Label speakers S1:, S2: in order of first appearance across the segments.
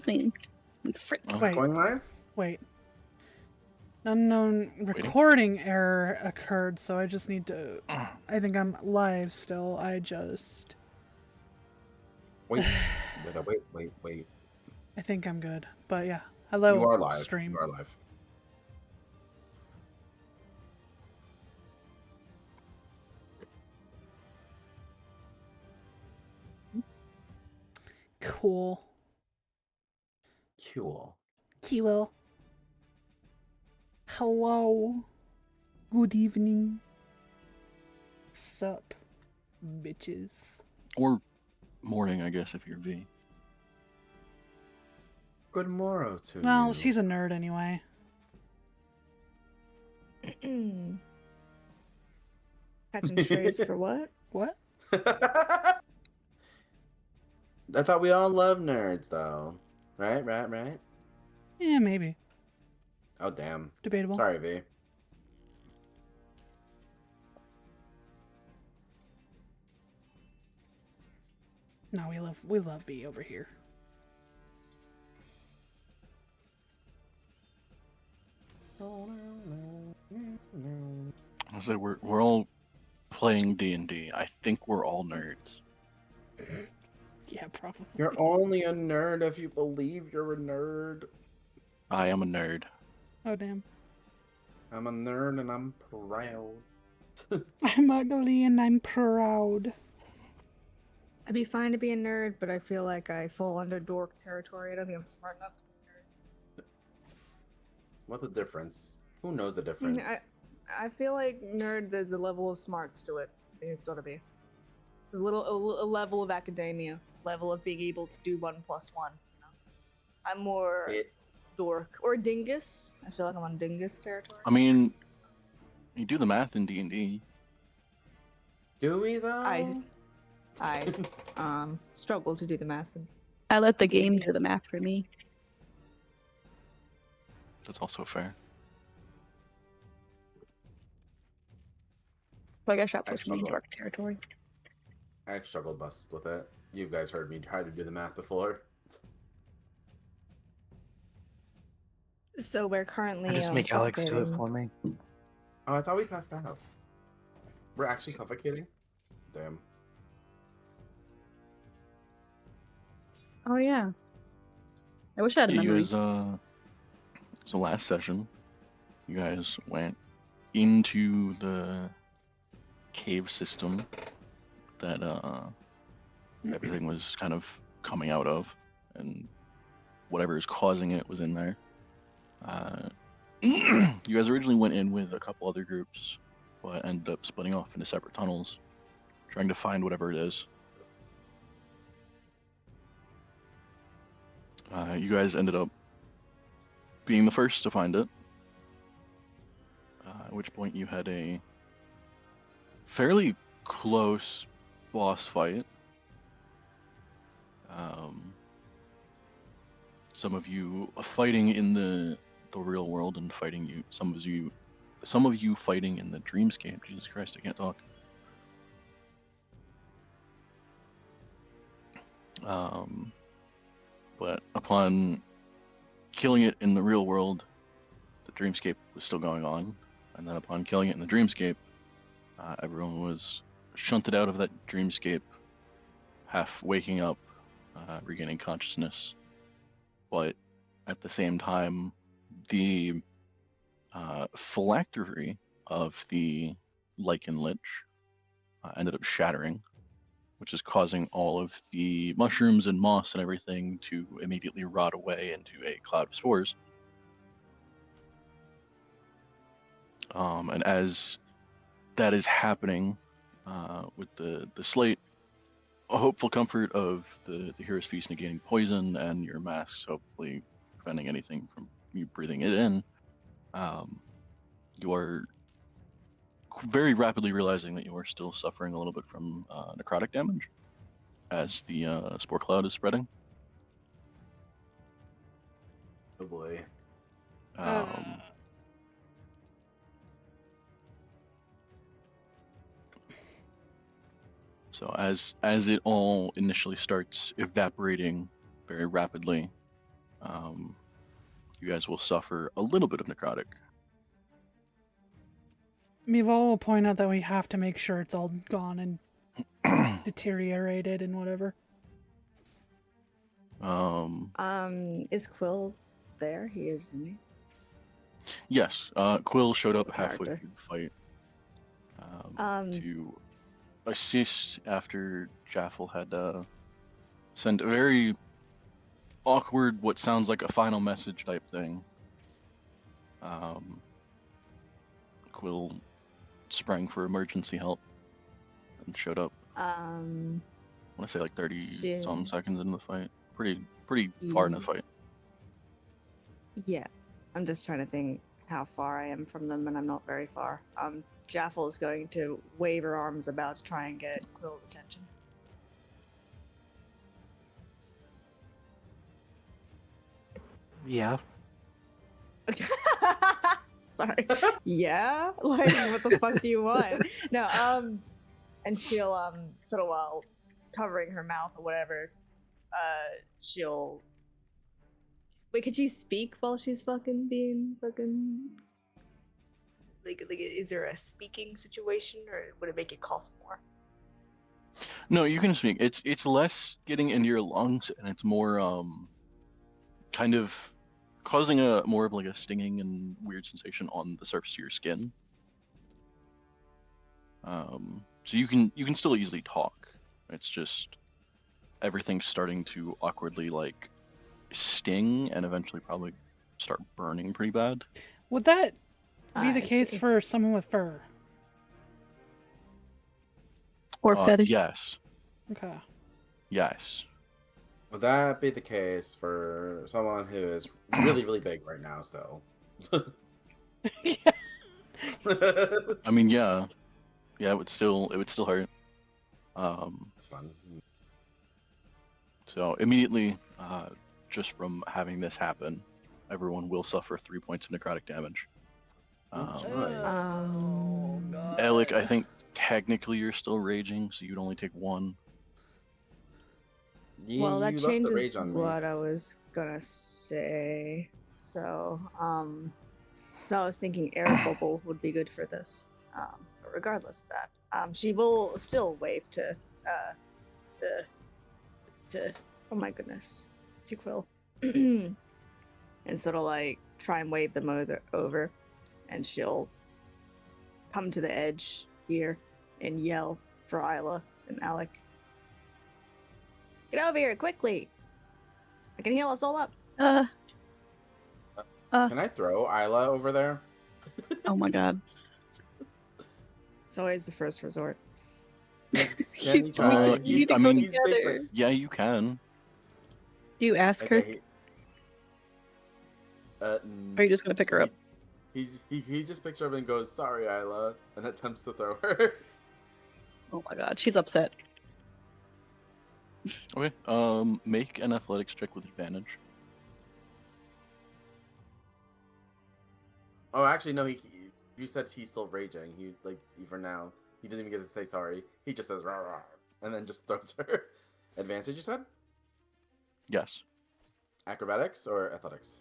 S1: listening. Frick.
S2: Wait.
S3: Going live?
S2: Wait. Unknown recording error occurred, so I just need to... I think I'm live still.
S3: Wait.
S2: I think I'm good. But yeah. Hello,
S3: You are live.
S2: stream.
S3: You are live.
S2: Cool.
S3: Cool.
S2: Hello. Good evening. Sup, bitches.
S4: Or morning, I guess, if you're V.
S3: Good morrow to you.
S2: Well, she's a nerd anyway.
S5: Catching strays for what?
S2: What?
S3: I thought we all love nerds, though. Right?
S2: Yeah, maybe.
S3: Oh, damn.
S2: Debatable.
S3: Sorry, V.
S2: No, we love V over here.
S4: I said we're all playing D&D. I think we're all nerds.
S2: Yeah, probably.
S3: You're only a nerd if you believe you're a nerd.
S4: I am a nerd.
S2: Oh, damn.
S3: I'm a nerd and I'm proud.
S2: I'm ugly and I'm proud.
S5: I'd be fine to be a nerd, but I feel like I fall under dork territory. I don't think I'm smart enough to be a nerd.
S3: What's the difference? Who knows the difference?
S5: I feel like nerd, there's a level of smarts to it. I think it's gotta be. There's a level of academia, level of being able to do 1+1. You know? I'm more dork or dingus. I feel like I'm on dingus territory.
S4: I mean, you do the math in D&D.
S3: Do we though?
S5: I struggle to do the math.
S1: I let the game do the math for me.
S4: That's also fair.
S1: So I guess that puts me in dark territory.
S3: I've struggled bust with it. You guys heard me try to do the math before.
S5: So we're currently
S6: Just make Alex do it for me.
S3: Oh, I thought we passed out. We're actually suffocating? Damn.
S1: Oh yeah. I wish I had a memory.
S4: You guys, so last session, you guys went into the cave system that everything was kind of coming out of, and whatever is causing it was in there. You guys originally went in with a couple other groups, but ended up splitting off into separate tunnels, trying to find whatever it is. You guys ended up being the first to find it, at which point you had a fairly close boss fight. Some of you fighting in the real world and fighting you. Some of you fighting in the dreamscape. Jesus Christ, I can't talk. But upon killing it in the real world, the dreamscape was still going on, and then upon killing it in the dreamscape, everyone was shunted out of that dreamscape, half waking up, regaining consciousness. But at the same time, the phylactery of the lichen lich ended up shattering, which is causing all of the mushrooms and moss and everything to immediately rot away into a cloud of spores. And as that is happening, with the slate, a hopeful comfort of the hero's feast negating poison and your masks hopefully preventing anything from you breathing it in, you are very rapidly realizing that you are still suffering a little bit from necrotic damage as the spore cloud is spreading.
S3: Oh boy.
S4: So as it all initially starts evaporating very rapidly, you guys will suffer a little bit of necrotic.
S2: Mivol will point out that we have to make sure it's all gone and deteriorated and whatever.
S5: Is Quill there? He is, isn't he?
S4: Yes, Quill showed up
S5: The
S4: halfway
S5: character.
S4: through the fight to assist after Jaffle had sent a very awkward, what sounds like a final message type thing. Quill sprang for emergency help and showed up. I want to say like 30 some seconds into the fight. Pretty far in the fight.
S5: Yeah. I'm just trying to think how far I am from them, and I'm not very far. Jaffle is going to wave her arms about to try and get Quill's attention.
S6: Yeah.
S5: Sorry. Yeah? Like, what the fuck do you want? No, and she'll, sort of while covering her mouth or whatever, she'll... Wait, could she speak while she's being like, is there a speaking situation, or would it make you cough more?
S4: No, you can speak. It's less getting into your lungs, and it's more kind of causing a more of like a stinging and weird sensation on the surface of your skin. So you can still easily talk. It's just everything's starting to awkwardly like sting and eventually probably start burning pretty bad.
S2: Would that be
S5: I
S2: the case
S5: see.
S2: for someone with fur?
S1: Or feathers.
S4: Yes.
S2: Okay.
S4: Yes.
S3: Would that be the case for someone who is really, really big right now still?
S2: Yeah.
S4: I mean, yeah. Yeah, it would still hurt.
S3: It's fun.
S4: So immediately, just from having this happen, everyone will suffer 3 points of necrotic damage. Alec, I think technically you're still raging, so you'd only take 1.
S5: Well, that
S3: You left the
S5: changes
S3: rage on me.
S5: what I was gonna say. So I was thinking air bubble would be good for this. But regardless of that, she will still wave to oh my goodness, to Quill, and sort of like try and wave them over, and she'll come to the edge here and yell for Isla and Alec. Get over here quickly! I can heal us all up.
S3: Can I throw Isla over there?
S1: Oh my god.
S5: It's always the first resort.
S3: Can
S1: You
S3: you try?
S1: need to
S4: I
S1: go
S4: mean,
S1: together.
S4: Yeah, you can.
S1: Do you ask her?
S3: Okay.
S1: Or are you just gonna pick her up?
S3: He just picks her up and goes, "Sorry, Isla," and attempts to throw her.
S1: Oh my god, she's upset.
S4: Okay. Make an athletics check with advantage.
S3: Oh, actually, no. You said he's still raging. He for now. He doesn't even get to say sorry. He just says "rah rah," and then just throws her. Advantage, you said?
S4: Yes.
S3: Acrobatics or athletics?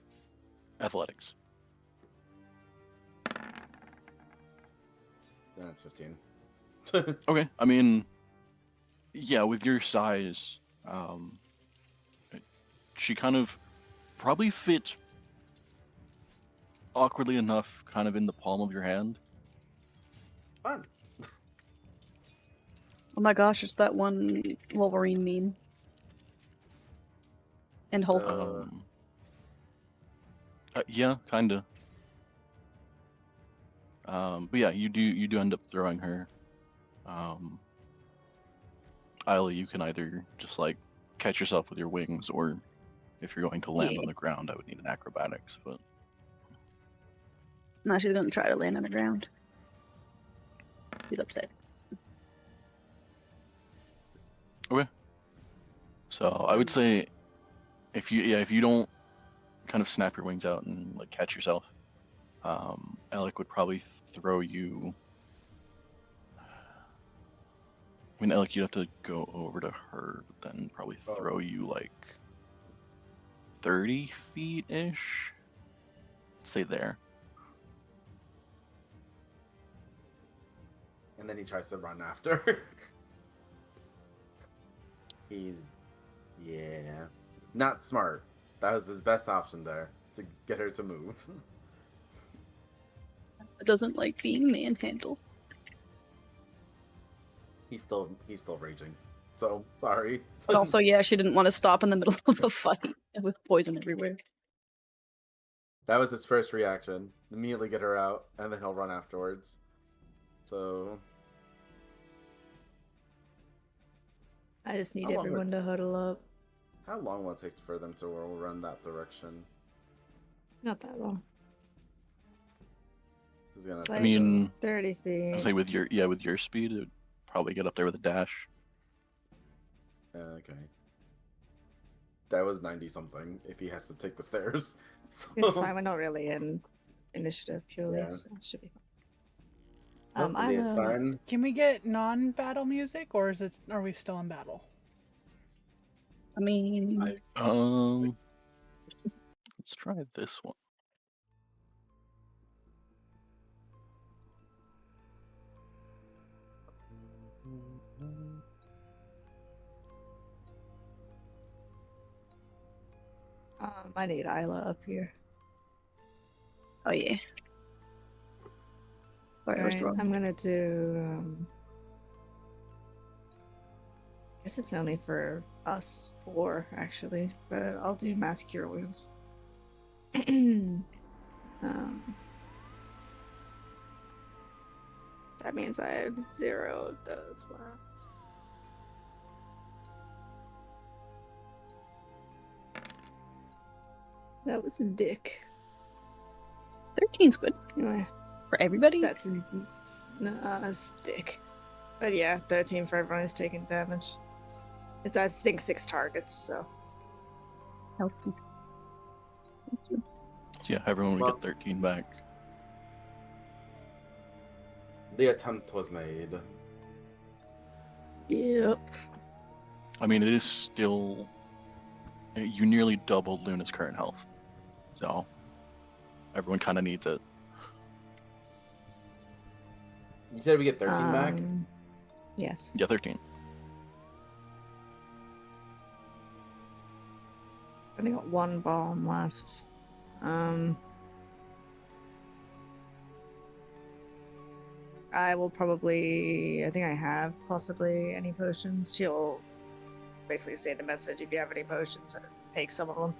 S4: Athletics.
S3: That's 15.
S4: Okay. I mean, yeah, with your size, she kind of probably fits awkwardly enough kind of in the palm of your hand.
S3: Fun.
S1: Oh my gosh, it's that one Wolverine meme. And Hulk.
S4: Yeah, kinda. But yeah, you do end up throwing her. Isla, you can either just like catch yourself with your wings, or if you're going to land on the ground, I would need an acrobatics. But
S1: No, she's gonna try to land on the ground. She's upset.
S4: okay. So I would say if you don't kind of snap your wings out and like catch yourself, Alec would probably throw you. I mean, Alec, you'd have to go over to her, but then probably throw you like 30 feet-ish. Let's say there.
S3: And then he tries to run after. He's, yeah, not smart. That was his best option there to get her to move.
S1: It doesn't like being manhandled.
S3: He's still raging. So sorry.
S1: But also, yeah, she didn't want to stop in the middle of a fight with poison everywhere.
S3: That was his first reaction. Immediately get her out, and then he'll run afterwards. So
S5: I just need
S3: How long
S5: everyone to huddle up.
S3: how long will it take for them to run that direction?
S5: Not that long.
S3: He's gonna
S5: It's
S3: take
S5: like
S4: I mean,
S5: 30 feet.
S4: I'd say with your speed, it would probably get up there with a dash.
S3: okay. That was 90 something if he has to take the stairs. So,
S5: It's fine. We're not really in initiative purely,
S3: Yeah.
S5: so it should be fine.
S3: hopefully it's fine.
S2: Can we get non-battle music, or are we still in battle?
S1: I mean,
S4: Let's try this one.
S5: I need Isla up here.
S1: oh yeah. Sorry, I was
S5: Alright,
S1: wrong.
S5: I'm gonna do. I guess it's only for us four, actually, but I'll do mass cure wounds. That means I have 0 of those left. That was a dick.
S1: 13's good
S5: Anyway,
S1: for everybody.
S5: that's that's dick. But yeah, 13 for everyone who's taking damage. It's I think 6 targets, so
S1: Healthy. Thank you.
S4: So yeah, everyone would
S3: Well-
S4: get 13 back.
S3: The attempt was made.
S5: yep.
S4: I mean, it is still... You nearly doubled Luna's current health. So, everyone kind of needs it.
S3: You said we get 13 back?
S5: Yes.
S4: Yeah, 13.
S5: I think I got 1 bomb left. I will probably. I think I have possibly any potions. She'll basically say the message if you have any potions, take some of them.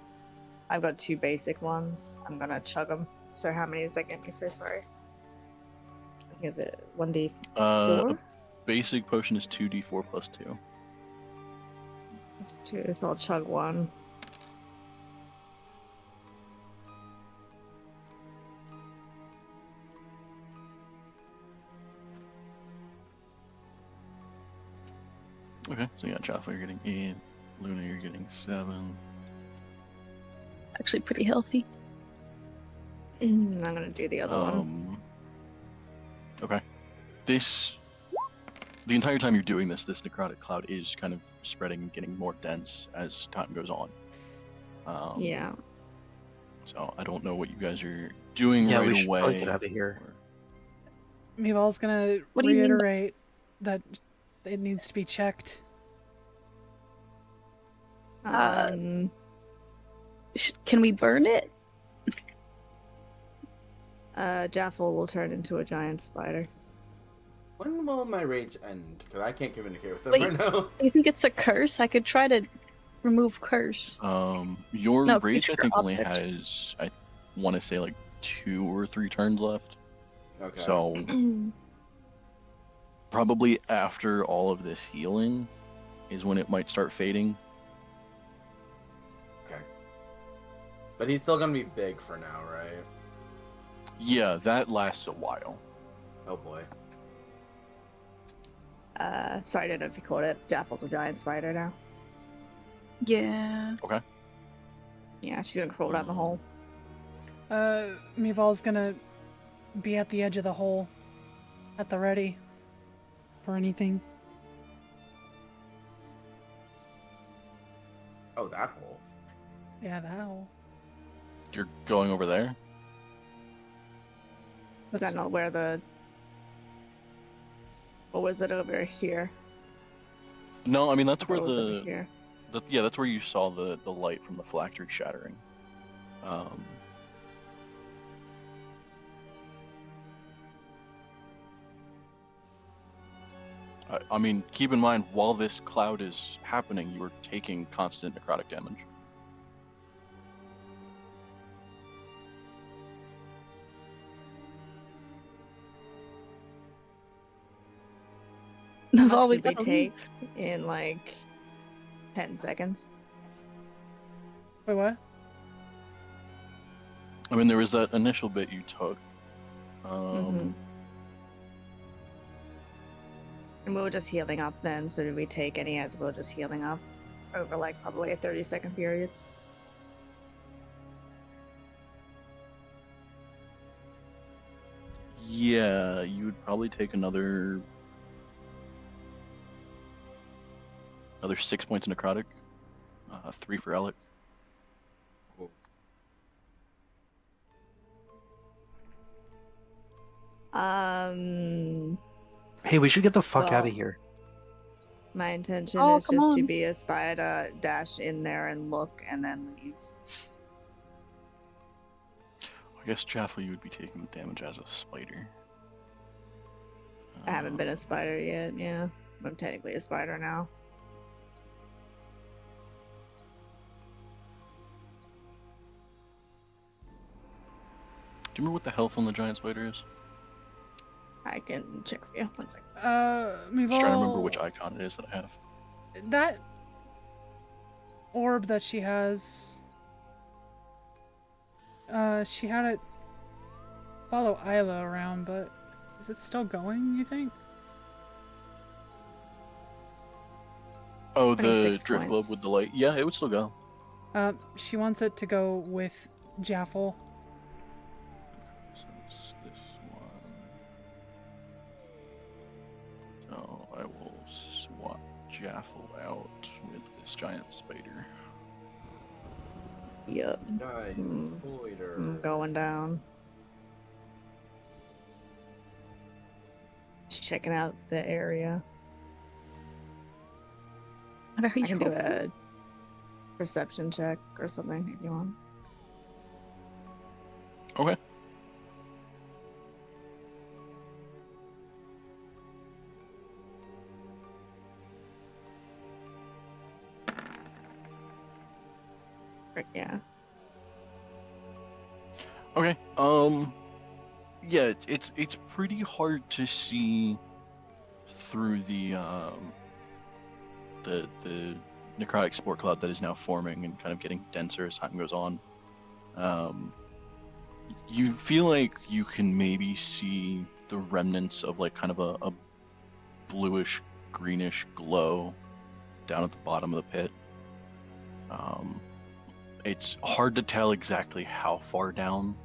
S5: I've got 2 basic ones. I'm gonna chug them. So how many does that get me? So sorry. I think is it 1d4?
S4: A basic potion is 2d4 plus 2.
S5: That's 2, so I'll chug 1.
S4: Okay, so yeah, Jaffle, you're getting 8. Luna, you're getting 7.
S1: Actually, pretty healthy.
S5: I'm gonna do the other one.
S4: Okay. The entire time you're doing this necrotic cloud is kind of spreading and getting more dense as time goes on.
S5: Yeah.
S4: So I don't know what you guys are doing
S6: Yeah,
S4: right
S6: we should
S4: away.
S6: probably get out of here.
S4: or-
S2: Mival's gonna
S1: What do you mean by-
S2: reiterate that it needs to be checked.
S1: Can we burn it?
S5: Jaffle will turn into a giant spider.
S3: When will my rage end? Because I can't communicate with them
S1: Wait.
S3: right now.
S1: You think it's a curse? I could try to remove curse.
S4: Your
S1: No,
S4: rage, I
S1: creature
S4: think, only
S1: object.
S4: has, I want to say, like 2 or 3 turns left.
S3: Okay.
S4: So probably after all of this healing is when it might start fading.
S3: Okay. But he's still gonna be big for now, right?
S4: Yeah, that lasts a while.
S3: Oh boy.
S5: Sorry, I don't know if you caught it. Jaffle's a giant spider now.
S1: Yeah.
S4: Okay.
S5: Yeah, she's gonna crawl down the hole.
S2: Mival's gonna be at the edge of the hole, at the ready for anything.
S3: Oh, that hole.
S2: Yeah, the owl.
S4: You're going over there?
S5: Is that not where the... Or was it over here?
S4: No, I mean
S5: I
S4: that's
S5: thought
S4: where
S5: it was over here.
S4: yeah, that's where you saw the light from the phylactery shattering. I mean, keep in mind, while this cloud is happening, you are taking constant necrotic damage.
S5: How
S1: That's all
S5: much
S1: we
S5: did we
S1: gotta
S5: take in like 10 seconds?
S2: Wait, what?
S4: I mean, there was that initial bit you took.
S5: Mhm. And we were just healing up then, so did we take any as we were just healing up over like probably a 30-second period?
S4: Yeah, you would probably take another 6 points of necrotic, 3 for Alec.
S6: Hey, we should get the fuck out
S5: Well,
S6: of here.
S5: my intention
S1: Oh,
S5: is
S1: come
S5: just to
S1: on.
S5: be a spider, dash in there and look, and then leave.
S4: I guess Jaffle, you would be taking the damage as a spider.
S5: I haven't been a spider yet, yeah. I'm technically a spider now.
S4: Do you remember what the health on the giant spider is?
S5: I can check for you. 1 second.
S2: We've
S4: Just trying to remember
S2: all...
S4: which icon it is that I have.
S2: That orb that she has... she had it follow Isla around, but is it still going, you think?
S4: Oh, the
S5: 26
S4: drift globe
S5: points.
S4: with the light. Yeah, it would still go.
S2: She wants it to go with Jaffle.
S4: So it's this one. So I will swap Jaffle out with this giant spider.
S5: Yup.
S3: Giant
S5: Mm.
S3: spoiler.
S5: I'm going down. Just checking out the area.
S1: What are
S5: I can do
S1: you-
S5: a perception check or something if you want.
S4: Okay.
S5: Yeah.
S4: Okay. Yeah, it's pretty hard to see through the necrotic spore cloud that is now forming and kind of getting denser as time goes on. You feel like you can maybe see the remnants of like kind of a bluish greenish glow down at the bottom of the pit. It's hard to tell exactly how far down.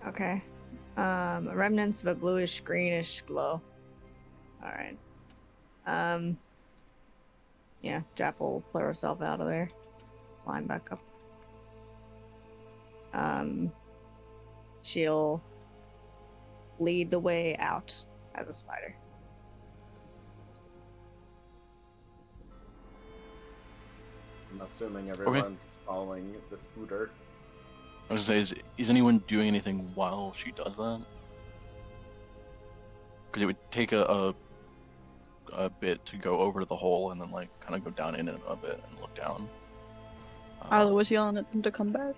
S5: Okay. Remnants of a bluish greenish glow. Alright. Yeah, Jaffle will pull herself out of there. Climb back up. She'll lead the way out as a spider.
S3: I'm assuming everyone's following the scooter.
S4: I was gonna say, is anyone doing anything while she does that? Because it would take a bit to go over to the hole and then like kind of go down in it a bit and look down.
S1: Isla was yelling at them to come back.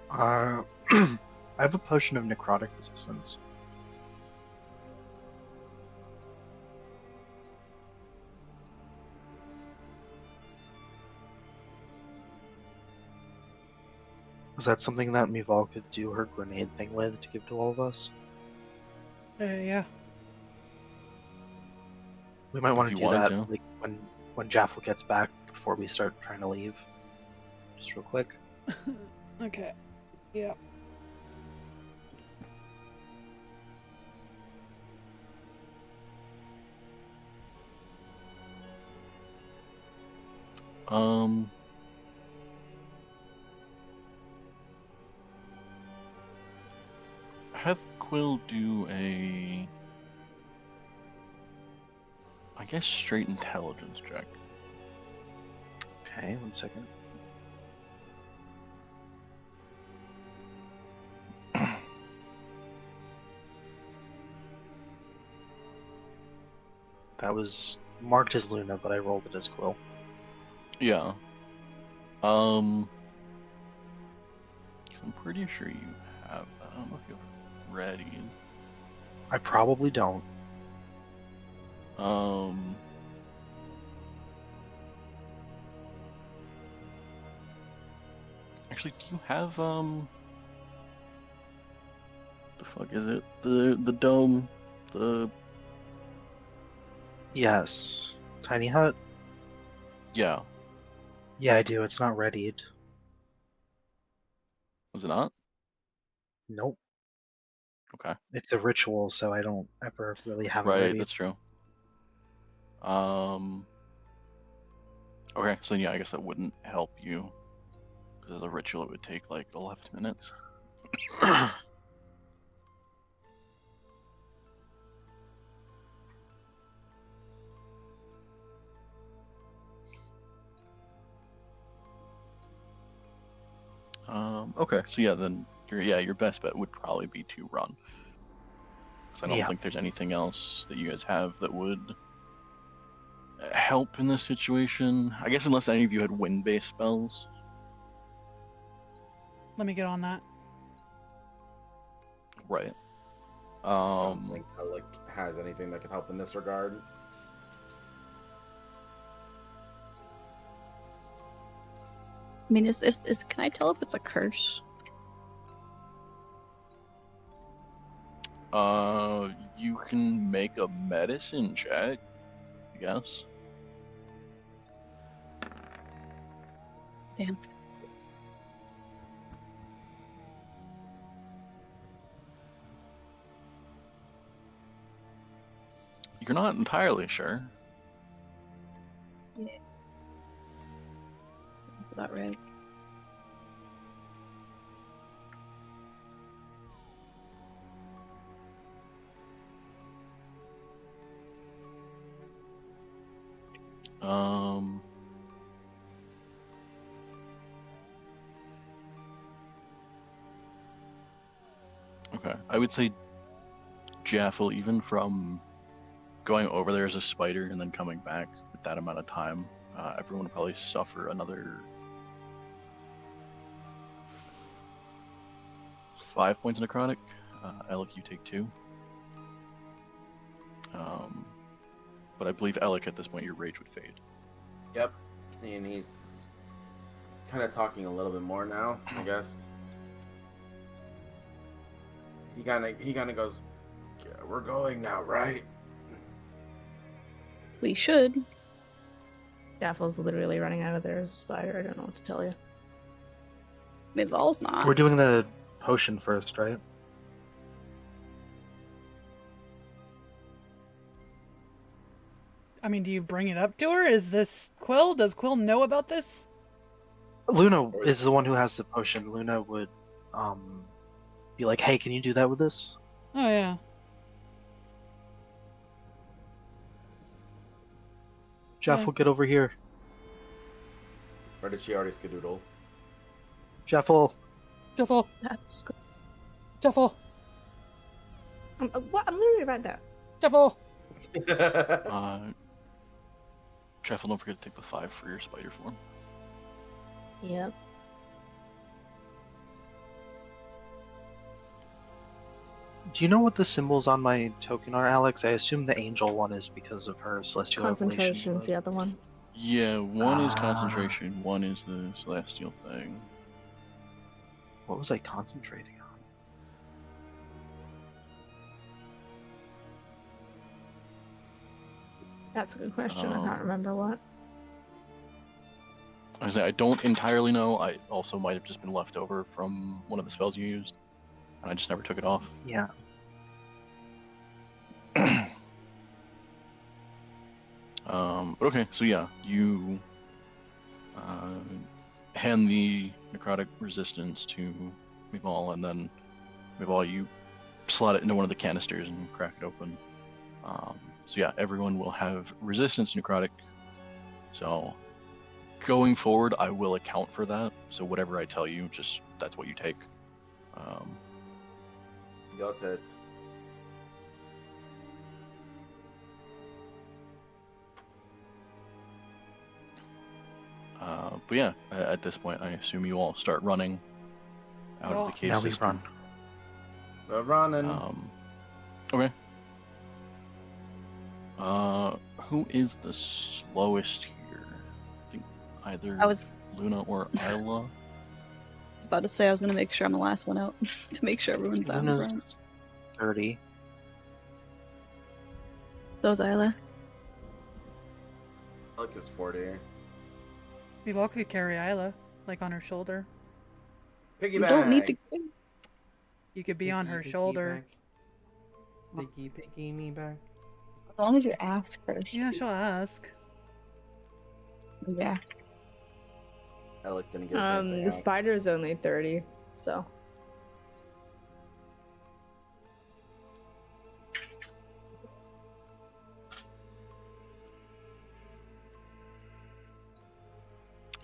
S6: I have a potion of necrotic resistance. Is that something that Mival could do her grenade thing with to give to all of us?
S2: Yeah.
S6: We might want
S4: If
S6: to
S4: you
S6: do
S4: wanted
S6: that
S4: to.
S6: like when Jaffle gets back before we start trying to leave. Just real quick.
S2: Okay. Yeah.
S4: Um. Have Quill do a, I guess, straight intelligence check.
S6: Okay, 1 second. That was marked as Luna, but I rolled it as Quill.
S4: Yeah. I'm pretty sure you have that. I don't know if you have it ready.
S6: I probably don't.
S4: Actually, do you have the fuck is it? The dome, the
S6: Yes. Tiny Hut?
S4: yeah.
S6: Yeah, I do. It's not readied.
S4: Was it not?
S6: Nope.
S4: Okay.
S6: It's a ritual, so I don't ever really have it
S4: Right,
S6: ready.
S4: that's true. Okay, so yeah, I guess that wouldn't help you. Because as a ritual, it would take like 11 minutes. Okay, so yeah, then your best bet would probably be to run. Because I don't
S6: Yeah.
S4: think there's anything else that you guys have that would help in this situation. I guess unless any of you had wind-based spells.
S2: Let me get on that.
S4: Right.
S3: I don't think Alec has anything that can help in this regard.
S1: I mean, can I tell if it's a curse?
S4: You can make a medicine check, I guess.
S1: Damn.
S4: You're not entirely sure.
S1: Yeah. That's about right.
S4: Okay. I would say Jaffle, even from going over there as a spider and then coming back with that amount of time, everyone would probably suffer another 5 points necrotic. Alec, you take 2. But I believe Alec, at this point, your rage would fade.
S3: Yep. And he's kind of talking a little bit more now, I guess. He kind of goes, yeah, we're going now, right?
S1: We should.
S5: Jaffle's literally running out of there as a spider. I don't know what to tell you.
S1: Mival's not.
S6: We're doing the potion first, right?
S2: I mean, do you bring it up to her? Is this Quill? Does Quill know about this?
S6: Luna is the one who has the potion. Luna would be like, hey, can you do that with this?
S2: Oh, yeah.
S6: Jaffle, get over here.
S3: Or did she already skedoodle?
S6: Jaffle.
S2: Jaffle.
S1: That's good.
S2: Jaffle.
S5: What? I'm literally right there.
S2: Jaffle.
S4: Jaffle, don't forget to take the 5 for your spider form.
S5: Yep.
S6: Do you know what the symbols on my token are, Alex? I assume the angel one is because of her celestial
S5: Concentration's
S6: evolution.
S5: the other one.
S4: Yeah, one is
S6: Ah.
S4: concentration, one is the celestial thing.
S6: What was I concentrating on?
S5: That's a good question. I can't remember what.
S4: I don't entirely know. I also might have just been left over from one of the spells you used, and I just never took it off.
S6: Yeah.
S4: But okay, so yeah, you hand the necrotic resistance to Mival, and then Mival, you slot it into one of the canisters and crack it open. So yeah, everyone will have resistance to necrotic. So going forward, I will account for that. So whatever I tell you, just that's what you take.
S3: Got it.
S4: But yeah, at this point, I assume you all start running out of the
S2: Yeah.
S4: cave
S6: Now we
S4: system.
S6: run.
S3: We're running.
S4: Okay. Who is the slowest here? I think either
S1: I was
S4: Luna or Isla.
S1: about to say I was gonna make sure I'm the last one out to make sure everyone's out in
S6: Luna's
S1: front.
S6: 30.
S1: Those Isla.
S3: Alec is 40.
S2: We've all could carry Isla, like on her shoulder.
S3: Piggyback.
S1: You don't need to.
S2: You could be on her shoulder.
S3: Piggy me back.
S1: As long as you ask first.
S2: Yeah, she'll ask.
S1: Yeah.
S3: Alec didn't get a chance to
S5: The
S3: ask.
S5: spider's only 30, so.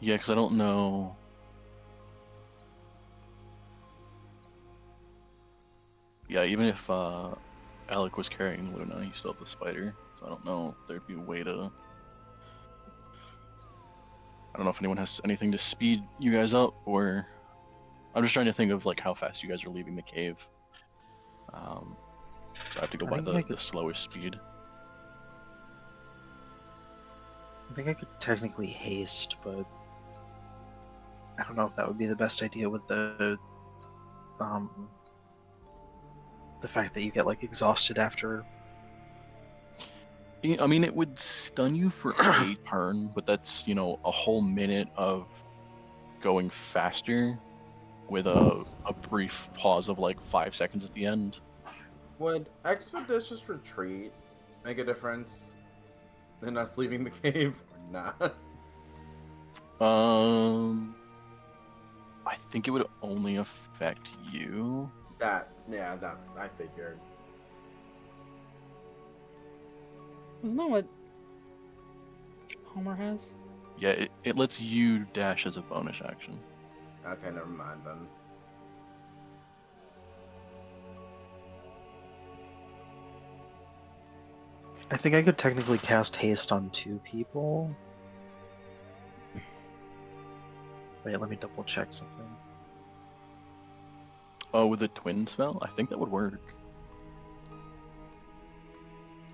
S4: Yeah, because I don't know. Yeah, even if Alec was carrying Luna, he still had the spider. So I don't know if there'd be a way to. I don't know if anyone has anything to speed you guys up, or I'm just trying to think of like how fast you guys are leaving the cave. So I have to go
S6: I
S4: by
S6: think
S4: the,
S6: I could-
S4: the slowest speed.
S6: I think I could technically haste, but I don't know if that would be the best idea with the fact that you get like exhausted after.
S4: I mean, it would stun you for a turn, but that's, a whole minute of going faster with a brief pause of like 5 seconds at the end.
S3: Would expeditious retreat make a difference in us leaving the cave or not?
S4: I think it would only affect you.
S3: That I figured.
S2: Isn't that what Homer has?
S4: Yeah, it lets you dash as a bonus action.
S3: Okay, never mind then.
S6: I think I could technically cast haste on 2 people. Wait, let me double check something.
S4: Oh, with a twin spell? I think that would work.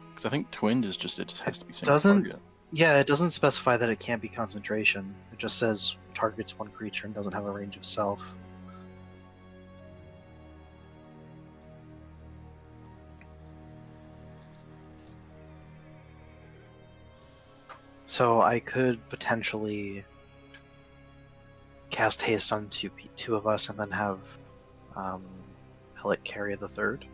S4: Because I think twinned is just, it just has to be single
S6: Doesn't
S4: target.
S6: Yeah, it doesn't specify that it can't be concentration. It just says targets one creature and doesn't have a range of self. So I could potentially cast haste on two of us and then have Alec carry the third.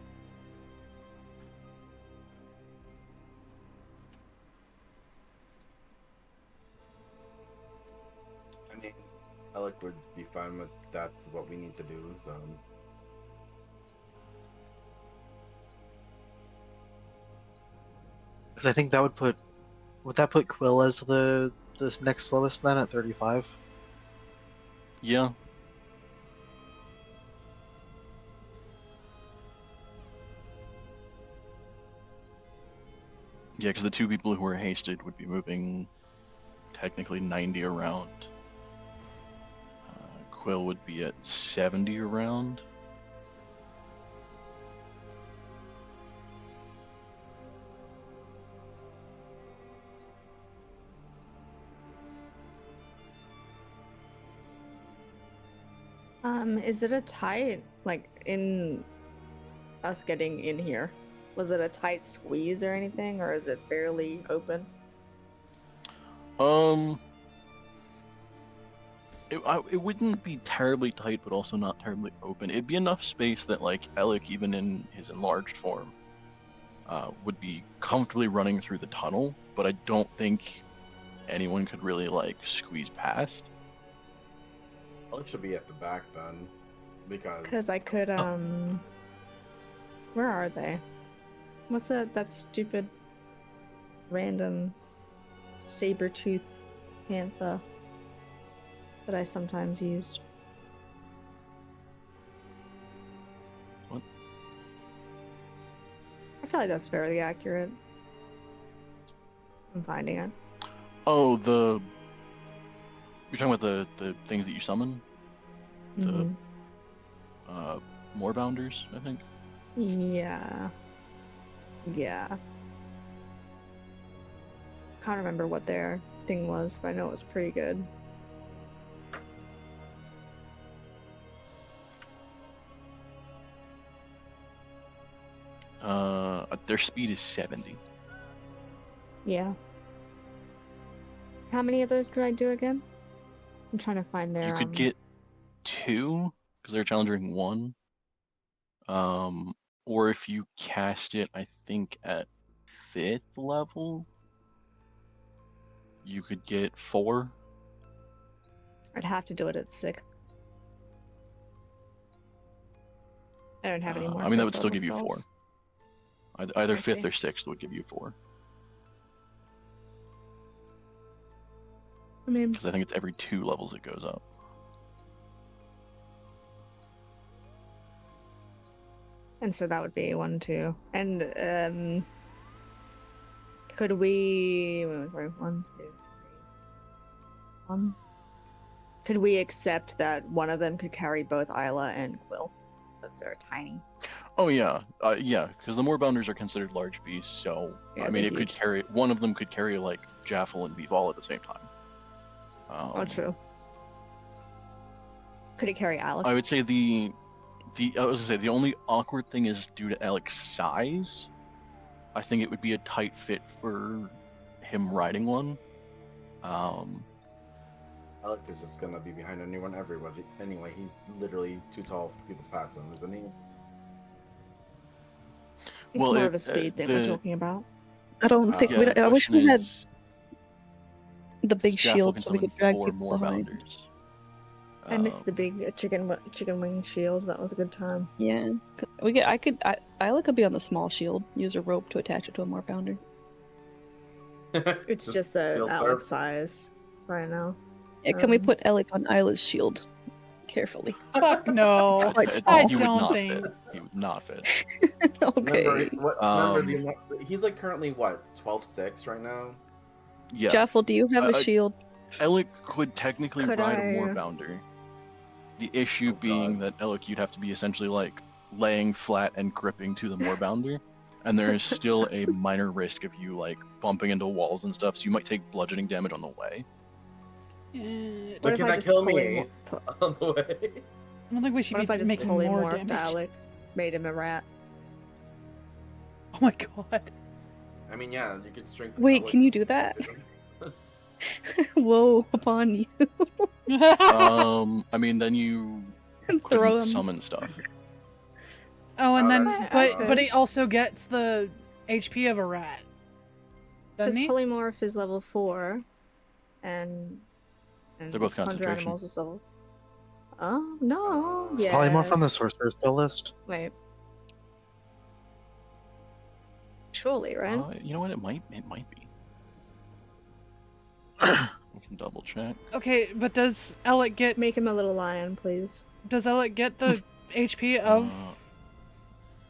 S3: I mean, Alec would be fine with that's what we need to do, so.
S6: Because I think that would that put Quill as the next slowest then at 35?
S4: Yeah. Yeah, because the 2 people who are hasted would be moving technically 90 around. Quill would be at 70 around.
S5: Is it a tight, like, in us getting in here? Was it a tight squeeze or anything, or is it fairly open?
S4: It wouldn't be terribly tight, but also not terribly open. It'd be enough space that, like, Alec, even in his enlarged form, would be comfortably running through the tunnel, but I don't think anyone could really, like, squeeze past.
S3: Alex should be at the back then,
S5: Because I could, where are they? What's that stupid random saber-tooth panther that I sometimes used?
S4: What?
S5: I feel like that's fairly accurate. I'm finding it.
S4: Oh, you're talking about the things that you summon?
S5: Mhm.
S4: Moorbounders, I think.
S5: Yeah. Yeah. Can't remember what their thing was, but I know it was pretty good.
S4: Their speed is 70.
S5: Yeah. How many of those could I do again? I'm trying to find their.
S4: You could get 2 because they're challenging 1. Or if you cast it, I think at 5th level, you could get 4.
S5: I'd have to do it at 6th. I don't have any more.
S4: I mean, that would
S5: fifth
S4: still
S5: level
S4: give you 4.
S5: spells.
S4: Either
S5: I
S4: 5th
S5: see.
S4: or 6th would give you 4.
S5: I mean,
S4: Because I think it's every 2 levels it goes up.
S5: and so that would be 1, 2, and could we? Sorry, 1, 2, 3. Could we accept that one of them could carry both Isla and Quill? Because they're tiny.
S4: Oh yeah, yeah, because the Moorbounders are considered large beasts, so
S5: Yeah,
S4: I mean,
S5: they're
S4: it could
S5: huge.
S4: carry one of them could carry like Jaffle and Beeval at the same time.
S5: Oh, true. Could it carry Alec?
S4: I would say I was gonna say the only awkward thing is due to Alec's size. I think it would be a tight fit for him riding one.
S3: Alec is just gonna be behind everybody. Anyway, he's literally too tall for people to pass him, isn't he?
S5: It's
S4: well,
S5: more
S4: it-
S5: of a speed thing we're
S4: the-
S5: talking about.
S1: I don't think
S4: Yeah, the
S1: I wish
S4: question
S1: we had
S4: is,
S1: the big
S4: Jaffle
S1: shield
S4: can
S1: so we
S4: summon
S1: could drag
S4: 4
S1: people behind.
S4: Moorbounders.
S5: I missed the big chicken wing shield. That was a good time.
S1: Yeah, Isla could be on the small shield. Use a rope to attach it to a Moorbounder.
S5: It's just a
S3: shield
S5: Alec
S3: serve.
S5: size right now.
S1: Yeah, can we
S5: Um,
S1: put Alec on Isla's shield carefully?
S2: Fuck no.
S1: It's quite
S4: It-
S1: small.
S4: He would
S2: don't
S4: not
S2: think-
S4: fit. He would not fit.
S1: Okay.
S3: Remember he's like currently what 12-6 right now.
S4: Yeah,
S1: Jaffle, do you have a
S4: I-
S1: shield?
S4: Alec could technically
S5: Could
S4: ride
S5: I-
S4: a Moorbounder. The issue
S3: Oh,
S4: being
S3: God.
S4: that Alec, you'd have to be essentially like laying flat and gripping to the Moorbounder, and there is still a minor risk of you like bumping into walls and stuff. So you might take bludgeoning damage on the way.
S2: Yeah,
S3: But
S5: if
S3: can
S5: I
S3: that
S5: just
S3: kill me
S5: polymorph-
S3: on the way?
S2: I don't think we should
S5: What if I
S2: be
S5: just
S2: making more
S5: polymorphed
S2: damage.
S5: Alec, made him a rat?
S2: Oh my god.
S3: I mean, yeah, you could shrink.
S1: Wait,
S3: Alex
S1: can you do that?
S3: to him.
S1: Whoa, upon you.
S4: I mean, then you
S1: And throw
S4: couldn't
S1: him.
S4: summon stuff.
S2: Oh, and
S3: Oh,
S2: then,
S3: that's-
S2: but he also gets the HP of a rat,
S5: Because
S2: doesn't he?
S5: polymorph is level 4, and
S4: They're both
S5: conjure
S4: concentration.
S5: animals is level. Oh no!
S3: Is
S5: Yeah.
S6: Polymorph on the sorcerer's skill list.
S5: Wait. Surely, right?
S4: You know what? It might be. We can double check.
S2: Okay, but does Alec get
S5: Make him a little lion, please.
S2: the HP of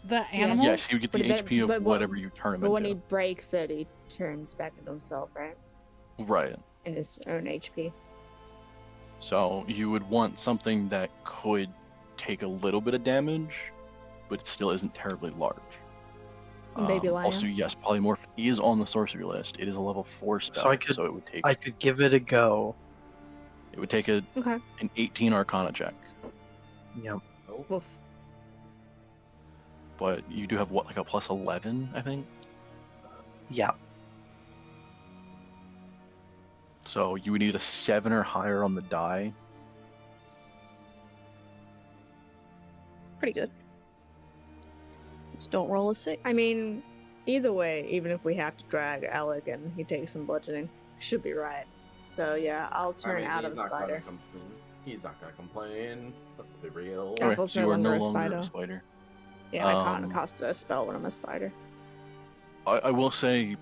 S2: the animal?
S4: Yes, he would get the
S5: But then-
S4: HP of
S5: but-
S4: whatever you turn him
S5: But when he
S4: into.
S5: breaks it, he turns back into himself, right?
S4: Right.
S5: In his own HP.
S4: So you would want something that could take a little bit of damage, but it still isn't terribly large.
S5: Baby lion.
S4: Also, yes, polymorph is on the sorcery list. It is a level 4 spell,
S6: So
S4: it would take
S6: I could give it a go.
S4: it would take
S5: Okay.
S4: an 18 Arcana check.
S6: Yep.
S5: Woof.
S4: But you do have what, like a plus 11, I think.
S6: Yeah.
S4: So you would need a 7 or higher on the die
S1: Pretty good. Just don't roll a 6.
S5: I mean, either way, even if we have to drag Alec and he takes some bludgeoning, should be right. So yeah, I'll turn out of the spider.
S3: He's not gonna complain. Let's be real.
S5: Yeah.
S4: Okay,
S5: Jaffle's
S4: so
S5: no
S4: you are no
S5: longer a
S4: longer
S5: spider.
S4: a spider.
S5: Yeah, I can't
S4: Um,
S5: cast a spell when I'm a spider.
S4: I will say,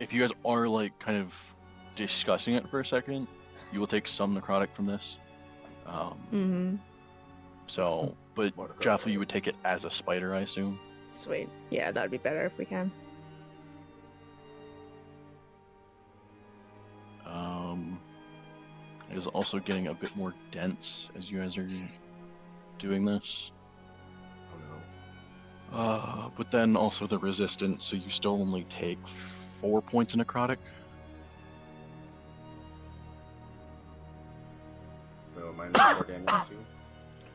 S4: if you guys are like kind of discussing it for a second, you will take some necrotic from this.
S5: Mm-hmm.
S4: So, but Jaffle, you would take it as a spider, I assume.
S5: Sweet. Yeah, that'd be better if we can.
S4: It is also getting a bit more dense as you guys are doing this.
S3: Oh no.
S4: But then also the resistance, so you still only take 4 points of necrotic.
S3: No, minus 4 damage too.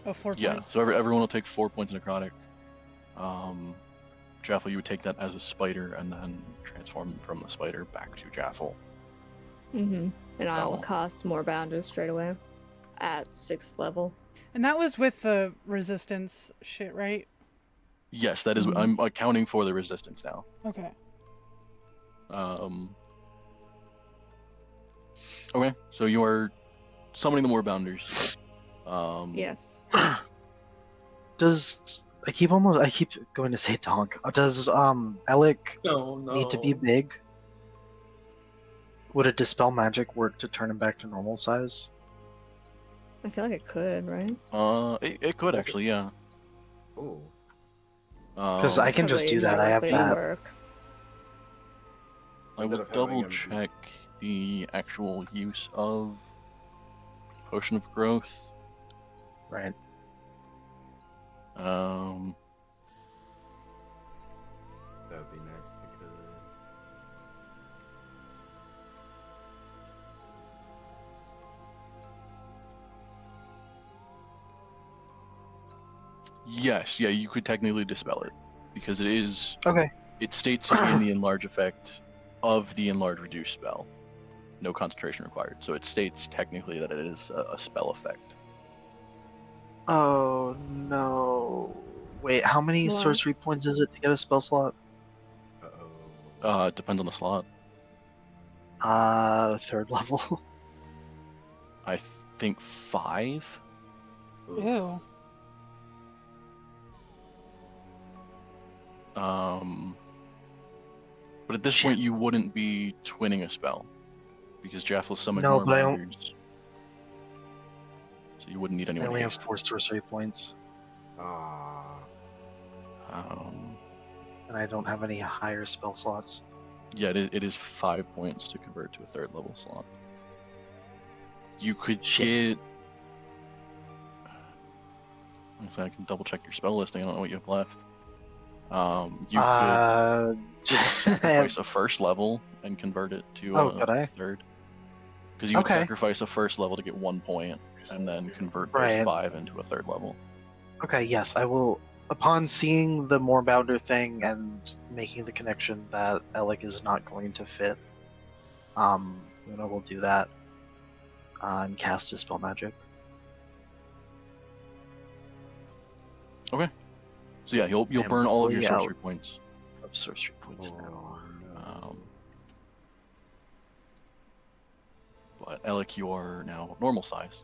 S2: Oh, 4
S4: Yeah,
S2: points.
S4: so everyone will take 4 points of necrotic. Jaffle, you would take that as a spider and then transform from the spider back to Jaffle.
S5: Mm-hmm. And I will
S4: Oh.
S5: cast more bounders straight away at 6th level.
S2: And that was with the resistance shit, right?
S4: Yes, that is.
S5: Mhm.
S4: I'm accounting for the resistance now.
S2: Okay.
S4: Okay, so you are summoning the more bounders.
S5: Yes.
S6: Does I keep going to say donk. Does Alec
S3: No,
S6: need to be big? Would a dispel magic work to turn him back to normal size?
S5: I feel like it could, right?
S4: It could actually, yeah.
S3: Ooh.
S6: Because I
S5: That's
S6: can just
S5: probably
S6: do that.
S5: more
S6: I have
S5: likely to
S6: that.
S5: work.
S4: I
S3: Instead
S4: will
S3: of having
S4: double
S3: him-
S4: check the actual use of Potion of Growth.
S6: Right.
S4: Um,
S3: That would be nice if you could.
S4: yes, yeah, you could technically dispel it because it is.
S6: Okay.
S4: It states to gain the enlarge effect of the enlarge reduce spell. No concentration required. So it states technically that it is a spell effect.
S6: Oh no. Wait, how many
S5: What?
S6: sorcery points is it to get a spell slot?
S3: Uh-oh.
S4: It depends on the slot.
S6: 3rd level.
S4: I think 5.
S3: Oof.
S2: Ew.
S4: But at this
S6: Shit.
S4: point, you wouldn't be twinning a spell because Jaffle summoned
S6: No,
S4: more
S6: but I don't-
S4: bounders. So you wouldn't need
S6: I
S4: anyone
S6: only have
S4: haste.
S6: 4 sorcery points,
S3: Ah.
S6: and I don't have any higher spell slots.
S4: Yeah, it is 5 points to convert to a 3rd level slot. You could
S6: Shit.
S4: get. So I can double check your spell listing. I don't know what you have left. You could sacrifice a 1st level and convert it to
S6: Oh,
S4: a
S6: could I?
S4: 3rd. Because you would
S6: Okay.
S4: sacrifice a 1st level to get 1 point, and then convert those
S6: Right.
S4: 5 into a 3rd level.
S6: Okay, yes, I will. Upon seeing the more bounder thing and making the connection that Alec is not going to fit, Luna will do that and cast Dispel Magic.
S4: Okay. So yeah, you'll
S6: I'm
S4: burn all of your
S6: fully
S4: sorcery
S6: out.
S4: points.
S6: Of sorcery points now.
S3: Oh, no.
S4: But Alec, you are now normal size.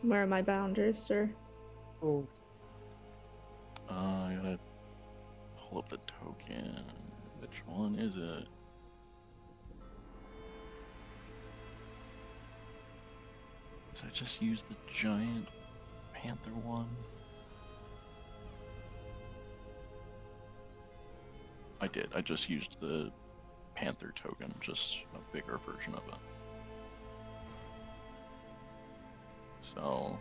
S5: Where are my bounders, sir?
S4: I gotta pull up the token. Which one is it? Did I just use the giant panther one? I did. I just used the panther token, just a bigger version of it. So,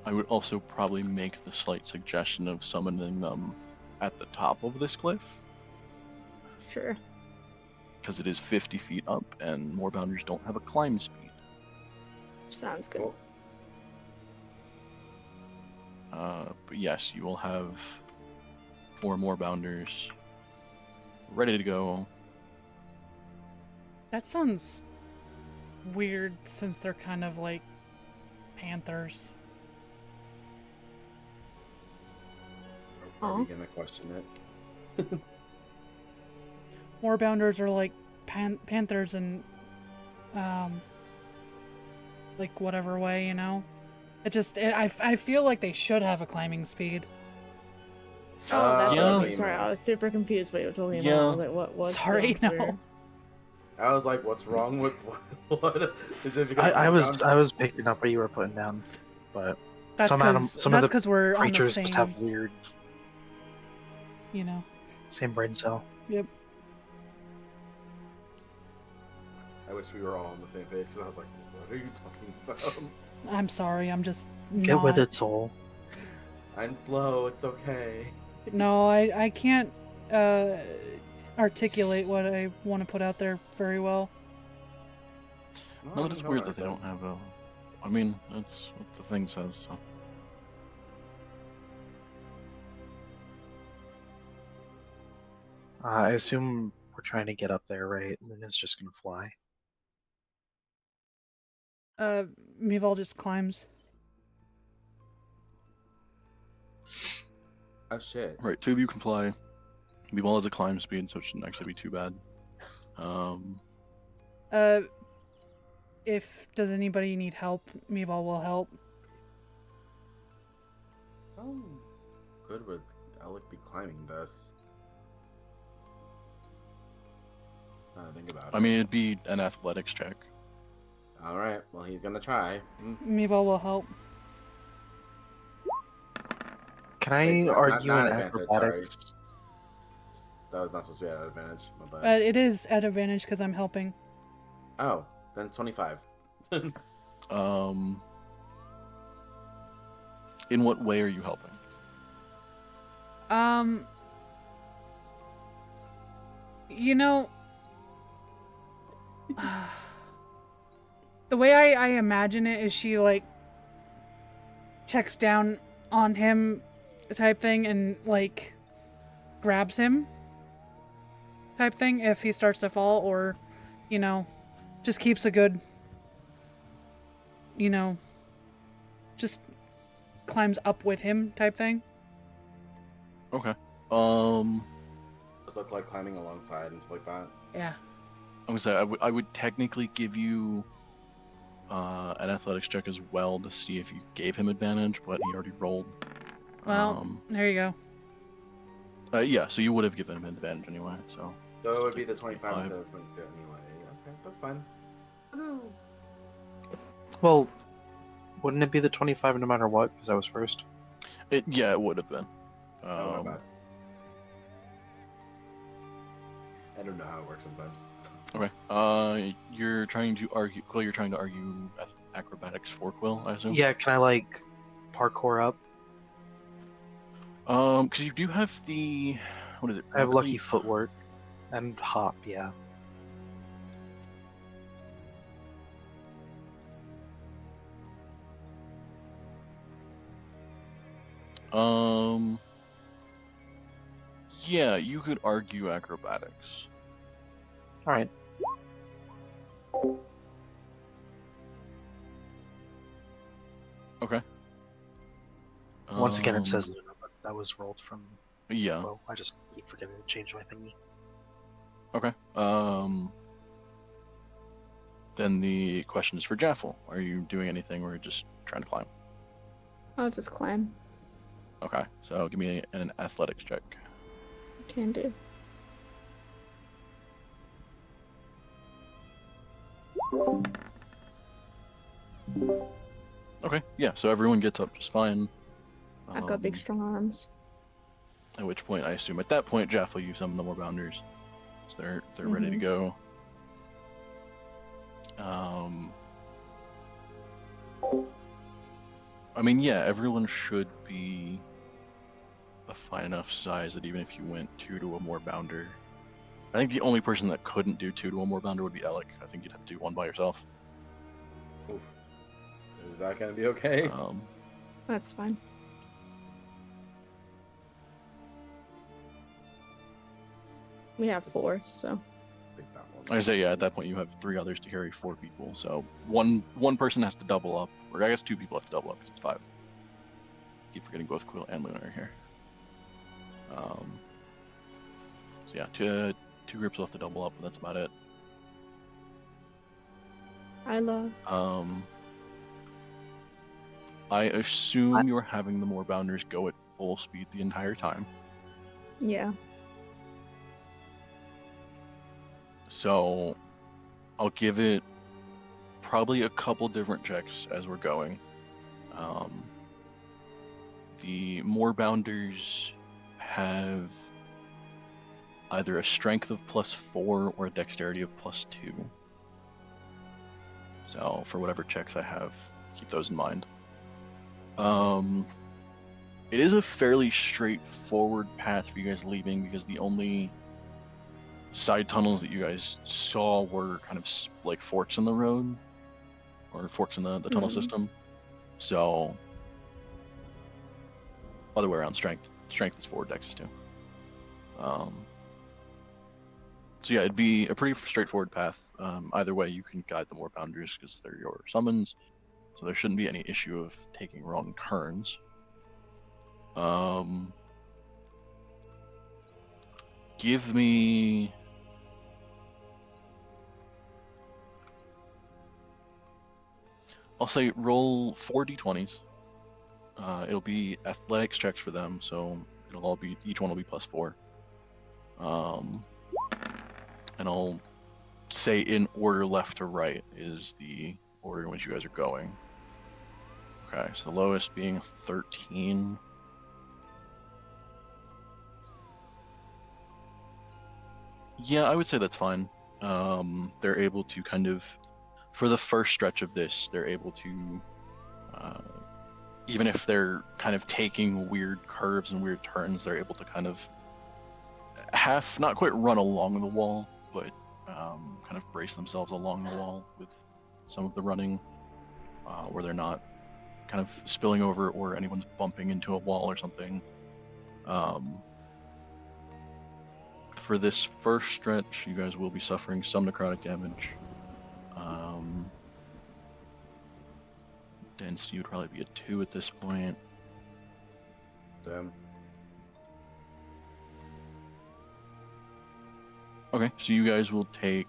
S4: I would also probably make the slight suggestion of summoning them at the top of this cliff,
S5: Sure.
S4: because it is 50 feet up, and more boundaries don't have a climb speed.
S5: Sounds good.
S3: Cool.
S4: But yes, you will have 4 more bounders ready to go.
S2: That sounds weird since they're kind of like panthers.
S3: Are we
S5: Aw.
S3: gonna question it?
S2: Warbounders are like panthers in, like whatever way, you know? I feel like they should have a climbing speed.
S5: Oh, that's
S4: Yeah.
S5: what
S3: what
S5: you
S3: you
S5: mean. Sorry,
S3: meant.
S5: I was super confused what you were talking
S4: Yeah.
S5: about. I was like, what
S2: Sorry,
S5: sounds
S2: no.
S5: weird?
S3: I was like, what's wrong with what? Is it because
S6: I was
S3: Warbound-
S6: picking up what you were putting down, but
S2: That's
S6: some of the
S2: because we're on the
S6: creatures just have
S2: same,
S6: weird
S2: you know.
S6: same brain cell.
S2: Yep.
S3: I wish we were all on the same page because I was like, what are you talking about?
S2: I'm sorry, I'm just
S6: Get
S2: not.
S6: with it, soul.
S3: I'm slow. It's okay.
S2: No, I can't articulate what I want to put out there very well.
S4: No, it's weird that they don't have a. I mean, that's what the thing says. So.
S6: I assume we're trying to get up there, right? And then it's just gonna fly.
S2: Mival just climbs.
S3: Oh shit.
S4: Right, two of you can fly. We've all has a climb speed, so it shouldn't actually be too bad.
S2: Does anybody need help? Mival will help.
S3: How good would Alec be climbing this? Now I think about it.
S4: I mean, it'd be an athletics check.
S3: All right. Well, he's gonna try.
S2: Mival will help.
S6: Can I
S3: Wait, not
S6: argue in
S3: advantage, sorry.
S6: acrobatics?
S3: That was not supposed to be at an advantage. My bad.
S2: It is at advantage because I'm helping.
S3: Oh, then 25.
S4: In what way are you helping?
S2: You know, the way I imagine it is she like checks down on him type thing and like grabs him type thing if he starts to fall, or you know, just keeps a good, you know, just climbs up with him type thing.
S4: Okay.
S3: Does look like climbing alongside and stuff like that.
S2: Yeah.
S4: I'm gonna say I would technically give you an athletics check as well to see if you gave him advantage, but he already rolled.
S2: Well, there you go.
S4: Yeah, so you would have given him advantage anyway. So
S3: So it would be the 25
S4: 25.
S3: instead of 22 anyway. Okay, that's fine.
S6: Well, wouldn't it be the 25 no matter what? Because I was first.
S4: yeah, it would have been.
S3: Oh, my bad. I don't know how it works sometimes.
S4: Okay. You're trying to argue. Quill, you're trying to argue acrobatics for Quill, I assume.
S6: Yeah, can I like parkour up?
S4: Because you do have the what is it?
S6: I have
S4: Rock
S6: lucky
S4: leap?
S6: footwork and hop. Yeah.
S4: Yeah, you could argue acrobatics.
S6: All right.
S4: Okay.
S6: Once again, it says Luna, but that was rolled from.
S4: Yeah.
S6: Well, I just keep forgetting to change my thingy.
S4: Okay. Then the question is for Jaffle. Are you doing anything or just trying to climb?
S5: I'll just climb.
S4: Okay. So give me an athletics check.
S5: Can do.
S4: Okay. Yeah. So everyone gets up just fine.
S5: I've got big, strong arms.
S4: At which point, I assume at that point, Jaffle, you summon the more bounders. So they're ready to go. I mean, yeah, everyone should be a fine enough size that even if you went 2 to a more bounder, I think the only person that couldn't do 2 to a more bounder would be Alec. I think you'd have to do 1 by yourself.
S3: Oof. Is that gonna be okay?
S5: That's fine. We have 4, so.
S3: Take that one.
S4: I say, yeah, at that point you have 3 others to carry 4 people, so one person has to double up, or I guess 2 people have to double up because it's 5. Keep forgetting both Quill and Luna are here. So yeah, two groups will have to double up, but that's about it.
S7: I love.
S4: I assume you're having the Moorbounders go at full speed the entire time.
S7: Yeah.
S4: So I'll give it probably a couple different checks as we're going. The Moorbounders have either a strength of +4 or a dexterity of +2. So for whatever checks I have, keep those in mind. It is a fairly straightforward path for you guys leaving because the only side tunnels that you guys saw were kind of like forks in the road or forks in the tunnel system. So other way around, strength is 4, dex is 2. So yeah, it'd be a pretty straightforward path. Either way, you can guide the Moorbounders because they're your summons, so there shouldn't be any issue of taking wrong turns. Give me... I'll say roll 4 d20s. It'll be athletics checks for them, so it'll all be, each one will be +4. And I'll say in order left to right is the order in which you guys are going. Okay, so the lowest being 13. Yeah, I would say that's fine. They're able to kind of, for the first stretch of this, they're able to, even if they're kind of taking weird curves and weird turns, they're able to kind of not quite run along the wall, but kind of brace themselves along the wall with some of the running, where they're not kind of spilling over or anyone's bumping into a wall or something. For this first stretch, you guys will be suffering some necrotic damage. Density would probably be a 2 at this point.
S3: Damn.
S4: Okay, so you guys will take...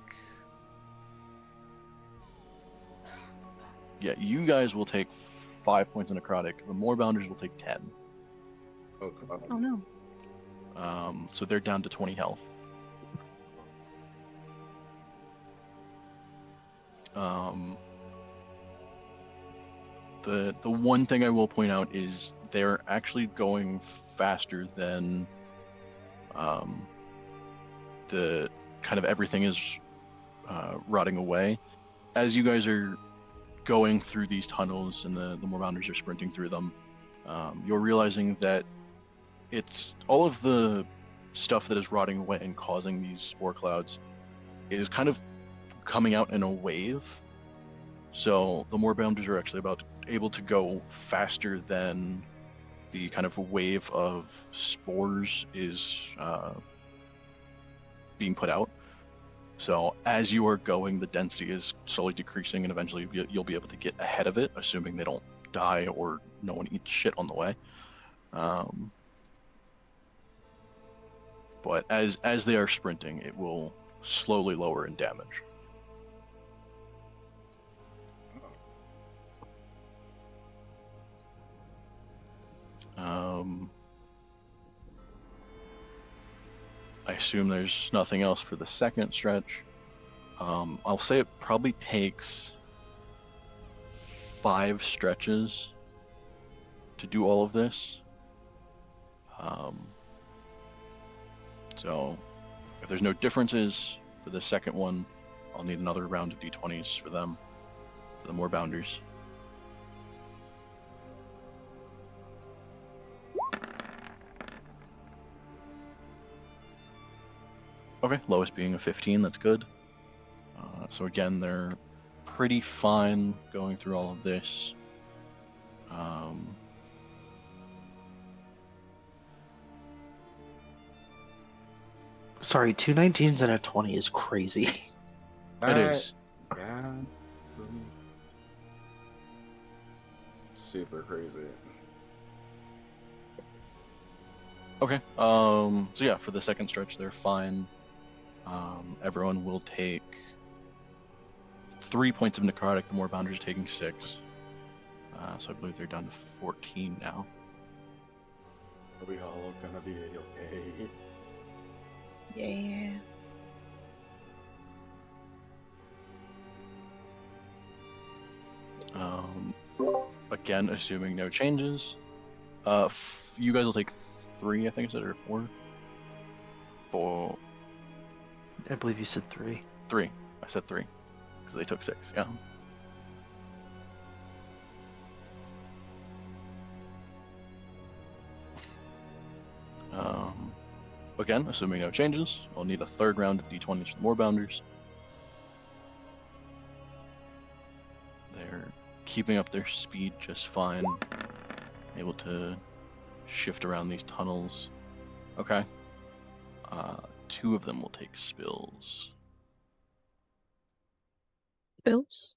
S4: Yeah, you guys will take 5 points of necrotic. The Moorbounders will take 10.
S3: Oh, God.
S1: Oh no.
S4: So they're down to 20 health. The one thing I will point out is they're actually going faster than the kind of everything is rotting away. As you guys are going through these tunnels and the Moorbounders are sprinting through them, you're realizing that it's all of the stuff that is rotting away and causing these spore clouds is kind of coming out in a wave. So the Moorbounders are actually able to go faster than the kind of wave of spores is being put out. So as you are going, the density is slowly decreasing, and eventually you'll be able to get ahead of it, assuming they don't die or no one eats shit on the way. But as they are sprinting, it will slowly lower in damage. I assume there's nothing else for the second stretch. I'll say it probably takes 5 stretches to do all of this. So if there's no differences for the second one, I'll need another round of d20s for them, for the Moorbounders. Okay, lowest being a 15, that's good. So again, they're pretty fine going through all of this.
S6: Sorry, 2 19s and a 20 is crazy.
S4: It is.
S3: Yeah. Super crazy.
S4: Okay. So yeah, for the second stretch, they're fine. Everyone will take 3 points of necrotic. The Moorbounders are taking 6. So I believe they're down to 14 now.
S3: Are we all gonna be okay?
S5: Yeah.
S4: Again, assuming no changes. You guys will take 3, I think I said, or 4. 4,
S6: I believe you said 3.
S4: 3. I said 3 because they took 6. Yeah. Again, assuming no changes, I'll need a third round of d20s for the Moorbounders. They're keeping up their speed just fine, able to shift around these tunnels. Okay. 2 of them will take spills.
S1: Bills?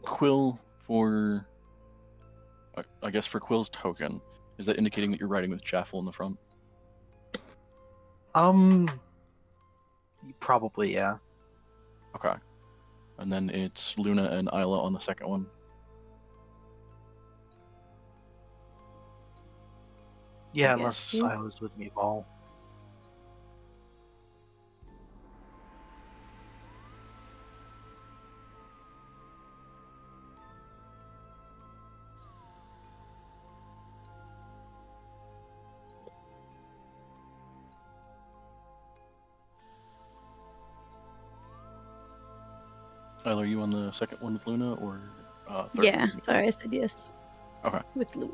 S4: Quill for... I guess for Quill's token, is that indicating that you're riding with Jaffle in the front?
S6: Probably, yeah.
S4: Okay. And then it's Luna and Isla on the second one.
S6: Yeah,
S5: I
S6: unless
S5: guess.
S6: Silas with me, Ball.
S4: Isla, are you on the second one with Luna or third?
S1: Yeah,
S4: one?
S1: sorry, I said yes.
S4: Okay.
S1: With Luna.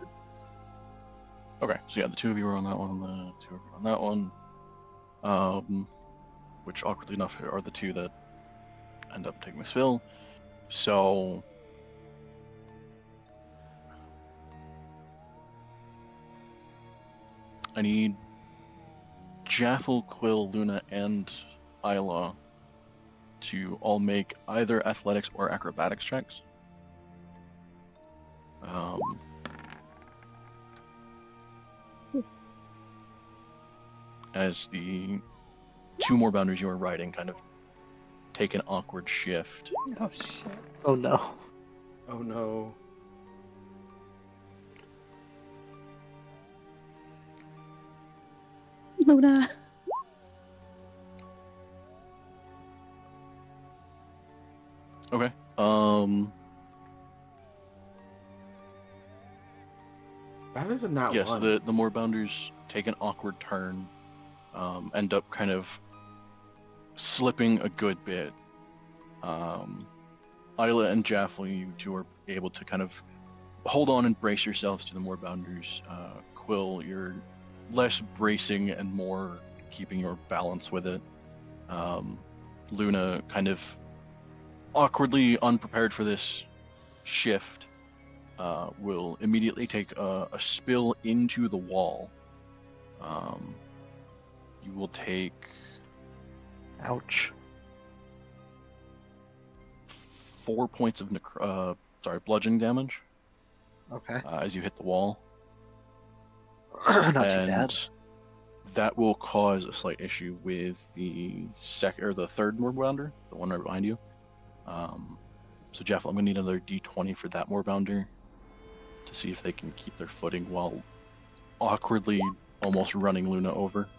S4: Okay, so yeah, the 2 of you are on that one, the 2 of you are on that one. Which awkwardly enough are the 2 that end up taking the spill. So I need Jaffle, Quill, Luna, and Isla to all make either athletics or acrobatics checks. As the 2 Moorbounders you are riding kind of take an awkward shift.
S2: Oh shit.
S6: Oh no.
S3: Oh no.
S1: Luna.
S4: Okay.
S3: That is a not
S4: Yes,
S3: one.
S4: the Moorbounders take an awkward turn, end up kind of slipping a good bit. Isla and Jaffle, you 2 are able to kind of hold on and brace yourselves to the Moorbounders. Quill, you're less bracing and more keeping your balance with it. Luna, kind of awkwardly unprepared for this shift, will immediately take a spill into the wall. You will take
S6: Ouch.
S4: 4 points of bludgeoning damage
S6: Okay.
S4: as you hit the wall.
S6: Not too
S4: And
S6: bad.
S4: that will cause a slight issue with the third Moorbounder, the one right behind you. So Jeff, I'm gonna need another D20 for that Moorbounder to see if they can keep their footing while awkwardly almost running Luna over.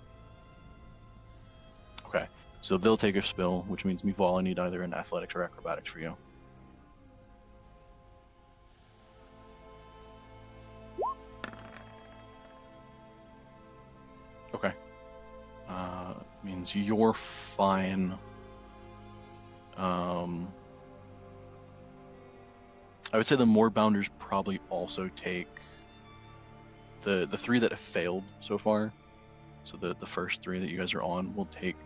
S4: Okay, so they'll take a spill, which means Mival, I need either an athletics or acrobatics for you. Okay. Means you're fine. I would say the Moorbounders probably also take the 3 that have failed so far. So the first 3 that you guys are on will take,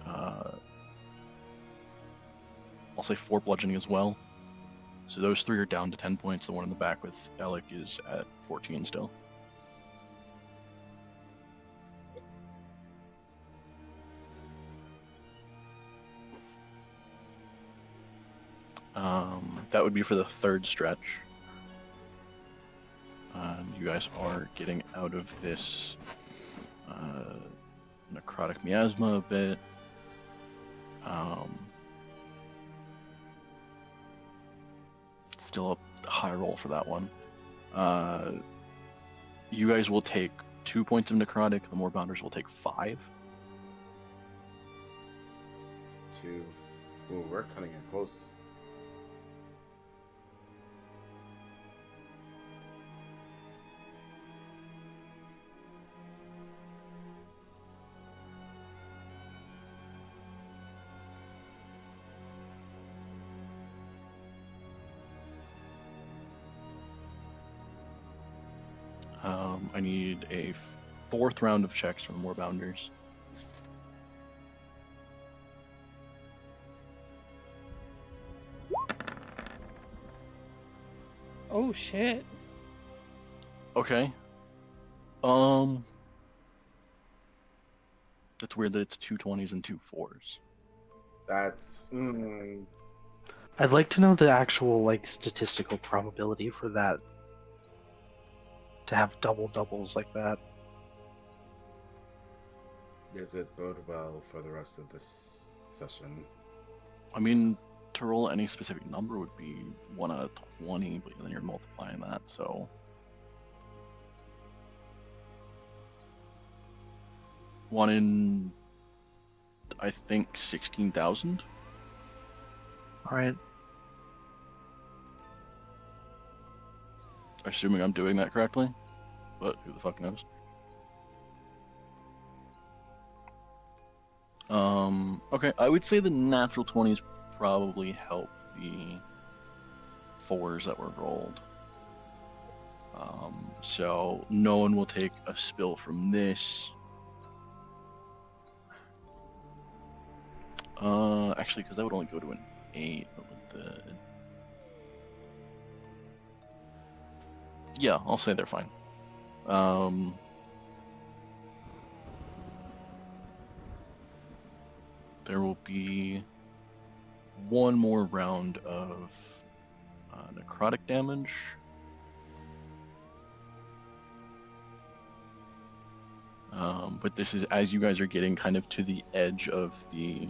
S4: I'll say 4 bludgeoning as well. So those 3 are down to 10 points. The one in the back with Alec is at 14 still. That would be for the third stretch. You guys are getting out of this necrotic miasma a bit. Still a high roll for that one. You guys will take 2 points of necrotic. The Moorbounders will take 5.
S3: 2. Ooh, we're cutting it close.
S4: I need a 4th round of checks from the Moorbounders.
S2: Oh shit.
S4: Okay. That's weird that it's 2 20s and 2 4s.
S3: That's.
S6: I'd like to know the actual like statistical probability for that to have double doubles like that.
S3: Does it bode well for the rest of this session?
S4: I mean, to roll any specific number would be 1 out of 20, but then you're multiplying that, so. One in, I think, 16,000?
S6: Alright.
S4: Assuming I'm doing that correctly, but who the fuck knows? Okay, I would say the natural 20s probably help the 4s that were rolled. So no one will take a spill from this. Actually, because that would only go to an 8, but with the... Yeah, I'll say they're fine. There will be one more round of necrotic damage. But this is as you guys are getting kind of to the edge of the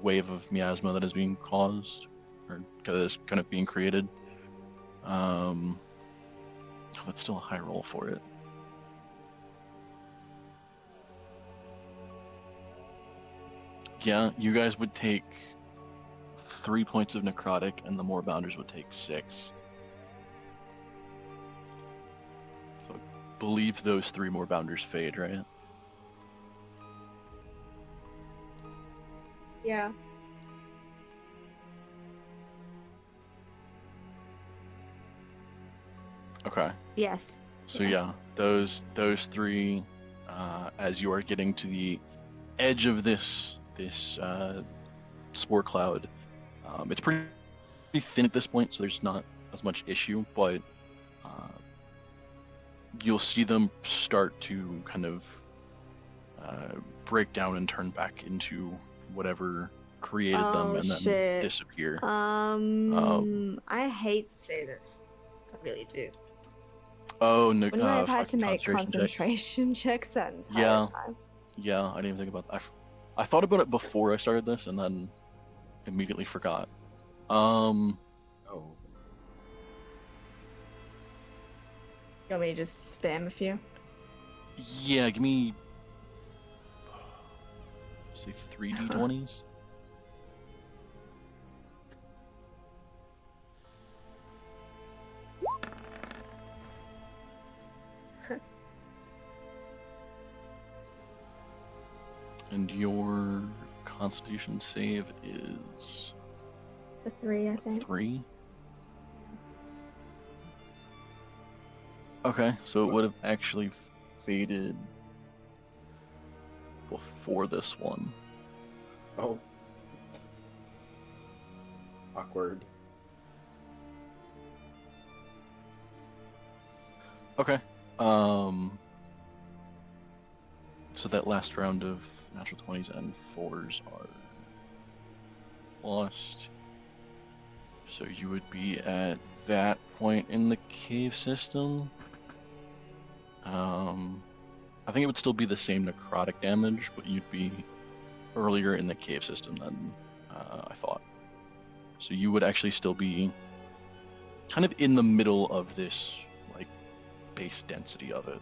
S4: wave of miasma that is being caused, or that is kind of being created. Oh, that's still a high roll for it. Yeah, you guys would take 3 points of necrotic, and the Moorbounders would take 6. So I believe those 3 Moorbounders fade, right?
S5: Yeah.
S4: Okay.
S7: Yes.
S4: So yeah, those 3, as you are getting to the edge of this spore cloud, it's pretty thin at this point, so there's not as much issue, but you'll see them start to kind of break down and turn back into whatever created them, and then
S7: shit.
S4: disappear.
S7: I hate to say this. I really do.
S4: Oh, no,
S7: Wouldn't I have had to
S4: fucking
S7: make
S4: concentration checks.
S7: concentration checks that entire
S4: Yeah.
S7: time?
S4: Yeah, I didn't even think about that. I thought about it before I started this, and then immediately forgot.
S3: Oh.
S7: You want me to just spam a few?
S4: Yeah, give me say 3 d20s. And your Constitution save is
S7: The 3, I think.
S4: 3. Okay, so it would have actually faded before this one.
S3: Oh. Awkward.
S4: Okay. So that last round of natural 20s and 4s are lost. So you would be at that point in the cave system. I think it would still be the same necrotic damage, but you'd be earlier in the cave system than I thought. So you would actually still be kind of in the middle of this like base density of it.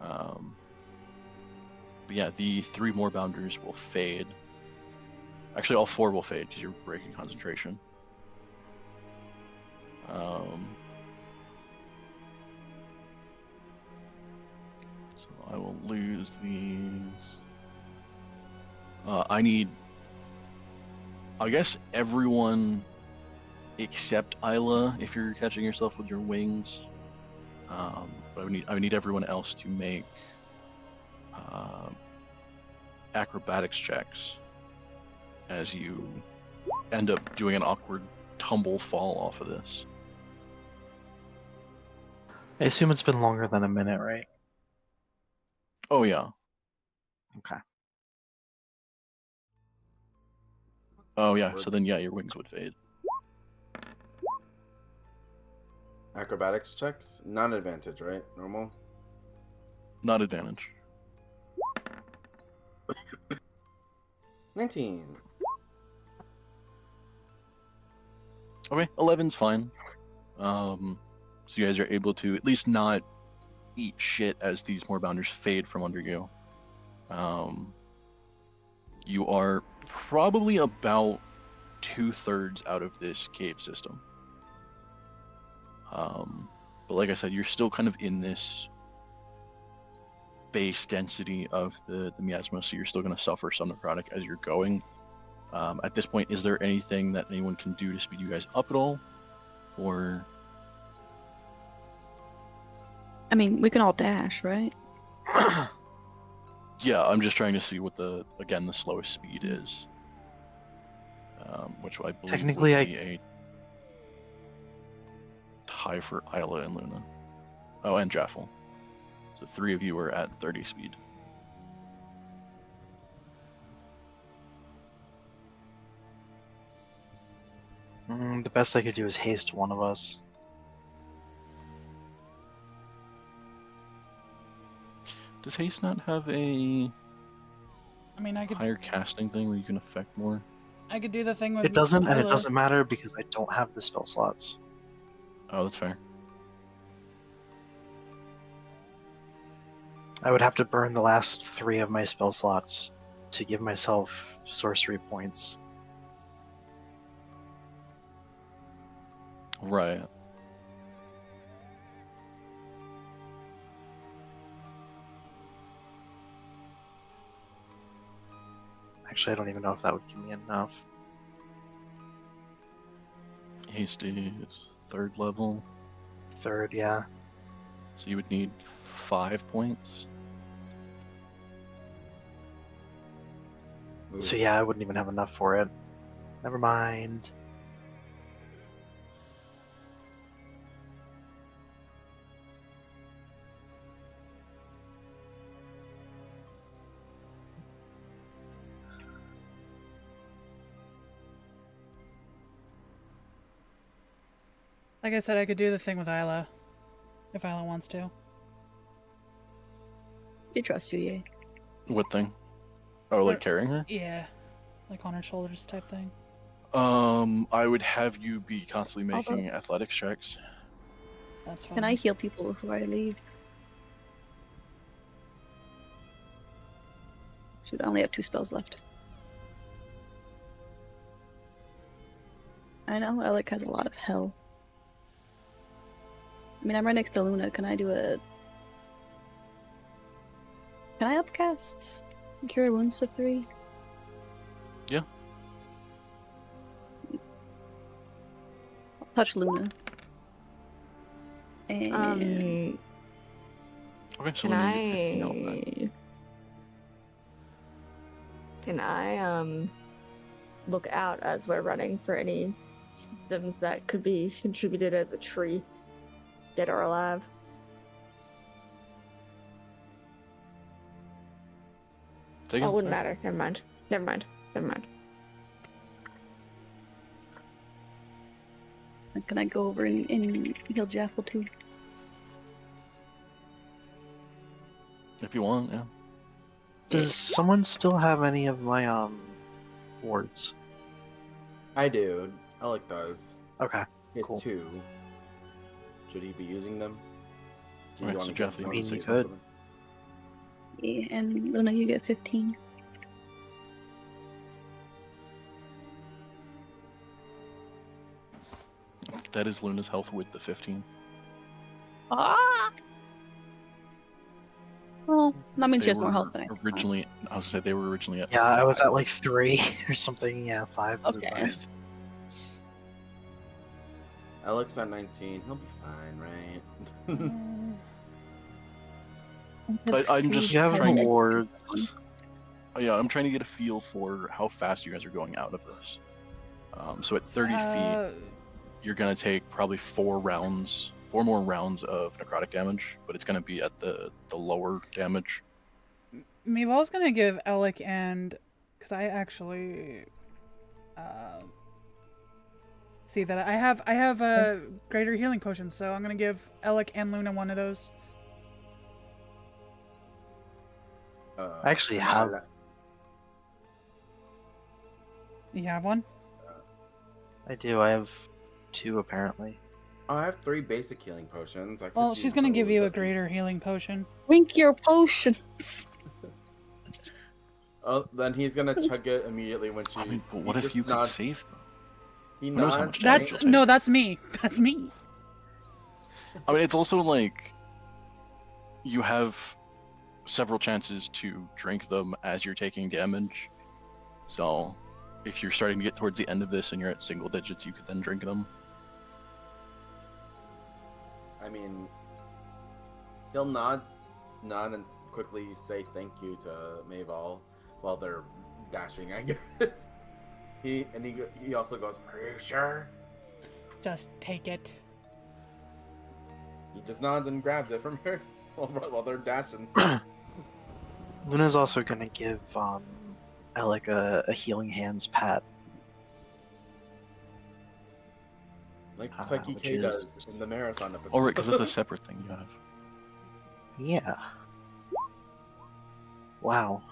S4: But yeah, the 3 more bounders will fade. Actually, all 4 will fade because you're breaking concentration. So I will lose these. I guess everyone except Isla, if you're catching yourself with your wings. But I would need everyone else to make acrobatics checks as you end up doing an awkward tumble fall off of this.
S6: I assume it's been longer than a minute, right?
S4: Oh yeah.
S6: Okay.
S4: Oh yeah. So then yeah, your wings would fade.
S3: Acrobatics checks, non-advantage, right? Normal.
S4: Not advantage.
S3: 19.
S4: Okay, 11's fine. So you guys are able to at least not eat shit as these moorbounders fade from under you. You are probably about 2/3 out of this cave system. But like I said, you're still kind of in this base density of the miasma, so you're still going to suffer some necrotic as you're going. At this point, is there anything that anyone can do to speed you guys up at all? Or
S1: I mean, we can all dash, right?
S4: yeah, I'm just trying to see what the slowest speed is. Which I believe
S6: Technically,
S4: would be a tie for Isla and Luna. Oh, and Jaffle. So 3 of you are at 30 speed.
S6: The best I could do is haste one of us.
S4: Does haste not have a
S2: I mean,
S4: higher casting thing where you can affect more?
S2: I could do the thing with
S6: It doesn't, and it
S2: Isla.
S6: doesn't matter because I don't have the spell slots.
S4: Oh, that's fair.
S6: I would have to burn the last 3 of my spell slots to give myself sorcery points.
S4: Right.
S6: Actually, I don't even know if that would give me enough.
S4: Haste is 3rd level,
S6: 3rd, yeah.
S4: so you would need 5 points.
S6: So yeah, I wouldn't even have enough for it. Never mind.
S2: Like I said, I could do the thing with Isla. If Isla wants to.
S1: We trust you, yay.
S4: What thing? Oh, like carrying her?
S2: Yeah. Like on her shoulders type thing.
S4: I would have you be constantly
S1: Although-
S4: making athletics checks.
S2: That's fine.
S1: Can I heal people before I leave? Should I only have 2 spells left. I know Alec has a lot of health. I mean, I'm right next to Luna. Can I do a... Can I upcast Cure Wounds to 3?
S4: Yeah.
S1: I'll touch Luna. And...
S4: Okay, so
S7: Can
S4: then you get 15 health back.
S7: Can I look out as we're running for any symptoms that could be contributed at the tree, dead or alive?
S4: Take
S7: Oh,
S4: it,
S7: it wouldn't
S4: sorry.
S7: matter. Never mind. Never mind. Never mind.
S1: Can I go over and heal Jaffle too?
S4: If you want, yeah.
S6: Does someone still have any of my wards?
S3: I do. Alec does.
S6: Okay.
S3: He has
S6: Cool.
S3: 2. Should he be using them? Do
S4: Right,
S3: you
S4: so
S3: want to
S4: Jaffle,
S3: give
S4: you
S6: mean,
S3: bonuses
S6: you
S3: to
S6: could.
S3: them?
S1: Yeah, and Luna, you get 15.
S4: That is Luna's health with the 15.
S1: Ah! Well, that means she
S4: They
S1: has more
S4: were
S1: health than I think.
S4: originally. I was gonna say they were originally at.
S6: Yeah, I was
S4: 5.
S6: at like 3 or something. Yeah, 5. Was it
S1: Okay.
S6: 5?
S3: Alec's at 19. He'll be fine, right?
S4: I'm just
S6: You have
S4: trying to.
S6: wards.
S4: Oh, yeah, I'm trying to get a feel for how fast you guys are going out of this. So at 30 feet, you're gonna take probably 4 more rounds of necrotic damage, but it's gonna be at the lower damage.
S2: Meeval's gonna give Alec and because I actually see that I have a greater healing potion, so I'm gonna give Alec and Luna one of those.
S6: I actually have.
S2: You have one?
S6: I do. I have 2 apparently.
S3: Oh, I have 3 basic healing potions. I could
S2: Well, she's
S3: use
S2: gonna give
S3: those
S2: you a
S3: as these-
S2: greater healing potion.
S1: Drink your potions.
S3: Oh, then he's gonna chug it immediately when she.
S4: I mean, but what
S3: he
S4: if
S3: just
S4: you could
S3: nods-
S4: save them?
S3: He
S4: Who knows how
S3: nods.
S4: much damage
S2: That's
S4: you'll take?
S2: no, that's me. That's me.
S4: I mean, it's also like you have several chances to drink them as you're taking damage. So, if you're starting to get towards the end of this and you're at single digits, you could then drink them.
S3: I mean, he'll nod and quickly say thank you to Maval while they're dashing, I guess. He also goes, "Are you sure?"
S2: Just take it.
S3: He just nods and grabs it from her while they're dashing.
S6: Luna's also gonna give Alec a healing hands pat.
S3: Like
S6: which
S3: Psyche K
S6: is-
S3: does in the marathon episode.
S4: Oh, right, because that's a separate thing you have.
S6: Yeah. Wow.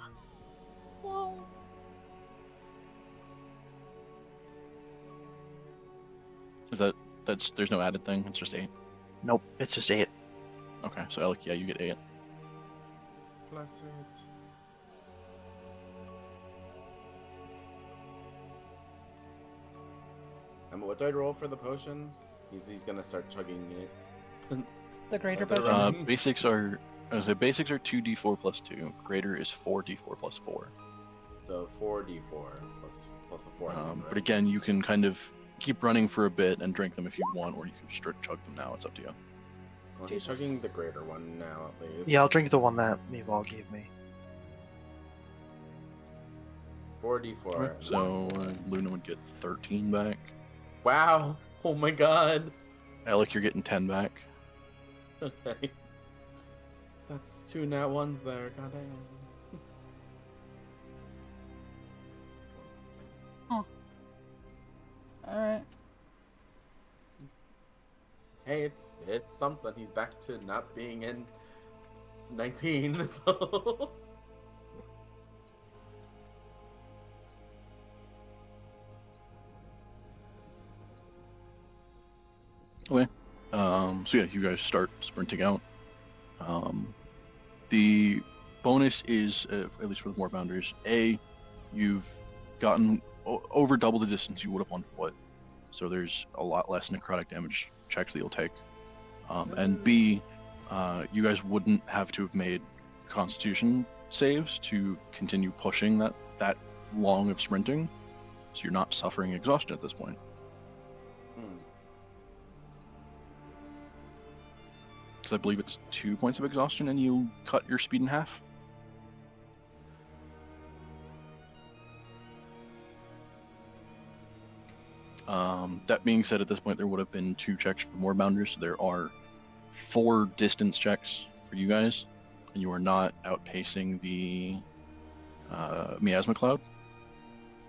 S4: There's no added thing. It's just 8.
S6: Nope. It's just 8.
S4: Okay, so Alec, yeah, you get 8.
S3: Bless it. What do I roll for the potions? He's gonna start chugging it.
S2: The greater
S3: They're
S2: potion.
S3: running.
S4: Basics are 2d4 plus 2. Greater is 4d4 plus 4.
S3: So 4d4 plus a 4.
S4: But again, you can kind of keep running for a bit and drink them if you want, or you can just chug them now. It's up to you.
S3: Well, he's
S2: Jesus.
S3: chugging the greater one now, at least.
S6: Yeah, I'll drink the one that Meeval gave me.
S3: 4d4.
S4: So Luna would get 13 back.
S3: Wow! Oh my god!
S4: Alec, you're getting 10 back.
S3: Okay. That's 2 nat ones there, god damn.
S2: Alright.
S3: Hey, it's something. He's back to not being in 19, so...
S4: Okay. So yeah, you guys start sprinting out. The bonus is, at least for the more boundaries, A, you've gotten over double the distance you would have on foot. So there's a lot less necrotic damage checks that you'll take. And B, you guys wouldn't have to have made constitution saves to continue pushing that long of sprinting. So you're not suffering exhaustion at this point. Because I believe it's 2 points of exhaustion and you cut your speed in half. That being said, at this point there would have been 2 checks for more boundaries, so there are 4 distance checks for you guys, and you are not outpacing the miasma cloud.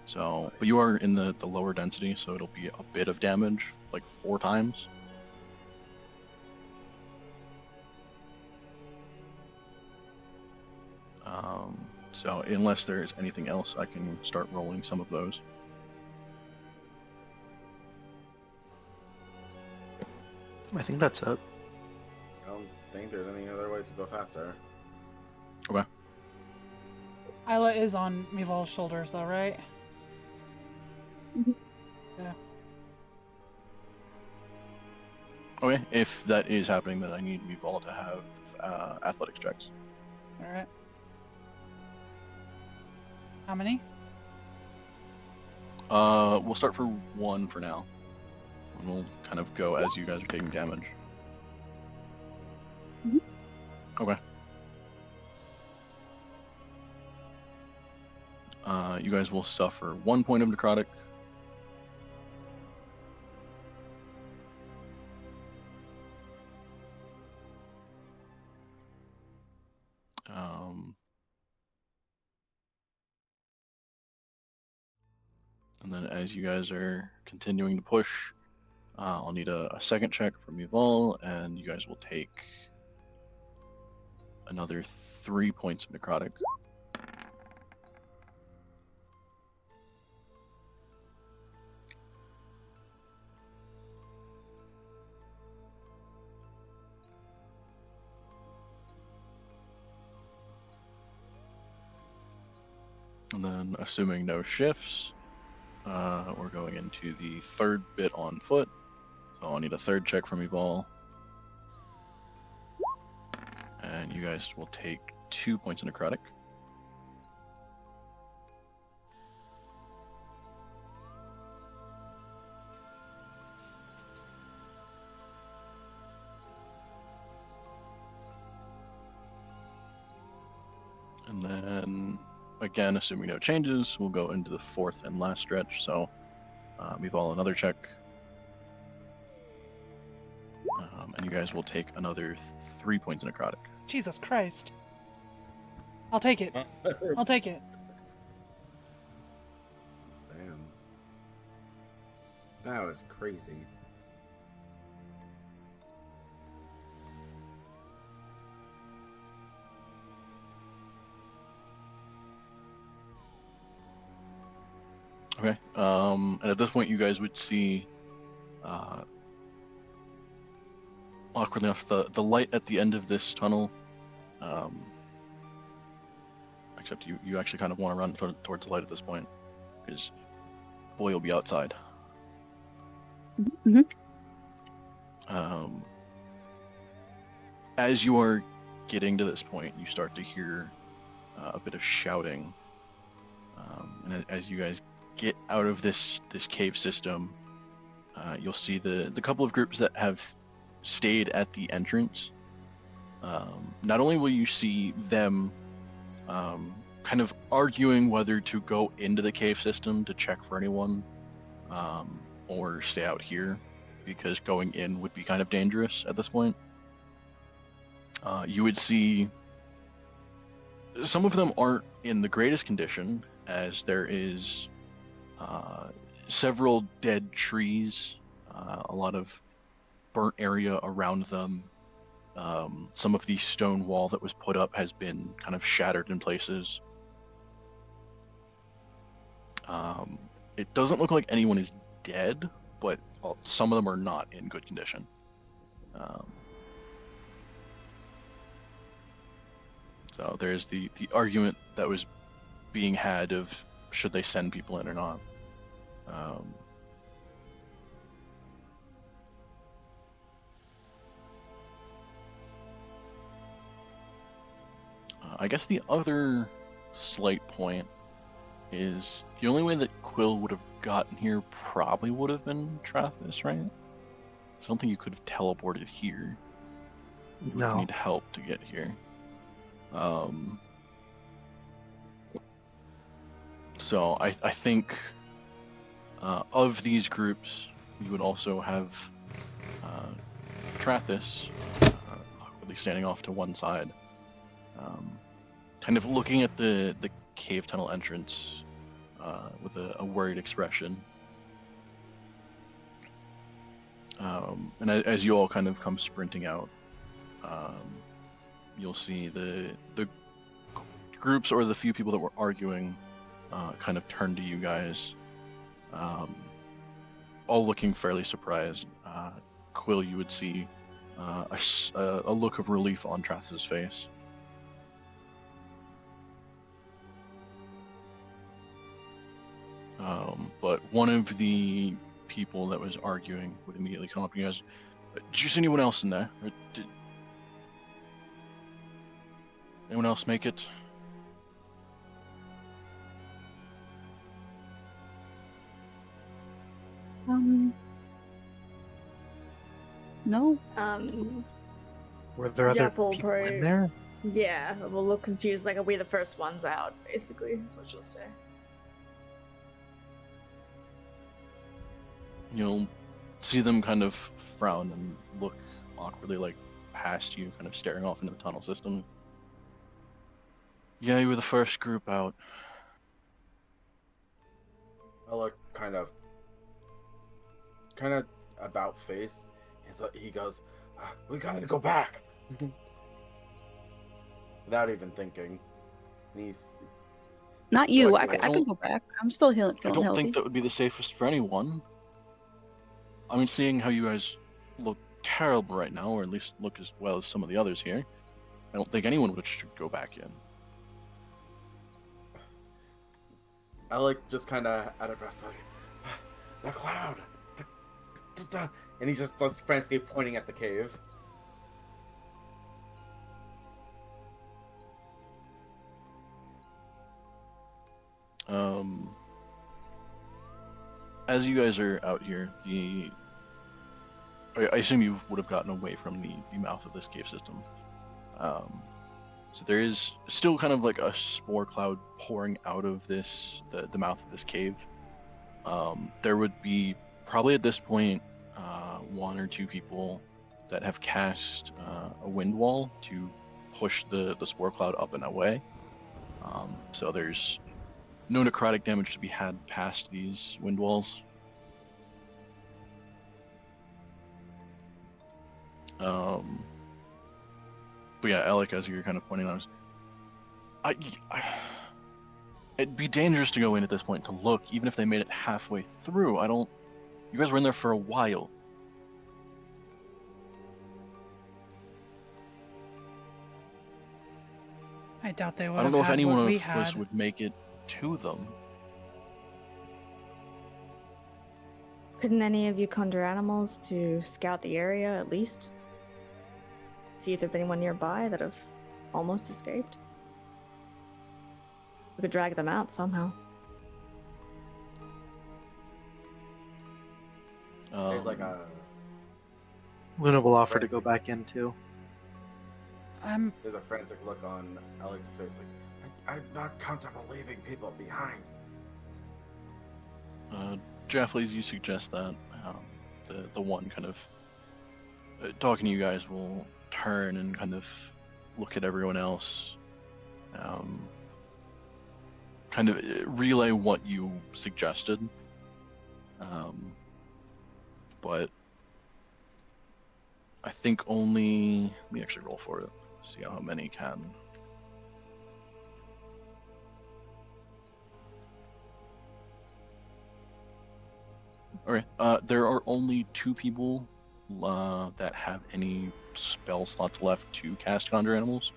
S4: So, but you are in the lower density, so it'll be a bit of damage, like 4 times. So unless there's anything else, I can start rolling some of those.
S6: I think that's it.
S3: I don't think there's any other way to go faster.
S4: Okay.
S2: Isla is on Mival's shoulders, though, right?
S1: Mhm.
S2: Yeah.
S4: Okay, if that is happening, then I need Mival to have athletics checks.
S2: All right. How many?
S4: We'll start for 1 for now. And we'll kind of go as you guys are taking damage.
S1: Mhm.
S4: Okay. You guys will suffer 1 point of necrotic. And then as you guys are continuing to push, I'll need a second check from Yuval, and you guys will take another 3 points of necrotic. And then, assuming no shifts, we're going into the third bit on foot. So I'll need a third check from Yuval. And you guys will take 2 points of necrotic. And then, again, assuming no changes, we'll go into the fourth and last stretch. So, Yuval, another check. And you guys will take another 3 points of necrotic.
S2: Jesus Christ. I'll take it. I'll take it.
S3: Damn. That was crazy.
S4: Okay. And at this point, you guys would see, awkwardly enough, the light at the end of this tunnel. Except you actually kind of want to run towards the light at this point, because boy, you'll be outside.
S1: Mhm.
S4: As you are getting to this point, you start to hear a bit of shouting, and as you guys get out of this cave system, you'll see the couple of groups that have stayed at the entrance. Not only will you see them kind of arguing whether to go into the cave system to check for anyone, or stay out here, because going in would be kind of dangerous at this point. You would see some of them aren't in the greatest condition, as there is several dead trees, a lot of burnt area around them. Some of the stone wall that was put up has been kind of shattered in places. It doesn't look like anyone is dead, but some of them are not in good condition. So there's the argument that was being had of should they send people in or not. I guess the other slight point is the only way that Quill would have gotten here probably would have been Trathis, right? I don't think you could have teleported here. You would
S6: No.
S4: need help to get here. So I think of these groups, you would also have Trathis awkwardly standing off to one side, kind of looking at the cave tunnel entrance, with a worried expression. And as you all kind of come sprinting out, you'll see the groups or the few people that were arguing kind of turn to you guys, all looking fairly surprised. Quill, you would see a look of relief on Trath's face. But one of the people that was arguing would immediately come up and you guys, did you see anyone else in there? Or did anyone else make it?
S1: No.
S6: Were there other
S5: Jaffle
S6: people
S5: probably-
S6: in there?
S5: Yeah, we'll look confused, like, are we the first ones out, basically, is what she'll say.
S4: You'll see them kind of frown and look awkwardly, like, past you, kind of staring off into the tunnel system. Yeah, you were the first group out.
S3: I look kind of about face. He goes, we gotta go back. Without even thinking. And he's
S1: Not you.
S3: Like,
S1: I can go back. I'm still feeling
S4: I don't
S1: healthy.
S4: think that would be the safest for anyone. I mean, seeing how you guys look terrible right now, or at least look as well as some of the others here, I don't think anyone should go back in.
S3: Alec just kind of out of breath, like, the cloud, and he just starts frantically pointing at the cave.
S4: As you guys are out here, I assume you would have gotten away from the mouth of this cave system. So there is still kind of like a spore cloud pouring out of the mouth of this cave. There would be probably at this point one or two people that have cast a wind wall to push the spore cloud up and away. So there's no necrotic damage to be had past these wind walls. But yeah, Alec, as you're kind of pointing out, it'd be dangerous to go in at this point to look, even if they made it halfway through. You guys were in there for a while.
S2: I doubt they would.
S4: I don't know if anyone
S2: we
S4: of us
S2: had.
S4: would make it to them.
S7: Couldn't any of you conjure animals to scout the area at least? See if there's anyone nearby that have almost escaped? We could drag them out somehow.
S3: There's like a
S6: Luna will offer to go back in too.
S3: there's a frantic look on Alec's face, like, I'm not comfortable leaving people behind.
S4: Jaffle, as you suggest that, the one kind of talking to you guys will turn and kind of look at everyone else, kind of relay what you suggested, but I think only, let me actually roll for it, see how many can. Okay, there are only 2 people that have any spell slots left to cast Conjure Animals.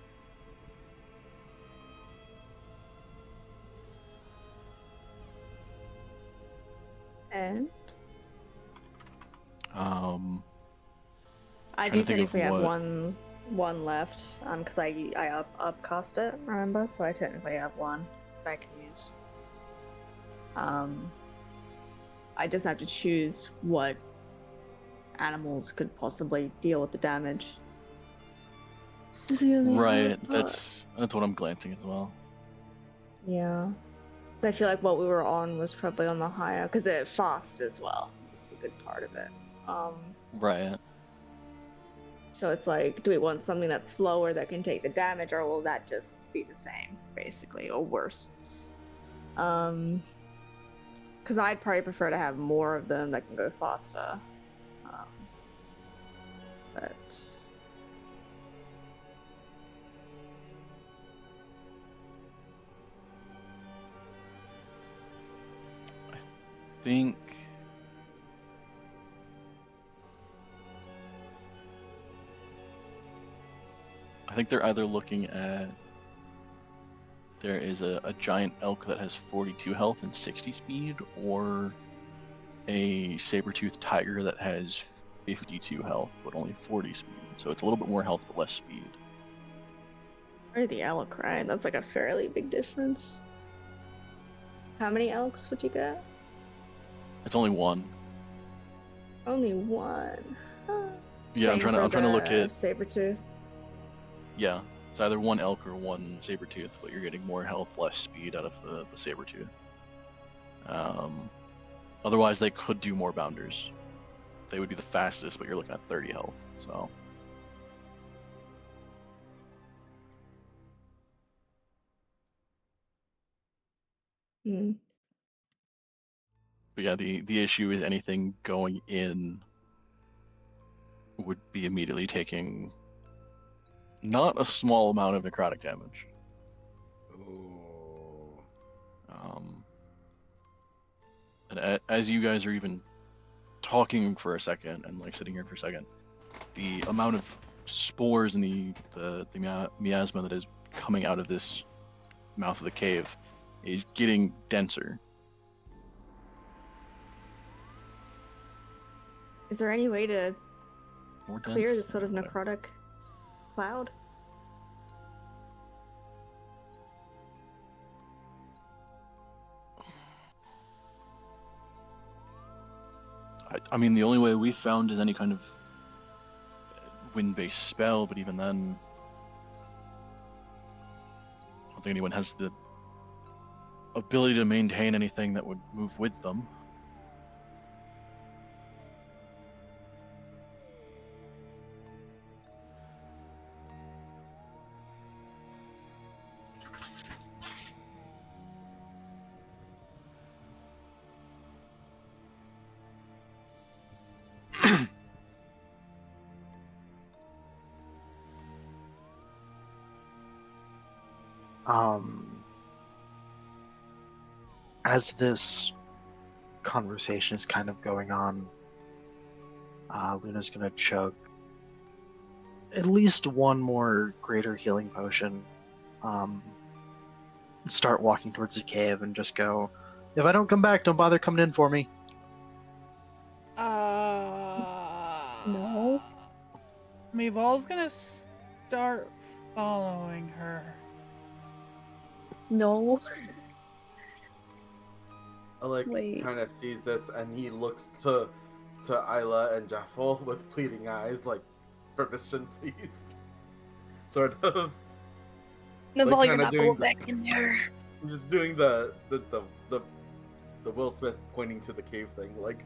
S7: And I
S4: Trying
S7: do
S4: to think of
S7: technically have
S4: what-
S7: one left, because I upcast it, remember? So I technically have one that I can use. I just have to choose what animals could possibly deal with the damage. Is the only
S4: Right,
S7: hard part.
S4: that's what I'm glancing as well.
S7: Yeah. I feel like what we were on was probably on the higher, because they're fast as well. That's the good part of it.
S4: Right.
S7: So it's like, do we want something that's slower that can take the damage, or will that just be the same, basically, or worse?
S5: Because I'd probably prefer to have more of them that can go faster. But
S4: Think they're either looking at there is a giant elk that has 42 health and 60 speed, or a saber-toothed tiger that has 52 health but only 40 speed. So it's a little bit more health but less speed.
S7: Or the elk, right? That's like a fairly big difference. How many elks would you get?
S4: It's only one.
S7: Only one. Huh.
S4: Yeah, I'm trying to look at
S7: Sabertooth.
S4: Yeah, it's either one elk or one saber-tooth, but you're getting more health, less speed out of the saber-tooth. Otherwise, they could do more bounders. They would be the fastest, but you're looking at 30 health, so...
S7: Hmm.
S4: But yeah, the issue is anything going in would be immediately taking not a small amount of necrotic damage.
S3: Ooh.
S4: And as you guys are even talking for a second and like sitting here for a second, the amount of spores and the miasma that is coming out of this mouth of the cave is getting denser.
S7: Is there any way to
S4: More
S7: clear
S4: dense?
S7: this sort of
S4: Okay.
S7: necrotic cloud?
S4: I mean, the only way we found is any kind of wind-based spell, but even then, I don't think anyone has the ability to maintain anything that would move with them.
S6: As this conversation is kind of going on, Luna's gonna chug at least one more greater healing potion, start walking towards the cave and just go, if I don't come back, don't bother coming in for me.
S7: No.
S2: Mayval's gonna start following her.
S7: No.
S3: Alec
S1: Wait.
S3: kind of sees this and he looks to Isla and Jaffle with pleading eyes, like, permission, please. Sort of.
S1: Naval,
S3: Like,
S1: you're
S3: kinda
S1: not
S3: doing
S1: going back in there.
S3: Just doing the Will Smith pointing to the cave thing, like.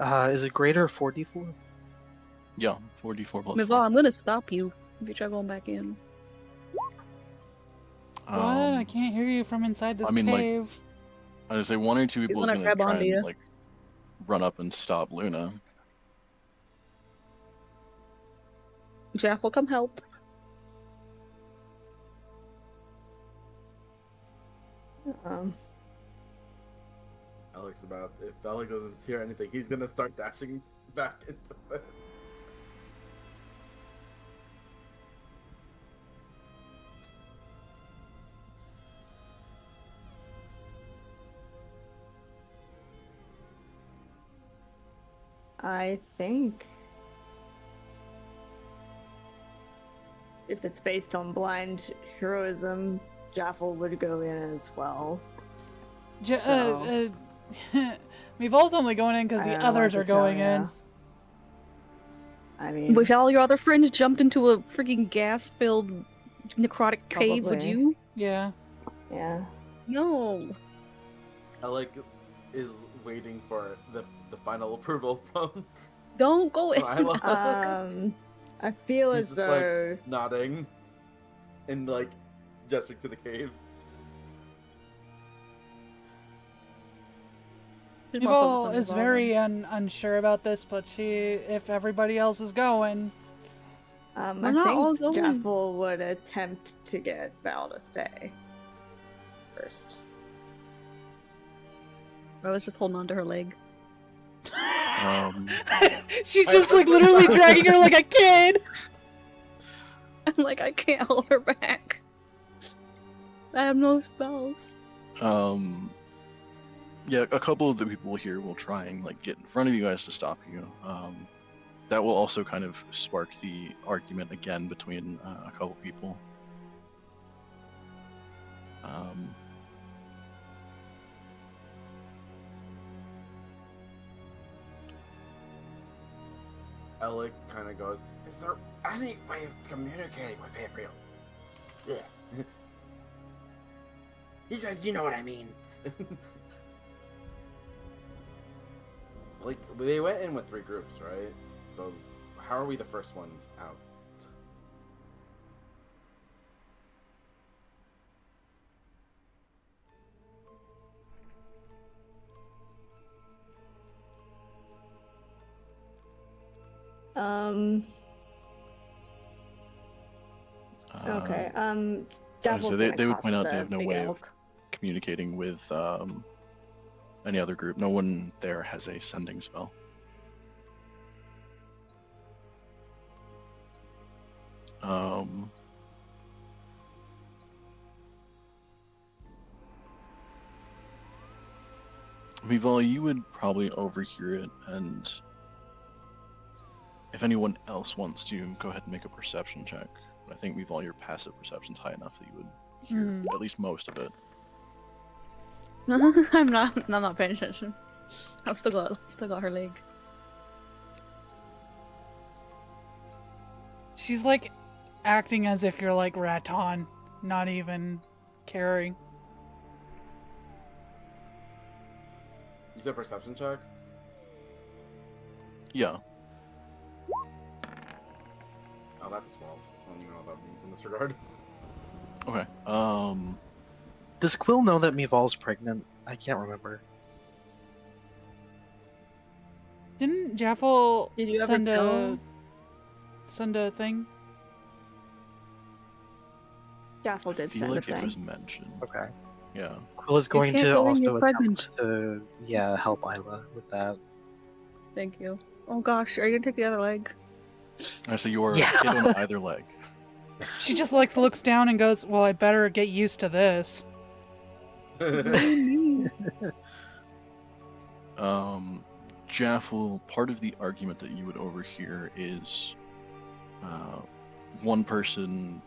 S6: Is it greater 4d4?
S4: Yeah, 4d4 plus
S1: Naval,
S4: 4.
S1: I'm gonna stop you if you try going back in.
S2: What? I can't hear you from inside this
S4: I mean, like,
S2: cave.
S4: I was say one or two people is
S1: gonna
S4: gonna
S1: grab
S4: try
S1: onto
S4: and
S1: you.
S4: like run up and stop Luna.
S1: Jaffle, come help.
S3: Alex about, if Alex doesn't hear anything, he's gonna start dashing back into it.
S5: I think if it's based on blind heroism, Jaffle would go in as well.
S2: Mayval's only going in because
S5: I
S2: the
S5: don't know what
S2: others
S5: to
S2: are
S5: tell
S2: going in.
S5: ya. I mean,
S1: If all your other friends jumped into a freaking gas-filled necrotic cave, would
S5: Probably.
S1: you?
S2: Yeah.
S5: yeah.
S1: No.
S3: Alec is waiting for the final approval from
S1: Don't go in.
S3: Isla.
S5: I feel
S3: He's
S5: as
S3: just
S5: though
S3: like nodding and like gesturing to the cave.
S1: She's more focused
S2: Evil
S1: on
S2: is
S1: Revolver.
S2: very unsure about this, but if everybody else is going,
S7: I
S1: not all
S7: think
S1: going.
S7: Jaffle would attempt to get Val to stay first.
S1: I was just holding on to her leg.
S2: she's just like literally dragging her like a kid.
S1: I'm like, I can't hold her back. I have no spells.
S4: Yeah, a couple of the people here will try and like get in front of you guys to stop you. That will also kind of spark the argument again between a couple people.
S3: Alec kind of goes, "Is there any way of communicating with April?" Yeah. He says, "You know what I mean." Like, they went in with 3 groups, right? So, how are we the first ones out?
S7: Okay.
S4: So
S7: Jaffle's
S4: they
S7: gonna
S4: would
S7: cast
S4: point out
S7: the
S4: they have no
S7: big
S4: way
S7: elk.
S4: of communicating with any other group. No one there has a sending spell. Mival, you would probably overhear it, and if anyone else wants to, go ahead and make a perception check. But I think Mival, your passive perception's high enough that you would hear at least most of it.
S1: I'm not paying attention. I've still got her leg.
S2: She's like acting as if you're like Raton, not even caring.
S3: You said perception check?
S4: Yeah.
S3: Oh, that's a 12. I don't even know what that means in this regard.
S4: Okay.
S6: Does Quill know that Mival's pregnant? I can't remember.
S2: Didn't Jaffle
S1: Did you ever
S2: send
S1: tell?
S2: a thing?
S7: Jaffle
S4: I
S7: did
S4: feel
S7: send
S4: like
S7: a
S4: it
S7: thing.
S4: was mentioned.
S6: Okay.
S4: Yeah.
S6: Quill is going
S1: can't
S6: to
S1: go in, you're
S6: also
S1: pregnant.
S6: attempt to, help Isla with that.
S1: Thank you. Oh gosh, are you gonna take the other leg?
S4: So you are
S6: Yeah.
S4: hit on either leg.
S2: She just like looks down and goes, "Well, I better get used to this."
S1: What do you mean?
S4: Jaffle, part of the argument that you would overhear is one person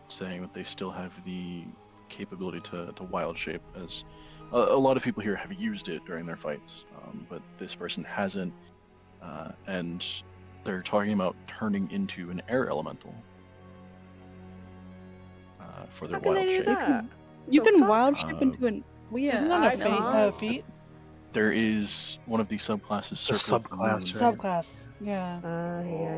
S4: saying that they still have the capability to wild shape, as a lot of people here have used it during their fights, but this person hasn't, and they're talking about turning into an air elemental for their
S7: How can
S4: wild
S7: they do
S4: shape.
S7: that?
S1: You
S7: The
S1: can
S7: fuck?
S1: wild shape into an. Well, yeah,
S2: Isn't that
S7: I
S2: a
S7: can't.
S2: feat?
S4: There is one of the subclasses,
S6: The
S4: Circle of the
S6: subclass,
S4: Moon.
S6: right?
S2: Subclass, yeah.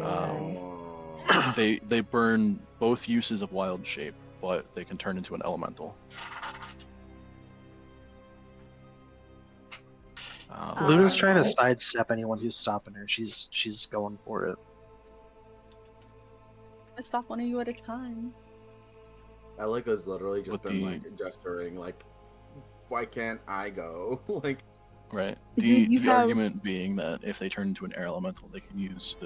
S3: Oh.
S4: They burn both uses of wild shape, but they can turn into an elemental.
S6: Luna's trying to
S7: no.
S6: sidestep anyone who's stopping her. She's going for it.
S1: I stop one of you at a time.
S3: Alec has literally just
S4: With
S3: been
S4: the-
S3: like gesturing, like, "Why can't I go?" Like,
S4: Right.
S1: You
S4: The
S1: have-
S4: argument being that if they turn into an air elemental, they can use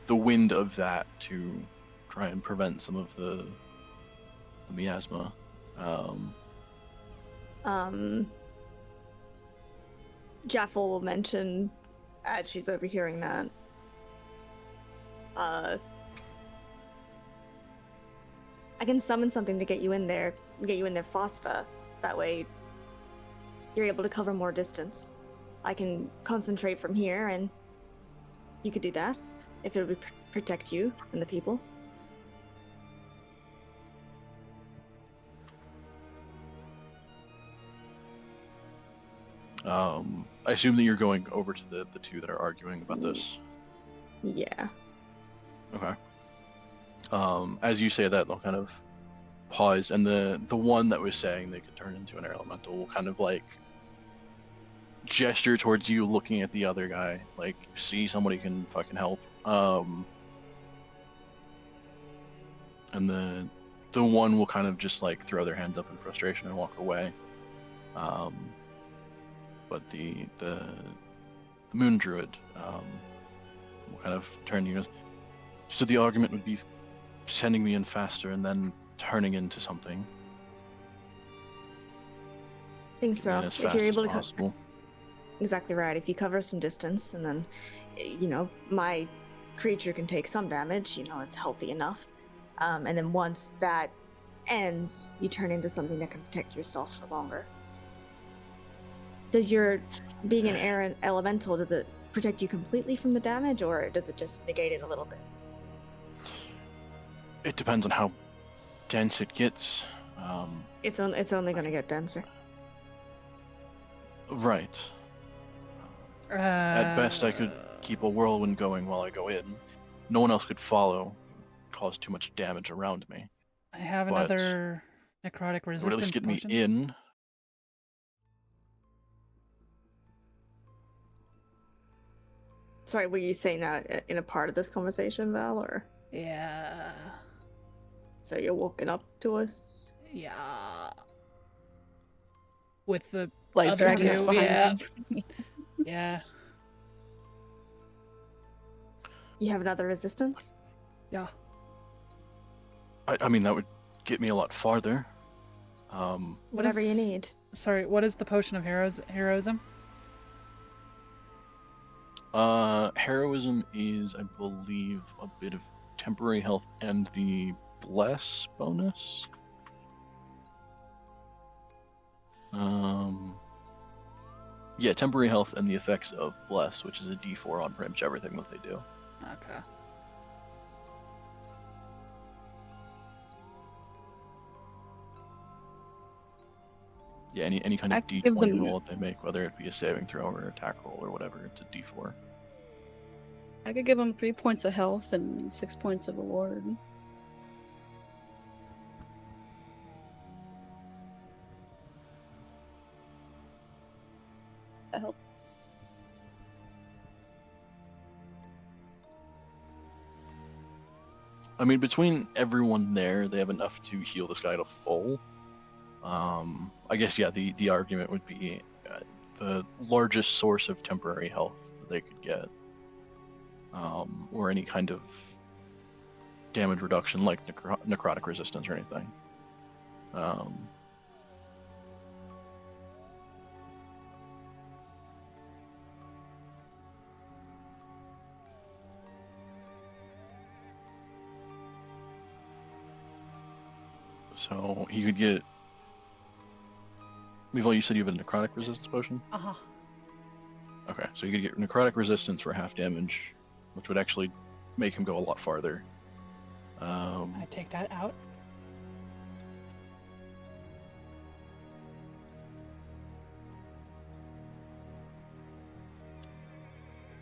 S4: the wind of that to try and prevent some of the miasma.
S7: Jaffle will mention as she's overhearing that. I can summon something to get you in there faster. That way you're able to cover more distance. I can concentrate from here and you could do that if it would protect you and the people.
S4: I assume that you're going over to the two that are arguing about this.
S7: Yeah.
S4: Okay. As you say that, they'll kind of pause, and the one that was saying they could turn into an air elemental will kind of like gesture towards you, looking at the other guy, like, see somebody can fucking help. And the one will kind of just like throw their hands up in frustration and walk away. But the moon druid will kind of turn to you and goes, so the argument would be sending me in faster and then turning into something.
S7: I think
S4: Get me
S7: so.
S4: in as
S7: If
S4: fast
S7: you're
S4: as
S7: able to
S4: possible.
S7: exactly right. If you cover some distance, and then, my creature can take some damage. It's healthy enough. And then once that ends, you turn into something that can protect yourself for longer. Does your being an air elemental, does it protect you completely from the damage, or does it just negate it a little bit?
S4: It depends on how dense it gets.
S7: It's only going to get denser.
S4: Right. At best, I could keep a whirlwind going while I go in. No one else could follow. Cause too much damage around me.
S2: I have
S4: But
S2: another necrotic
S4: it would at
S2: resistance
S4: least get
S2: potion.
S4: me in.
S7: Sorry, were you saying that in a part of this conversation, Val, or?
S2: Yeah.
S7: So you're walking up to us?
S2: Yeah. With the
S1: Like
S2: other
S1: dragging us
S2: two,
S1: behind
S2: yeah. Yeah.
S7: You have another resistance?
S2: Yeah.
S4: I mean, that would get me a lot farther.
S7: Whatever you
S2: is-
S7: need.
S2: Sorry, what is the potion of heroism?
S4: Heroism is, I believe, a bit of temporary health and the bless bonus. Yeah, temporary health and the effects of bless, which is a D4 on pretty much everything that they do.
S2: Okay.
S4: Yeah, any kind
S1: I
S4: of
S1: could give
S4: D20
S1: them-
S4: roll that they make, whether it be a saving throw or attack roll or whatever, it's a D4.
S1: I could give him 3 points of health and 6 points of reward. That helps.
S4: I mean, between everyone there, they have enough to heal this guy to full. I guess, yeah, the argument would be the largest source of temporary health that they could get. Or any kind of damage reduction like necrotic resistance or anything. So he could get. Meanwhile, you said you have a necrotic resistance potion?
S2: Uh-huh.
S4: Okay, so you could get necrotic resistance for half damage, which would actually make him go a lot farther.
S2: I take that out.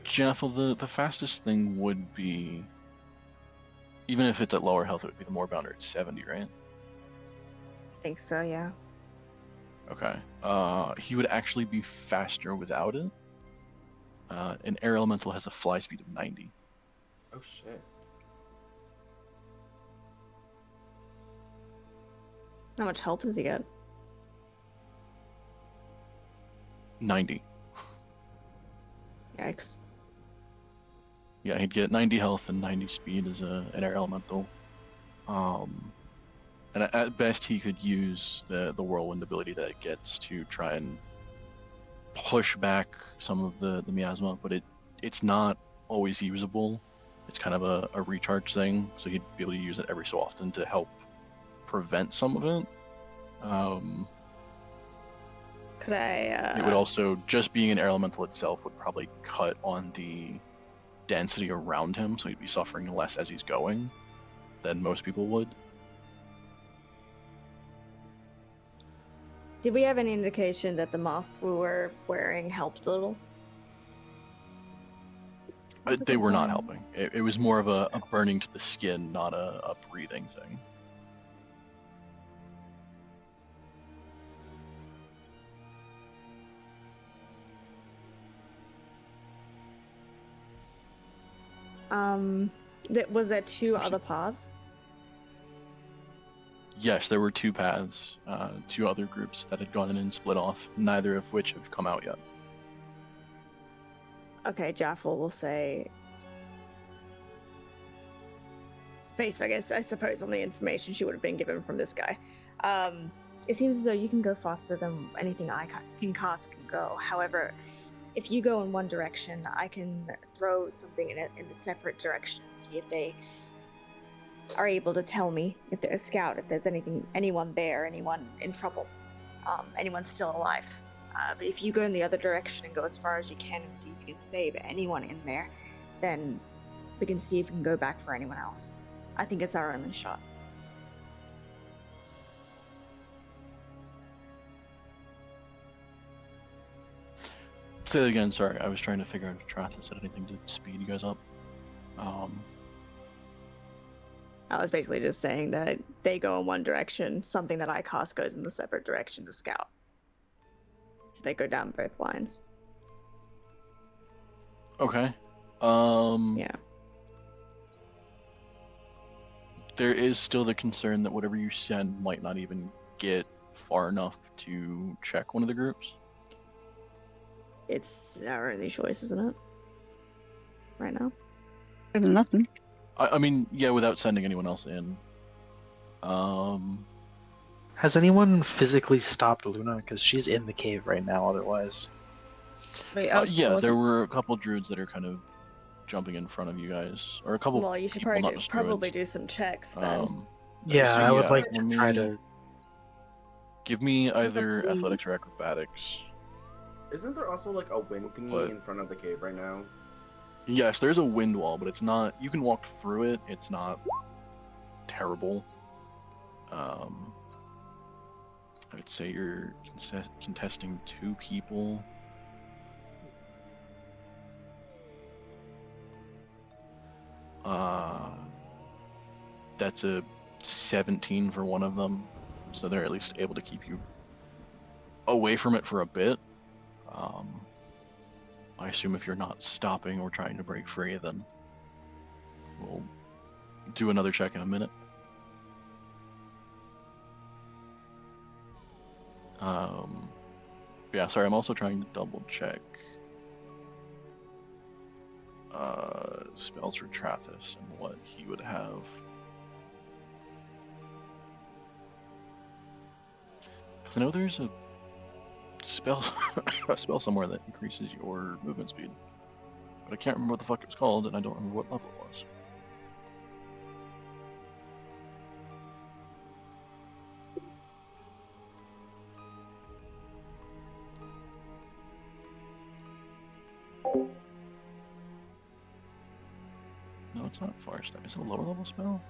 S4: Jaffle, the fastest thing would be, even if it's at lower health, it would be the Moorbounder at 70, right?
S7: I think so, yeah.
S4: Okay. He would actually be faster without it. An air elemental has a fly speed of 90.
S3: Oh shit.
S7: How much health does he get?
S4: 90.
S7: Yikes.
S4: Yeah, he'd get 90 health and 90 speed as an air elemental. And at best, he could use the whirlwind ability that it gets to try and push back some of the miasma, but it's not always usable. It's kind of a recharge thing, so he'd be able to use it every so often to help prevent some of it.
S1: Could I,
S4: It would also, just being an air elemental itself would probably cut on the density around him, so he'd be suffering less as he's going than most people would.
S7: Did we have any indication that the masks we were wearing helped a little?
S4: They were not helping. It was more of a burning to the skin, not a breathing thing.
S7: Was there two
S4: Actually-
S7: other paths?
S4: Yes, there were two paths, two other groups that had gone in and split off, neither of which have come out yet.
S7: Okay, Jaffle will say, based, I suppose, on the information she would have been given from this guy. It seems as though you can go faster than anything I can cast can go. However, if you go in one direction, I can throw something in the separate direction and see if they are able to tell me, if they're a scout, if there's anyone there, anyone in trouble, anyone still alive. But if you go in the other direction and go as far as you can and see if you can save anyone in there, then we can see if we can go back for anyone else. I think it's our only shot.
S4: Say that again, sorry. I was trying to figure out if Trath said anything to speed you guys up.
S7: I was basically just saying that they go in one direction, something that I cast goes in the separate direction to scout. So they go down both lines.
S4: Okay.
S7: Yeah.
S4: There is still the concern that whatever you send might not even get far enough to check one of the groups.
S7: It's our only choice, isn't it? Right now.
S1: There's nothing.
S4: I mean, yeah, without sending anyone else in.
S6: Has anyone physically stopped Luna? Because she's in the cave right now, otherwise.
S1: Wait,
S4: Yeah, there were a couple druids that are kind of jumping in front of you guys, or a couple.
S7: Well, you should
S4: people, not just
S7: probably
S4: druids.
S7: do some checks then.
S6: Yeah,
S4: so
S6: I would
S4: yeah,
S6: like to
S4: let
S6: try
S4: me-
S6: to.
S4: Give me either
S7: Probably-
S4: athletics or acrobatics.
S3: Isn't there also like a wind thingy
S4: What?
S3: in front of the cave right now?
S4: Yes, there's a wind wall, but it's not. You can walk through it. It's not terrible. I'd say you're contesting 2 people. That's a 17 for one of them, so they're at least able to keep you away from it for a bit. I assume if you're not stopping or trying to break free, then we'll do another check in a minute. Yeah, sorry, I'm also trying to double check spells for Trathis and what he would have. Because I know there's a spell a spell somewhere that increases your movement speed. But I can't remember what the fuck it was called, and I don't remember what level it was. No, it's not fire step. Is it a lower level spell?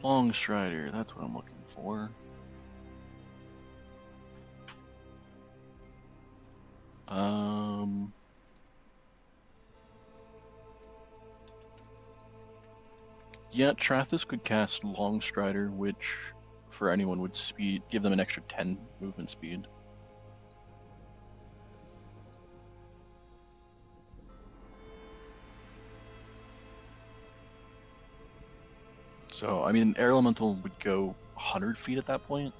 S4: Long Strider, that's what I'm looking for. Yeah, Trathis could cast Long Strider, which for anyone would give them an extra 10 movement speed. So, I mean, Air Elemental would go 100 feet at that point,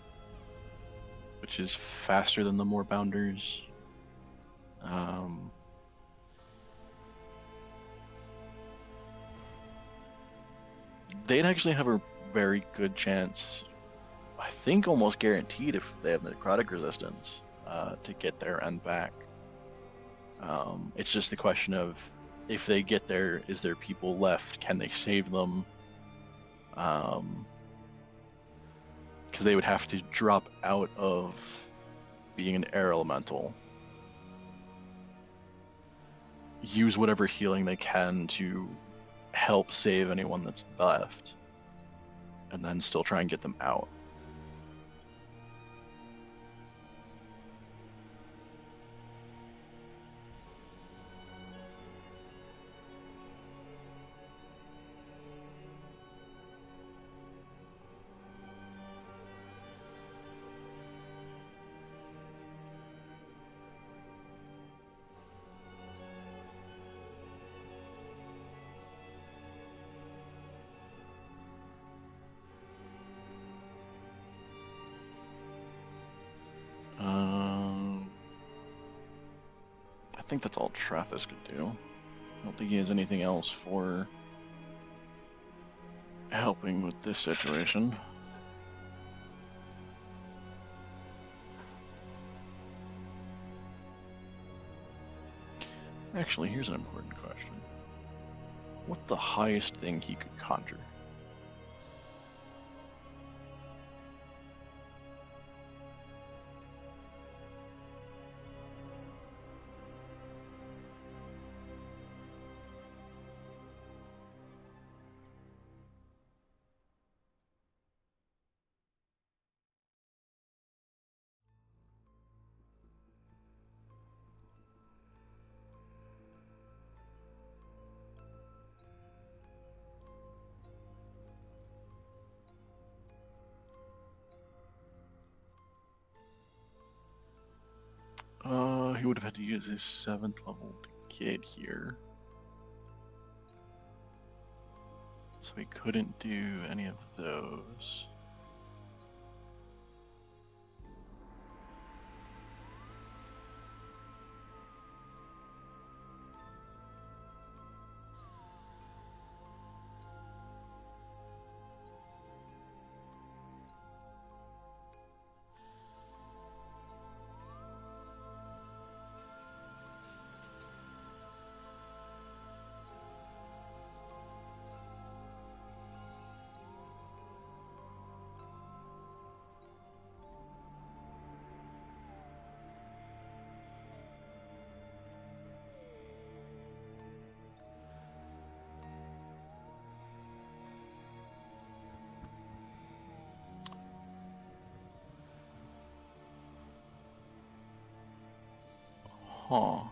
S4: which is faster than the Moorbounders. They'd actually have a very good chance, I think almost guaranteed if they have necrotic resistance, to get there and back. It's just the question of if they get there, is there people left? Can they save them? Because they would have to drop out of being an air elemental, use whatever healing they can to help save anyone that's left, and then still try and get them out. think that's all Trathis could do. I don't think he has anything else for helping with this situation. Actually, here's an important question. What's the highest thing he could conjure? He would have had to use his 7th level to get here. So he couldn't do any of those. Huh.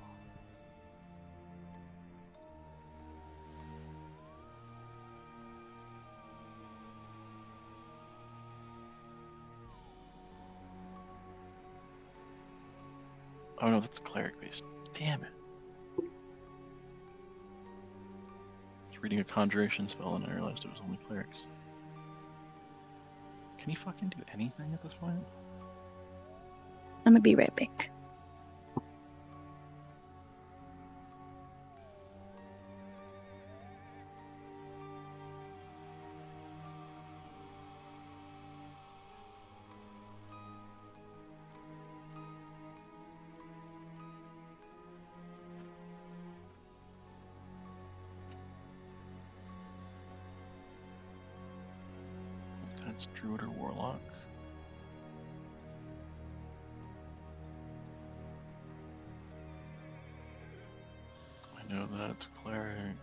S4: Oh no, that's cleric based. Damn it. I was reading a conjuration spell and I realized it was only clerics. Can he fucking do anything at this point?
S1: I'm gonna be right back.
S4: That's druid or warlock. I know that's cleric.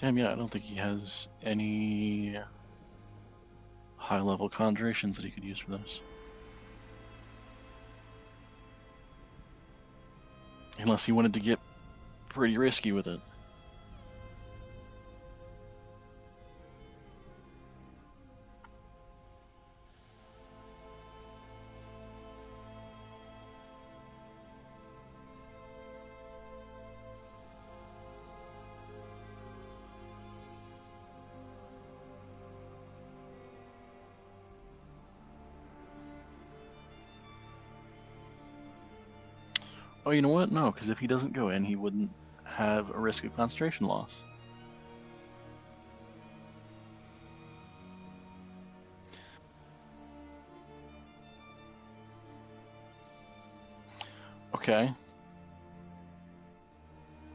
S4: Damn, yeah, I don't think he has any high-level conjurations that he could use for this. Unless he wanted to get pretty risky with it. Oh, you know what? No, because if he doesn't go in, he wouldn't have a risk of concentration loss. Okay.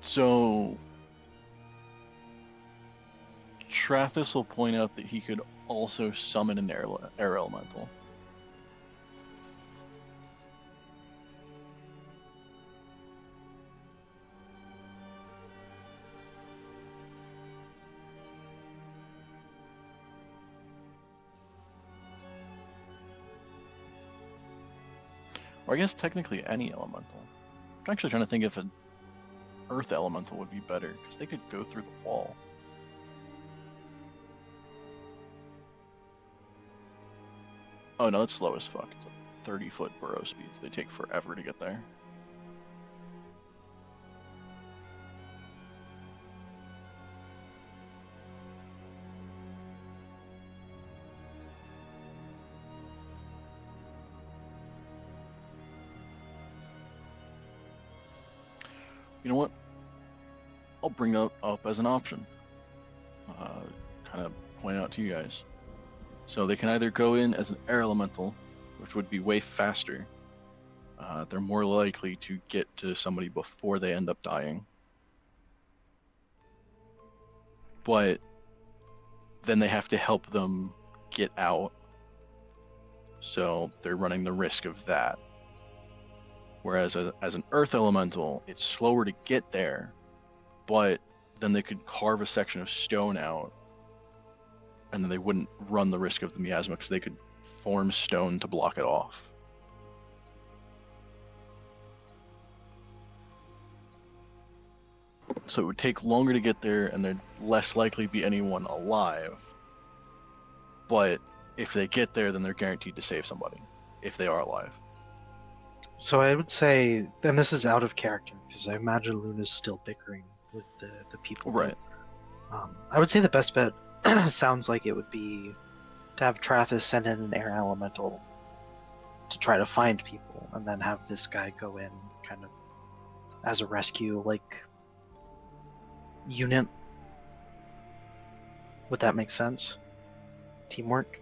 S4: So Trathis will point out that he could also summon an air elemental. Or I guess technically any elemental. I'm actually trying to think if an earth elemental would be better, because they could go through the wall. Oh no, it's slow as fuck. It's like 30-foot burrow speeds. They take forever to get there. You know what? I'll bring that up as an option. Kind of point out to you guys. So they can either go in as an air elemental, which would be way faster. They're more likely to get to somebody before they end up dying. But then they have to help them get out. So they're running the risk of that. Whereas as an earth elemental, it's slower to get there, but then they could carve a section of stone out, and then they wouldn't run the risk of the miasma because they could form stone to block it off. So it would take longer to get there, and there'd less likely be anyone alive. But if they get there, then they're guaranteed to save somebody, if they are alive.
S6: So I would say, and this is out of character, because I imagine Luna's still bickering with the people.
S4: Right.
S6: I would say the best bet sounds like it would be to have Trathis send in an air elemental to try to find people, and then have this guy go in kind of as a rescue, like, unit. Would that make sense? Teamwork?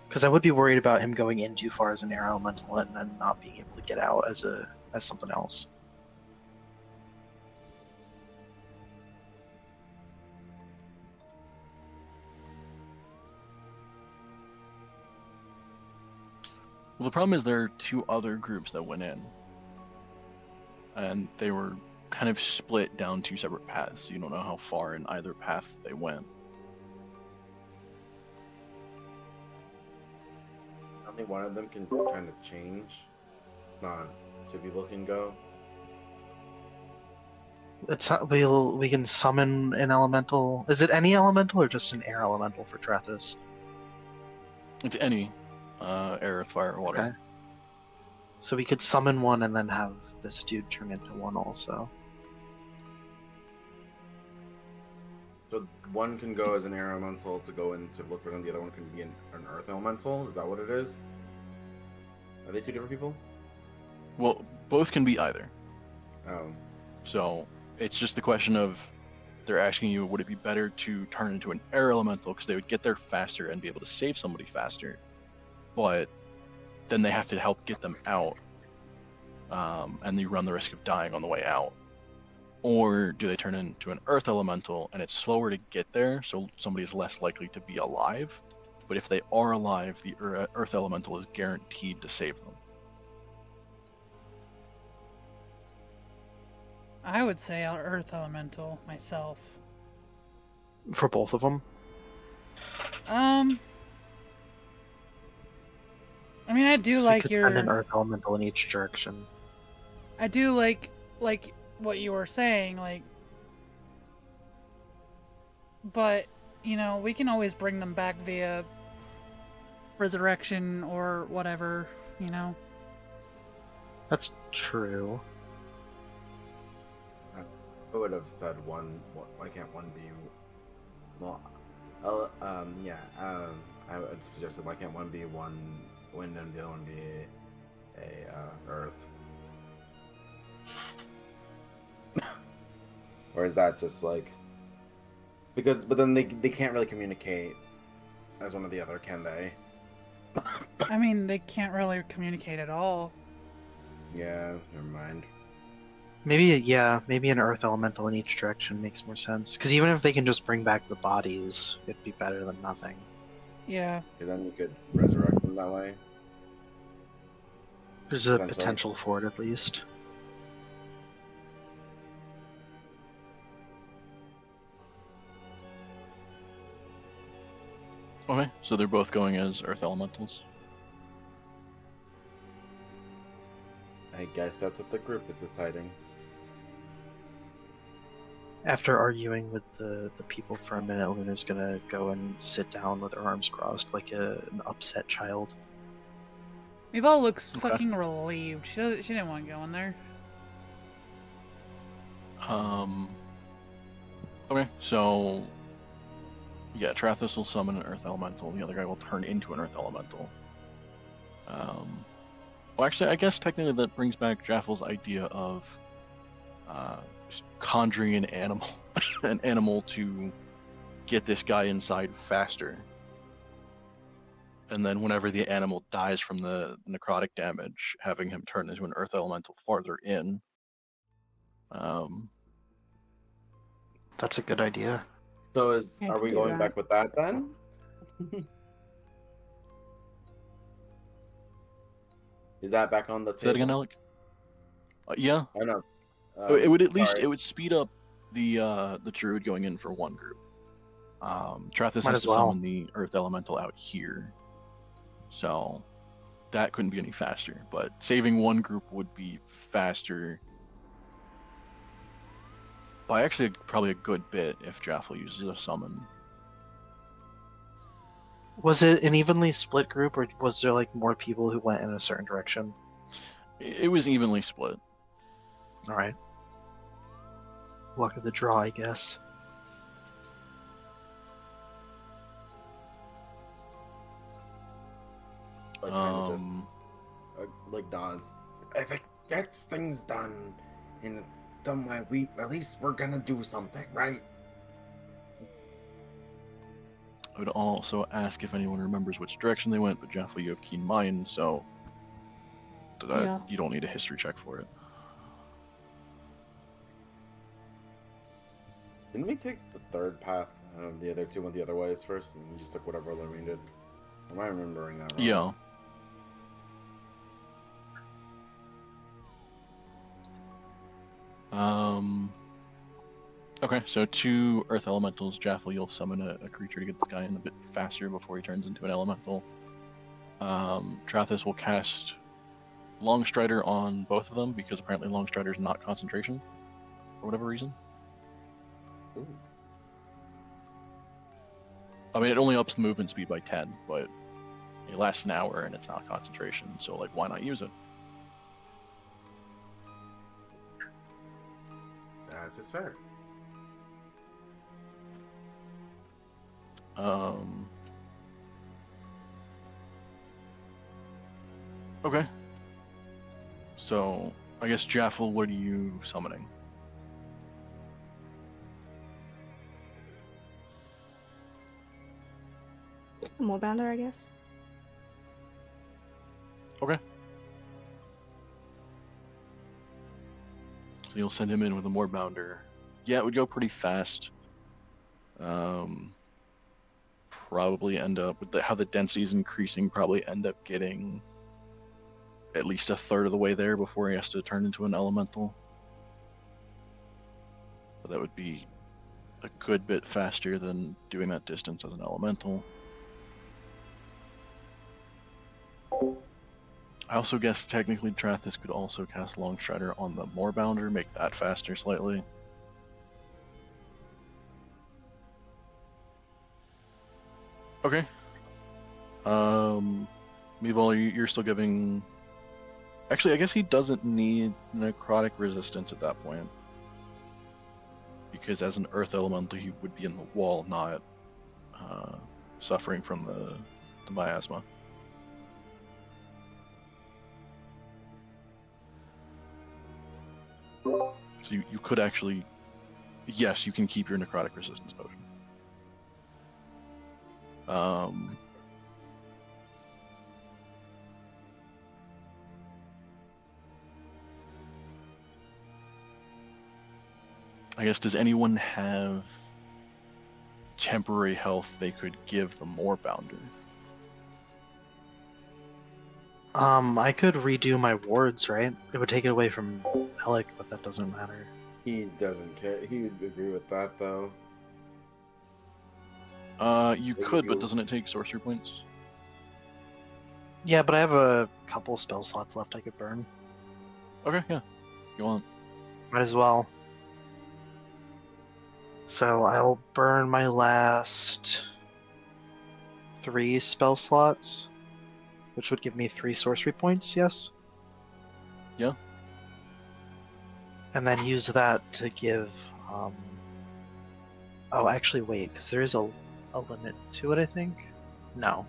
S6: Because I would be worried about him going in too far as an air elemental and then not being able to get out as something else.
S4: Well, the problem is there are two other groups that went in, and they were kind of split down two separate paths, so you don't know how far in either path they went.
S3: Only one of them can kind of change. Not two people can go.
S6: We can summon an elemental. Is it any elemental or just an air elemental for Trathis?
S4: It's any air, earth, fire, or water.
S6: Okay. So we could summon one and then have this dude turn into one also.
S3: So one can go as an air elemental to go in to look for them. The other one can be an earth elemental. Is that what it is? Are they two different people?
S4: Well, both can be either.
S3: Oh.
S4: So it's just the question of they're asking you, would it be better to turn into an air elemental because they would get there faster and be able to save somebody faster, but then they have to help get them out, and you run the risk of dying on the way out. Or do they turn into an earth elemental and it's slower to get there, so somebody's less likely to be alive, but if they are alive, the earth elemental is guaranteed to save them.
S2: I would say Earth Elemental myself.
S6: For both of them?
S2: I mean, I do
S6: So
S2: like
S6: we could
S2: your.
S6: send an earth elemental in each direction.
S2: I do like what you were saying, like. But you know, we can always bring them back via resurrection or whatever. You know.
S6: That's true.
S3: I would have said one. Why can't one be? Well, I would suggest why can't one be one wind and the other one be a earth? Or is that just like but then they can't really communicate as one or the other, can they?
S2: I mean, they can't really communicate at all.
S3: Yeah, never mind.
S6: Maybe an earth elemental in each direction makes more sense. Because even if they can just bring back the bodies, it'd be better than nothing.
S2: Yeah.
S3: Because then you could resurrect them that way.
S6: There's a potential for it, at least.
S4: Okay, so they're both going as earth elementals.
S3: I guess that's what the group is deciding.
S6: After arguing with the people for a minute, Luna's gonna go and sit down with her arms crossed like an upset child.
S2: Mabel looks
S4: Okay.
S2: fucking relieved. She didn't want to go in there.
S4: Okay, so yeah, Trathis will summon an Earth Elemental. The other guy will turn into an Earth Elemental. Well, actually, I guess technically that brings back Jaffle's idea of conjuring an animal, an animal to get this guy inside faster. And then whenever the animal dies from the necrotic damage, having him turn into an Earth Elemental farther in.
S6: That's a good idea.
S3: So
S1: I
S3: are
S1: could
S3: we
S1: do
S3: going
S1: that.
S3: back with that then? Is that back on the
S4: Say that again,
S3: table?
S4: Alec? Yeah.
S3: I know.
S4: It would at least
S3: Sorry.
S4: it would speed up the druid going in for one group. Trathis
S6: Might
S4: has
S6: as
S4: to
S6: well.
S4: summon the Earth Elemental out here, so that couldn't be any faster. But saving one group would be faster by actually probably a good bit if Jaffle uses a summon.
S6: Was it an evenly split group, or was there like more people who went in a certain direction?
S4: It was evenly split.
S6: All right. Luck of the draw, I guess.
S3: Like kind of just like nods. If it gets things done in a dumb way, we at least we're gonna do something, right?
S4: I would also ask if anyone remembers which direction they went, but Jaffle, you have keen mind, so
S1: Yeah.
S4: you don't need a history check for it.
S3: Didn't we take the third path? I don't know, the other two went the other ways first, and we just took whatever Lorraine did. Am I remembering that wrong?
S4: Yeah. Okay, so 2 Earth Elementals. Jaffle, you'll summon a creature to get this guy in a bit faster before he turns into an Elemental. Trathis will cast Longstrider on both of them because apparently Longstrider is not concentration for whatever reason.
S3: Ooh.
S4: I mean, it only ups the movement speed by 10, but it lasts an hour and it's not concentration, so like, why not use it?
S3: That's just fair.
S4: Okay. So, I guess Jaffle, what are you summoning?
S7: A Moorbounder, I guess.
S4: Okay. So you'll send him in with a Moorbounder. Yeah, it would go pretty fast. Probably end up with how the density is increasing. Probably end up getting at least a third of the way there before he has to turn into an elemental. But that would be a good bit faster than doing that distance as an elemental. I also guess technically Trathis could also cast Longstrider on the Moorbounder, make that faster slightly. Okay. Meval, you're still giving... Actually, I guess he doesn't need necrotic resistance at that point. Because as an earth elemental, he would be in the wall, not suffering from the miasma. So you could actually... Yes, you can keep your necrotic resistance potion. I guess, does anyone have temporary health they could give the Moorbounder?
S6: I could redo my wards, right? It would take it away from Alec, but that doesn't matter.
S3: He doesn't care. He would agree with that, though.
S4: You could, but doesn't it take sorcery points?
S6: Yeah, but I have a couple spell slots left I could burn.
S4: Okay, yeah. If you want.
S6: Might as well. So I'll burn my last 3 spell slots, which would give me 3 sorcery points, yes?
S4: Yeah.
S6: And then use that to give. Oh, actually, wait, because there is a limit to it, I think? No.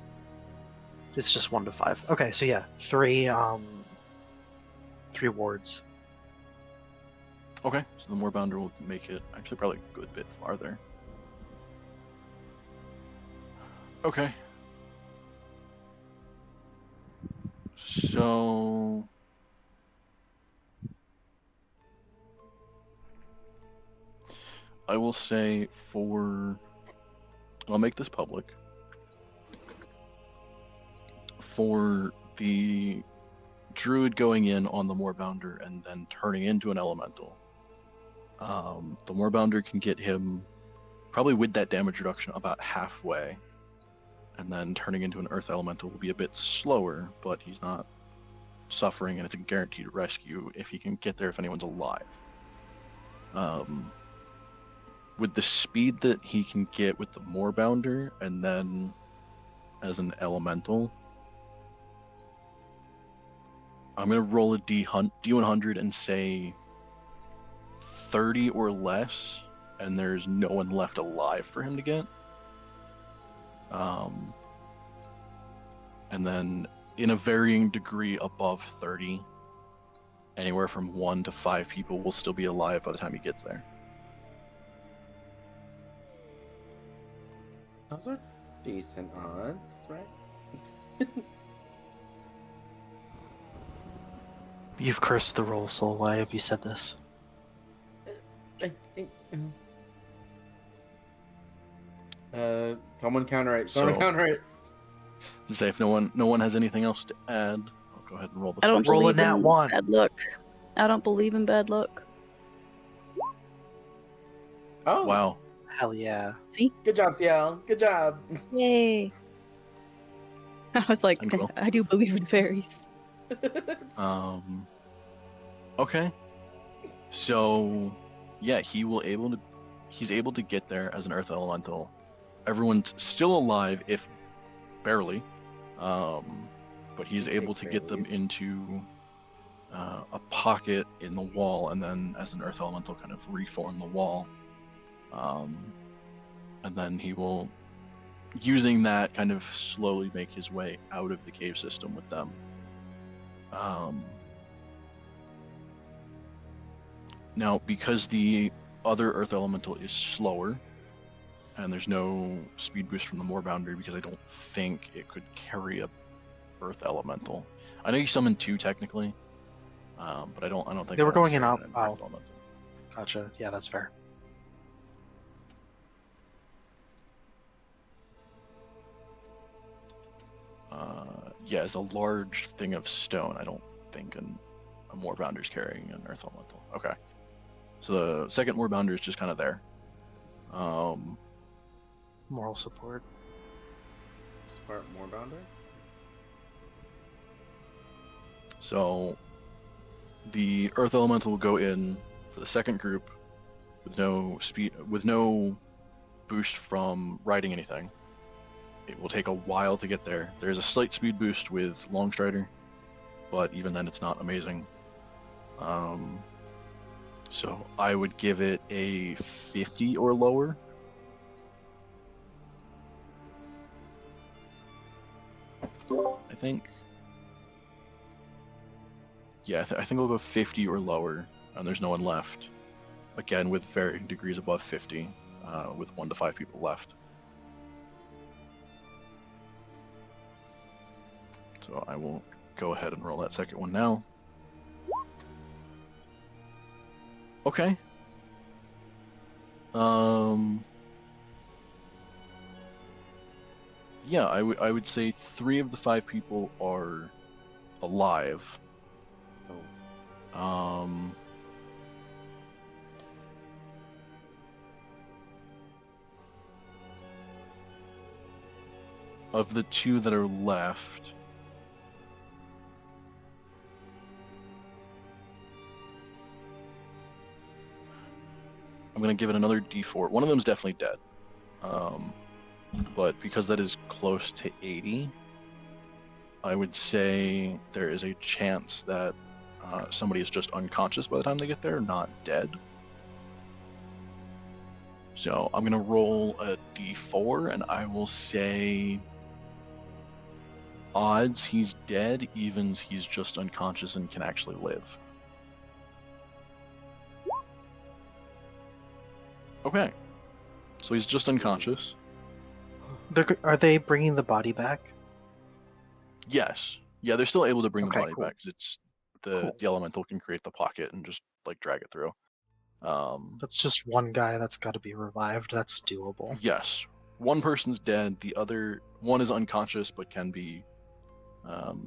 S6: It's just 1 to 5. Okay, so yeah, 3 wards.
S4: Okay, so the Moorbounder will make it actually probably a good bit farther. Okay. So I will say I'll make this public. For the druid going in on the Moorbounder and then turning into an elemental, the Moorbounder can get him probably with that damage reduction about halfway, and then turning into an earth elemental will be a bit slower, but he's not suffering, and it's a guaranteed rescue if he can get there if anyone's alive. With the speed that he can get with the Moorbounder and then as an elemental, I'm gonna roll a D100 and say 30 or less, and there's no one left alive for him to get. And then in a varying degree above 30, anywhere from 1 to 5 people will still be alive by the time he gets there.
S3: Those are decent odds, right?
S6: You've cursed the roll, Soul. Why have you said this?
S3: Someone counter it. Someone
S4: So-
S3: counter it.
S4: To say if no one has anything else to add, I'll go ahead and roll the
S1: I don't
S4: first.
S6: Roll a
S1: believe
S6: nat
S1: in
S6: 1.
S1: bad luck. I don't believe in bad luck.
S3: Oh,
S4: Wow.
S6: Hell yeah.
S1: See?
S3: Good job, CL. Good job.
S1: Yay. I was like,
S4: And Quill.
S1: I do believe in fairies.
S4: Okay. So yeah, he's able to get there as an earth elemental. Everyone's still alive, if barely. But he's
S3: He
S4: able
S3: takes
S4: to get them
S3: damage.
S4: into a pocket in the wall, and then as an earth elemental kind of reform the wall. And then he will, using that, kind of slowly make his way out of the cave system with them. Now, because the other earth elemental is slower, and there's no speed boost from the Moorbounder, because I don't think it could carry a earth elemental. I know you summoned 2 technically, but I don't think
S6: They were
S4: that one's
S6: going in
S4: carrying
S6: up.
S4: an
S6: Oh.
S4: earth elemental.
S6: Gotcha. Yeah, that's fair.
S4: Yeah, as a large thing of stone, I don't think a Moorbounder's carrying an earth elemental. Okay. So the second Moorbounder is just kind of there.
S6: Moral support.
S3: Smart Moorbounder.
S4: So the earth elemental will go in for the second group with no boost from riding anything. It will take a while to get there. There's a slight speed boost with Longstrider, but even then it's not amazing. So I would give it a 50 or lower. I think. Yeah, I think I'll go 50 or lower, and there's no one left. Again, with varying degrees above 50, with 1 to 5 people left. So I will go ahead and roll that second one now. Okay. Yeah, I would say 3 of the 5 people are alive.
S3: Oh.
S4: Of the 2 that are left, I'm gonna give it another D4. One of them's definitely dead. But because that is close to 80, I would say there is a chance that somebody is just unconscious by the time they get there, not dead. So I'm gonna roll a D4, and I will say odds he's dead, evens he's just unconscious and can actually live. Okay, so he's just unconscious.
S6: Are they bringing the body back?
S4: Yes, yeah, they're still able to bring the
S6: Okay,
S4: body
S6: cool.
S4: back because it's
S6: Cool.
S4: the elemental can create the pocket and just like drag it through.
S6: That's just one guy that's got to be revived. That's doable.
S4: Yes, one person's dead. The other one is unconscious but can be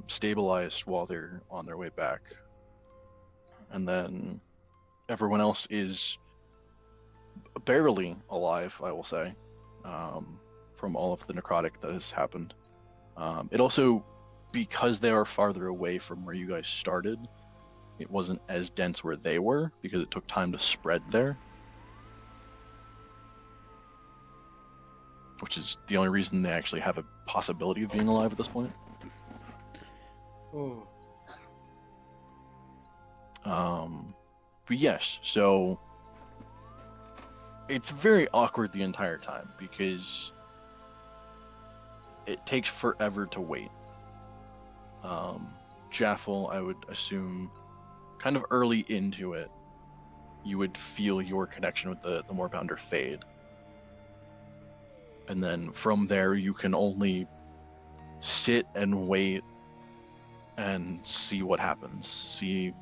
S4: stabilized while they're on their way back, and then everyone else is barely alive, I will say, from all of the necrotic that has happened. It also, because they are farther away from where you guys started, it wasn't as dense where they were because it took time to spread there. Which is the only reason they actually have a possibility of being alive at this point.
S3: Ooh.
S4: But yes, so it's very awkward the entire time because it takes forever to wait. Jaffle, I would assume, kind of early into it, you would feel your connection with the Moorbounder fade. And then from there, you can only sit and wait and see what happens. See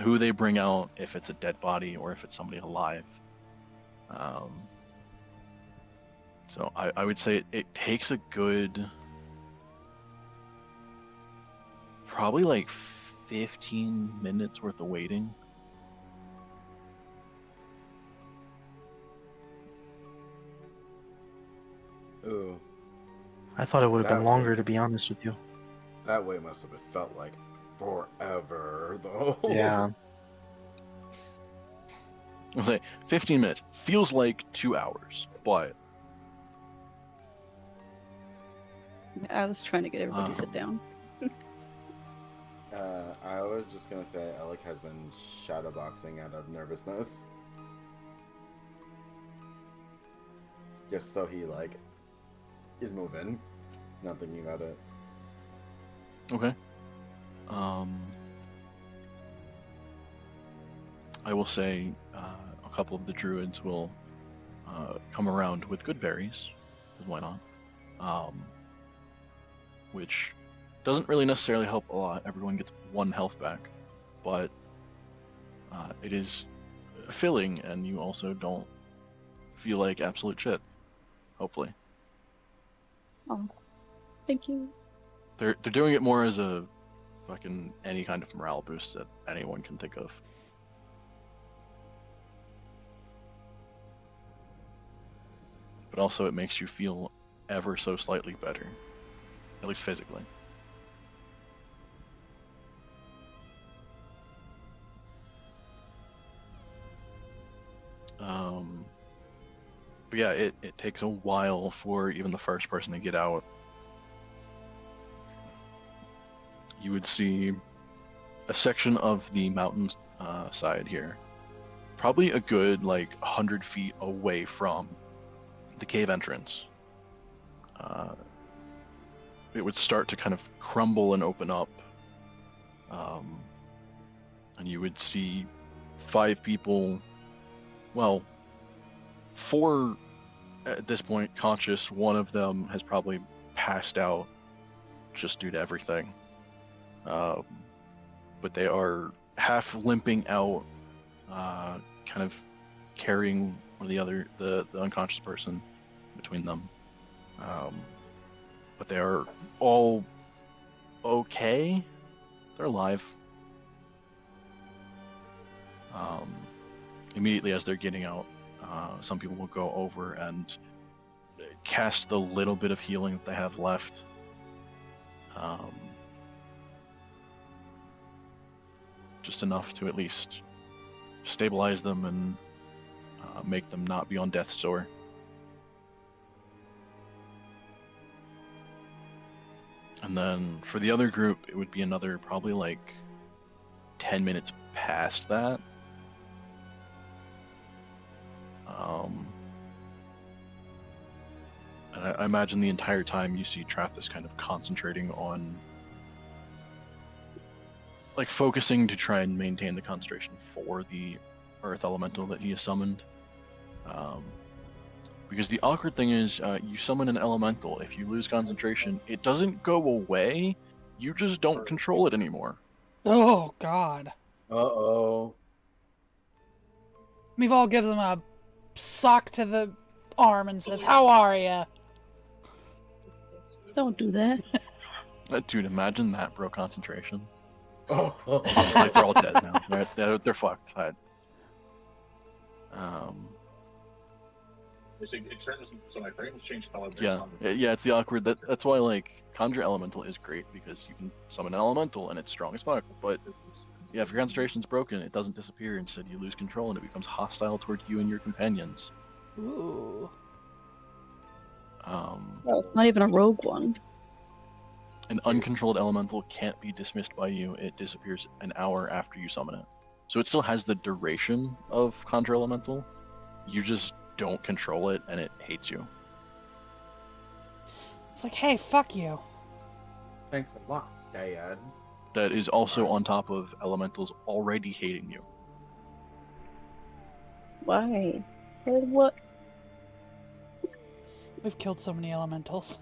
S4: who they bring out, if it's a dead body or if it's somebody alive. So I would say it takes a good, probably like 15 minutes worth of waiting.
S3: Ooh.
S6: I thought it would have
S3: That
S6: been longer,
S3: wait.
S6: to be honest with you.
S3: That wait must have felt like forever, though.
S6: Yeah.
S4: I'll say 15 minutes. Feels like 2 hours, but
S1: I was trying to get everybody to sit down.
S3: I was just gonna say Alec has been shadowboxing out of nervousness. Just so he, is moving. Not thinking about it.
S4: okay. I will say a couple of the druids will come around with good berries, 'cause why not? Which doesn't really necessarily help a lot. Everyone gets 1 health back, but it is filling, and you also don't feel like absolute shit. Hopefully,
S1: Oh, thank you.
S4: they're doing it more as a fucking any kind of morale boost that anyone can think of. But also, it makes you feel ever so slightly better, at least physically. But yeah, it takes a while for even the first person to get out. You would see a section of the mountain side here, probably a good 100 feet away from the cave entrance. It would start to kind of crumble and open up, and you would see 5 people, well, 4 at this point conscious. One of them has probably passed out just due to everything. But they are half limping out, kind of carrying one of the unconscious person between them. But they are all okay. They're alive. Immediately as they're getting out, some people will go over and cast the little bit of healing that they have left. Just enough to at least stabilize them and make them not be on death's door. And then for the other group, it would be another probably like 10 minutes past that. And I imagine the entire time you see Trathis kind of concentrating on, like, focusing to try and maintain the concentration for the earth elemental that he has summoned. Because the awkward thing is, you summon an elemental, if you lose concentration, it doesn't go away, you just don't control it anymore.
S2: Oh, God.
S3: Uh-oh.
S2: Meeval gives him a sock to the arm and says, "How are ya?"
S1: Don't do that.
S4: Dude, imagine that, bro, concentration.
S3: Oh.
S4: It's just like they're all dead now. They're fucked.
S8: So my frames change color.
S4: Yeah, it's the awkward. That's why, like, Conjure Elemental is great, because you can summon an elemental and it's strong as fuck. But yeah, if your concentration's broken, it doesn't disappear. Instead, you lose control and it becomes hostile toward you and your companions.
S2: Ooh.
S1: Well, it's not even a rogue one.
S4: An uncontrolled elemental can't be dismissed by you. It disappears an hour after you summon it. So it still has the duration of Conjure Elemental. You just don't control it, and it hates you.
S2: It's like, hey, fuck you.
S3: Thanks a lot, Dad.
S4: That is also on top of elementals already hating you.
S1: Why? What?
S2: We've killed so many elementals.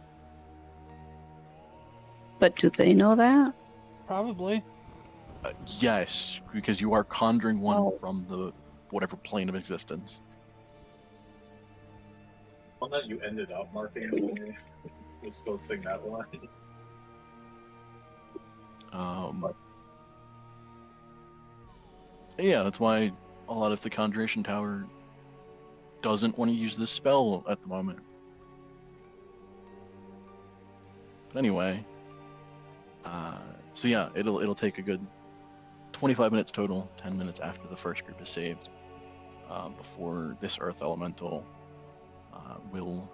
S1: But do they know that?
S2: Probably.
S4: Yes, because you are conjuring one
S1: Oh.
S4: from the whatever plane of existence.
S8: One that you ended up marking was focusing that one.
S4: Yeah, that's why a lot of the Conjuration Tower doesn't want to use this spell at the moment. But anyway, so yeah, it'll take a good 25 minutes total, 10 minutes after the first group is saved, before this Earth Elemental will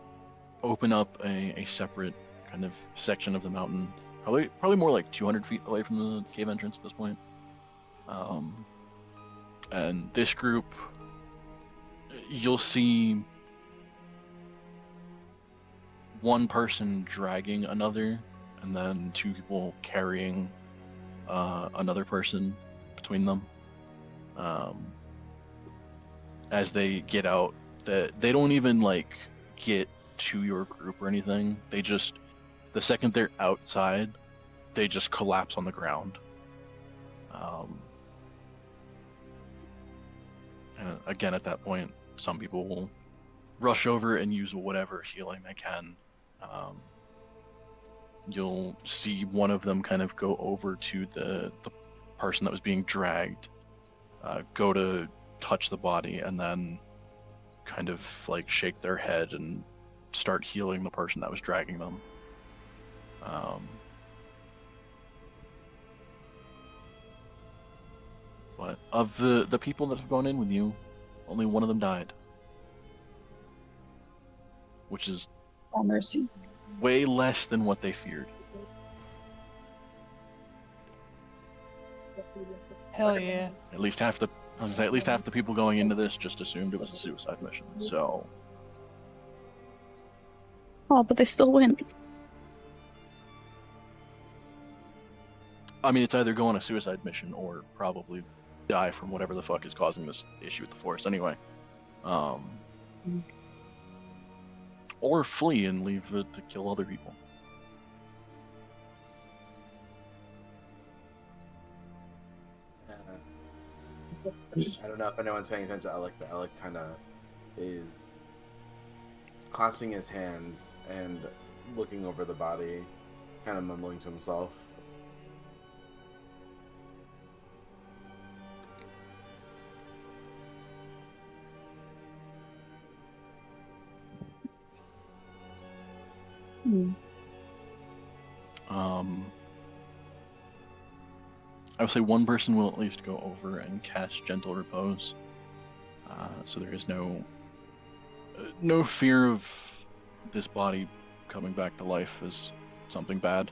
S4: open up a separate kind of section of the mountain, probably more like 200 feet away from the cave entrance at this point. And this group, you'll see one person dragging another, and then two people carrying another person between them. As they get out, they don't even like get to your group or anything. They just, the second they're outside, they just collapse on the ground. And again, at that point, some people will rush over and use whatever healing they can. You'll see one of them kind of go over to the person that was being dragged, go to touch the body, and then kind of like shake their head and start healing the person that was dragging them. But of the people that have gone in with you, only one of them died. Which is
S1: Oh, mercy.
S4: way less than what they feared.
S2: Hell yeah.
S4: At least half the people going into this just assumed it was a suicide mission. So
S1: Oh, but they still win.
S4: I mean, it's either go on a suicide mission or probably die from whatever the fuck is causing this issue with the force anyway. Or flee and leave it to kill other people.
S3: I don't know if anyone's paying attention to Alec, but Alec kind of is clasping his hands and looking over the body, kind of mumbling to himself.
S4: I would say one person will at least go over and cast Gentle Repose. So there is no fear of this body coming back to life as something bad.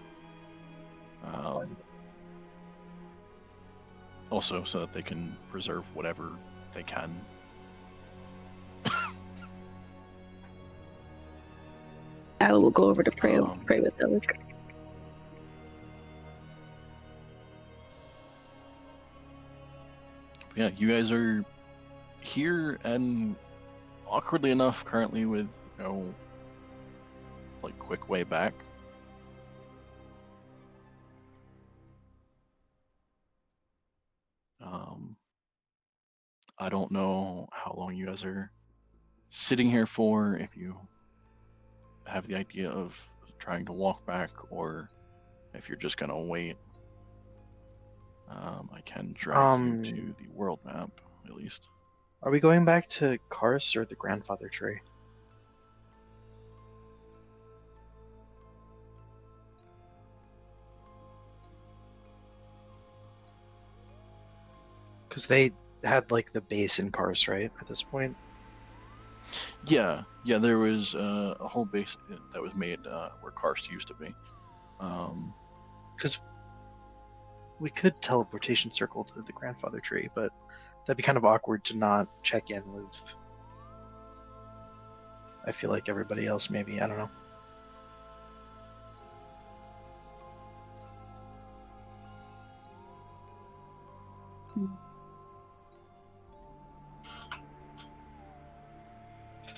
S4: Also, so that they can preserve whatever they can.
S1: I will go over to pray with Alec.
S4: Yeah, you guys are here, and awkwardly enough, currently with no quick way back. I don't know how long you guys are sitting here for, if you have the idea of trying to walk back, or if you're just gonna wait. I can drag you to the world map, at least.
S6: Are we going back to Karst or the grandfather tree? Because they had the base in Karst, right? At this point.
S4: Yeah, there was a whole base that was made where Karst used to be.
S6: Because we could teleportation circle to the grandfather tree, but that'd be kind of awkward to not check in with. I feel like everybody else, maybe. I don't know.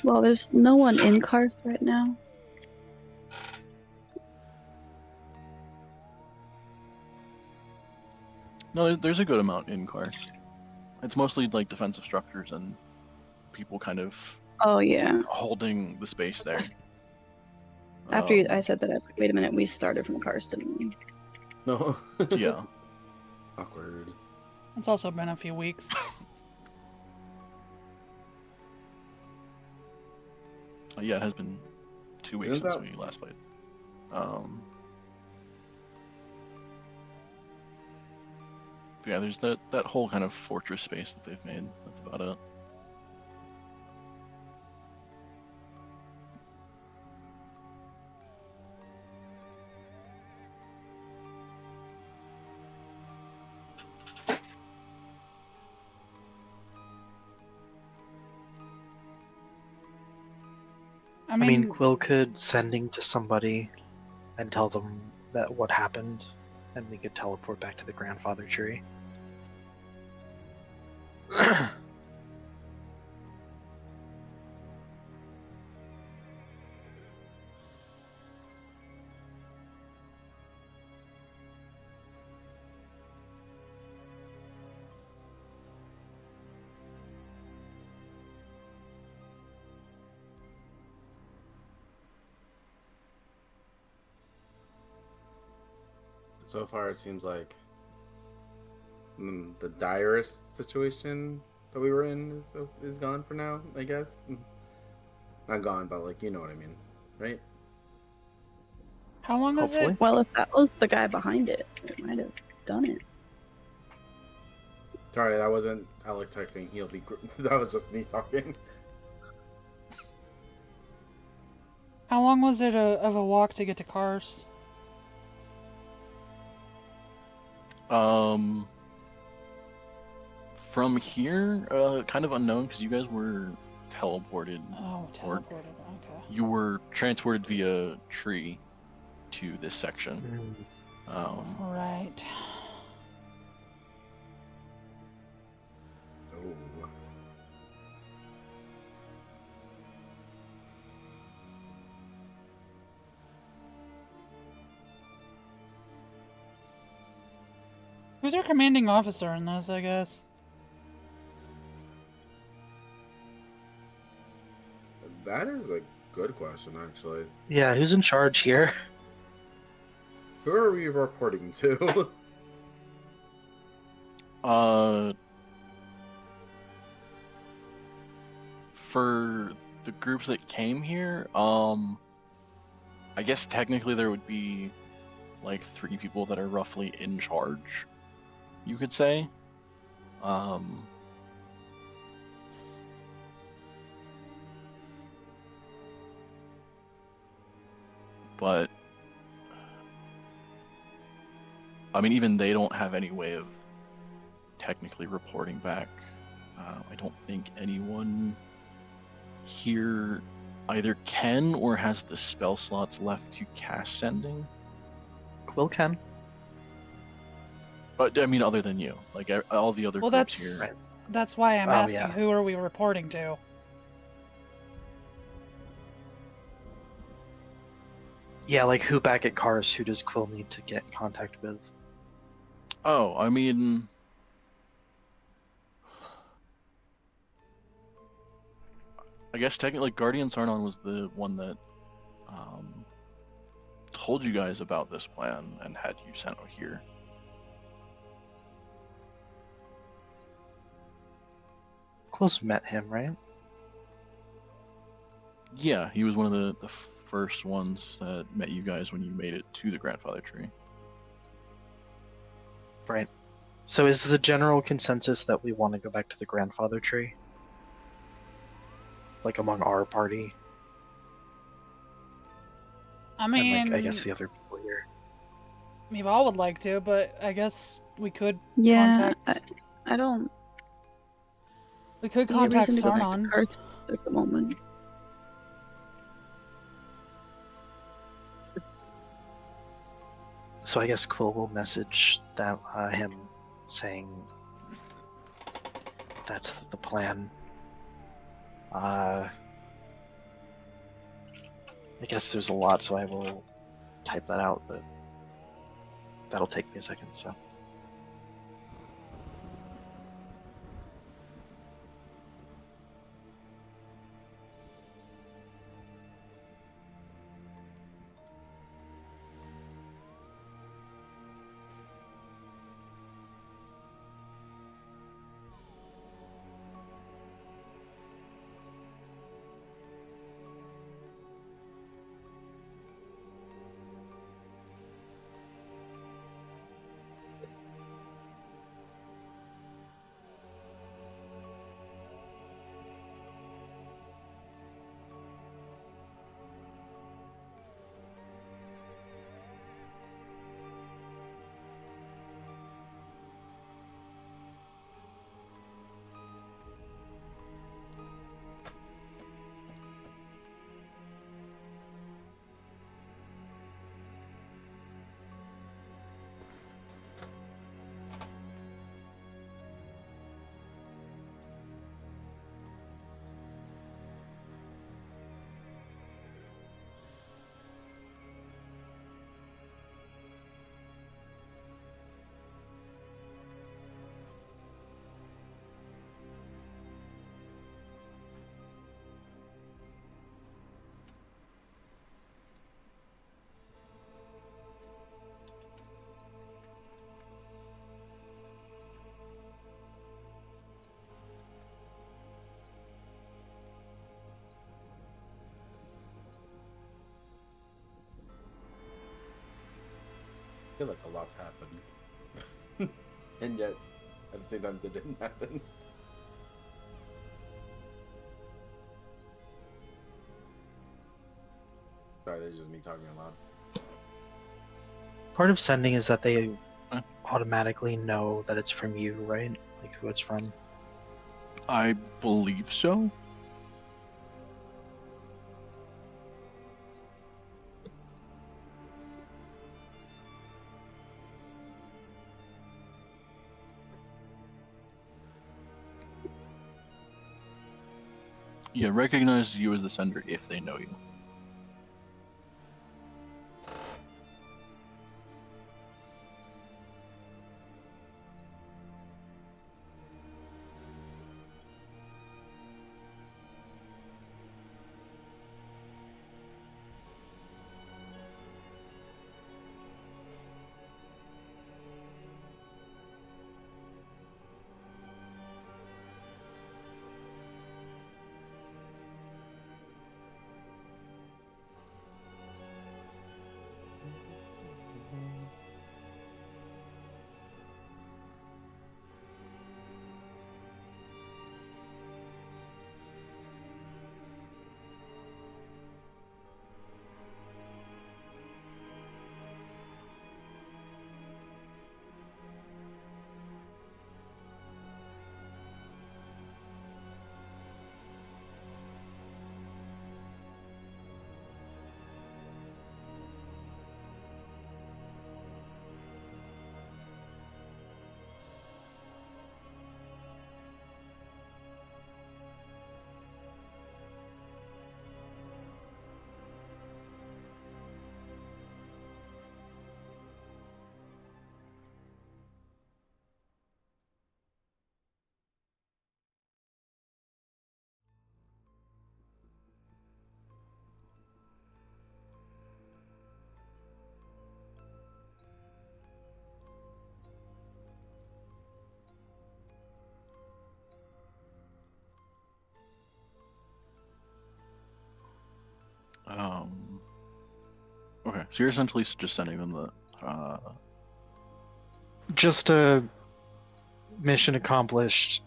S1: Well, there's no one in Karst right now.
S4: No, there's a good amount in Karst. It's mostly defensive structures and people kind of holding the space there.
S1: After I said that, I was like, wait a minute, we started from Karst, didn't we?
S3: No.
S4: Yeah.
S3: Awkward.
S2: It's also been a few weeks.
S4: Yeah, it has been 2 weeks since we last played. Yeah, there's that whole kind of fortress space that they've made. That's about it.
S6: I mean, Quill could sending to somebody and tell them that what happened, and we could teleport back to the grandfather tree.
S3: So far, it seems like the direst situation that we were in is gone for now, I guess. Not gone, but you know what I mean, right?
S2: How long is it?
S1: Well, if that was the guy behind it, it might have done it.
S3: Sorry, that wasn't Alec talking. That was just me talking.
S2: How long was it of a walk to get to Karst?
S4: From here, kind of unknown because you guys were teleported.
S2: Oh, teleported. Okay.
S4: You were transported via tree to this section.
S2: Right.
S3: Oh.
S2: Who's our commanding officer in this, I guess?
S3: That is a good question, actually.
S6: Yeah, who's in charge here?
S3: Who are we reporting to?
S4: For the groups that came here, I guess technically there would be 3 people that are roughly in charge, you could say. but I mean, even they don't have any way of technically reporting back. I don't think anyone here either can or has the spell slots left to cast sending.
S6: Quill can.
S4: But I mean, other than you, like all the other
S2: Well,
S4: groups
S2: that's
S4: here.
S2: that's why I'm
S6: Oh,
S2: asking.
S6: yeah.
S2: Who are we reporting to?
S6: Yeah, like who back at Cars? Who does Quill need to get in contact with?
S4: Oh, I mean, I guess technically Guardian Sarnon was the one that told you guys about this plan and had you sent here.
S6: Quill's met him, right?
S4: Yeah, he was one of the first ones that met you guys when you made it to the grandfather tree.
S6: Right. So is the general consensus that we want to go back to the grandfather tree? Like among our party?
S2: I
S6: And
S2: mean,
S6: like I guess the other people here.
S2: Mival would like to, but I guess we could
S1: Yeah,
S2: contact.
S1: I don't
S2: We could
S1: see a
S2: contact
S1: reason to go back to
S2: Sarnon.
S1: Karst at the moment.
S6: So I guess Quill will message that him saying that's the plan. I guess there's a lot, so I will type that out, but that'll take me a second, so.
S3: I feel like a lot's happened. And yet, at the same time, it didn't happen. Sorry, that's just me talking aloud.
S6: Part of sending is that they
S4: Huh?
S6: automatically know that it's from you, right? Like who it's from.
S4: I believe so. Yeah, recognize you as the sender if they know you. so you're essentially just sending them the.
S6: Just a mission accomplished.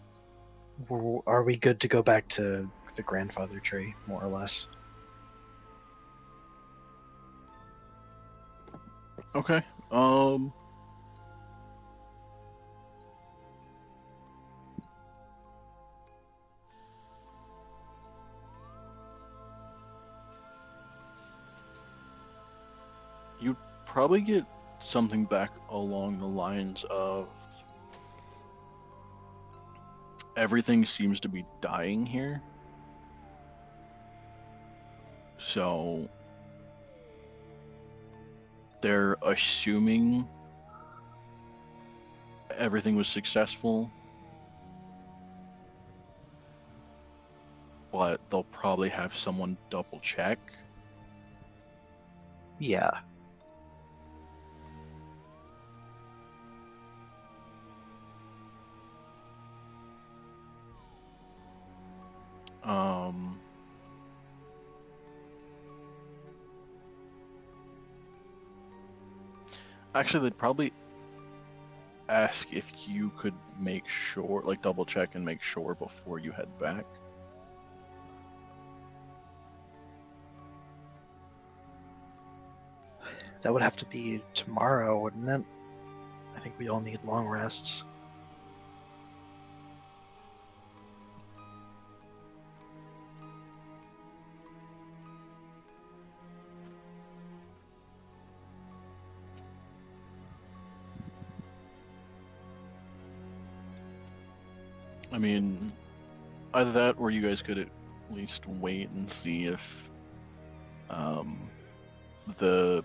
S6: Are we good to go back to the grandfather tree, more or less?
S4: Okay. You probably get something back along the lines of everything seems to be dying here. So they're assuming everything was successful, but they'll probably have someone double check.
S6: Yeah.
S4: Actually, they'd probably ask if you could make sure, like double check and make sure before you head back.
S6: That would have to be tomorrow, wouldn't it? I think we all need long rests.
S4: I mean, either that or you guys could at least wait and see if the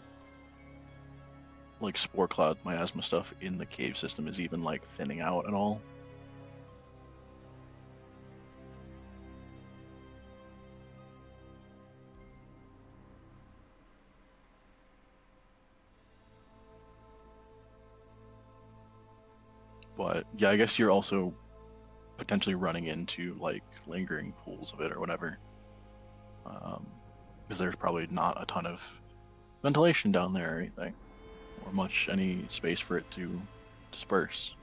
S4: like spore cloud miasma stuff in the cave system is even like thinning out at all. But yeah, I guess you're also potentially running into like lingering pools of it or whatever, because there's probably not a ton of ventilation down there or anything, or much any space for it to disperse.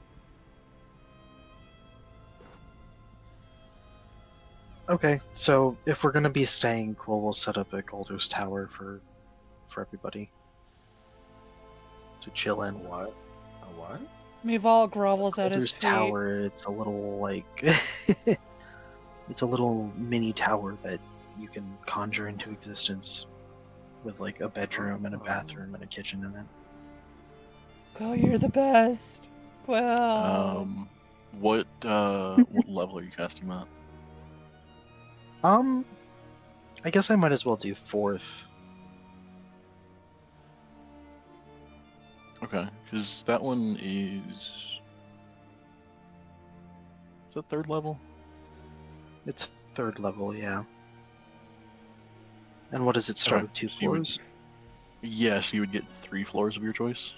S6: Okay, so if we're gonna be staying cool, we'll set up a Golders Tower for everybody to chill in.
S3: What? A what?
S2: Meval grovels at his
S6: Golders
S2: feet.
S6: Tower, it's a little like it's a little mini tower that you can conjure into existence with like a bedroom and a bathroom and a kitchen in it.
S2: Oh, you're the best. Well,
S4: What level are you casting that?
S6: I guess I might as well do 4th.
S4: Okay, because that one is that 3rd level?
S6: It's 3rd level, yeah. And what does it start
S4: Okay,
S6: with? 2
S4: so you would-
S6: floors?
S4: Yes, you would get 3 floors of your choice.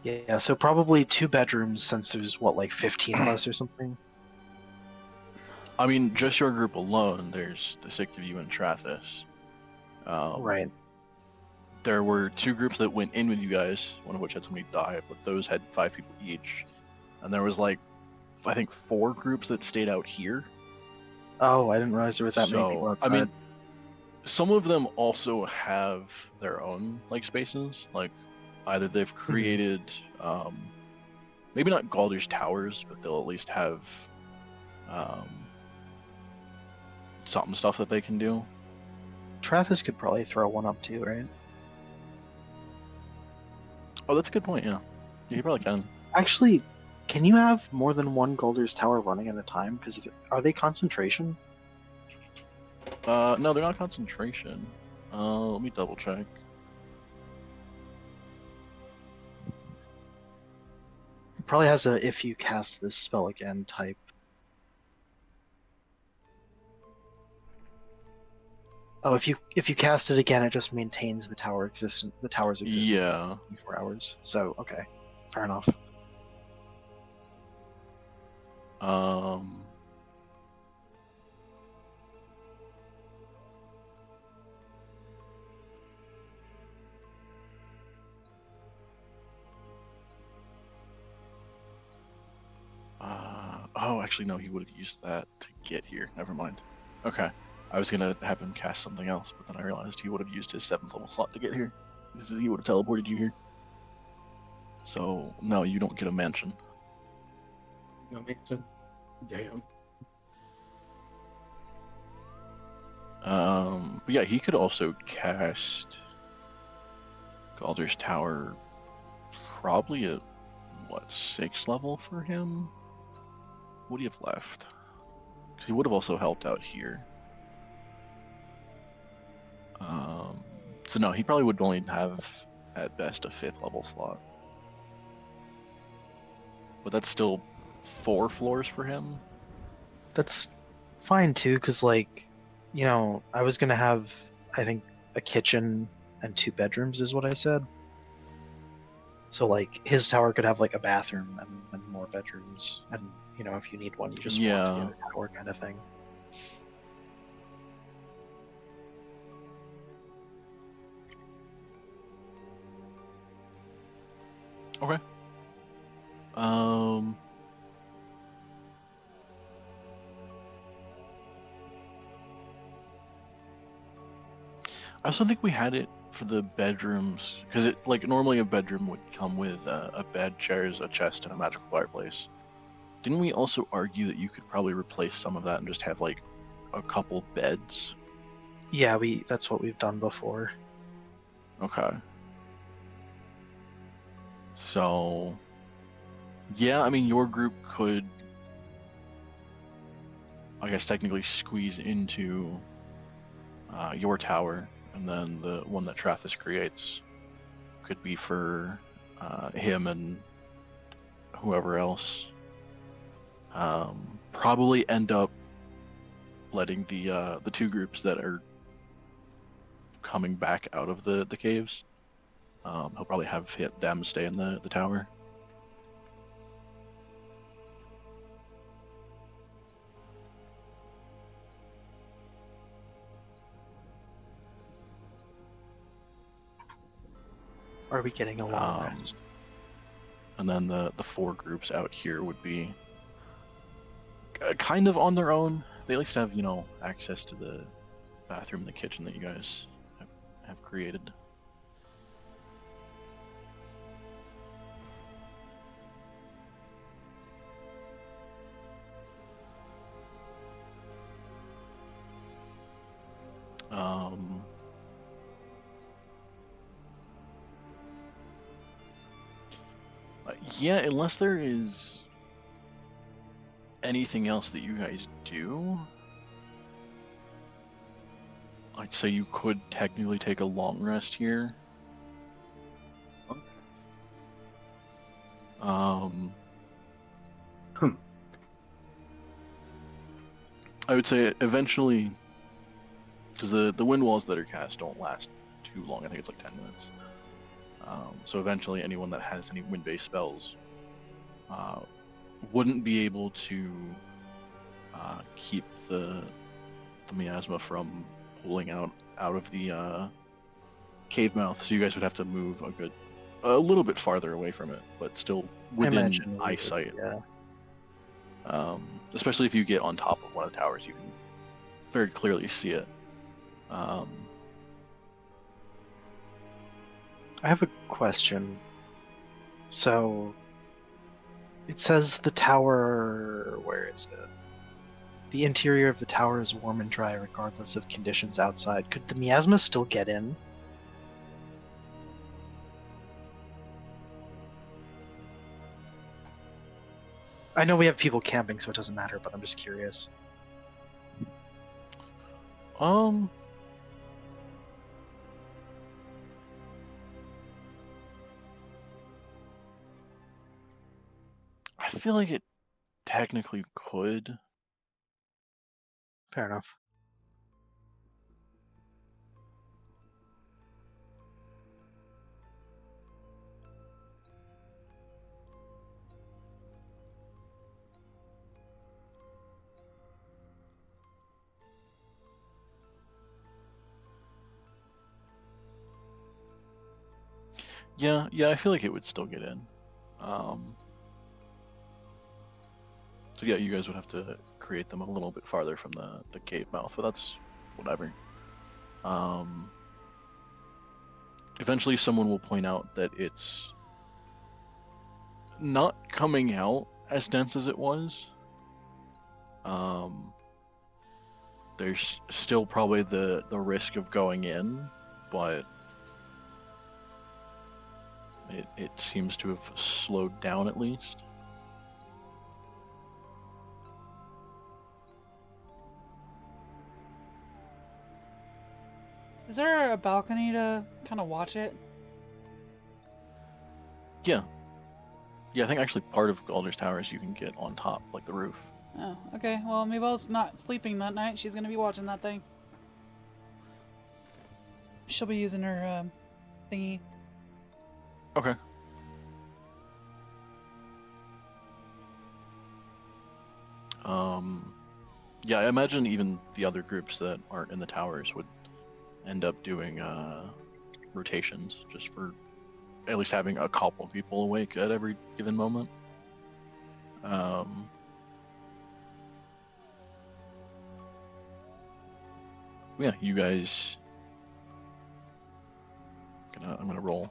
S6: Yeah, so probably 2 bedrooms since there's what, like 15 of us or something?
S4: I mean, just your group alone, there's the 6 of you and Trathis.
S6: Right.
S4: There were 2 groups that went in with you guys, one of which had somebody die, but those had 5 people each. And there was like, I think 4 groups that stayed out here.
S6: Oh, I didn't realize there were that many people outside.
S4: I mean, some of them also have their own like spaces. Like either they've created, maybe not Galder's towers, but they'll at least have something stuff that they can do.
S6: Trathis could probably throw one up too, right?
S4: Oh, that's a good point. Yeah, you probably can.
S6: Actually, can you have more than one Golders Tower running at a time? Because are they concentration?
S4: No, they're not concentration. Let me double check.
S6: It probably has a if you cast this spell again type. Oh, if you cast it again, it just maintains the tower's existence
S4: Yeah.
S6: for 24 hours. So okay, fair enough.
S4: Oh, actually, no, he would have used that to get here. Never mind. Okay. I was gonna have him cast something else, but then I realized he would have used his 7th level slot to get here. Because he would have teleported you here. So, no, you don't get a mansion.
S3: No mention. Damn.
S4: But yeah, he could also cast Galder's Tower probably at, what, 6th level for him? What do you have left? Because he would have also helped out here. So no, he probably would only have, at best, a 5th level slot. But that's still 4 floors for him.
S6: That's fine too, because like, I was gonna have, I think, a kitchen and 2 bedrooms is what I said. So like his tower could have like a bathroom and more bedrooms, and if you need one, you just walk to the
S4: Yeah.
S6: other tower kind of thing.
S4: Okay. I also think we had it for the bedrooms because it like normally a bedroom would come with a bed, chairs, a chest, and a magical fireplace. Didn't we also argue that you could probably replace some of that and just have like a couple beds?
S6: Yeah, that's what we've done before.
S4: Okay. So, yeah, I mean, your group could, I guess, technically squeeze into your tower, and then the one that Trathis creates could be for him and whoever else. Probably end up letting the 2 groups that are coming back out of the caves. He'll probably have them stay in the tower.
S6: Are we getting a long rest?
S4: And then the 4 groups out here would be kind of on their own. They at least have, access to the bathroom and the kitchen that you guys have created. Yeah, unless there is anything else that you guys do, I'd say you could technically take a long rest here. I would say eventually, because the wind walls that are cast don't last too long. I think it's like 10 minutes. So eventually, anyone that has any wind-based spells wouldn't be able to keep the miasma from pulling out of the cave mouth. So you guys would have to move a little bit farther away from it, but still
S6: I
S4: within
S6: imagine we would,
S4: eyesight.
S6: yeah.
S4: Especially if you get on top of one of the towers, you can very clearly see it.
S6: I have a question. So, it says the tower. Where is it? The interior of the tower is warm and dry regardless of conditions outside. Could the miasma still get in? I know we have people camping, so it doesn't matter, but I'm just curious.
S4: I feel like it technically could.
S6: Fair enough.
S4: Yeah, I feel like it would still get in. So yeah, you guys would have to create them a little bit farther from the cave mouth, but that's whatever. Eventually someone will point out that it's not coming out as dense as it was. There's still probably the risk of going in, but it seems to have slowed down at least.
S2: Is there a balcony to kind of watch it?
S4: Yeah. Yeah, I think actually part of Galder's Towers you can get on top, like the roof.
S2: Oh, okay. Well, Mabel's not sleeping that night. She's gonna be watching that thing. She'll be using her thingy.
S4: Okay. Yeah, I imagine even the other groups that aren't in the towers would end up doing rotations just for at least having a couple people awake at every given moment. Yeah, you guys. I'm gonna roll.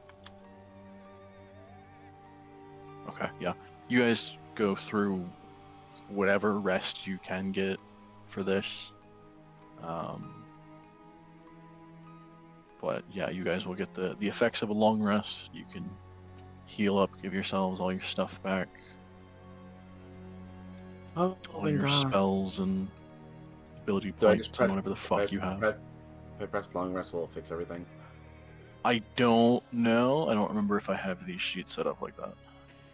S4: Okay, yeah. You guys go through whatever rest you can get for this. But yeah, you guys will get the effects of a long rest. You can heal up, give yourselves all your stuff back,
S3: Oh,
S4: all
S3: thank
S4: your
S3: God.
S4: spells and ability
S3: Do I
S4: points
S3: just
S4: and
S3: press
S4: whatever the fuck you have.
S3: If I press long rest, will it fix everything?
S4: I don't know. I don't remember if I have these sheets set up like that.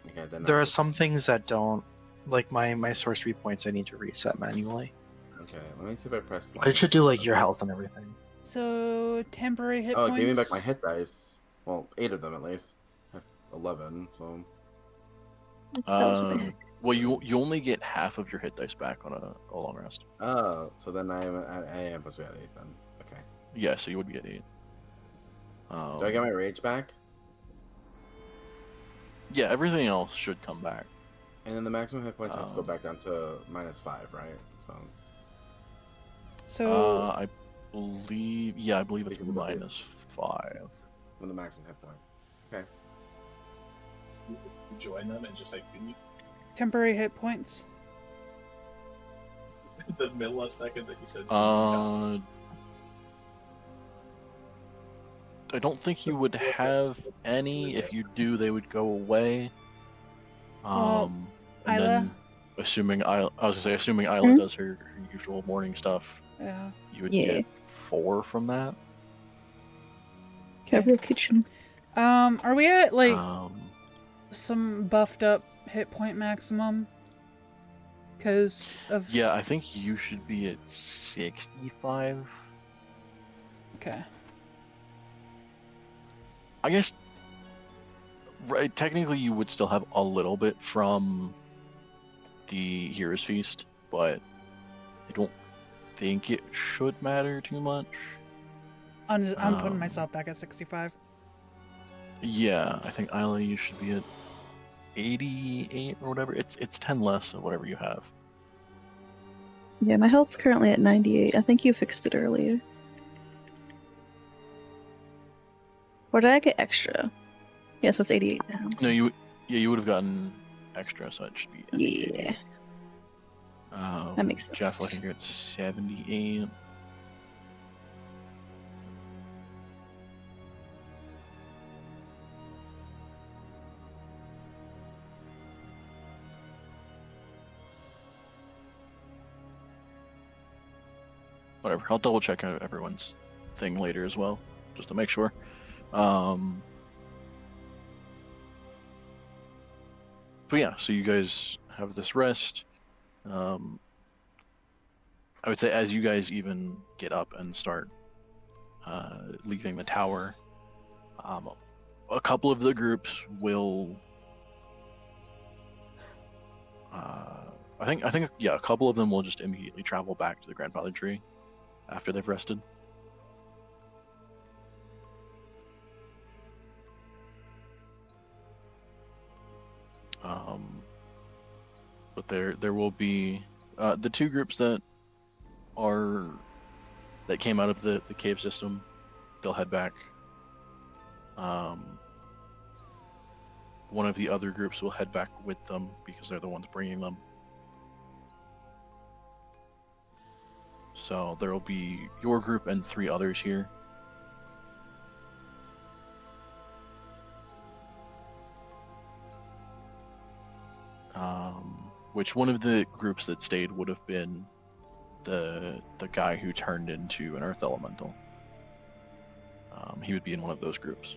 S3: Okay, then
S6: There
S3: I'll
S6: are
S3: just...
S6: some things that don't, like my sorcery points. I need to reset manually.
S3: Okay, let me see if I press long
S6: But it should do
S3: rest.
S6: like your health and everything.
S2: So temporary hit
S3: Oh, it
S2: points.
S3: gave me back my hit dice. Well, 8 of them at least. I have 11, so...
S1: It spells back.
S4: Well, you only get half of your hit dice back on a long rest.
S3: Oh, so then I am supposed to be at 8 then. Okay.
S4: Yeah, so you would be at 8.
S3: Do I get my rage back?
S4: Yeah, everything else should come back.
S3: And then the maximum hit points has to go back down to -5, right?
S2: So
S4: I believe, yeah, I believe it's
S3: Equal to this.
S4: -5.
S3: With the maximum hit point. Okay.
S8: You join them and just like beat
S2: temporary hit points.
S8: the millisecond that you said.
S4: I don't think you would have any. If you do, they would go away.
S2: Well,
S4: And
S2: Isla?
S4: then assuming assuming Isla does her usual morning stuff,
S2: Yeah.
S4: you would
S1: Yeah.
S4: get 4 from that.
S1: Cover your kitchen.
S2: Are we at like
S4: Um,
S2: some buffed up hit point maximum? Because of
S4: yeah, I think you should be at 65.
S2: Okay.
S4: I guess, right, technically you would still have a little bit from the Hero's Feast, but I don't think it should matter too much.
S2: I'm putting myself back at 65.
S4: Yeah, I think Isla, you should be at 88 or whatever. It's 10 less of whatever you have.
S1: Yeah, my health's currently at 98. I think you fixed it earlier. Or did I get extra? Yeah, so it's 88 now.
S4: No, you would have gotten extra, so it should be. I think, 88.
S1: That makes sense.
S4: Jaffle, I think you're at 78. Whatever. I'll double check out everyone's thing later as well, just to make sure. But yeah, so you guys have this rest. I would say as you guys even get up and start leaving the tower, a couple of the groups will. I think yeah, a couple of them will just immediately travel back to the grandfather tree after they've rested. but there will be the two groups that came out of the cave system. They'll head back. One of the other groups will head back with them because they're the ones bringing them. So there will be your group and 3 others here. Which one of the groups that stayed would have been the guy who turned into an earth elemental. He would be in one of those groups.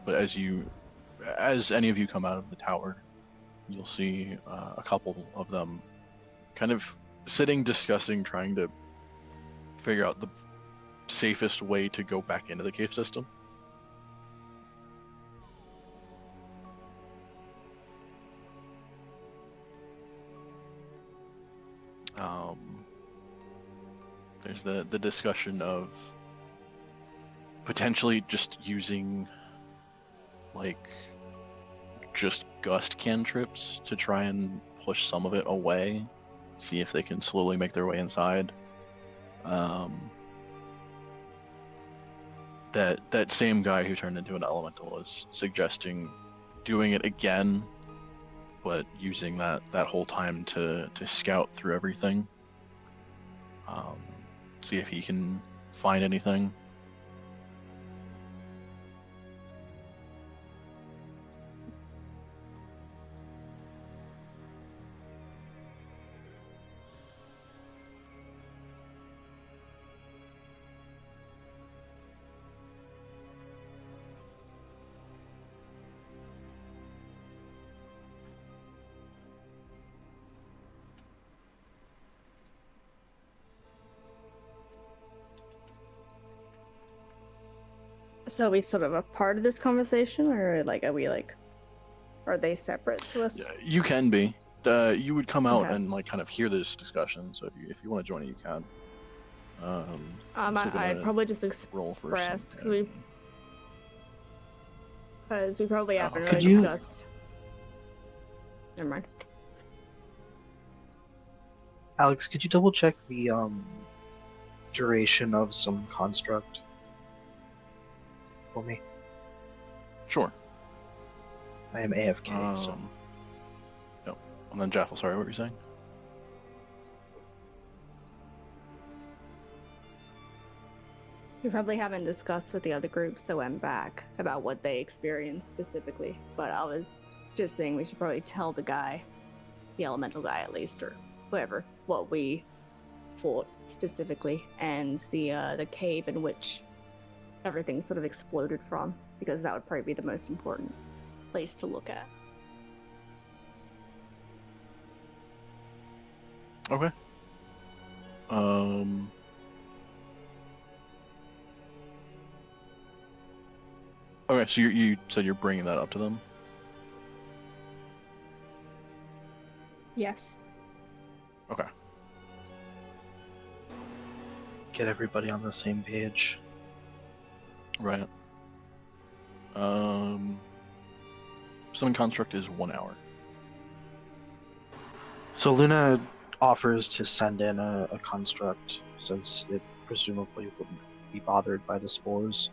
S4: But as any of you come out of the tower, you'll see a couple of them kind of sitting, discussing, trying to figure out the safest way to go back into the cave system. There's the discussion of potentially just using like just gust cantrips to try and push some of it away, see if they can slowly make their way inside. That same guy who turned into an elemental is suggesting doing it again, but using that whole time to scout through everything. See if he can find anything.
S1: So are we sort of a part of this conversation, or like are they separate to us?
S4: Yeah, you can be. You would come out
S1: Okay.
S4: and like kind of hear this discussion. So if you want to join it, you can. I'm still
S1: I'd
S4: gonna
S1: probably just
S4: roll for
S1: express
S4: some.
S1: because we probably
S4: Oh,
S1: haven't
S4: okay.
S1: really discussed. Never mind.
S6: Alex, could you double check the duration of some construct for me?
S4: Sure.
S6: I am AFK, so.
S4: Yep. And then Jaffle, sorry, what were you saying?
S1: We probably haven't discussed with the other groups that went back about what they experienced specifically, but I was just saying we should probably tell the guy, the elemental guy at least, or whoever, what we fought specifically, and the cave in which everything sort of exploded from, because that would probably be the most important place to look at.
S4: Okay. Okay, so you said you're bringing that up to them?
S1: Yes.
S4: Okay.
S6: Get everybody on the same page.
S4: Right. Summon construct is 1 hour.
S6: So Luna offers to send in a construct, since it presumably wouldn't be bothered by the spores.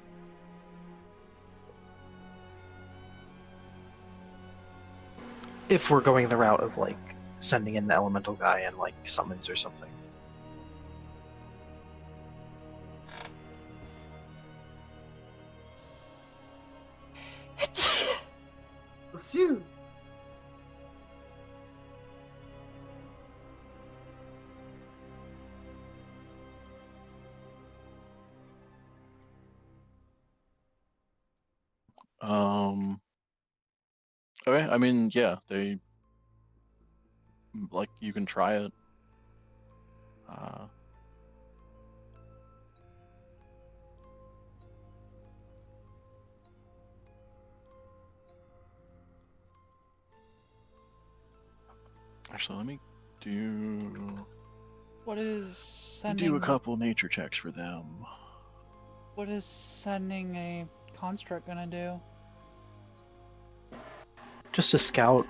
S6: If we're going the route of like sending in the elemental guy and like summons or something.
S5: Phew.
S4: Okay, I mean, yeah, like, you can try it. Actually, let me do
S2: What is sending?
S4: a couple nature checks for them.
S2: What is sending a construct gonna do?
S6: Just a scout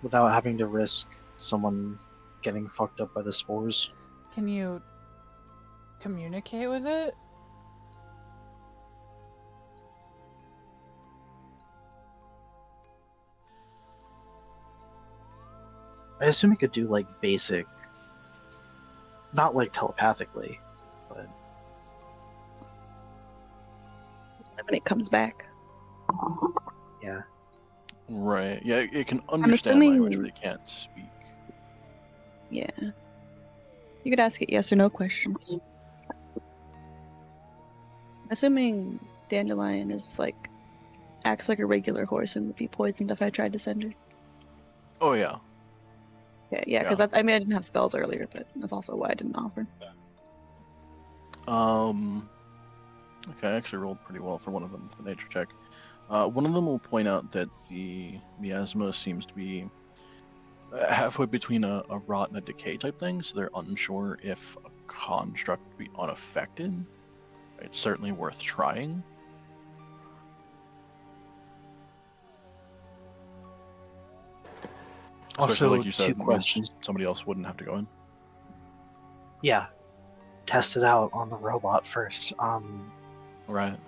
S6: without having to risk someone getting fucked up by the spores.
S2: Can you communicate with it?
S6: I assume it could do like basic, not like telepathically, but
S9: When it comes back.
S6: yeah.
S4: Right. Yeah, it can understand language, but it can't speak.
S9: Yeah. You could ask it yes or no questions. Assuming Dandelion is like acts like a regular horse and would be poisoned if I tried to send her.
S4: Oh yeah.
S9: Yeah, because I mean I didn't have spells earlier, but that's also why I didn't offer.
S4: Okay, I actually rolled pretty well for one of them for the nature check. One of them will point out that the miasma seems to be halfway between a rot and a decay type thing, so they're unsure if a construct would be unaffected. It's certainly worth trying. Especially
S6: Also,
S4: like you said,
S6: 2 questions.
S4: somebody else wouldn't have to go in.
S6: Yeah, test it out on the robot first.
S4: Right.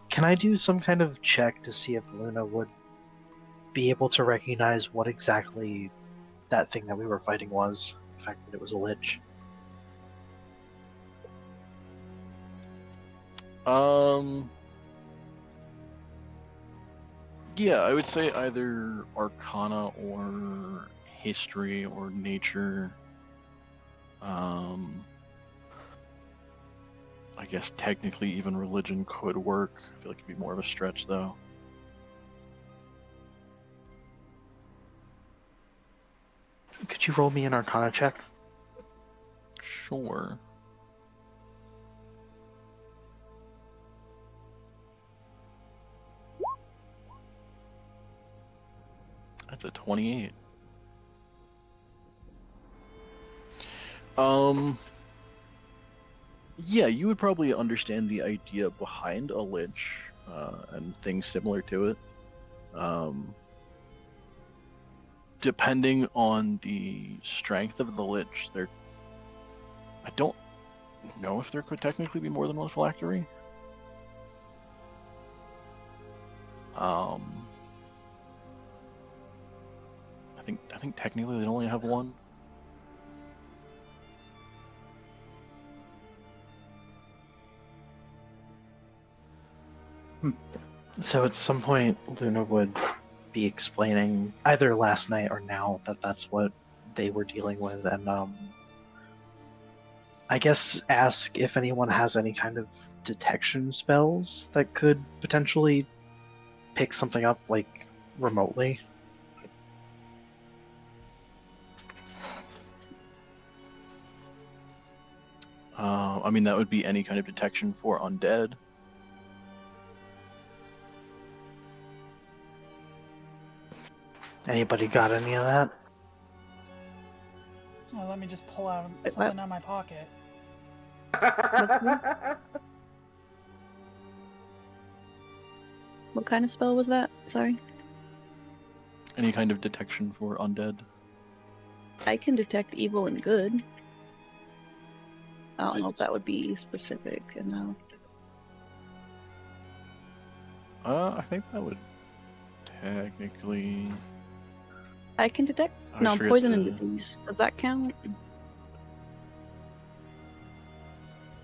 S6: Can I do some kind of check to see if Luna would be able to recognize what exactly that thing that we were fighting was? The fact that it was a lich.
S4: Yeah, I would say either Arcana or History or Nature. I guess technically even Religion could work. I feel like it'd be more of a stretch though.
S6: Could you roll me an Arcana check?
S4: Sure. That's a 28. Yeah, you would probably understand the idea behind a lich and things similar to it. Depending on the strength of the lich, I don't know if there could technically be more than one phylactery. I think technically they only have one.
S6: So at some point, Luna would be explaining, either last night or now, that that's what they were dealing with, and I guess ask if anyone has any kind of detection spells that could potentially pick something up, like, remotely.
S4: I mean, that would be any kind of detection for undead.
S6: Anybody got any of that?
S2: Oh, let me just pull out
S9: Wait,
S2: something
S9: what?
S2: out of my pocket.
S9: What kind of spell was that? Sorry.
S4: Any kind of detection for undead.
S9: I can detect evil and good. I don't know if that would be specific enough.
S4: I think that would technically.
S9: I can detect
S4: I always forget
S9: poison and
S4: the-
S9: disease. Does that count?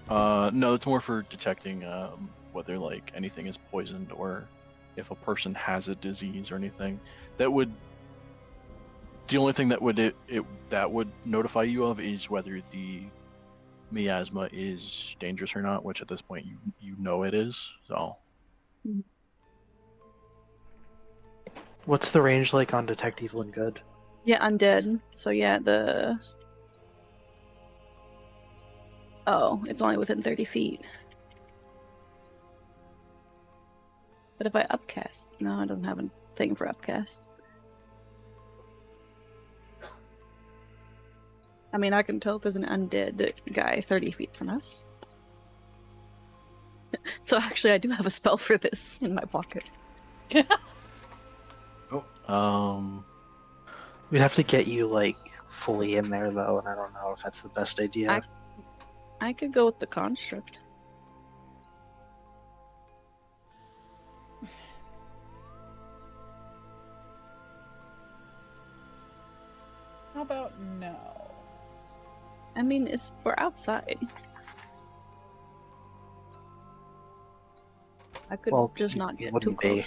S4: No, it's more for detecting whether like anything is poisoned or if a person has a disease or anything. That would. The only thing that would that would notify you of is whether the miasma is dangerous or not, which at this point you know it is. So.
S6: What's the range like on detect evil and good?
S9: Yeah, undead. So yeah, it's only within 30 feet. But if I upcast, no, I don't have a thing for upcast. I mean, I can tell if there's an undead guy 30 feet from us. So actually, I do have a spell for this in my pocket.
S6: We'd have to get you like fully in there though, and I don't know if that's the best idea.
S9: I could go with the construct.
S2: How about no?
S9: I mean, we're outside. I could just not
S6: you
S9: get too
S6: wouldn't be.
S9: close.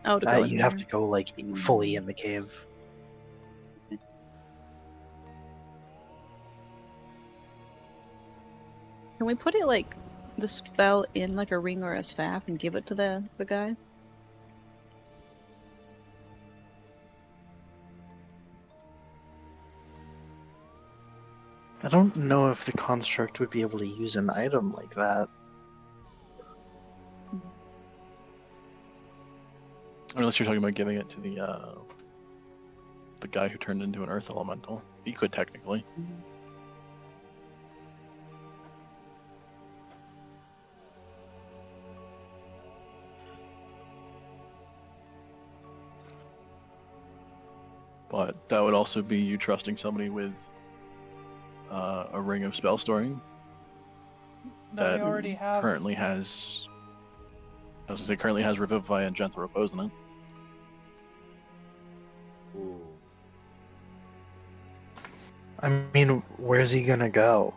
S9: Oh, to go in
S6: You'd
S9: there.
S6: have to go like fully in the cave.
S9: Can we put it like the spell in like a ring or a staff and give it to the guy?
S6: I don't know if the construct would be able to use an item like that.
S4: Unless you're talking about giving it to the guy who turned into an earth elemental. He could technically. But that would also be you trusting somebody with a ring of spell storing
S2: That we already have.
S4: currently has. I was gonna say currently has Revivify and Gentle Repose in it.
S3: Ooh.
S6: I mean, where's he gonna go?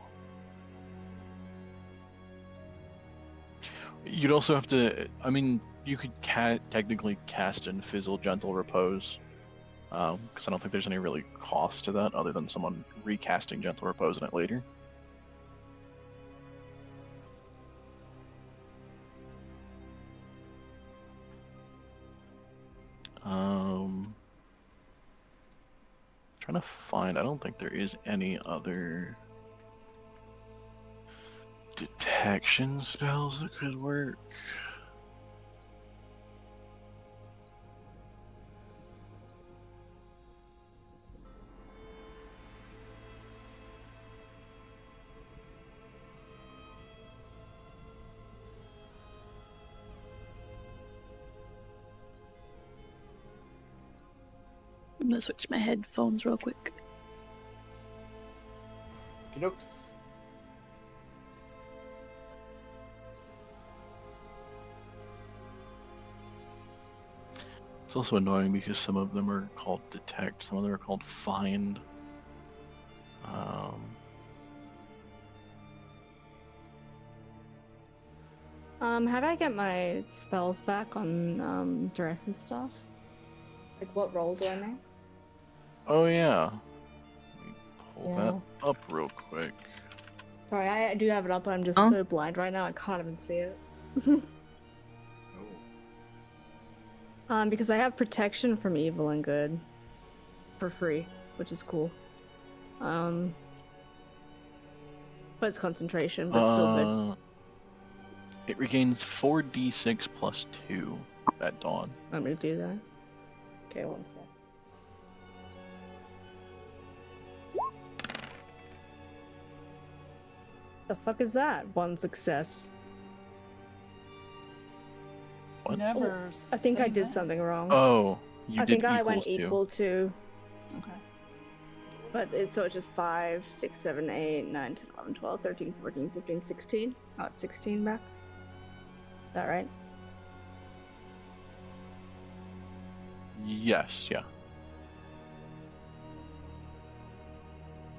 S4: You'd also have to. I mean, you could technically cast and fizzle Gentle Repose, because I don't think there's any really cost to that other than someone recasting Gentle Repose in it later. Trying to find. I don't think there is any other detection spells that could work.
S9: I'm gonna switch my headphones real quick.
S3: Kinooks.
S4: It's also annoying because some of them are called detect, some of them are called find.
S1: How do I get my spells back on Dress's stuff? Like, what roll do I make?
S4: Oh yeah. Let me pull
S1: Yeah.
S4: that up real quick.
S1: Sorry, I do have it up, but I'm just
S9: Huh?
S1: so blind right now I can't even see it. Because I have protection from evil and good for free, which is cool. But it's concentration, but still good.
S4: It regains 4d6 plus 2 at dawn.
S1: Let me do that. Okay, one sec. The fuck is that? One success.
S4: What?
S2: Never.
S1: I think I
S2: say
S1: did
S2: that.
S1: something wrong.
S4: Oh, you
S1: I
S4: did
S1: think I
S4: equals
S1: went
S4: 2.
S1: equal to.
S2: Okay.
S1: But it's just 5, 6, 7, 8, 9, 10, 11, 12, 13, 14, 15, 16. Oh, it's 16 back. Is that right?
S4: Yes, yeah.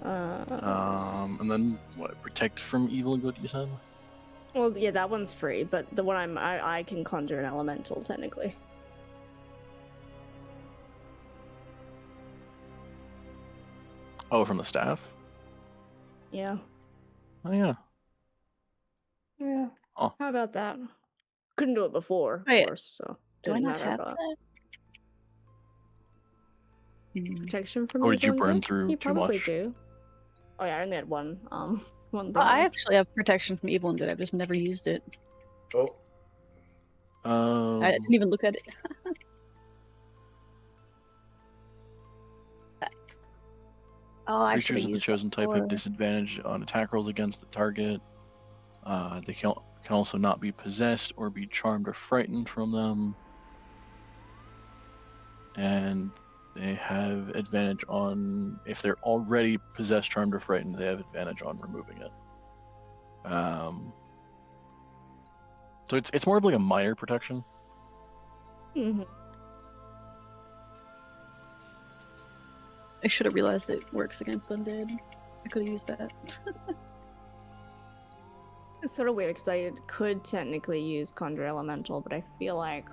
S4: And then what? Protect from evil and good, you said?
S1: Well, yeah, that one's free, but the one I can conjure an elemental technically.
S4: Oh, from the staff?
S1: Yeah.
S4: Oh yeah.
S1: Yeah.
S4: Oh.
S1: How about that? Couldn't do it before,
S9: Wait,
S1: of course, so
S9: Do I
S1: didn't
S9: not
S1: matter.
S9: have
S1: But
S9: that?
S1: protection from
S4: Or
S1: evil
S4: did you
S1: and
S4: burn
S1: good?
S4: through
S1: You
S4: too
S1: probably
S4: much?
S1: do. Oh yeah, I only had one thing.
S9: Well, I
S1: left.
S9: actually have protection from evil and good. I've just never used it.
S3: Oh,
S9: I didn't even look at it. Oh, I should
S4: Creatures
S9: have
S4: of the
S9: used that
S4: chosen type have
S9: before.
S4: disadvantage on attack rolls against the target. They can can also not be possessed or be charmed or frightened from them. And they have advantage on, if they're already possessed, charmed, or frightened, they have advantage on removing it. So it's more of like a minor protection.
S1: Mm-hmm.
S9: I should have realized it works against undead. I could have used that.
S1: It's sort of weird because I could technically use Conjure Elemental, but I feel like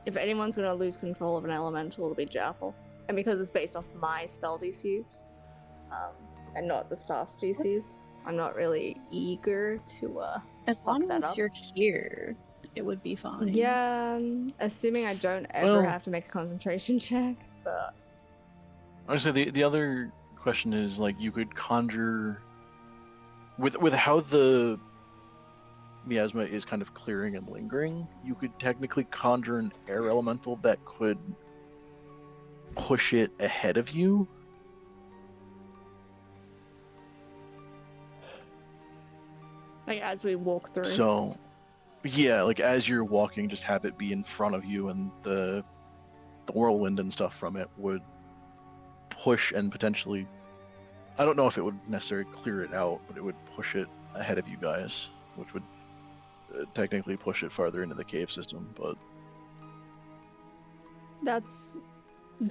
S1: if anyone's going to lose control of an elemental, it'll be Jaffle. And because it's based off my spell DCs and not the staff's DCs, I'm not really eager to
S9: As
S1: fuck
S9: long
S1: that
S9: as
S1: up.
S9: you're here, it would be fine.
S1: Yeah, assuming I don't ever
S4: Well-
S1: have to make a concentration check. But
S4: Honestly, the other question is, like, you could conjure with how the miasma is kind of clearing and lingering, you could technically conjure an air elemental that could push it ahead of you.
S1: like as we walk through.
S4: So, yeah, like as you're walking, just have it be in front of you, and the whirlwind and stuff from it would push and potentially, I don't know if it would necessarily clear it out, but it would push it ahead of you guys, which would technically push it farther into the cave system. But
S1: That's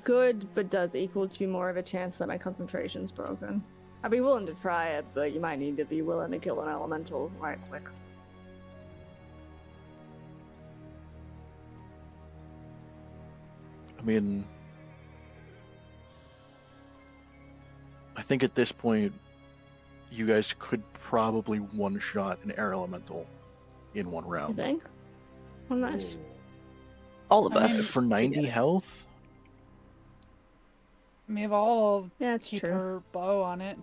S1: good, but does equal to more of a chance that my concentration's broken. I'd be willing to try it, but you might need to be willing to kill an elemental right quick.
S4: I mean, I think at this point, you guys could probably one-shot an air elemental in one
S1: You
S4: round.
S1: think? Oh, nice.
S9: All of
S2: I mean,
S9: us.
S4: For 90
S9: together.
S4: health?
S2: Maybe I'll
S1: Yeah, it's
S2: keep
S1: true.
S2: her bow on it.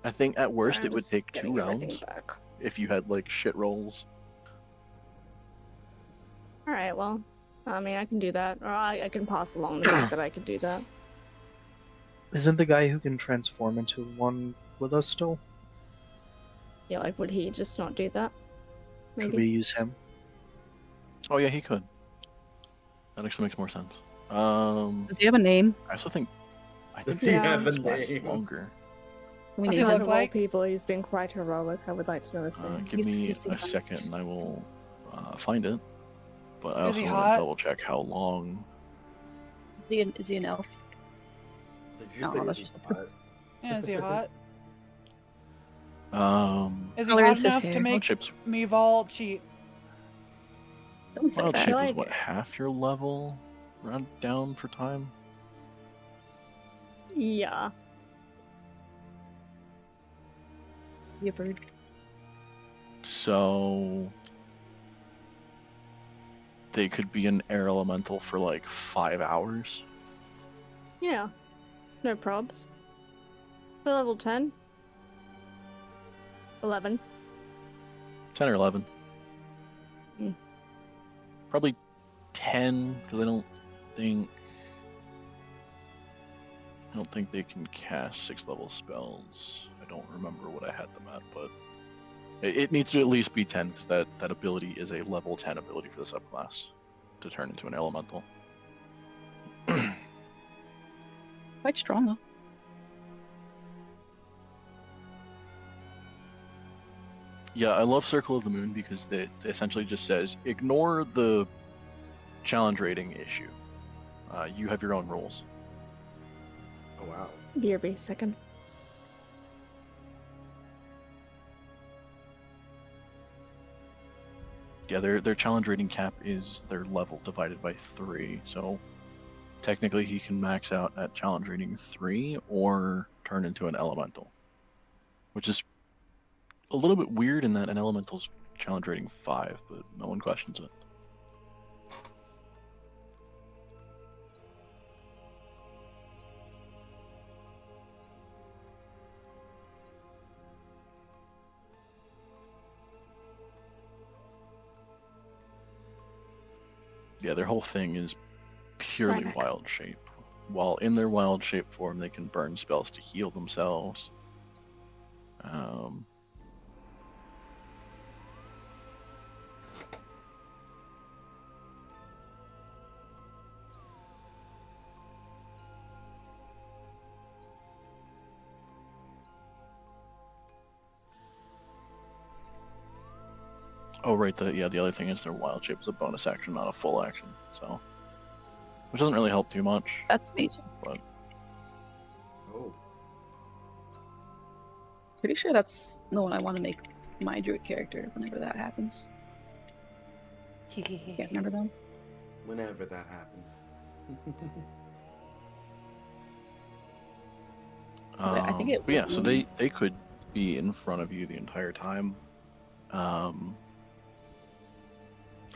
S4: I think at worst
S1: Sorry,
S4: it
S1: I'm
S4: would
S1: just
S4: take
S1: getting
S4: 2
S1: everything
S4: rounds
S1: back.
S4: if you had like shit rolls.
S1: All right, well, I mean, I can do that, or I can pass along the fact that I could do that.
S6: Isn't the guy who can transform into one with us still?
S1: Yeah, like, would he just not do that?
S6: Could
S1: Maybe.
S6: we use him?
S4: Oh yeah, he could. That actually makes more sense.
S9: Does he have a name?
S4: I also think
S3: Does
S4: they
S3: he
S1: Yeah.
S3: have a
S4: last
S3: name?
S4: longer.
S9: We
S2: What's
S9: name
S2: he
S1: Out
S2: look
S1: of
S9: him.
S1: all
S2: like?
S1: people, he's been quite heroic. I would like to know his name.
S4: Give me
S9: He's
S4: a
S9: exact.
S4: second and I will find it. But I
S2: Is he
S4: also want
S2: hot?
S4: to double check how long.
S9: Is he an elf?
S3: Did you
S9: No,
S3: say
S9: that's
S3: he's
S9: just the
S3: hot?
S2: Yeah, is he hot?
S4: What
S2: Is he
S9: Color
S2: hot
S9: is his
S2: enough
S9: hair.
S2: to make
S4: shapes?
S2: me Vol cheat?
S9: Don't say
S4: Wild
S9: that.
S4: shape
S1: I
S4: was
S1: like
S4: what,
S1: it.
S4: half your level? Round down for time?
S1: Yeah.
S9: Be a bird.
S4: So they could be an air elemental for like 5 hours.
S1: Yeah. No probs. For level 10? 11.
S4: 10 or 11.
S1: Hmm.
S4: Probably 10, because I don't think they can cast 6th level spells. I don't remember what I had them at, but it needs to at least be 10, because that ability is a level 10 ability for the subclass to turn into an elemental.
S9: Quite strong though.
S4: Yeah, I love Circle of the Moon because it essentially just says ignore the challenge rating issue. You have your own rules.
S3: Oh wow.
S1: BRB, second.
S4: Yeah, their challenge rating cap is their level divided by 3. So technically, he can max out at challenge rating 3 or turn into an elemental, which is a little bit weird in that an elemental's challenge rating 5, but no one questions it. Yeah, their whole thing is purely
S1: Crack.
S4: wild shape. While in their wild shape form, they can burn spells to heal themselves. Um, oh, right. The other thing is their wild shape is a bonus action, not a full action. So, which doesn't really help too much.
S9: That's amazing.
S4: But
S3: Oh,
S9: Pretty sure that's the one I want to make my druid character whenever that happens. Can't remember them.
S3: whenever that happens.
S9: I think it
S4: but yeah,
S9: was
S4: so
S9: me.
S4: they could be in front of you the entire time.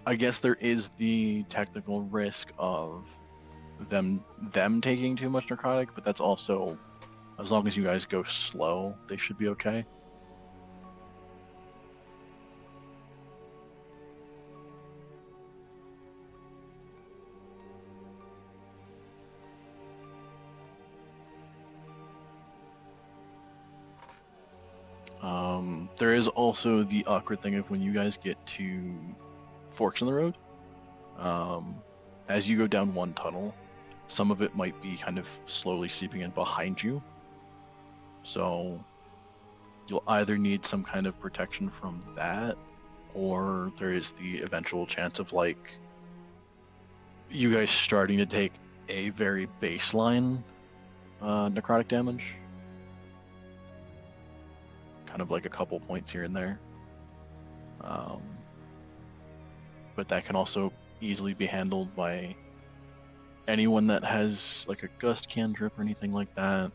S4: I guess there is the technical risk of them taking too much narcotic, but that's also, as long as you guys go slow, they should be okay. There is also the awkward thing of when you guys get to forks in the road. As you go down one tunnel, some of it might be kind of slowly seeping in behind you. So you'll either need some kind of protection from that, or there is the eventual chance of like you guys starting to take a very baseline necrotic damage. Kind of like a couple points here and there. But that can also easily be handled by anyone that has like a gust cantrip or anything like that.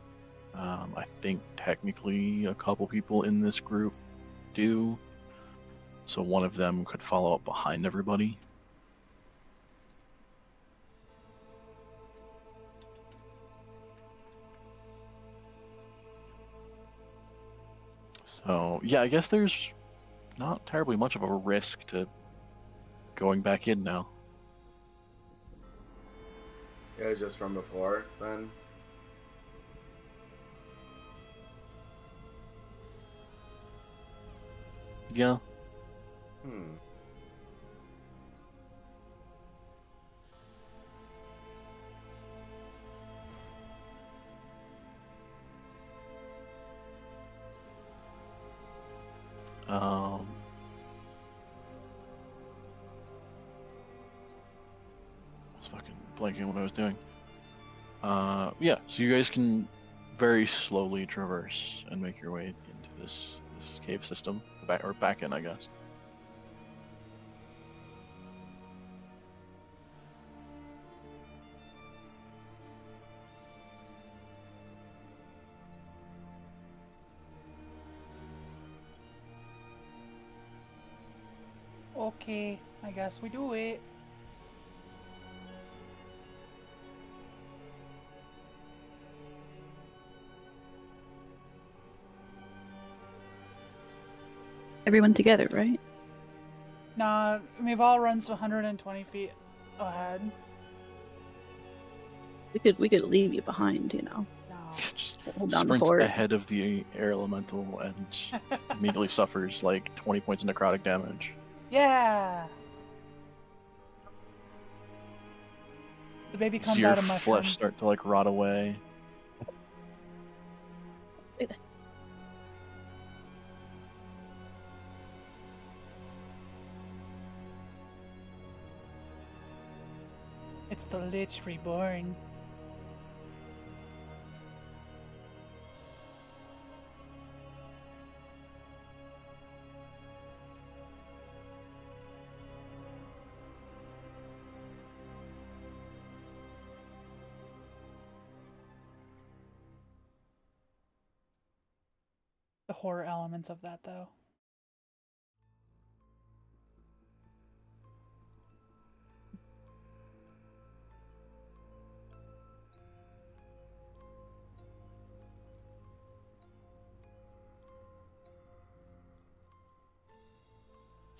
S4: I think technically a couple people in this group do. So one of them could follow up behind everybody. So yeah, I guess there's not terribly much of a risk to going back in now.
S3: Yeah, it's just from before then.
S4: Yeah.
S3: Hmm.
S4: Um, I was fucking blanking on what I was doing. Yeah, so you guys can very slowly traverse and make your way into this cave system, back in, I guess.
S2: Okay, I guess we do it.
S9: Everyone together, right?
S2: Nah, Mival runs 120 feet ahead.
S9: We could leave you behind, you know.
S2: No.
S4: Just
S9: Hold down the
S4: sprints
S9: fort.
S4: ahead of the air elemental and immediately suffers like 20 points of necrotic damage.
S2: Yeah! The baby
S4: You
S2: comes
S4: see your
S2: out of mushroom.
S4: flesh start to like rot away.
S2: It's the Lich reborn. The horror elements of that, though.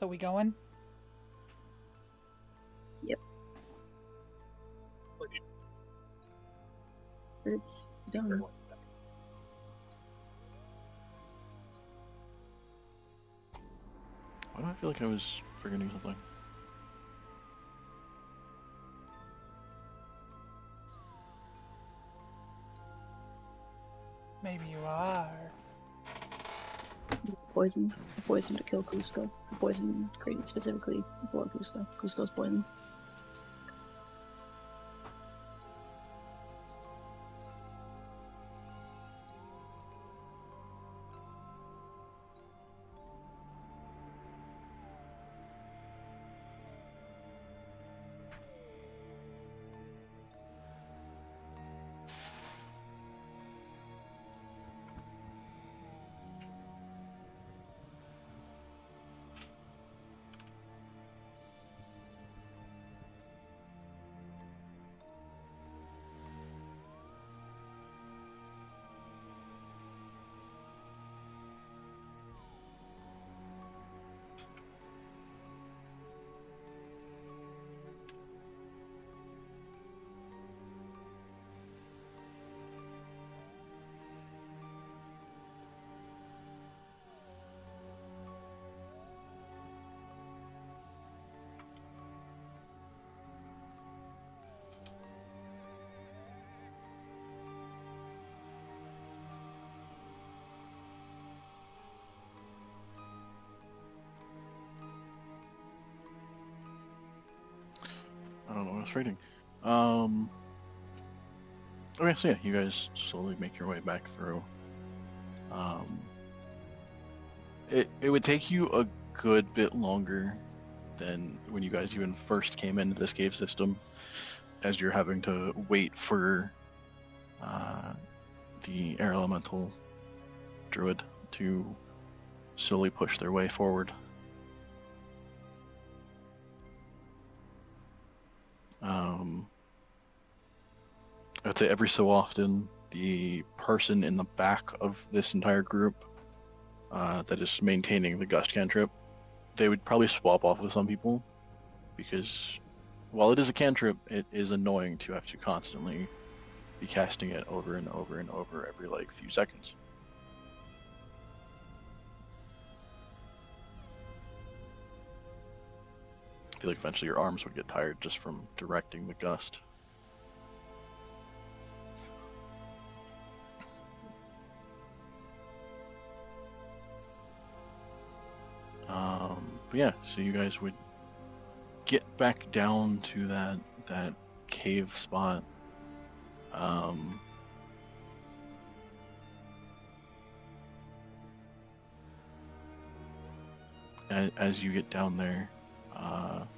S2: So we going?
S9: Yep. It's done.
S4: Why do I feel like I was forgetting something?
S2: Maybe you are.
S9: Poison. Poison to kill Cusco. Poison created specifically for Cusco. Cusco's poison.
S4: I don't know what I was reading. Okay, so yeah, you guys slowly make your way back through. It would take you a good bit longer than when you guys even first came into this cave system, as you're having to wait for the air elemental druid to slowly push their way forward. I'd say every so often, the person in the back of this entire group that is maintaining the gust cantrip, they would probably swap off with some people, because while it is a cantrip, it is annoying to have to constantly be casting it over and over and over every like few seconds. I feel like eventually your arms would get tired just from directing the gust. But yeah, so you guys would get back down to that cave spot. As you get down there, I'll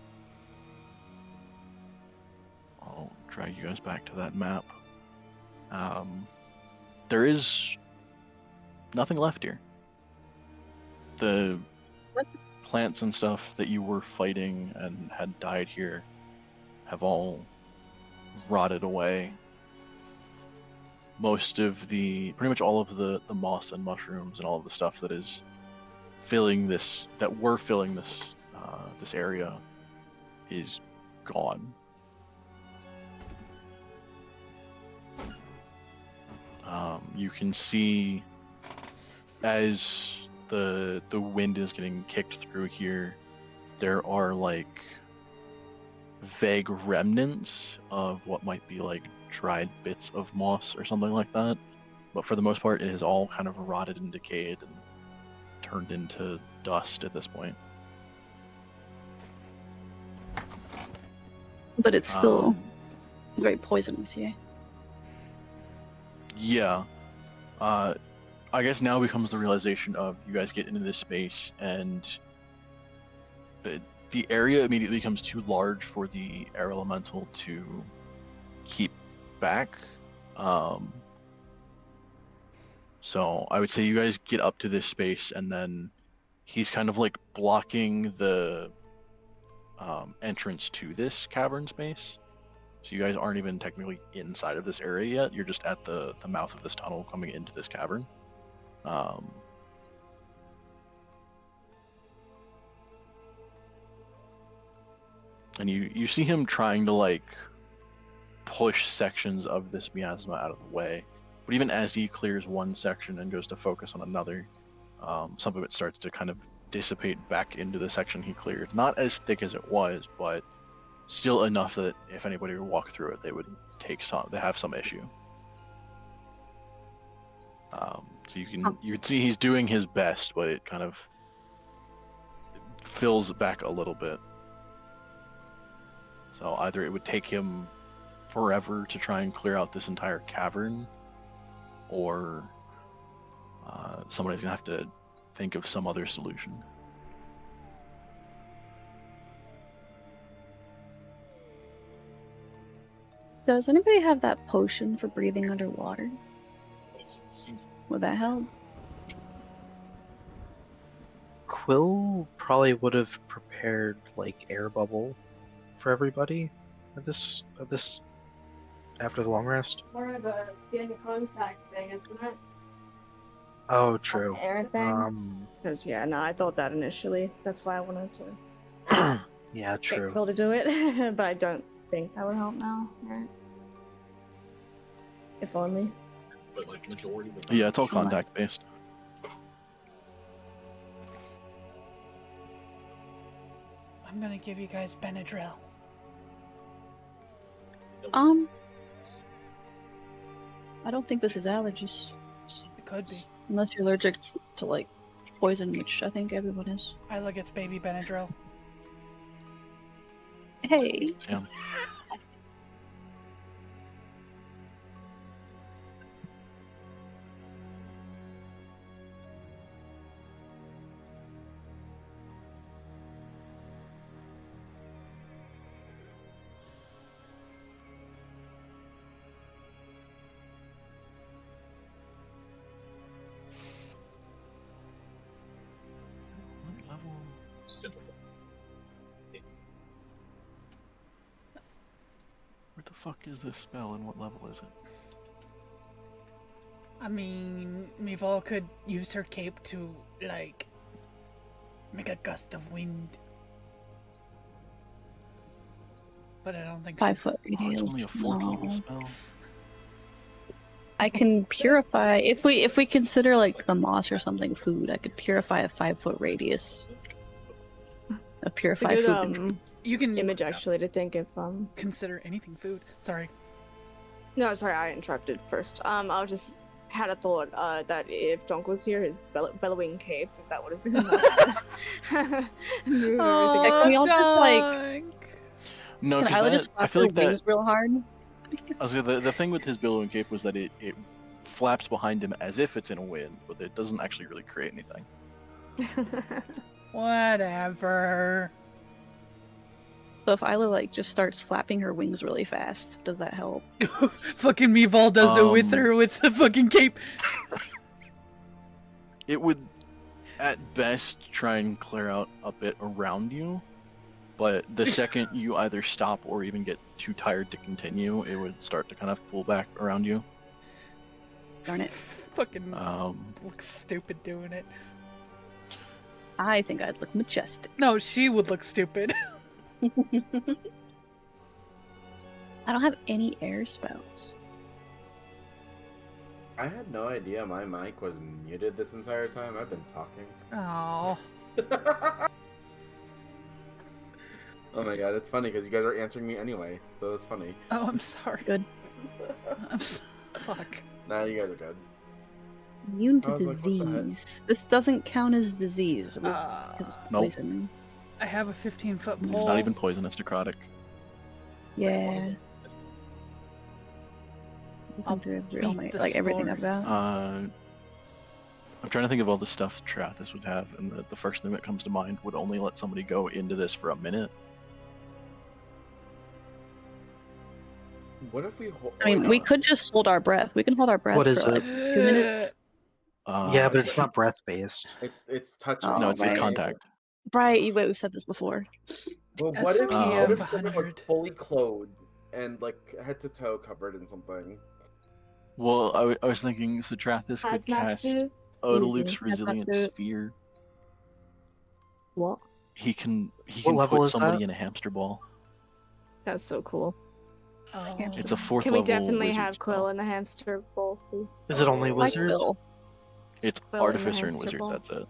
S4: drag you guys back to that map. There is nothing left here. The plants and stuff that you were fighting and had died here have all rotted away. Pretty much all of the moss and mushrooms and all of the stuff that is filling this this area is gone. You can see as the wind is getting kicked through here, there are like vague remnants of what might be like dried bits of moss or something like that. But for the most part, it has all kind of rotted and decayed and turned into dust at this point.
S9: But it's still very poisonous, yeah.
S4: Yeah. I guess now becomes the realization of you guys get into this space and the area immediately becomes too large for the air elemental to keep back. So I would say you guys get up to this space and then he's kind of like blocking the entrance to this cavern space. So you guys aren't even technically inside of this area yet. You're just at the mouth of this tunnel coming into this cavern. And you see him trying to like push sections of this miasma out of the way. But even as he clears one section and goes to focus on another, some of it starts to kind of dissipate back into the section he cleared. Not as thick as it was, but still enough that if anybody were to walk through it, they would they have some issue. So you can see he's doing his best, but it kind of fills back a little bit. So either it would take him forever to try and clear out this entire cavern, or somebody's gonna have to think of some other solution.
S9: Does anybody have that potion for breathing underwater? Would that help?
S6: Quill probably would have prepared like air bubble for everybody at this after the long rest.
S7: More of a skin contact thing, isn't it?
S6: Oh, true.
S7: Air thing. Because I thought that initially. That's why I wanted to
S6: Yeah,
S7: get
S6: true.
S7: Quill to do it, but I don't think that would help now. Right? If only.
S8: But like majority of
S4: Yeah, it's all contact based.
S2: I'm gonna give you guys Benadryl.
S9: I don't think this is allergies.
S2: It could be.
S9: Unless you're allergic to like poison, which I think everyone is.
S2: Isla gets baby Benadryl.
S9: Hey.
S4: Yeah.
S8: simple.
S4: Where the fuck is this spell and what level is it?
S2: I mean, Mivol could use her cape to, like, make a gust of wind. But I don't think
S9: 5
S2: she's...
S9: foot
S4: Oh, it's
S9: radius.
S4: only a 4th level
S9: No.
S4: spell.
S9: I can purify if we consider like the moss or something food. I could purify a 5 foot radius. A
S7: It's a
S9: purified
S7: good
S9: food.
S2: You can
S7: image actually to think if
S2: consider anything food. Sorry.
S7: No, sorry, I interrupted first. I was just had a thought that if Donk was here, his bellowing cape, if that would have been enough. Move
S9: Oh,
S7: everything.
S9: can we all just like?
S4: No,
S9: Can Isla
S4: because
S9: just
S4: I
S9: flap
S4: feel
S9: her
S4: like that.
S9: wings real hard?
S4: I was gonna, the thing with his billowing cape was that it flaps behind him as if it's in a wind, but it doesn't actually really create anything.
S2: Whatever.
S9: So if Isla like just starts flapping her wings really fast, does that help?
S2: Fucking Mivol does it with her with the fucking cape.
S4: It would, at best, try and clear out a bit around you, but the second you either stop or even get too tired to continue, it would start to kind of pull back around you.
S9: Darn it.
S2: Fucking looks stupid doing it.
S9: I think I'd look majestic.
S2: No, she would look stupid.
S9: I don't have any air spells.
S3: I had no idea my mic was muted this entire time. I've been talking.
S2: Oh.
S3: Oh my god, it's funny because you guys are answering me anyway, so it's funny.
S2: Oh, I'm sorry.
S9: Good.
S2: Fuck.
S3: Nah, you guys are good.
S9: Immune to
S3: I was like, what the heck?
S9: disease. This doesn't count as disease. Because it's
S4: Nope.
S9: poison.
S2: I have a 15-foot pole.
S4: It's not even poison, it's necrotic.
S9: Yeah.
S2: I'll
S9: Oh my,
S2: beat the
S9: like everything
S2: spores.
S9: I've got.
S4: I'm trying to think of all the stuff Trathis would have, and the first thing that comes to mind would only let somebody go into this for a minute.
S3: What if we hold...
S9: I mean, we could just hold our breath. We can hold our breath
S6: What is
S9: for
S6: it?
S9: like 2 minutes.
S6: Yeah, but it's not breath based.
S3: It's touching.
S9: Oh,
S4: No, it's
S9: right.
S4: contact.
S9: Right, wait, we've said this before.
S3: Well, what if,
S2: SPF
S3: what if someone
S2: 100.
S3: was fully clothed and like head to toe covered in something?
S4: Well, I was thinking, so Trathis could
S7: Hazmat
S4: cast
S7: suit?
S4: Odaluk's
S7: Easy.
S4: Resilient
S9: Hazmat suit.
S4: Sphere.
S7: What?
S4: He can
S6: What level
S4: put
S6: is
S4: somebody
S6: that?
S4: in a hamster ball.
S7: That's so cool.
S2: Oh.
S4: It's a 4th
S7: Can we
S4: level
S7: definitely
S4: wizard
S7: have Quill
S4: spell.
S7: in the hamster bowl, please?
S6: Is it only
S3: Oh.
S9: Like
S6: wizard?
S9: Will.
S4: It's
S7: Quill in the
S4: artificer and
S7: hamster
S4: wizard.
S7: ball.
S4: That's it.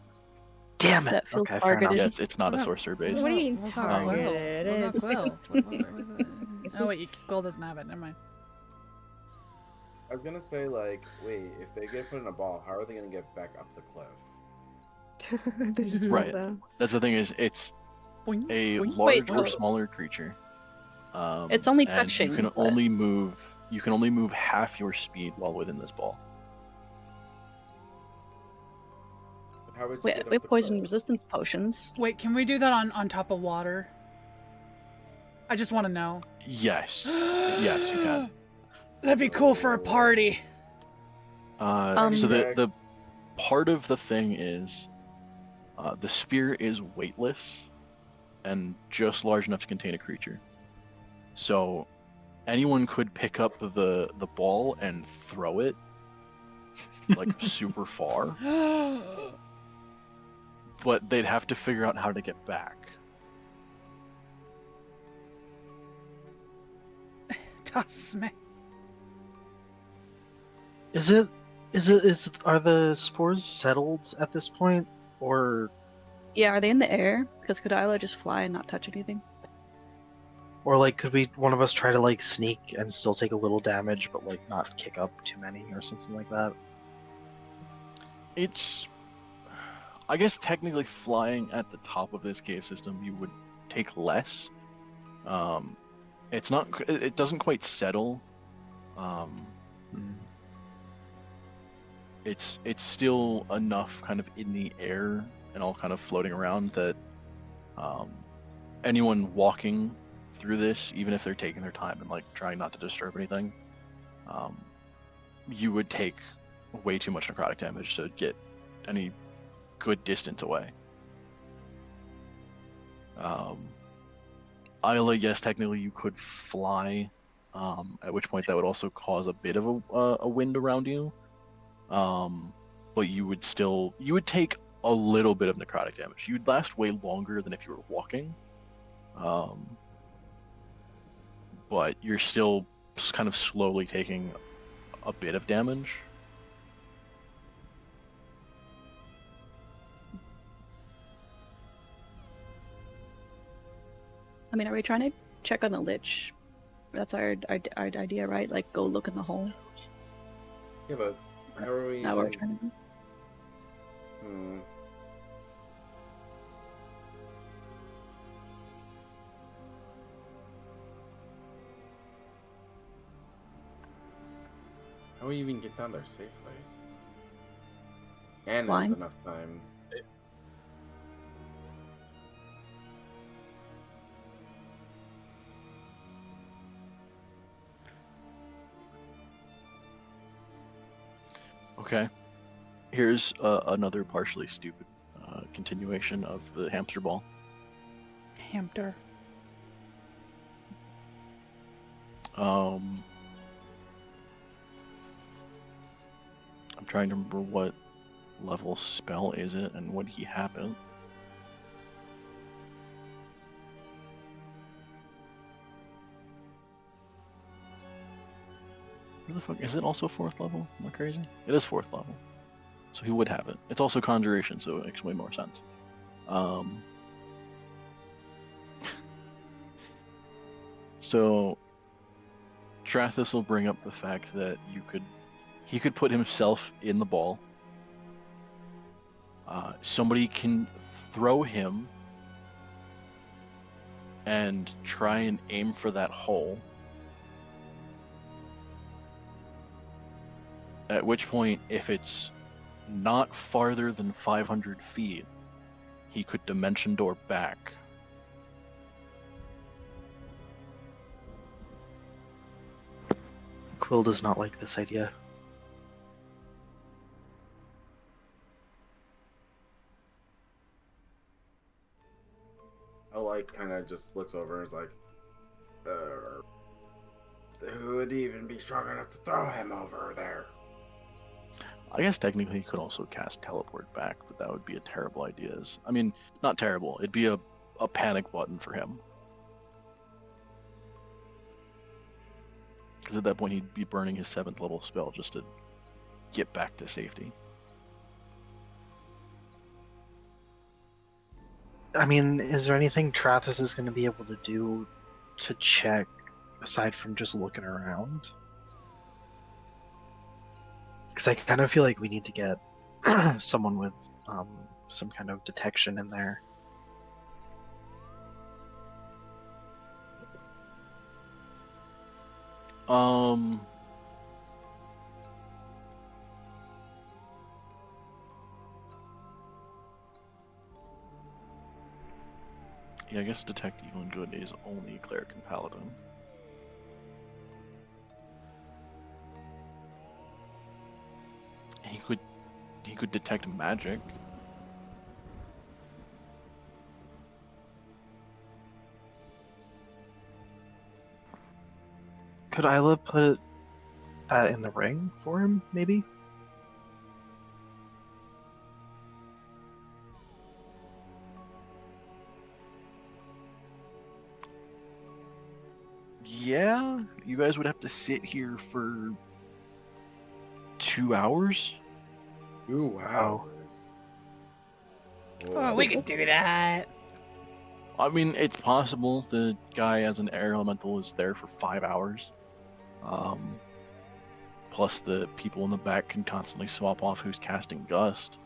S6: Damn it.
S9: That feels
S6: Okay, fair enough.
S9: targeted.
S4: Yeah, it's not a
S2: What
S4: sorcerer
S2: about-
S4: based.
S1: What do you mean
S2: What about Quill?
S1: targeted?
S2: What about
S1: It's-
S2: Quill? Oh wait, Quill doesn't have it. Never mind.
S3: I was gonna say, like, wait, if they get put in a ball, how are they gonna get back up the cliff?
S1: They just fall
S4: Right.
S1: down.
S4: That's the thing is, it's
S2: Boing,
S4: a
S2: boing.
S4: large or
S9: oh.
S4: smaller creature.
S9: It's only
S4: and
S9: touching,
S4: You can
S9: but-
S4: only move. You can only move half your speed while within this ball.
S3: But how would you
S9: We,
S3: get
S9: we
S3: up
S9: have
S3: the
S9: poison
S3: cliff?
S9: resistance potions.
S2: Wait, can we do that on top of water? I just want to know.
S4: Yes. Yes, you can.
S2: That'd be cool for a party.
S4: So
S3: Okay.
S4: the part of the thing is, the sphere is weightless, and just large enough to contain a creature. So, anyone could pick up the ball and throw it, like super far, but they'd have to figure out how to get back.
S2: Toss me.
S6: Are the spores settled at this point, or
S9: Yeah, are they in the air? Because could Isla just fly and not touch anything?
S6: like could one of us try to like sneak and still take a little damage, but like not kick up too many or something like that?
S4: It's, I guess technically flying at the top of this cave system, you would take less. It's not. It doesn't quite settle. It's still enough kind of in the air and all kind of floating around that anyone walking through this, even if they're taking their time and like trying not to disturb anything, you would take way too much necrotic damage to get any good distance away. Isla, yes, technically you could fly, at which point that would also cause a bit of a wind around you. But you would take a little bit of necrotic damage. You'd last way longer than if you were walking. But you're still kind of slowly taking a bit of damage.
S9: I mean, are we trying to check on the Lich? That's our idea, right? Like, go look in the hole.
S3: Yeah, but how are we?
S9: Now we're
S3: like-
S9: trying to.
S3: Hmm. How do we even get down there safely? And
S9: Flying?
S3: have enough time.
S4: Okay. Here's another partially stupid continuation of the hamster ball.
S2: Hamster.
S4: I'm trying to remember what level spell is it and would he have it. Where the fuck is it? Also 4th level? Am I crazy? It is 4th level, so he would have it. It's also conjuration, so it makes way more sense. So Trathis will bring up the fact that he could put himself in the ball. Somebody can throw him and try and aim for that hole. At which point, if it's not farther than 500 feet, he could dimension door back.
S6: Quill does not like this idea.
S3: I like kind of just looks over and is like, who would even be strong enough to throw him over there?
S4: I guess technically he could also cast teleport back, but that would be a terrible idea. I mean, not terrible. It'd be a panic button for him. Because at that point he'd be burning his 7th level spell just to get back to safety.
S6: I mean, is there anything Trathis is going to be able to do to check aside from just looking around? Because I kind of feel like we need to get someone with some kind of detection in there.
S4: Yeah, I guess detect evil and good is only cleric and paladin. He could detect magic.
S6: Could Isla put that in the ring for him, maybe?
S4: Yeah, you guys would have to sit here for 2 hours.
S3: Ooh, wow.
S2: Oh, we could do that.
S4: I mean, it's possible the guy as an air elemental is there for 5 hours. Plus the people in the back can constantly swap off who's casting Gust.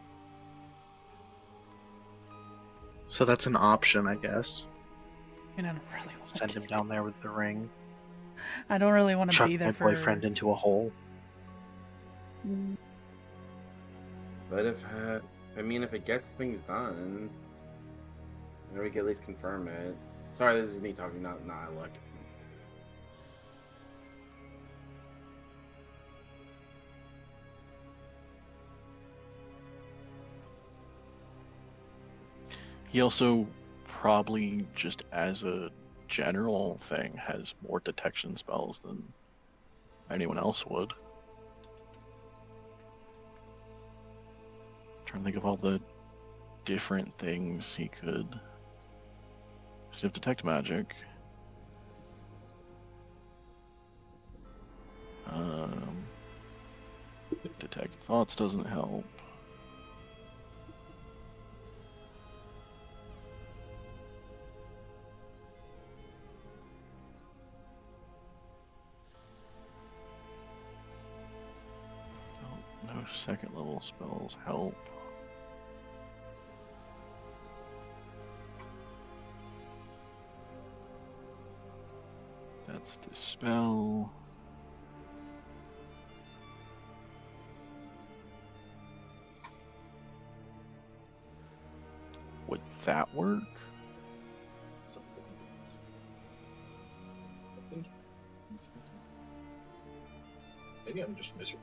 S6: So that's an option, I guess.
S2: And I don't really want
S6: Send
S2: to.
S6: him down there with the ring.
S2: I don't really want to
S6: Chuck
S2: be there
S6: my
S2: for.
S6: boyfriend into a hole.
S3: But if it gets things done, then we can at least confirm it. Sorry, this is me talking, not look.
S4: He also probably, just as a general thing, has more detection spells than anyone else would. Trying to think of all the different things he could. Does he have detect magic? Detect thoughts doesn't help. No second level spells help. That's dispel. Would that work?
S8: Maybe I'm just misremembering.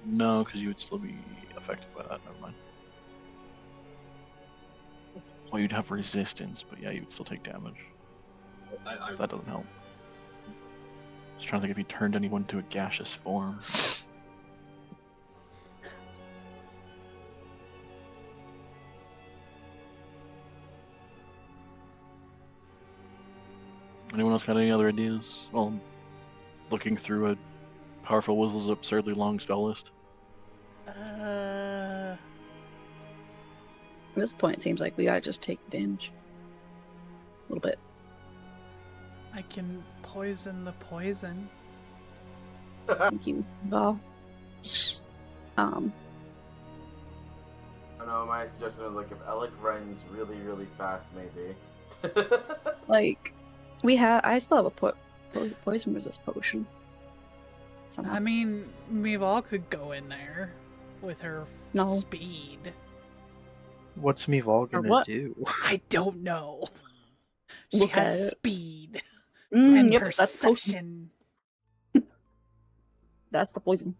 S4: No, because you would still be affected by that. Never mind. Well, you'd have resistance, but yeah, you would still take damage. So that doesn't help. Just trying to think if he turned anyone to a gaseous form. Anyone else got any other ideas? Well, looking through a powerful Whistle's absurdly long spell list.
S9: At this point, it seems like we gotta just take damage. A little bit.
S2: I can poison the poison.
S9: Thank you, Val.
S3: I know, my suggestion was like if Alec runs really, really fast, maybe.
S9: Like, I still have a poison resist potion. Somehow.
S2: I mean, Meval could go in there with her
S9: No.
S2: speed.
S6: What's Meval
S9: Or
S6: gonna
S9: what?
S6: do?
S2: I don't know. She
S9: Look
S2: has
S9: at it.
S2: speed and
S9: Yep, that's potion.
S2: perception.
S9: That's the poison.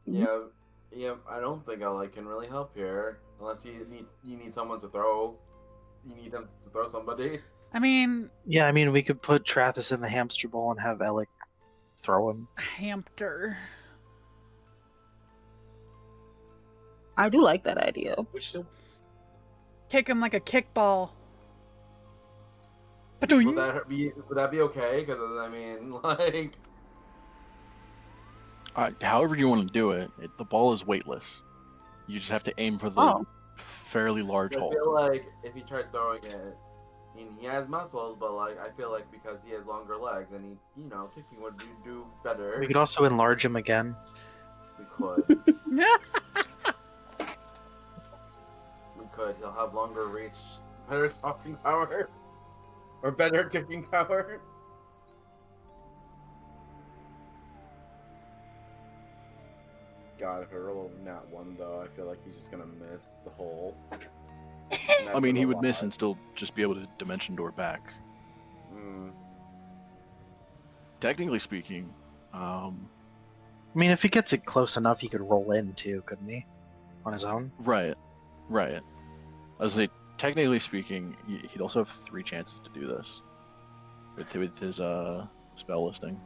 S3: Yeah, I don't think Alec can really help here unless you need someone to throw. You need him to throw somebody.
S2: I mean,
S6: Yeah, I mean, we could put Trathis in the hamster ball and have Alec throw him.
S2: Hampter.
S9: I do like that idea.
S8: Which still
S2: Kick him like a kickball. Ba-doing.
S3: Would that be okay? Because I mean, like,
S4: However you want to do it, the ball is weightless. You just have to aim for the
S9: Oh,
S4: fairly large
S3: I
S4: hole.
S3: feel like if he tried throwing it, I mean, he has muscles, but like I feel like because he has longer legs and he, kicking would do better.
S6: We could also enlarge him again.
S3: We could. We could. He'll have longer reach, better tossing power, or better kicking power. God, if I roll a nat 1 though, I feel like he's just gonna miss the hole.
S4: I mean, he would miss and still just be able to dimension door back.
S3: Mm.
S4: Technically speaking,
S6: I mean, if he gets it close enough, he could roll in too, couldn't he? On his own?
S4: right. I was say, technically speaking, he'd also have 3 chances to do this with his spell listing.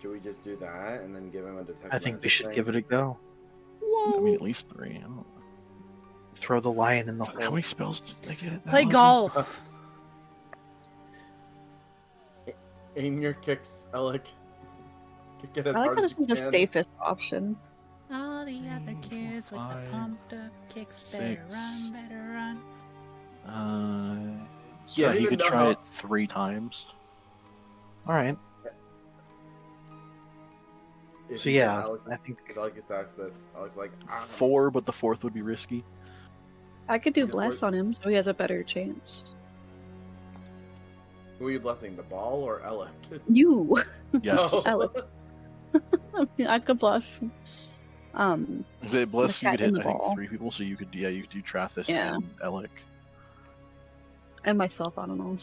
S3: Should we just do that and then give him a detect?
S6: I think we should give it a go.
S4: I mean, at least 3. I don't know.
S6: Throw the lion in the hole.
S4: How many spells did they get? At that
S2: Play
S4: level?
S2: golf.
S3: Aim your kicks, Alec. Kick it as
S9: I like
S3: hard
S9: how
S3: as
S9: this
S3: you
S9: is the
S3: can.
S9: safest option.
S2: All the other kids with the
S4: 5,
S2: pumped up kicks better
S4: 6.
S2: run, better run.
S4: Yeah,
S3: don't
S4: he
S3: even
S4: could
S3: know
S4: try
S3: how-
S4: it 3 times.
S6: Alright.
S3: If
S6: So
S3: he gets
S6: yeah,
S3: Alec-
S6: I think
S3: if Alec gets asked this, Alec's like,
S4: 4, but the 4th would be risky.
S9: I could do
S3: Just
S9: bless
S3: work-
S9: on him so he has a better chance.
S3: Who are you blessing, the ball or Alec?
S9: You!
S4: Yes.
S3: Oh.
S9: Alec. I could blush.
S4: The bless
S9: The
S4: you
S9: cat
S4: could
S9: and
S4: hit,
S9: the
S4: I think,
S9: ball.
S4: 3 people, so you could do Trathis
S9: Yeah.
S4: and Alec.
S9: And myself, I don't know.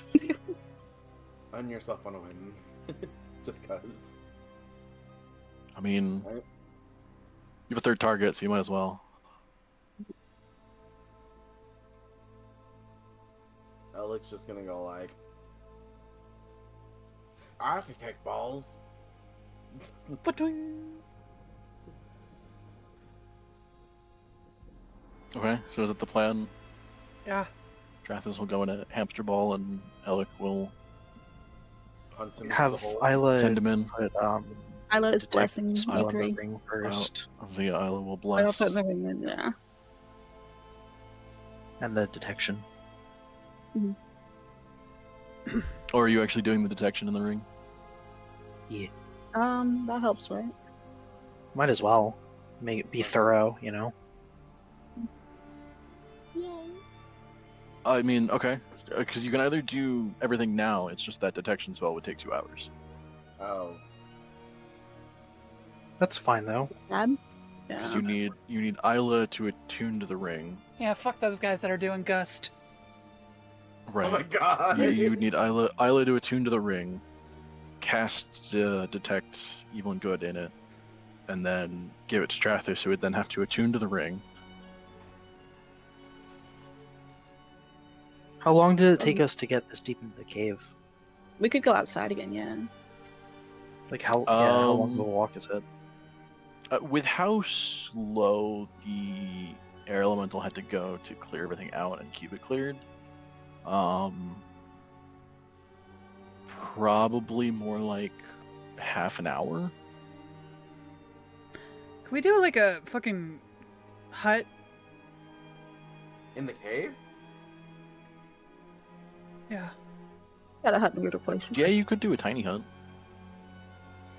S3: On yourself on a win. Just cause.
S4: I mean,
S3: Right.
S4: you have a 3rd target, so you might as well.
S3: Alec's just gonna go like, I can kick balls.
S2: Ba-doing.
S4: Okay, so is that the plan?
S2: Yeah.
S4: Trathis will go in a hamster ball, and Alec will
S3: Hunt him to the
S6: have
S3: hole.
S6: Isla
S4: send him in.
S6: put
S9: Isla's
S6: detect
S9: blessing
S6: spell in the
S9: E3.
S6: ring first,
S4: The Isla will
S9: I don't
S4: bless.
S9: put the ring in there.
S6: and the detection.
S4: Or are you actually doing the detection in the ring?
S9: That helps, right?
S6: Might as well. Make it be thorough, you know?
S4: I mean, okay, because you can either do everything now. It's just that detection spell would take 2 hours.
S3: Oh.
S6: That's fine though.
S9: Bad?
S4: Because
S9: Yeah.
S4: you need Isla to attune to the ring.
S2: Yeah, fuck those guys that are doing Gust.
S4: Right.
S3: Oh my god.
S4: You would need Isla to attune to the ring, cast detect evil and good in it, and then give it to Strathis, who would then have to attune to the ring.
S6: How long did it take us to get this deep into the cave?
S9: We could go outside again, yeah.
S6: Like how long of a
S4: Um,
S6: walk is it?
S4: With how slow the air elemental had to go to clear everything out and keep it cleared, probably more like half an hour.
S2: Can we do like a fucking hut?
S3: In the cave?
S2: Yeah.
S9: Got a hut in a weird place.
S4: Yeah, you could do a tiny hut.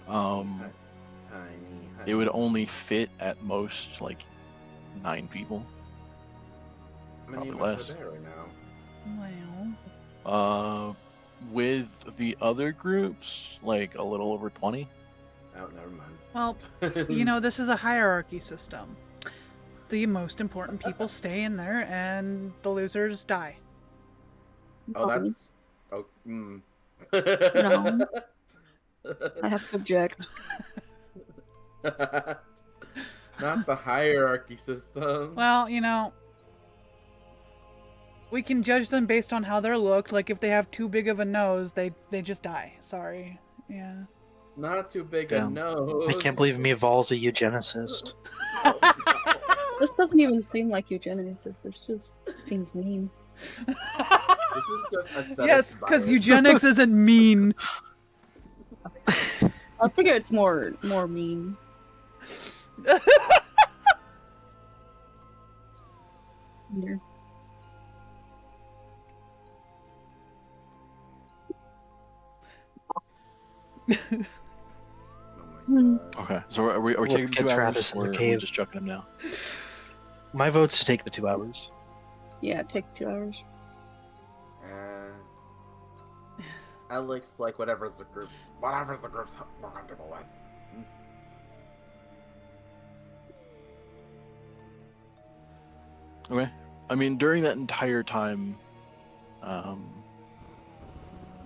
S3: Tiny.
S4: It would only fit at most like 9 people.
S3: How many of
S4: probably
S3: us
S4: less.
S3: are there right now?
S2: Well.
S4: With the other groups, like a little over 20.
S3: Oh, never mind.
S2: Well, you know, this is a hierarchy system. The most important people stay in there, and the losers die.
S3: Oh, that's. Oh,
S9: No. I have to object.
S3: Not the hierarchy system.
S2: Well, you know, we can judge them based on how they're looked. Like, if they have too big of a nose, they just die. Sorry. Yeah.
S3: Not too big a
S4: Damn.
S3: nose.
S6: I can't believe Mival's a eugenicist.
S9: This doesn't even seem like eugenicist. This just seems mean.
S3: This is just aesthetic
S2: Yes, because
S3: bias.
S2: eugenics isn't mean.
S9: I figure it's more mean. Here.
S3: Oh my god.
S4: Okay, so are we
S6: Let's
S4: taking
S6: get
S4: 2 hours,
S6: Travis in the
S4: or are we
S6: cave.
S4: just chucking him now?
S6: My vote's to take the 2 hours.
S9: Yeah, it takes 2 hours.
S3: Alex, like whatever's the group's more comfortable with.
S4: Okay. I mean, during that entire time,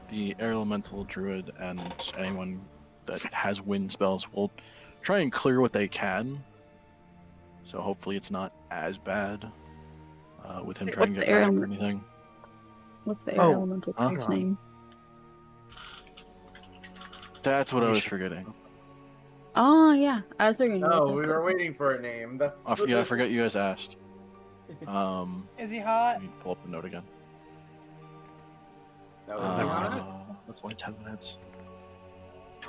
S4: the air elemental druid and anyone that has wind spells will try and clear what they can. So hopefully it's not as bad with him
S9: Wait,
S4: trying to
S9: what's
S4: get
S9: the air
S4: back or
S9: element?
S4: anything.
S9: What's the air
S6: Oh,
S9: elemental
S4: huh?
S9: guy's name?
S4: That's what I
S6: You
S4: was
S6: should-
S4: forgetting.
S9: Oh yeah, I was figuring.
S3: Oh, we were waiting for a name. That's
S4: Yeah, I forgot you guys asked.
S2: Is he hot?
S4: Let me pull up the note again.
S3: That was not.
S6: That's only 10 minutes.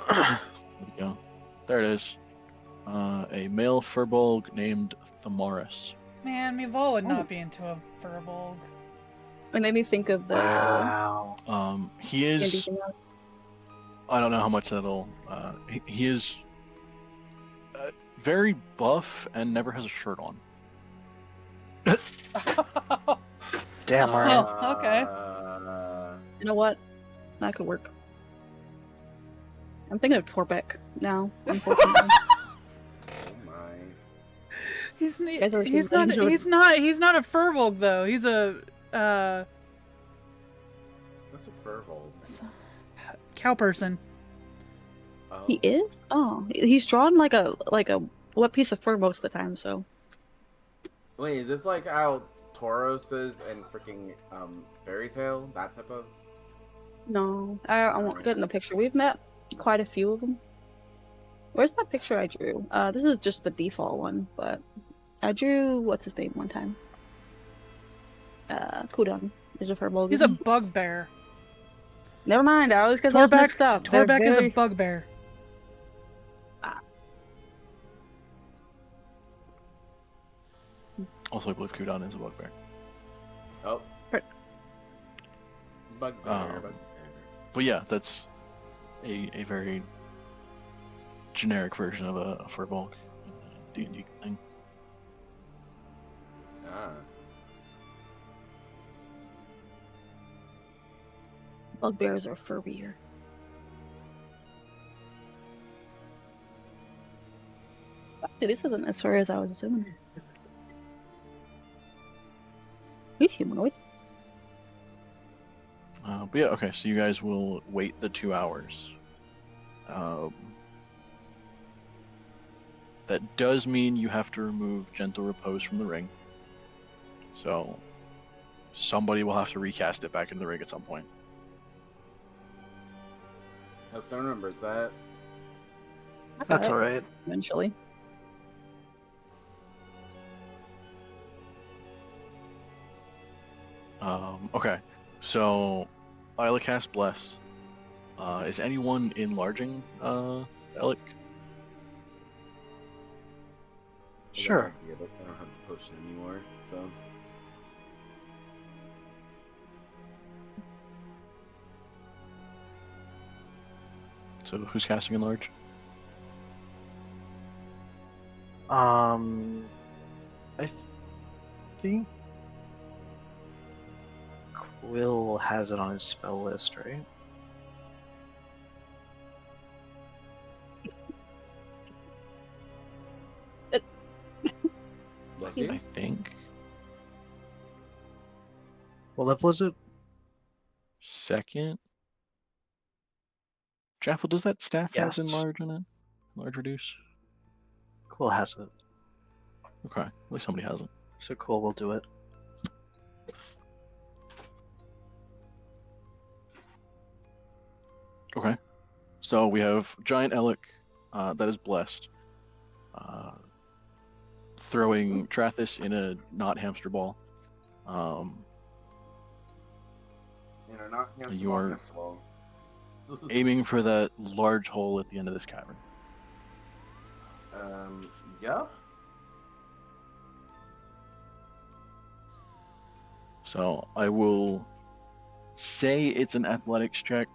S4: There we go. There it is. A male furbolg named Thamaris.
S2: Man, Mivol would not be into a furbolg.
S9: It made me think of the
S6: Wow.
S4: He
S9: D&D
S4: is.
S9: thing.
S4: I don't know how much that'll. He is very buff and never has a shirt on.
S6: Damn, alright.
S2: Oh, okay.
S9: You know what? That could work. I'm thinking of Torbeck now. Unfortunately,
S3: Oh my.
S2: He's
S9: guys ever
S2: he's
S9: seen
S2: not
S9: Dungeon?
S2: he's not a furbolg though. He's a
S3: What's a furbolg?
S2: cow person.
S3: Oh.
S9: he is. Oh, he's drawn like a wet piece of fur most of the time. So
S3: Wait, is this like how Tauros is in freaking Fairy Tale? That type of.
S9: no, I won't get in the picture. We've met quite a few of them. Where's that picture I drew? This is just the default one, but I drew what's his name one time. Kudon. There's a furbolg.
S2: He's a bugbear.
S9: Never mind. I always get those mixed up. They're
S2: Torbeck is a
S9: very-
S2: bugbear.
S4: Also, I believe Kudon is a bugbear.
S3: Oh.
S9: Right.
S3: Bugbear.
S4: But yeah, that's a very generic version of a furbolg D&D thing.
S3: Ah.
S9: Bugbears are furrier. Actually, this isn't as furry as I was assuming. He's humanoid.
S4: But yeah, okay, so you guys will wait the 2 hours. That does mean you have to remove Gentle Repose from the ring. So somebody will have to recast it back into the ring at some point.
S3: Hope someone remembers that.
S6: That's alright.
S9: Eventually.
S4: Okay, so Isla cast Bless. Is anyone enlarging Alec?
S6: Sure.
S3: I don't have the potion anymore, so.
S4: So who's casting enlarge?
S6: I think Quill has it on his spell list, right?
S3: Bless you.
S4: I think
S6: What level is it?
S4: second. Jaffle, does that staff
S6: Yes.
S4: have enlarge in it? Enlarge reduce?
S6: Quill has it.
S4: Okay, at least somebody has it.
S6: So Quill will do it.
S4: Okay. So we have Giant Elec that is blessed. Throwing Trathis in a not hamster ball.
S3: You're not against
S4: You are
S3: against the wall.
S4: aiming for that large hole at the end of this cavern.
S3: Yeah.
S4: So I will say it's an athletics check,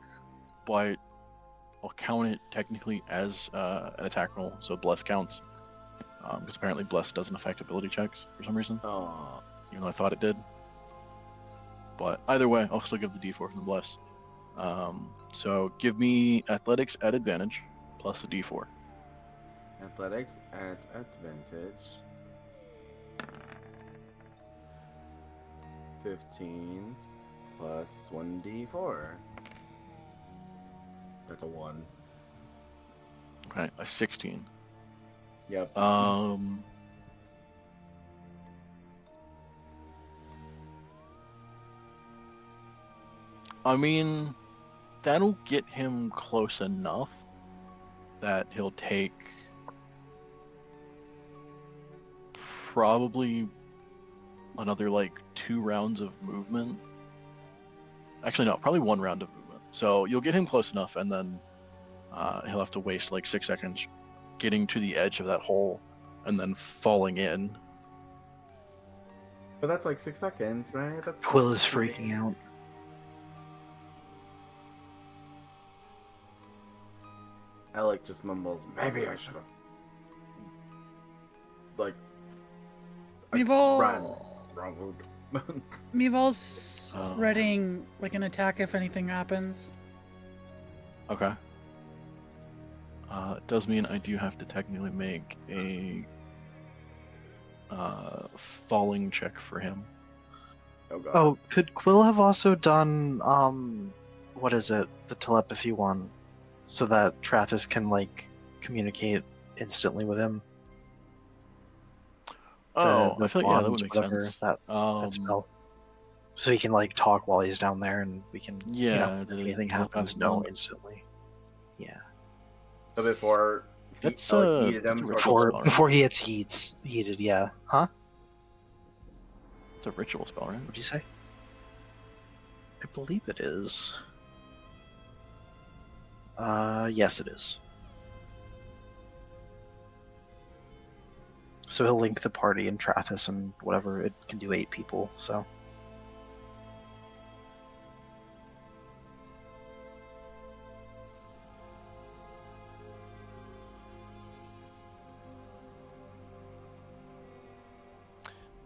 S4: but I'll count it technically as an attack roll, so bless counts. Because apparently bless doesn't affect ability checks for some reason, even though I thought it did. But either way, I'll still give the d4 from the bless. So give me athletics at advantage plus a d4.
S3: Athletics at advantage. 15 plus 1d4. That's a 1.
S4: Okay, a 16.
S3: Yep.
S4: I mean, that'll get him close enough that he'll take probably another like 2 rounds of movement. Actually, no, probably 1 round of movement. So you'll get him close enough, and then he'll have to waste like 6 seconds getting to the edge of that hole and then falling in.
S3: But that's like 6 seconds, right? That's
S6: Quill is freaking out.
S3: Alec just mumbles, maybe I should have. Like. Run. Wrong move.
S2: Meeval's
S4: Oh.
S2: readying like an attack if anything happens.
S4: Okay. It does mean I do have to technically make a falling check for him.
S3: Oh god.
S6: Oh, could Quill have also done what is it? The telepathy one, so that Trathis can like communicate instantly with him.
S4: Oh,
S6: The
S4: I feel like, yeah, that
S6: bond,
S4: would make
S6: whatever,
S4: sense.
S6: That spell. So he can like talk while he's down there, and we can
S4: Yeah,
S6: if anything happens,
S4: telepathic
S6: know
S4: bond.
S6: instantly. Yeah.
S3: So before
S4: That's
S3: yeeted
S4: that's
S3: him
S4: a ritual spell, right?
S6: Before he gets heated, yeah. Huh?
S4: It's a ritual spell, right?
S6: What'd you say? I believe it is. Yes, it is. So he'll link the party in Trathis and whatever. It can do 8 people, so.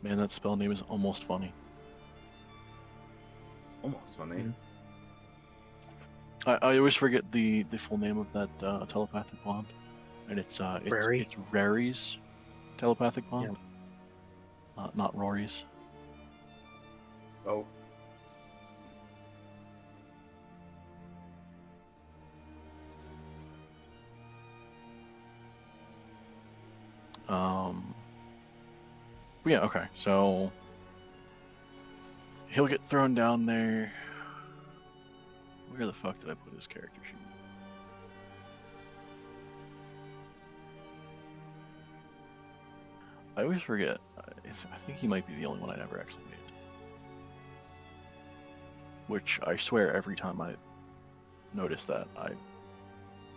S4: Man, that spell name is almost funny.
S3: Almost funny.
S6: Mhm.
S4: I always forget the full name of that telepathic bond, and it's
S6: Rary?
S4: Rary's telepathic bond, not Rory's.
S3: Oh.
S4: But yeah, okay, so he'll get thrown down there. Where the fuck did I put his character sheet? I always forget. I think he might be the only one I never actually made. Which I swear every time I notice that, I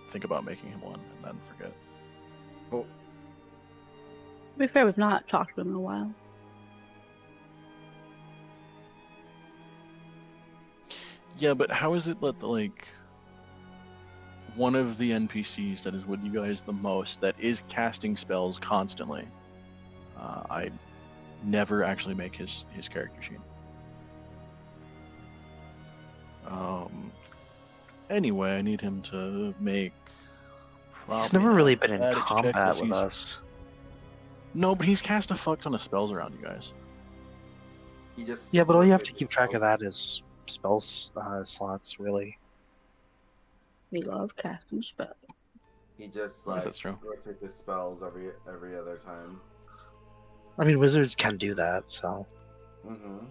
S4: think about making him one and then forget.
S3: Oh.
S9: To be fair, we've not talked to him in a while.
S4: Yeah, but how is it that, like, one of the NPCs that is with you guys the most, that is casting spells constantly, I never actually make his character sheet. Anyway, I need him to make.
S6: He's never really been in
S4: athletics check,
S6: combat
S4: 'cause
S6: with
S4: he's-
S6: us.
S4: No, but he's cast a fuck ton of spells around you guys.
S3: He just.
S6: Yeah, but all you have to
S3: rotated
S6: keep track of
S3: spells.
S6: that is spells slots, really.
S9: We love casting spells.
S3: He just
S4: I guess
S3: like
S4: that's true.
S3: rotates his spells every other time.
S6: I mean, wizards can do that, so.
S3: Mm-hmm.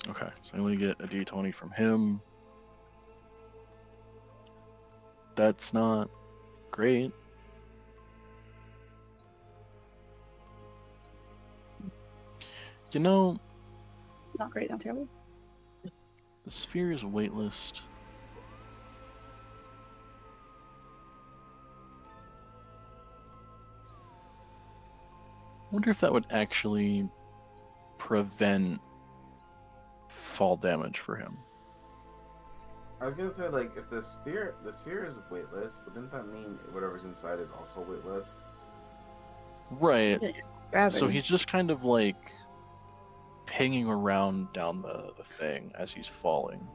S4: Okay, so I only get a d20 from him. That's not great. You know,
S9: Not great, not terrible.
S4: the sphere is waitlist. I wonder if that would actually prevent fall damage for him.
S3: I was gonna say, like, if the sphere is weightless, wouldn't that mean whatever's inside is also weightless?
S4: Right.
S9: Gravity.
S4: So he's just kind of like pinging around down the thing as he's falling.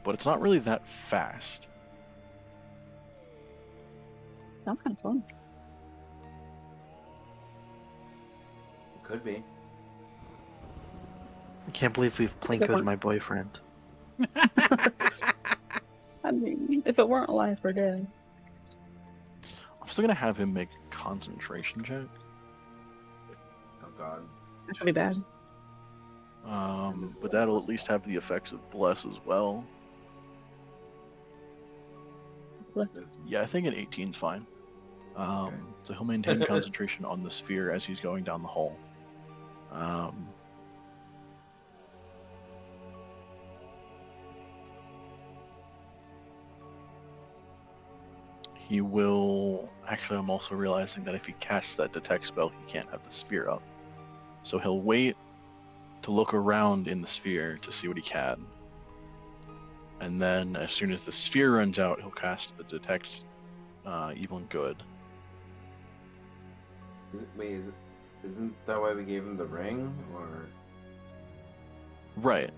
S4: But it's not really that fast.
S9: Sounds kind of fun.
S3: It could be.
S6: I can't believe we've plinkoed my boyfriend.
S9: I mean, if it weren't alive or dead.
S4: I'm still gonna have him make a concentration check.
S3: Oh god.
S9: That could be bad.
S4: But that'll at least have the effects of bless as well. Yeah, I think an 18's fine.
S3: Okay.
S4: So he'll maintain concentration on the sphere as he's going down the hole. He will... Actually, I'm also realizing that if he casts that detect spell, he can't have the sphere up. So he'll wait to look around in the sphere to see what he can. And then, as soon as the sphere runs out, he'll cast the detect evil and good.
S3: Wait, isn't that why we gave him the ring? Or
S4: Right.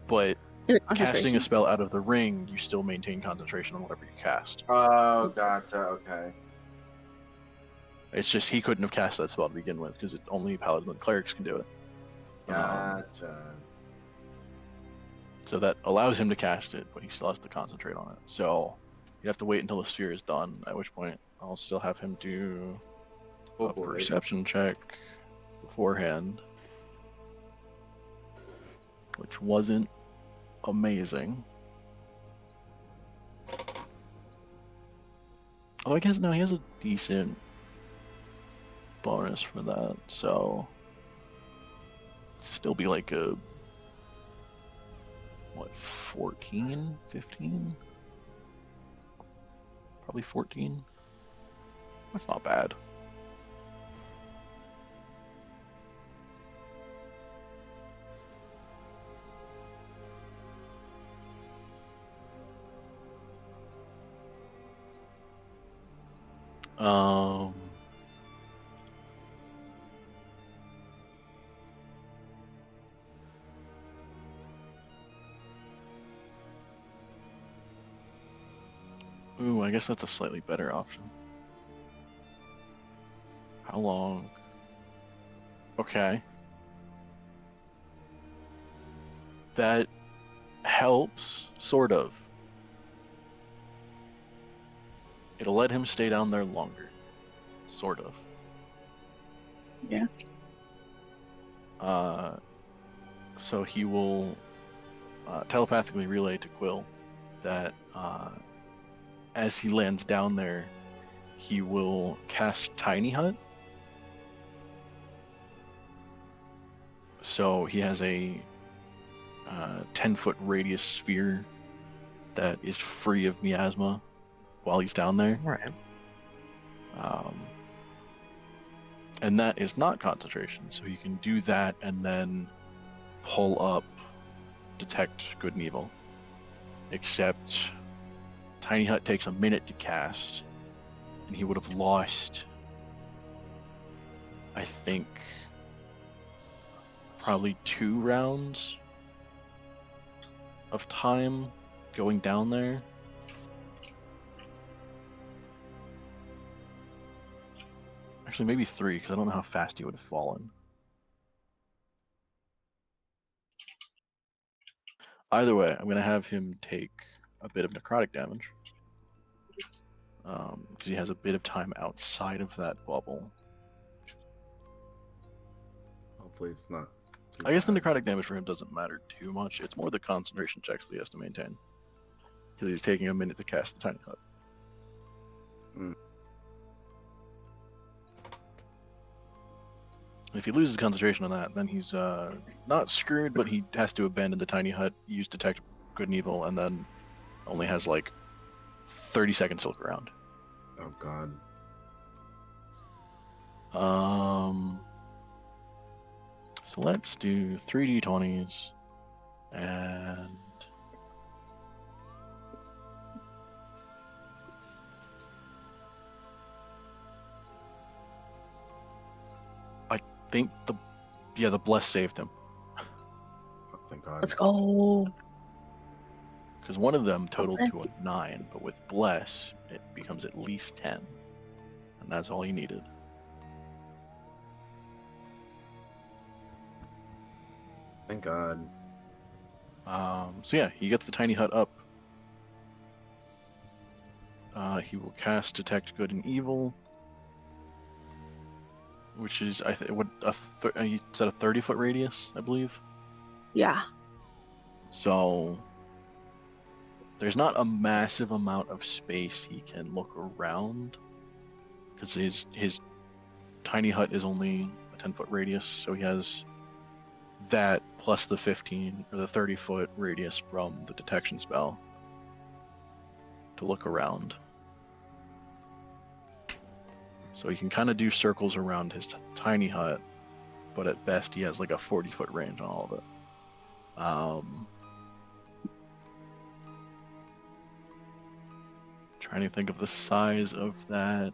S4: But
S9: Is it
S4: casting
S9: concentration?
S4: a spell out of the ring, you still maintain concentration on whatever you cast.
S3: oh, gotcha. Okay.
S4: It's just he couldn't have cast that spell to begin with, because only paladins and clerics can do it.
S3: Gotcha.
S4: So that allows him to cast it, but he still has to concentrate on it. So you have to wait until the sphere is done, at which point I'll still have him do
S3: Oh,
S4: a
S3: boy.
S4: perception check beforehand, which wasn't amazing. Oh, I guess no, he has a decent bonus for that, so still be like a 14, 15? Probably 14. That's not bad. Um, Ooh, I guess that's a slightly better option. How long? Okay. That helps, sort of. It'll let him stay down there longer. Sort of.
S9: Yeah.
S4: So he will telepathically relay to Quill that as he lands down there, he will cast Tiny Hut. So he has a 10-foot radius sphere that is free of miasma while he's down there.
S6: Right.
S4: And that is not concentration, so he can do that and then pull up detect good and evil. Except Tiny Hut takes a minute to cast, and he would have lost, I think, probably 2 rounds of time going down there. Actually, maybe 3, because I don't know how fast he would have fallen. Either way, I'm going to have him take a bit of necrotic damage. Because he has a bit of time outside of that bubble.
S3: Hopefully it's not too
S4: I guess the
S3: bad.
S4: necrotic damage for him doesn't matter too much. It's more the concentration checks that he has to maintain. Because he's taking a minute to cast the Tiny Hut. If he loses concentration on that, then he's not screwed, but he has to abandon the tiny hut, use detect good and evil, and then only has like 30 seconds to look around.
S3: Oh god.
S4: So let's do 3d20s and I think the bless saved him.
S3: Oh, thank god.
S9: Let's go.
S4: Because one of them totaled to
S9: Bless.
S4: a 9, but with bless, it becomes at least 10. And that's all you needed.
S3: Thank god.
S4: So yeah, he gets the tiny hut up. He will cast Detect Good and Evil, which is he said a 30-foot radius, I believe.
S9: Yeah.
S4: So there's not a massive amount of space he can look around, because his tiny hut is only a 10-foot radius, so he has that plus the 15 or the 30-foot radius from the detection spell to look around. So he can kind of do circles around his tiny hut, but at best he has like a 40-foot range on all of it. Trying to think of the size of that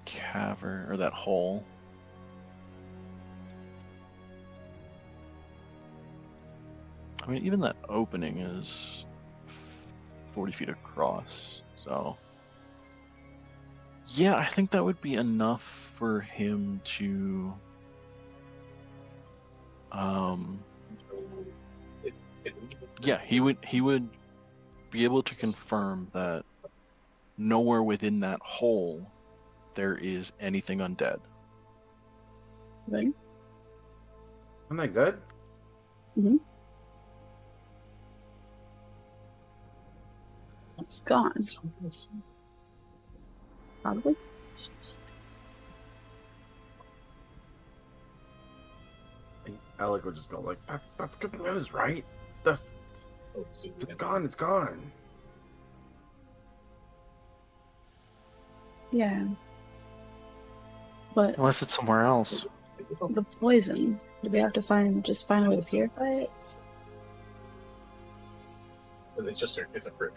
S4: cavern or that hole. I mean, even that opening is 40 feet across, so yeah, I think that would be enough for him to yeah, he would be able to confirm that nowhere within that hole there is anything undead.
S9: Right.
S3: Isn't that good?
S9: Mm-hmm. It's gone. Probably.
S3: And Alec would just go like, that's good news, right? It's gone, it's gone.
S9: Yeah. But
S6: Unless it's somewhere else.
S9: the poison, do we have to find a way to purify it?
S8: It's a fruit.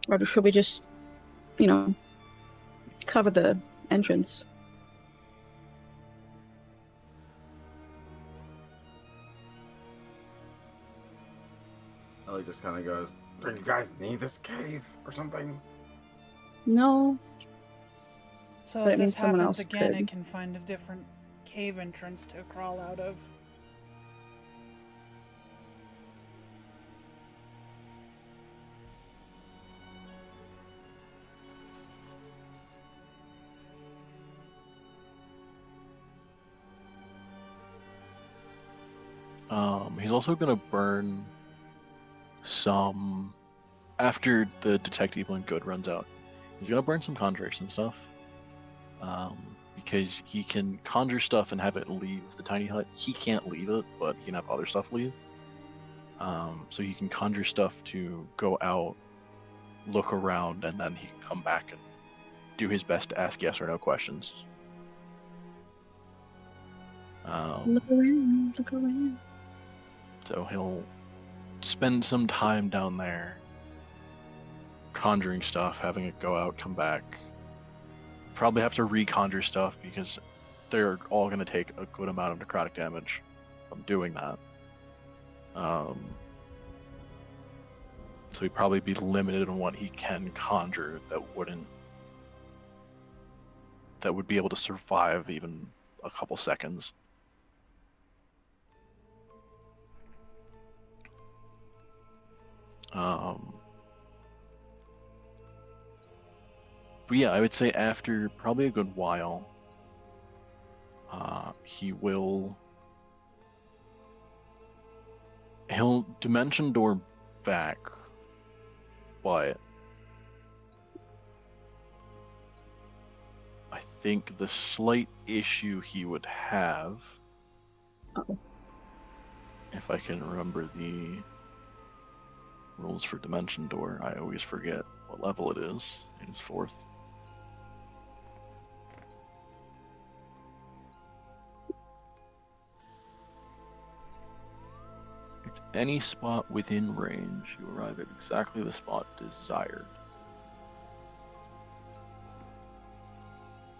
S9: Or should we just, cover the entrance?
S3: Alec just kind of goes, do you guys need this cave or something?
S9: No.
S2: So
S9: But
S2: if
S9: it means
S2: this
S9: someone
S2: happens
S9: else
S2: again,
S9: could.
S2: it can find a different cave entrance to crawl out of.
S4: He's also gonna burn some after the detect evil and good runs out. He's gonna burn some conjuration stuff, because he can conjure stuff and have it leave the tiny hut. He can't leave it, but he can have other stuff leave. So he can conjure stuff to go out, look around, and then he can come back and do his best to ask yes or no questions.
S9: Look around. Look around.
S4: So he'll spend some time down there conjuring stuff, having it go out, come back. Probably have to reconjure stuff because they're all going to take a good amount of necrotic damage from doing that. So he'd probably be limited on what he can conjure that would be able to survive even a couple seconds. But yeah, I would say after probably a good while, he'll dimension door back, but think the slight issue he would have,
S9: Oh.
S4: if I can remember the rules for Dimension Door, I always forget what level it is. It is 4th. It's any spot within range. You arrive at exactly the spot desired.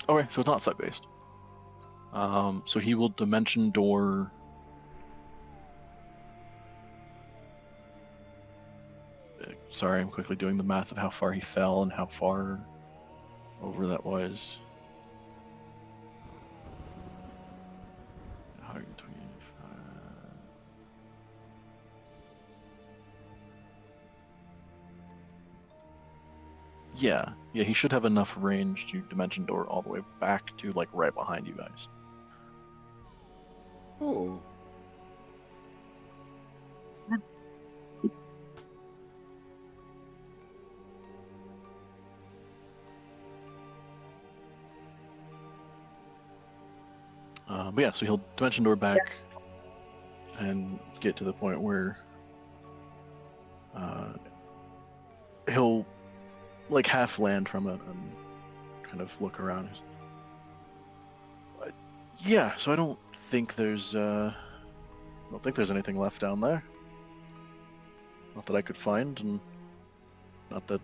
S4: Okay, so it's not set based. So he will Dimension Door. Sorry, I'm quickly doing the math of how far he fell and how far over that was. 125. Yeah, he should have enough range to Dimension Door all the way back to like right behind you guys.
S3: Ooh.
S4: But yeah, so he'll Dimension Door back and get to the point where he'll like half land from it and kind of look around. But yeah, so I don't think there's anything left down there. Not that I could find, and not that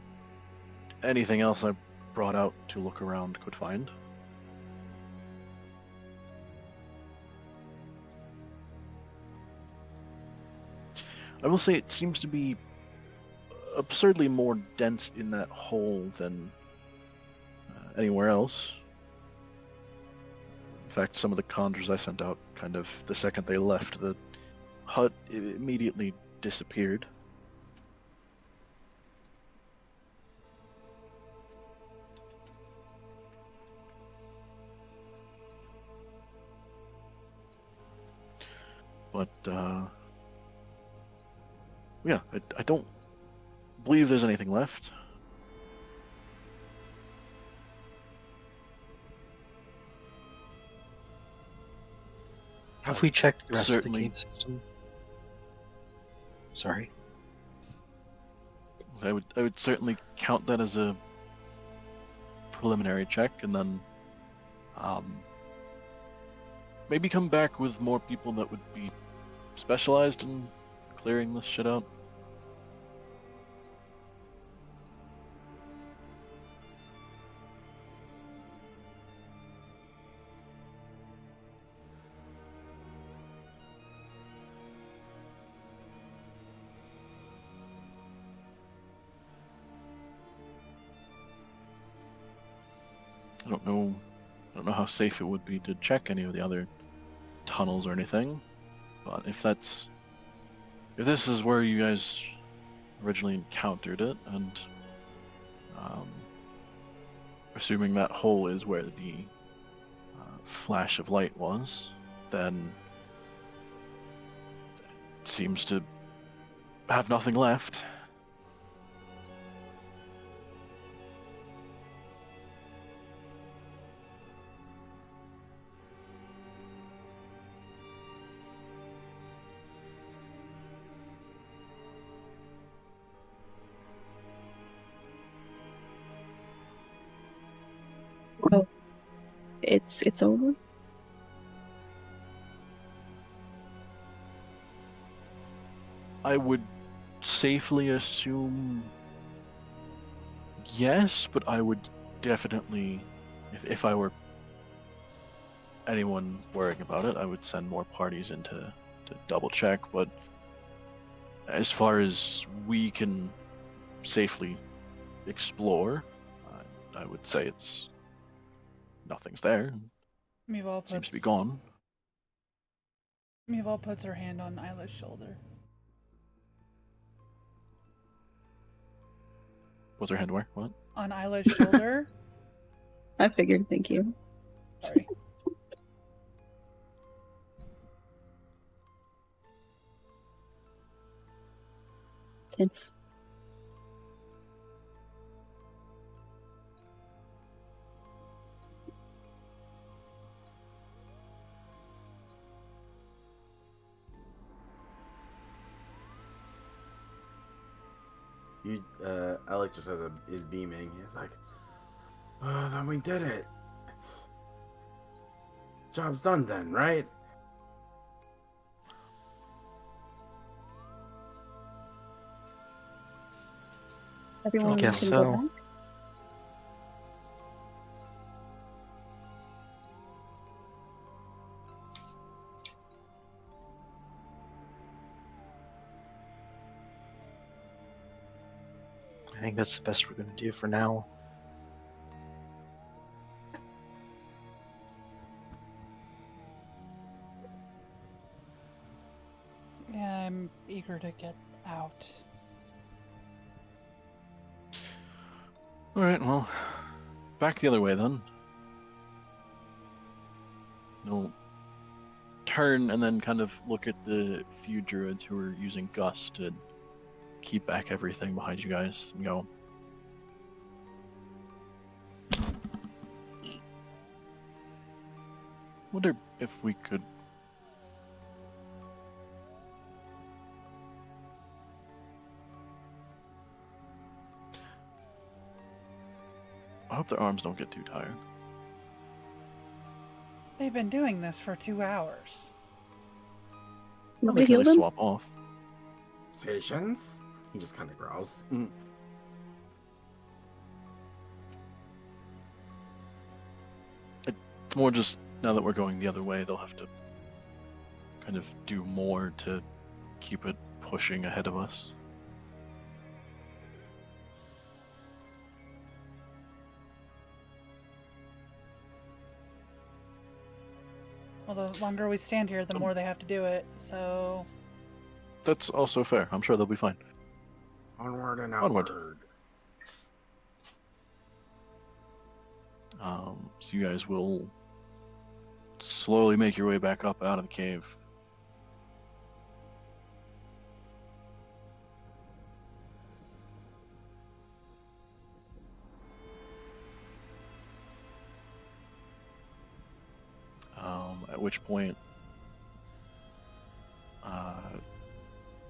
S4: anything else I brought out to look around could find. I will say it seems to be absurdly more dense in that hole than anywhere else. In fact, some of the conjures I sent out, kind of the second they left the hut, it immediately disappeared. But yeah, I don't believe there's anything left.
S6: Have we checked the rest
S4: Certainly.
S6: of the cave system? Sorry.
S4: I would certainly count that as a preliminary check, and then maybe come back with more people that would be specialized in clearing this shit out. I don't know how safe it would be to check any of the other tunnels or anything, but if this is where you guys originally encountered it, and assuming that hole is where the flash of light was, then it seems to have nothing left.
S9: So it's over.
S4: I would safely assume yes, but I would definitely, if I were anyone worrying about it, I would send more parties in to double check. But as far as we can safely explore, I would say nothing's there.
S2: Meeval
S4: Seems to be gone.
S2: Meeval puts her hand on Isla's shoulder.
S4: What's her hand where? What?
S2: On Isla's shoulder.
S9: I figured. Thank you.
S2: Sorry.
S9: Tense.
S3: Alec just is beaming. He's like, "Oh, then we did it. It's, job's done then, right?"
S9: Everyone
S6: Guess
S9: can
S6: so.
S9: go back.
S6: I think that's the best we're going to do for now.
S2: Yeah, I'm eager to get out.
S4: Alright, well, back the other way then. No. Turn and then kind of look at the few druids who are using Gust to keep back everything behind you guys and go. Wonder if we could. I hope their arms don't get too tired.
S2: They've been doing this for 2 hours.
S9: Will
S4: They
S9: we
S4: can
S9: heal
S4: always
S9: them?
S4: swap off.
S3: Patience? He just kind of growls.
S4: It's more just now that we're going the other way, they'll have to kind of do more to keep it pushing ahead of us.
S2: Well, the longer we stand here, the more they have to do it, so...
S4: That's also fair. I'm sure they'll be fine.
S3: Onward and
S4: Onward.
S3: outward.
S4: So you guys will slowly make your way back up out of the cave. At which point,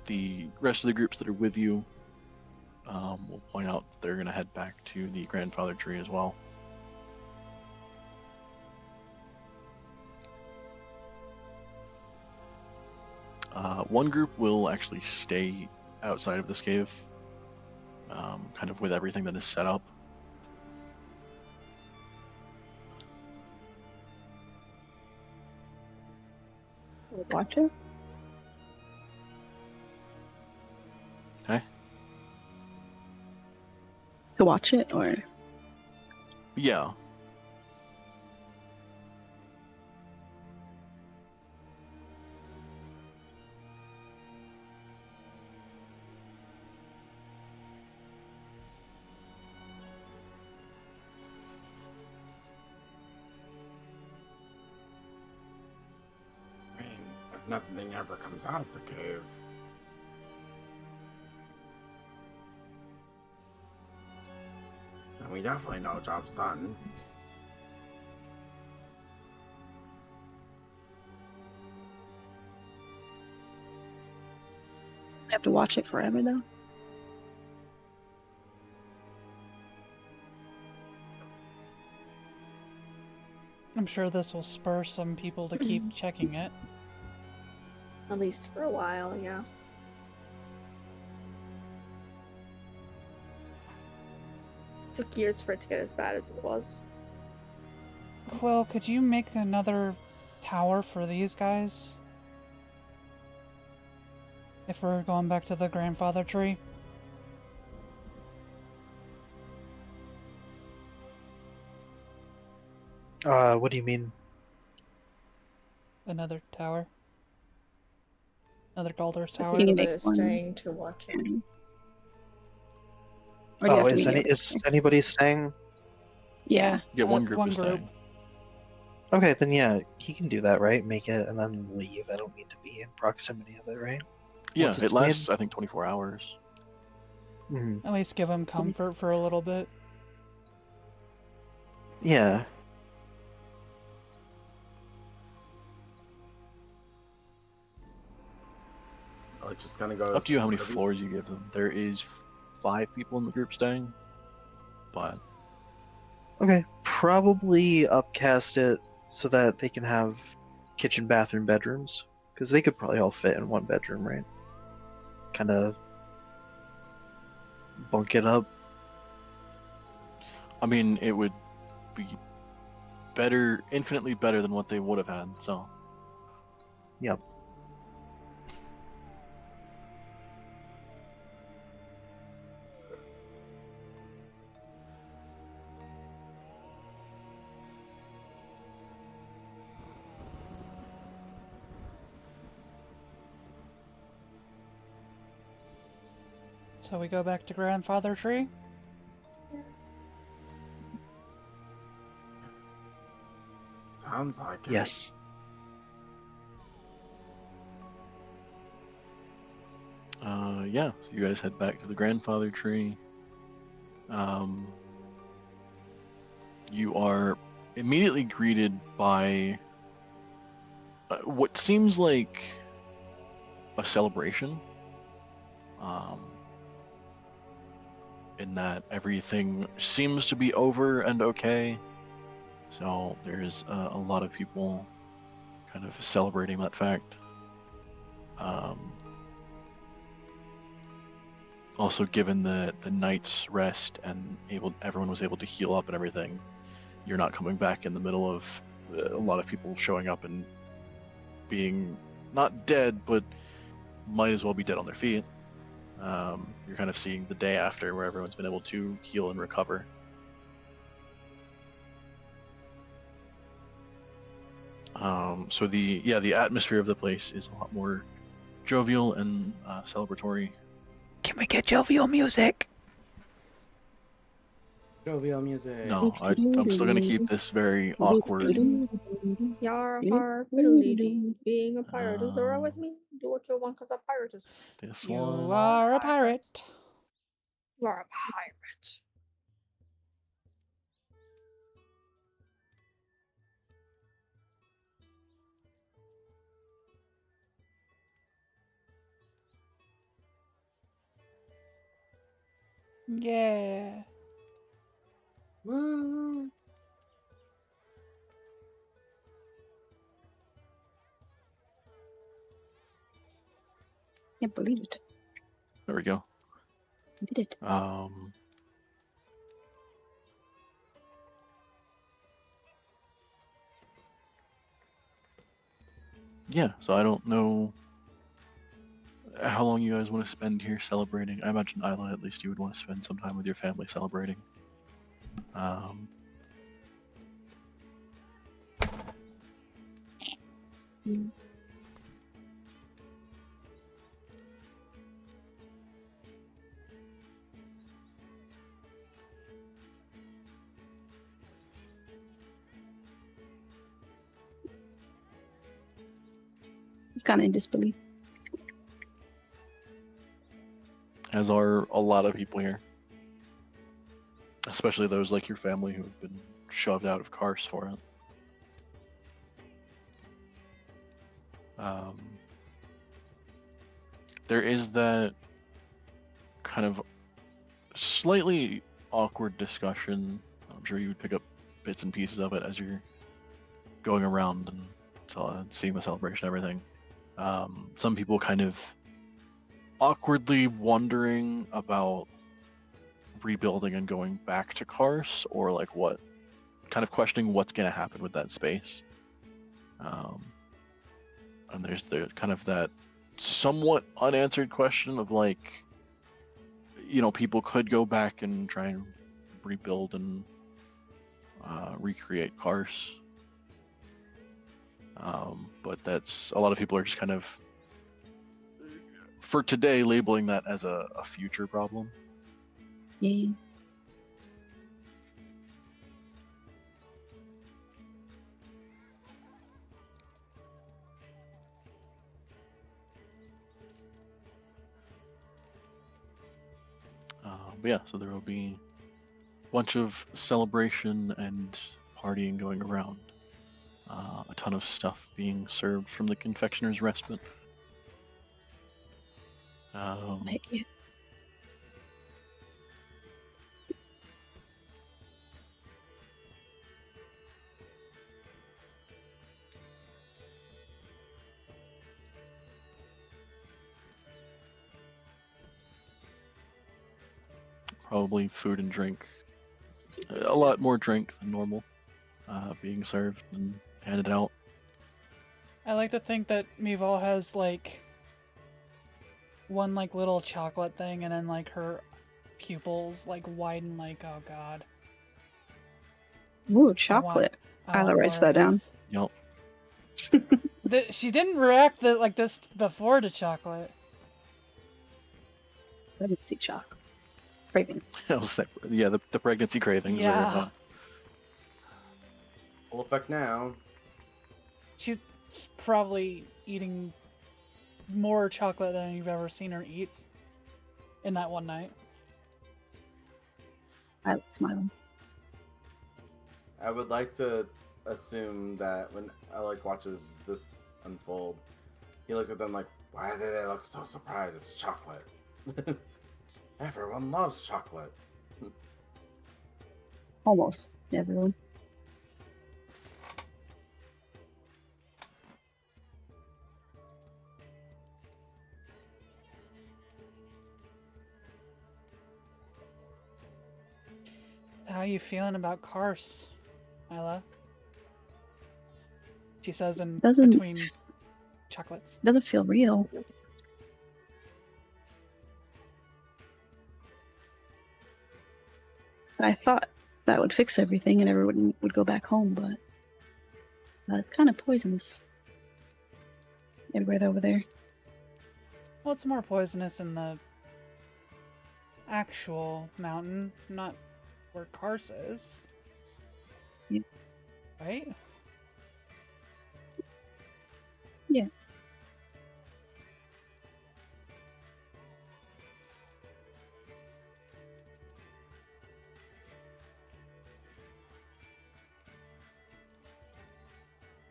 S4: the rest of the groups that are with you will point out that they're going to head back to the grandfather tree as well. One group will actually stay outside of this cave, kind of with everything that is set up.
S9: Watch it?
S4: Okay?
S9: To watch it, or?
S4: Yeah.
S3: I mean, if nothing ever comes out of the cave, then we definitely know job's done.
S9: We have to watch it forever, though.
S2: I'm sure this will spur some people to keep checking it.
S7: At least for a while, yeah. Took years for it to get as bad as it was.
S2: Quill, could you make another tower for these guys? If we're going back to the grandfather tree?
S6: What do you mean?
S2: Another tower? Another Galder's
S9: I
S2: tower?
S9: think you
S5: They're
S9: make one.
S5: staying to watch it.
S9: Or do you have to
S6: Is
S9: be
S6: is anybody staying?
S9: Yeah.
S4: Yeah, one group is staying.
S6: Okay, then yeah, he can do that, right? Make it and then leave. I don't need to be in proximity of it, right?
S4: Yeah,
S6: Once
S4: it
S6: it's
S4: lasts, I think, 24 hours.
S6: made?
S2: At least give them comfort for a little bit.
S6: Yeah.
S3: It just kind of goes.
S4: Up to you how many
S3: wherever
S4: floors you give them. There is 5 people in the group staying. But
S6: Okay, probably upcast it so that they can have kitchen, bathroom, bedrooms, because they could probably all fit in one bedroom, right? Kind of bunk it up.
S4: I mean, it would be better, infinitely better than what they would have had. So
S6: Yep.
S2: So we go back to grandfather tree.
S3: Sounds like it.
S6: Yes.
S4: yeah, so you guys head back to the grandfather tree. You are immediately greeted by what seems like a celebration. In that everything seems to be over and okay. So there's a lot of people kind of celebrating that fact. Also, given the night's rest and everyone was able to heal up and everything, you're not coming back in the middle of a lot of people showing up and being not dead, but might as well be dead on their feet. You're kind of seeing the day after where everyone's been able to heal and recover. So the atmosphere of the place is a lot more jovial and celebratory.
S2: Can we get jovial music?
S3: Jovial music.
S4: No, I'm still gonna keep this very awkward.
S5: Yar har fiddly dee. Being a pirate is alright with me. Do what you want because a pirate is.
S4: This
S2: You
S4: one.
S2: are a pirate.
S5: You are a pirate.
S2: Yeah.
S3: Woo.
S9: Can't believe it.
S4: There we go.
S9: I did it.
S4: Yeah, so I don't know how long you guys want to spend here celebrating. I imagine Isla, at least you would want to spend some time with your family celebrating.
S9: It's kind of in disbelief.
S4: As are a lot of people here. Especially those like your family who have been shoved out of cars for it. There is that kind of slightly awkward discussion. I'm sure you would pick up bits and pieces of it as you're going around and seeing the celebration and everything. Some people kind of awkwardly wondering about rebuilding and going back to Kars, or like what kind of questioning what's going to happen with that space. And there's kind of that somewhat unanswered question of like, people could go back and try and rebuild and recreate Kars. But that's a lot of people are just kind of for today labeling that as a future problem.
S9: Yeah.
S4: But yeah, so there will be a bunch of celebration and partying going around. A ton of stuff being served from the confectioner's respite.
S9: Heck yeah.
S4: probably food and drink. A lot more drink than normal being served and handed out.
S2: I like to think that Mival has like one like little chocolate thing, and then like her pupils like widen like, oh god.
S9: Ooh, chocolate.
S2: I want
S9: Isla writes
S2: more of
S9: that down.
S4: Yep.
S2: She didn't react like this before to chocolate.
S9: Pregnancy shock. Craving.
S4: Yeah, the pregnancy cravings
S2: Yeah.
S4: are.
S3: Full effect now.
S2: She's probably eating more chocolate than you've ever seen her eat in that one night.
S9: I was smiling.
S3: I would like to assume that when Alec watches this unfold, he looks at them like, why do they look so surprised? It's chocolate. Everyone loves chocolate.
S9: Almost everyone.
S2: How you feeling about Kars, Isla? She says in
S9: Doesn't-
S2: between chocolates.
S9: Doesn't feel real. I thought that would fix everything and everyone would go back home, but it's kind of poisonous. Right over there.
S2: Well, it's more poisonous in the actual mountain, not where Kars is.
S9: Yeah.
S2: Right?
S9: Yeah.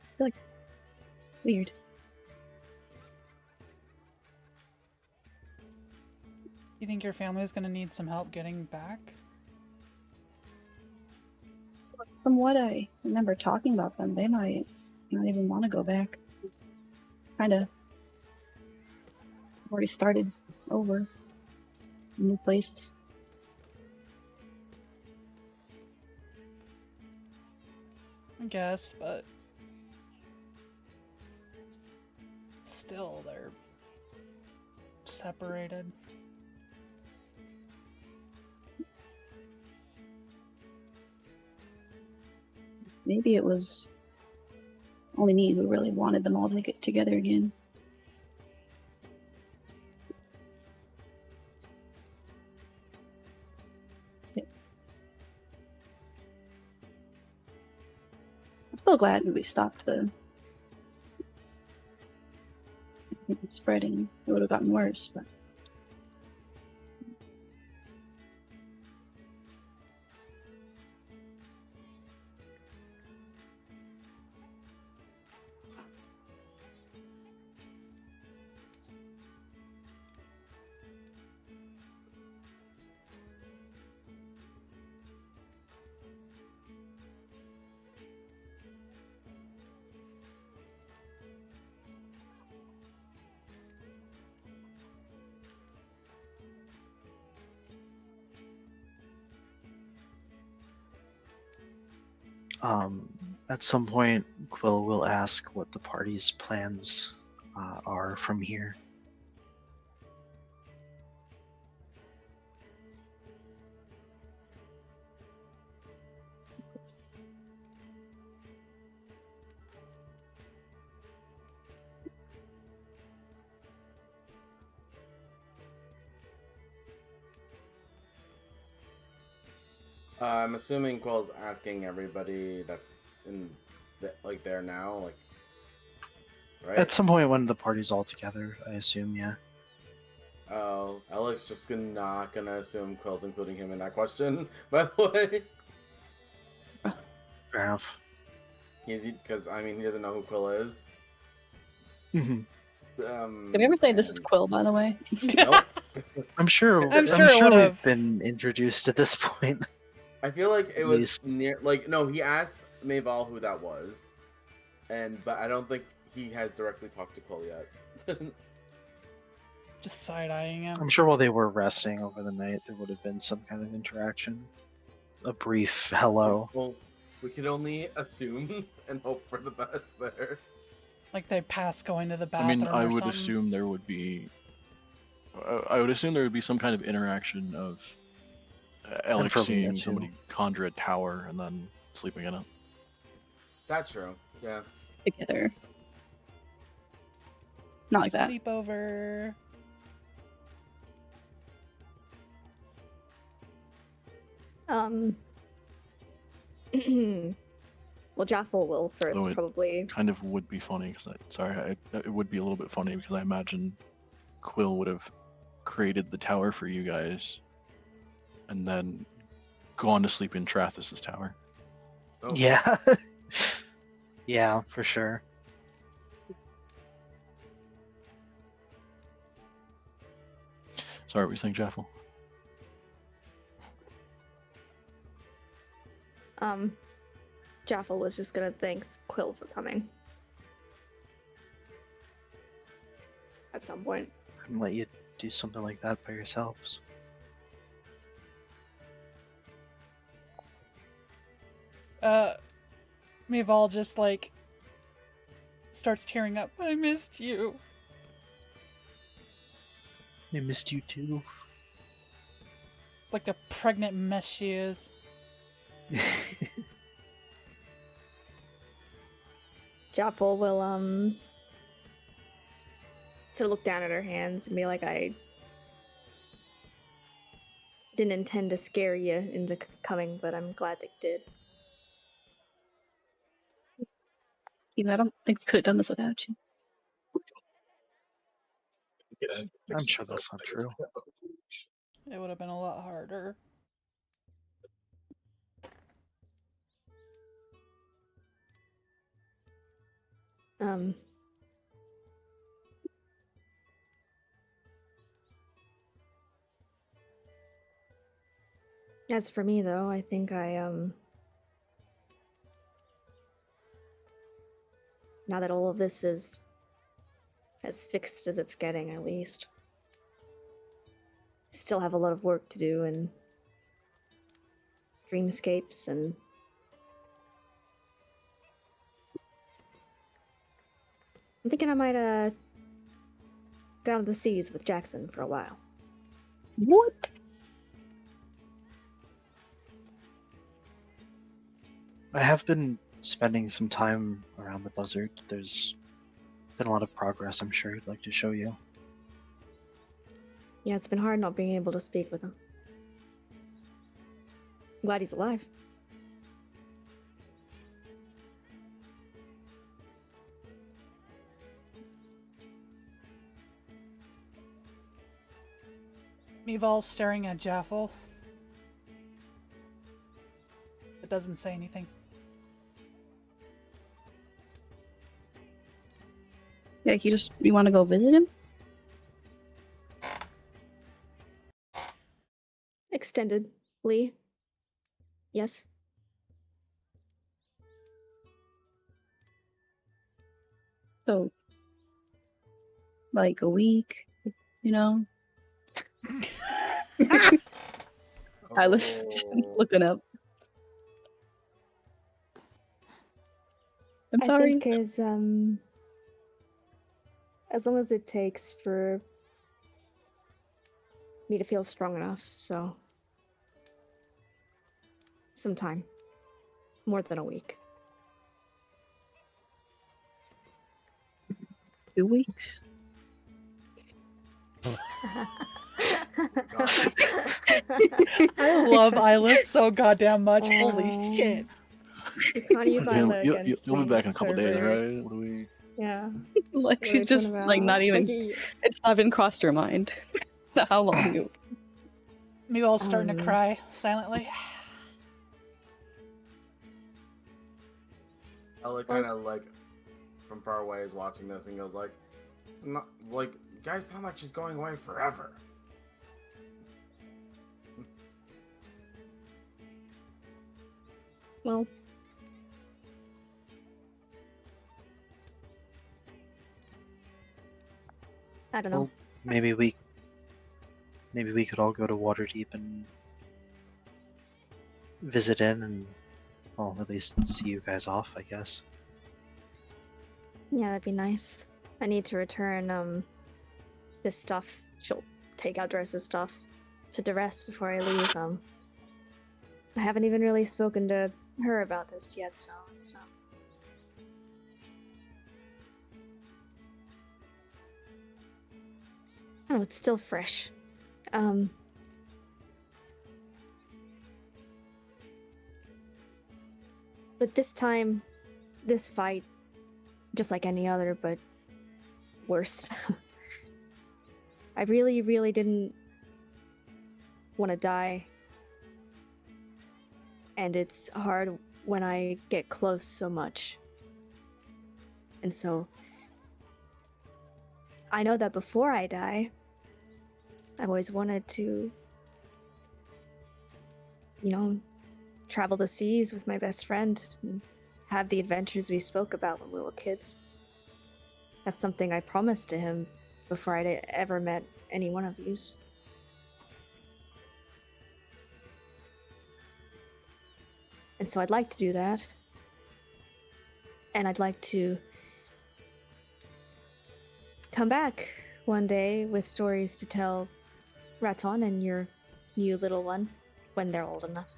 S9: I feel like weird.
S2: You think your family's gonna need some help getting back?
S9: From what I remember talking about them, they might not even want to go back. Kinda already started over in new places.
S2: I guess, but still, they're separated.
S9: Maybe it was only me who really wanted them all to get together again. I'm still glad we stopped the spreading. It would have gotten worse, but
S6: At some point, Quill will ask what the party's plans are from here.
S3: I'm assuming Quill's asking everybody that's in there now, like, right?
S6: At some point when the party's all together, I assume, yeah.
S3: Oh, Alec's just not gonna assume Quill's including him in that question, by the way.
S6: Fair enough.
S3: Because, I mean, he doesn't know who Quill is.
S6: Mm-hmm.
S9: did we ever say this is Quill, by the way?
S3: Nope.
S6: I'm sure.
S2: I'm sure it
S6: we've
S2: would've.
S6: been introduced at this point.
S3: I feel like it was
S6: Least.
S3: near, like, no, he asked Mayval who that was, but I don't think he has directly talked to Quill yet.
S2: Just side-eyeing him.
S6: I'm sure while they were resting over the night, there would have been some kind of interaction. A brief hello.
S3: Well, we could only assume and hope for the best there.
S2: Like they pass going to the
S4: I
S2: bathroom
S4: mean, I
S2: or
S4: would
S2: something.
S4: assume there would be. I would assume there would be some kind of interaction of Alec
S6: for Leah,
S4: seeing
S6: too.
S4: somebody conjure a tower and then sleeping in it.
S3: That's true. Yeah.
S9: Together. Not like that.
S2: Sleepover.
S7: Well, Jaffle will first,
S4: Though it
S7: probably.
S4: kind of would be funny because it would be a little bit funny because I imagine Quill would have created the tower for you guys and then gone to sleep in Trathus's tower.
S3: Oh.
S6: Yeah. Yeah, for sure.
S4: Sorry, what were you saying, Jaffle?
S7: Jaffle was just gonna thank Quill for coming. At some point.
S6: Couldn't let you do something like that by yourselves.
S2: Mival just like starts tearing up. I missed you.
S6: I missed you too.
S2: Like the pregnant mess she is.
S7: Jaffle will sort of look down at her hands and be like, I didn't intend to scare you into coming, but I'm glad they did.
S9: Even I don't think we could have done this without you.
S6: I'm sure that's not true.
S2: It would have been a lot harder.
S7: As for me, though, I think now that all of this is as fixed as it's getting, at least, I still have a lot of work to do in dreamscapes and I'm thinking I might go out to the seas with Jackson for a while.
S9: What?
S6: I have been spending some time around the buzzard. There's been a lot of progress I'm sure I'd like to show you.
S7: Yeah, it's been hard not being able to speak with him. I'm glad he's alive.
S2: Mival's staring at Jaffle. It doesn't say anything.
S9: Yeah, you want to go visit him?
S7: Extendedly. Yes.
S9: So, like a week, you know? I was just looking up. I'm sorry.
S7: I think as long as it takes for me to feel strong enough, so some time. More than a week.
S9: 2 weeks.
S2: I love Eyeless so goddamn much. Holy shit.
S7: You can't use Isla against
S4: You'll be
S7: me,
S4: back in a
S7: it's
S4: couple
S7: so
S4: days,
S7: rude.
S4: right? What do we?
S7: Yeah.
S9: Like
S7: What
S9: she's
S7: are we
S9: just
S7: talking
S9: like not
S7: about?
S9: even.
S7: Like,
S9: It's not even crossed her mind. How long you?
S2: Mival's starting to cry silently.
S3: Ella kind of like from far away is watching this and goes like, "Not like you guys sound like she's going away forever."
S7: well, I don't know.
S6: Well, maybe we could all go to Waterdeep and visit in and, well, at least see you guys off, I guess.
S7: Yeah, that'd be nice. I need to return this stuff. She'll take out Doris's stuff to Duress before I leave. I haven't even really spoken to her about this yet, so it's oh, it's still fresh. But this time, this fight, just like any other, but worse. I really, really didn't want to die. And it's hard when I get close so much. And so, I know that before I die, I've always wanted to, travel the seas with my best friend and have the adventures we spoke about when we were kids. That's something I promised to him before I'd ever met any one of yous. And so I'd like to do that. And I'd like to come back one day with stories to tell Raton and your new little one when they're old enough.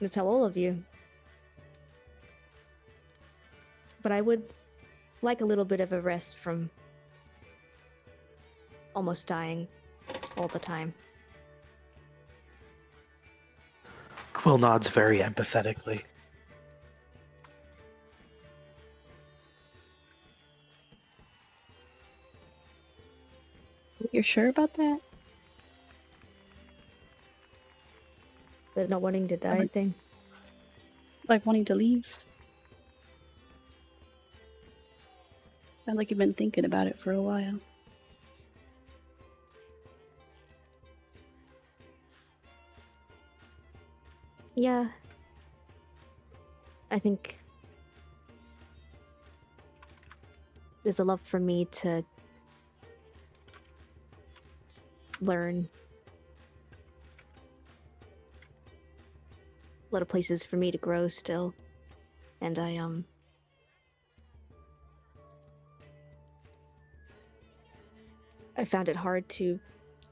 S7: To tell all of you. But I would like a little bit of a rest from almost dying all the time.
S6: Quill nods very empathetically.
S9: You're sure about that?
S7: The not wanting to die thing.
S9: Like wanting to leave? Sounds like you've been thinking about it for a while.
S7: Yeah. I think there's a love for me to learn. A lot of places for me to grow still. And I found it hard to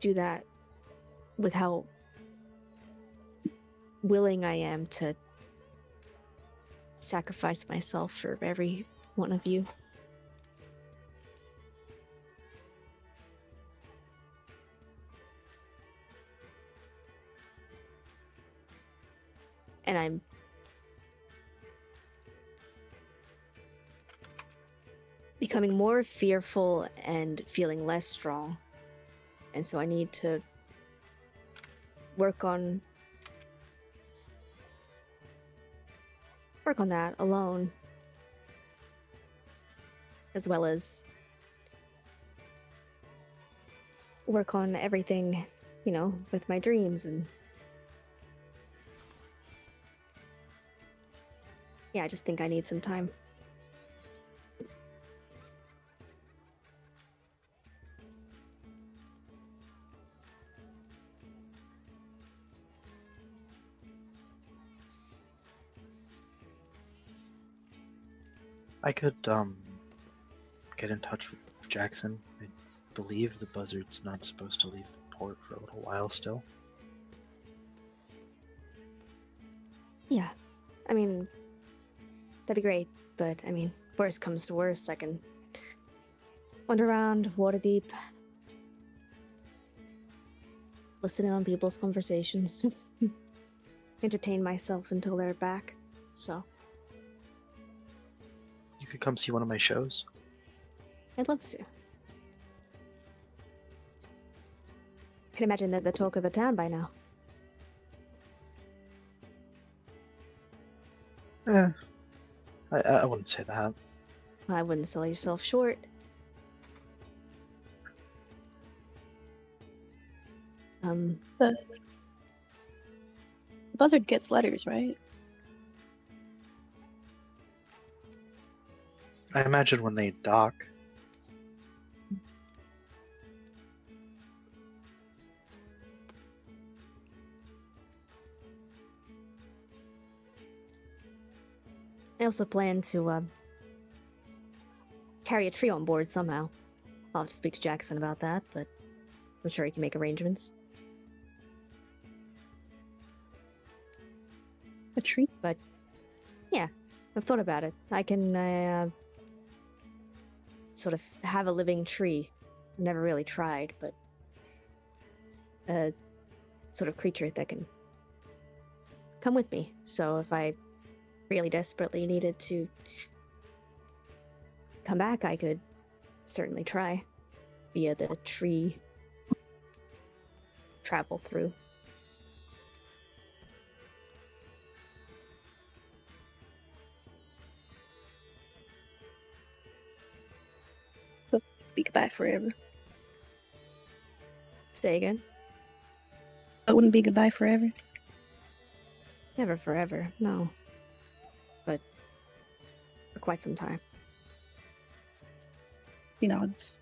S7: do that with how willing I am to sacrifice myself for every one of you. And I'm becoming more fearful and feeling less strong. And so I need to work on that alone, as well as work on everything, with my dreams. And yeah, I just think I need some time.
S6: I could get in touch with Jackson. I believe the Buzzard's not supposed to leave port for a little while still.
S7: Yeah, I mean, that'd be great, but I mean, worst comes to worst, I can wander around Waterdeep, listen in on people's conversations, entertain myself until they're back, so.
S6: You could come see one of my shows.
S7: I'd love to. Can imagine they're the talk of the town by now.
S6: I wouldn't say that.
S7: I wouldn't sell yourself short.
S9: The Buzzard gets letters, right?
S6: I imagine when they dock,
S7: I also plan to carry a tree on board somehow. I'll have to speak to Jackson about that, but I'm sure he can make arrangements.
S9: A tree?
S7: But yeah, I've thought about it. I can sort of have a living tree. Never really tried, but a sort of creature that can come with me. So if I really desperately needed to come back, I could certainly try via the tree travel through.
S9: Be goodbye forever.
S7: Stay again?
S9: It wouldn't be goodbye forever.
S7: Never forever, no. But for quite some time.
S9: He nods.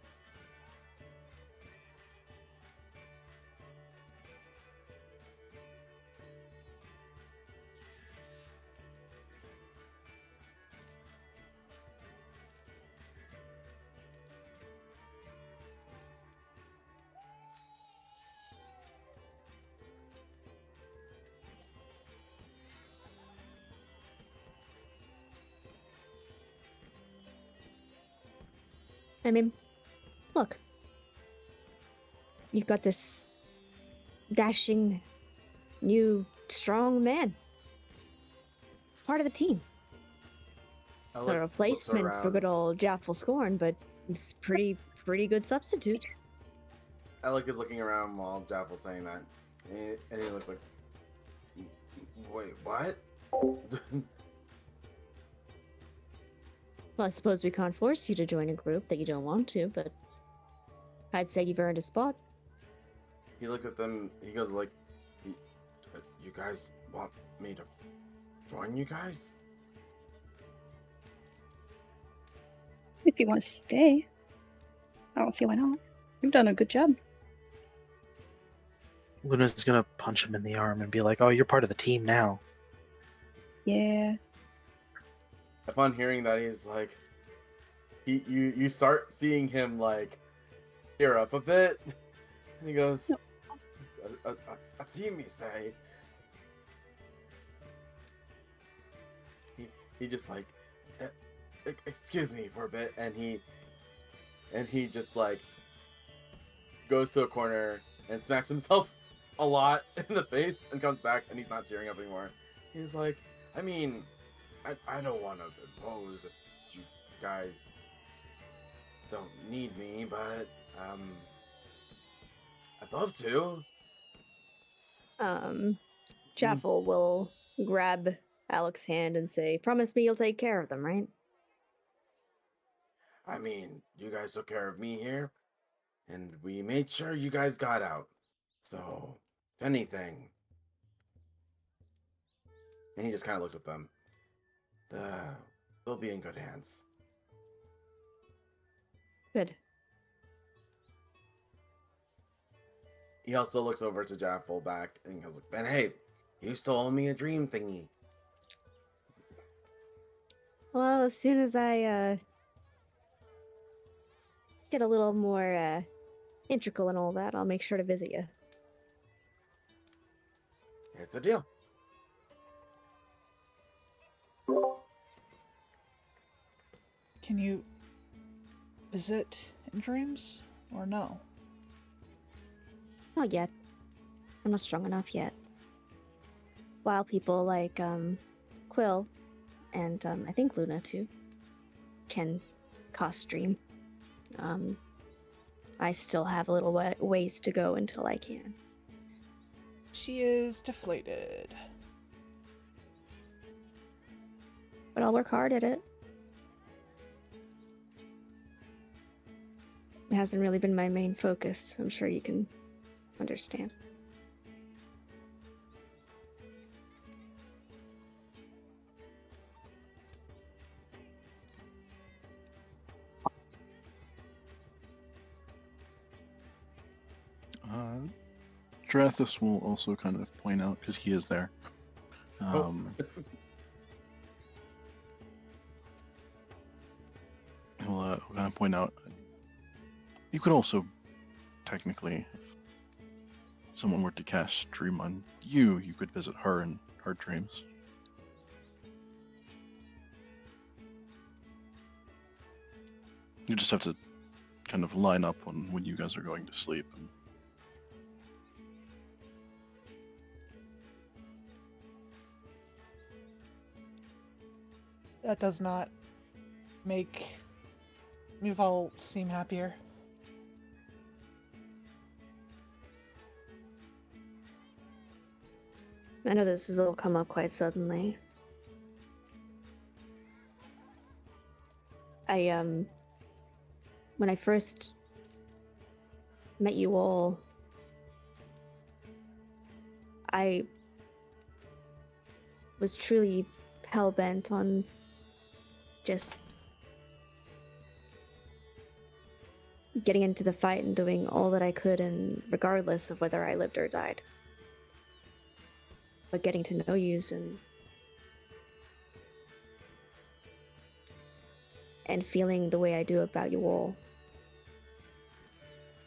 S7: I mean, look. You've got this dashing, new, strong man. It's part of the team. Not a
S3: Alec looks
S7: replacement for
S3: around.
S7: good old Jaffle Scorn, but it's pretty good substitute.
S3: Alec is looking around while Jaffle's saying that, and he looks like, wait, what?
S7: Well, I suppose we can't force you to join a group that you don't want to, but I'd say you've earned a spot.
S3: He looks at them. He goes like, "You guys want me to join you guys?"
S9: If you want to stay, I don't see why not. You've done a good job.
S6: Luna's gonna punch him in the arm and be like, "Oh, you're part of the team now."
S9: Yeah.
S3: Upon hearing that, he's like, you start seeing him like tear up a bit, and he goes, "A team, you say?" He just like, excuse me for a bit, and he just like goes to a corner and smacks himself a lot in the face and comes back, and he's not tearing up anymore. He's like, I mean, I don't want to impose if you guys don't need me, but I'd love to.
S7: Jaffle will grab Alec's hand and say, "Promise me you'll take care of them, right?"
S3: I mean, you guys took care of me here, and we made sure you guys got out. So, if anything, and he just kind of looks at them. They'll be in good hands.
S7: Good.
S3: He also looks over to Jaffle back, and he goes, "Ben, hey, you stole me a dream thingy."
S7: Well, as soon as I get a little more integral and all that, I'll make sure to visit you.
S3: It's a deal.
S2: Can you visit in dreams or no?
S7: Not yet. I'm not strong enough yet. While people like Quill and I think Luna too can cast dream, I still have a little ways to go until I can.
S2: She is deflated.
S7: But I'll work hard at it. It hasn't really been my main focus. I'm sure you can understand.
S4: Drathis will also kind of point out, because he is there. kind of point out, you could also, technically, if someone were to cast Dream on you, you could visit her in her dreams. You just have to kind of line up on when you guys are going to sleep. And
S2: That does not make Yuval seem happier.
S7: I know this has all come up quite suddenly. When I first met you all, I was truly hell-bent on just getting into the fight and doing all that I could, and regardless of whether I lived or died. But getting to know yous and feeling the way I do about you all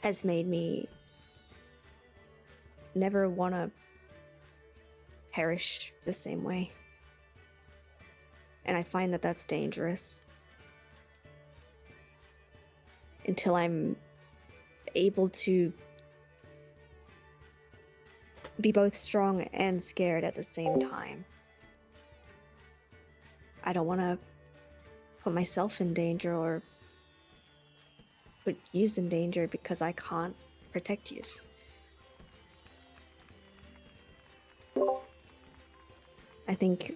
S7: has made me never want to perish the same way. And I find that that's dangerous. Until I'm able to be both strong and scared at the same time. I don't want to put myself in danger or put yous in danger because I can't protect yous. I think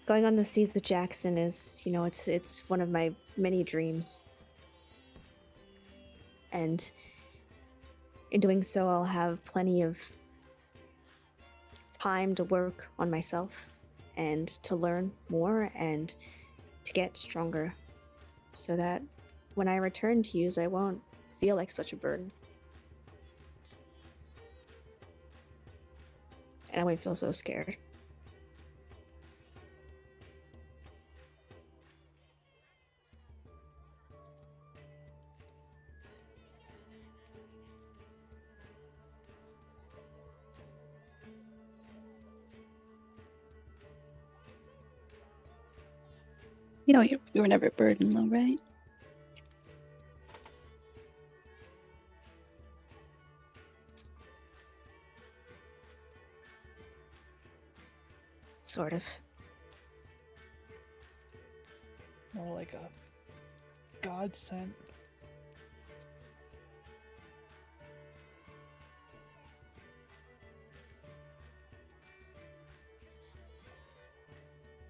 S7: going on the seas with Jackson is, it's one of my many dreams. And in doing so, I'll have plenty of time to work on myself and to learn more and to get stronger, so that when I return to yous, I won't feel like such a burden. And I won't feel so scared.
S9: You know, you were never a burden, though, right?
S7: Sort of.
S2: More like a godsend.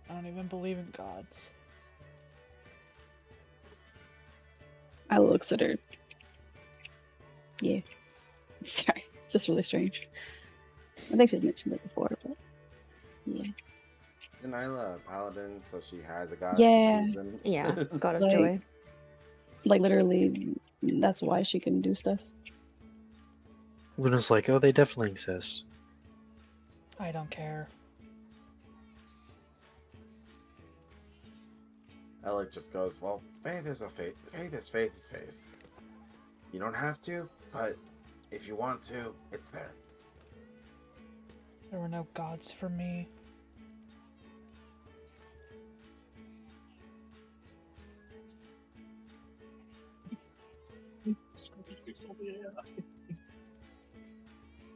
S2: I don't even believe in gods.
S9: I looks at her. Yeah. Sorry, it's just really strange. I think she's mentioned it before, but yeah.
S3: Isn't Isla a paladin, so she has a god?
S9: Yeah.
S7: Yeah, God of
S9: Like-
S7: Joy.
S9: Like literally, that's why she can do stuff.
S6: Luna's like, oh, they definitely exist.
S2: I don't care.
S3: Alec just goes, well, faith is a faith. Faith is faith is faith. You don't have to, but if you want to, it's there.
S2: There were no gods for me.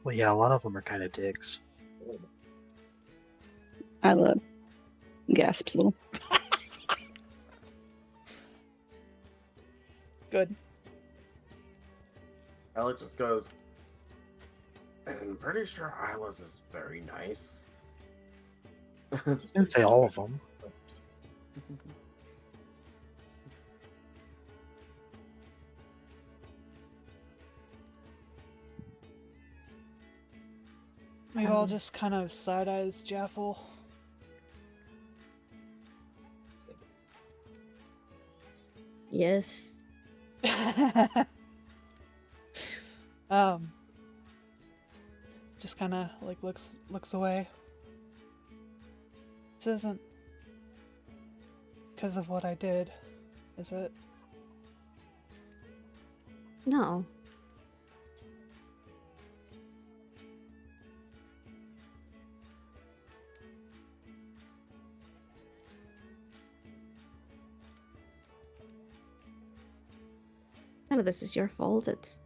S6: Well, yeah, a lot of them are kind of dicks.
S9: I love gasps a little.
S2: Good.
S3: Alec just goes, I'm pretty sure Isla's is very nice.
S6: I didn't say all of them.
S2: We all just kind of side-eyes Jaffle.
S7: Yes.
S2: Just kind of like looks away. This isn't because of what I did, is it?
S7: No. None of this is your fault. It's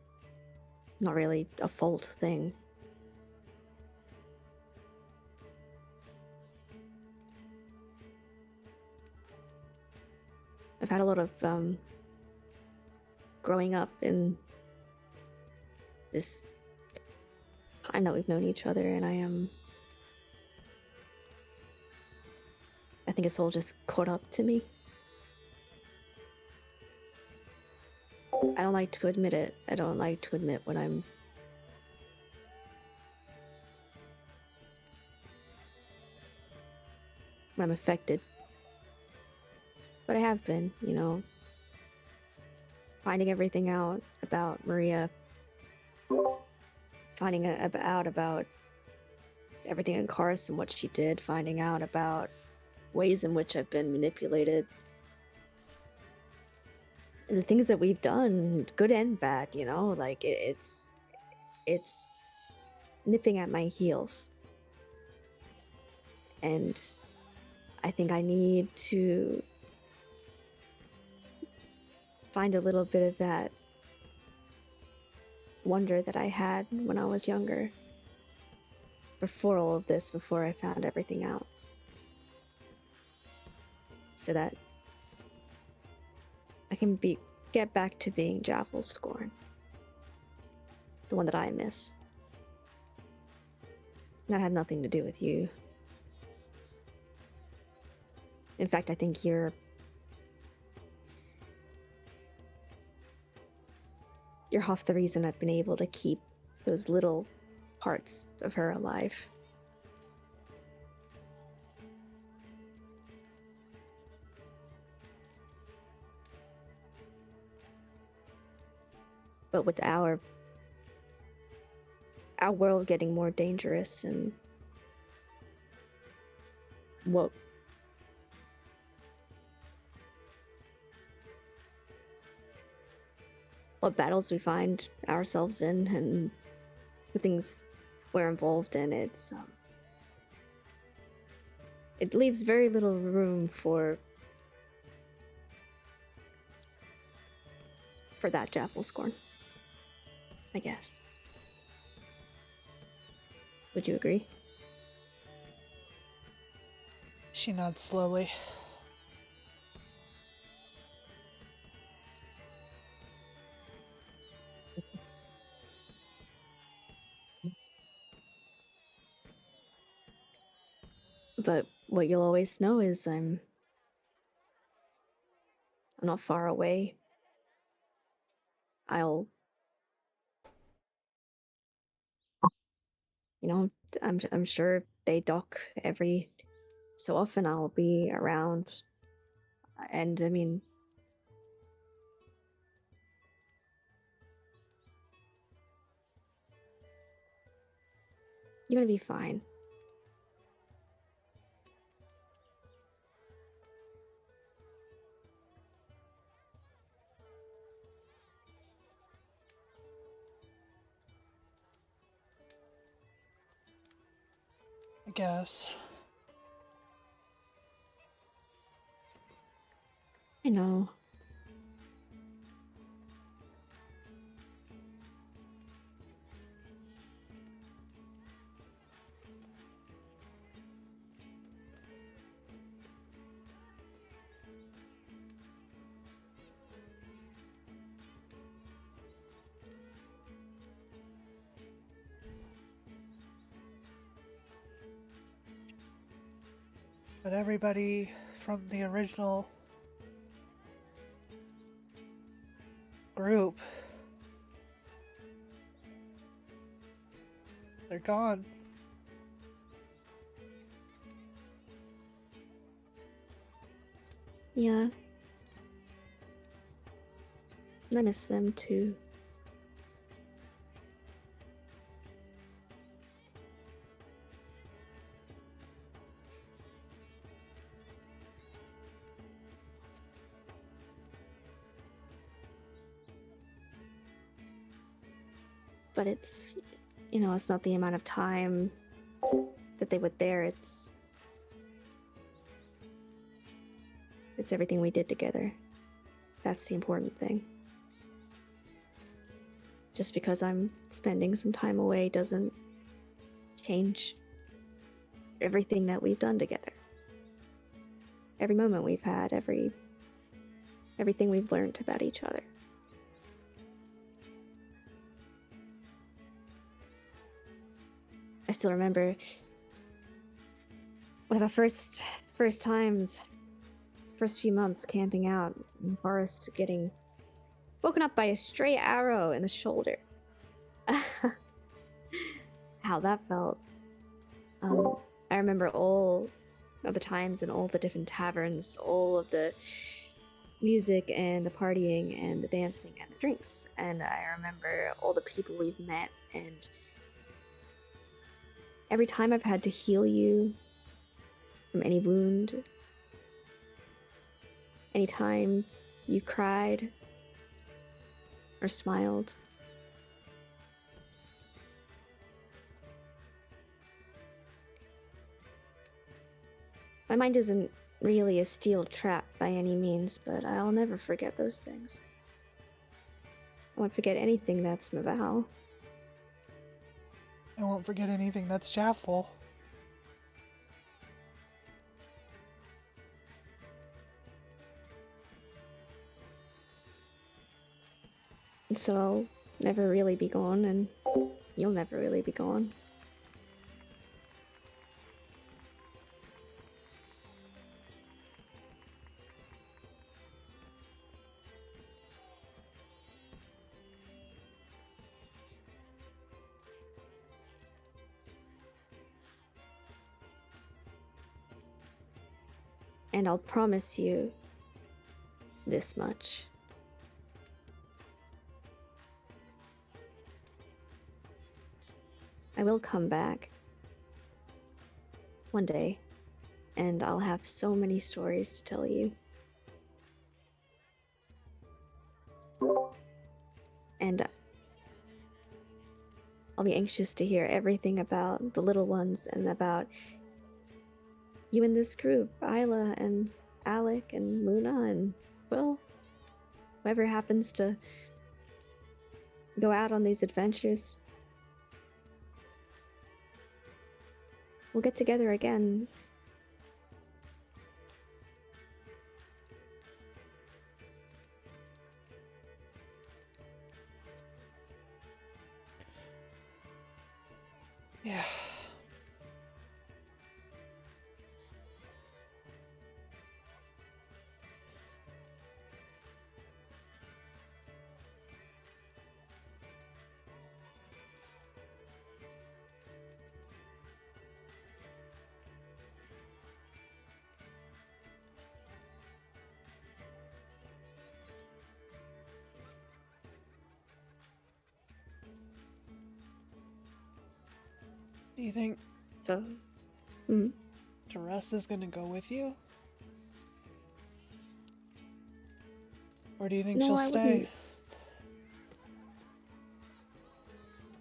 S7: not really a fault thing. I've had a lot of growing up in this time that we've known each other, and I think it's all just caught up to me. I don't like to admit it. I don't like to admit when I'm affected. But I have been, you know, finding everything out about Maria, finding out about everything in Karis and what she did, finding out about ways in which I've been manipulated. And the things that we've done, good and bad, you know, like it's nipping at my heels. And I think I need to find a little bit of that wonder that I had when I was younger. Before all of this, before I found everything out. So that I can get back to being Jaffle's Scorn. The one that I miss. That had nothing to do with you. In fact, I think you're half the reason I've been able to keep those little parts of her alive. But with our world getting more dangerous and what battles we find ourselves in and the things we're involved in, it leaves very little room for that Jaffle Scorn, I guess. Would you agree?
S2: She nods slowly.
S7: But what you'll always know is I'm not far away. You know, I'm sure they dock every so often. I'll be around, and I mean, you're gonna be fine.
S2: I guess.
S7: I know.
S2: But everybody from the original group, they're gone.
S7: Yeah. I miss them too. but it's, it's not the amount of time that they were there. It's everything we did together. That's the important thing. Just because I'm spending some time away doesn't change everything that we've done together. Every moment we've had, everything we've learned about each other. I still remember one of our first times, first few months camping out in the forest, getting woken up by a stray arrow in the shoulder. How that felt. I remember all of the times and all the different taverns, all of the music and the partying and the dancing and the drinks. And I remember all the people we've met, and every time I've had to heal you from any wound, anytime you cried or smiled. My mind isn't really a steel trap by any means, but I'll never forget those things. I won't forget anything that's Maval.
S2: I won't forget anything that's Jaffle.
S7: So I'll never really be gone, and you'll never really be gone. And I'll promise you this much. I will come back one day, and I'll have so many stories to tell you. And I'll be anxious to hear everything about the little ones and about you and this group, Isla and Alec and Luna and, well, whoever happens to go out on these adventures. We'll get together again.
S2: Yeah. Do you think
S7: So,
S2: Teresa is gonna go with you? Or do you think
S7: No,
S2: she'll
S7: I
S2: stay?
S7: wouldn't.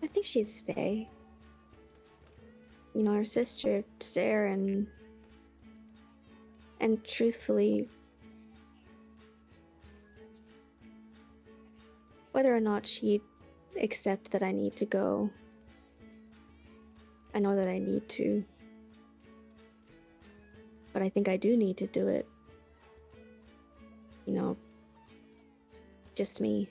S7: I think she'd stay. Her sister, Sarah, and truthfully, whether or not she'd accept that I need to go, I know that I need to. But I think I do need to do it. Just me.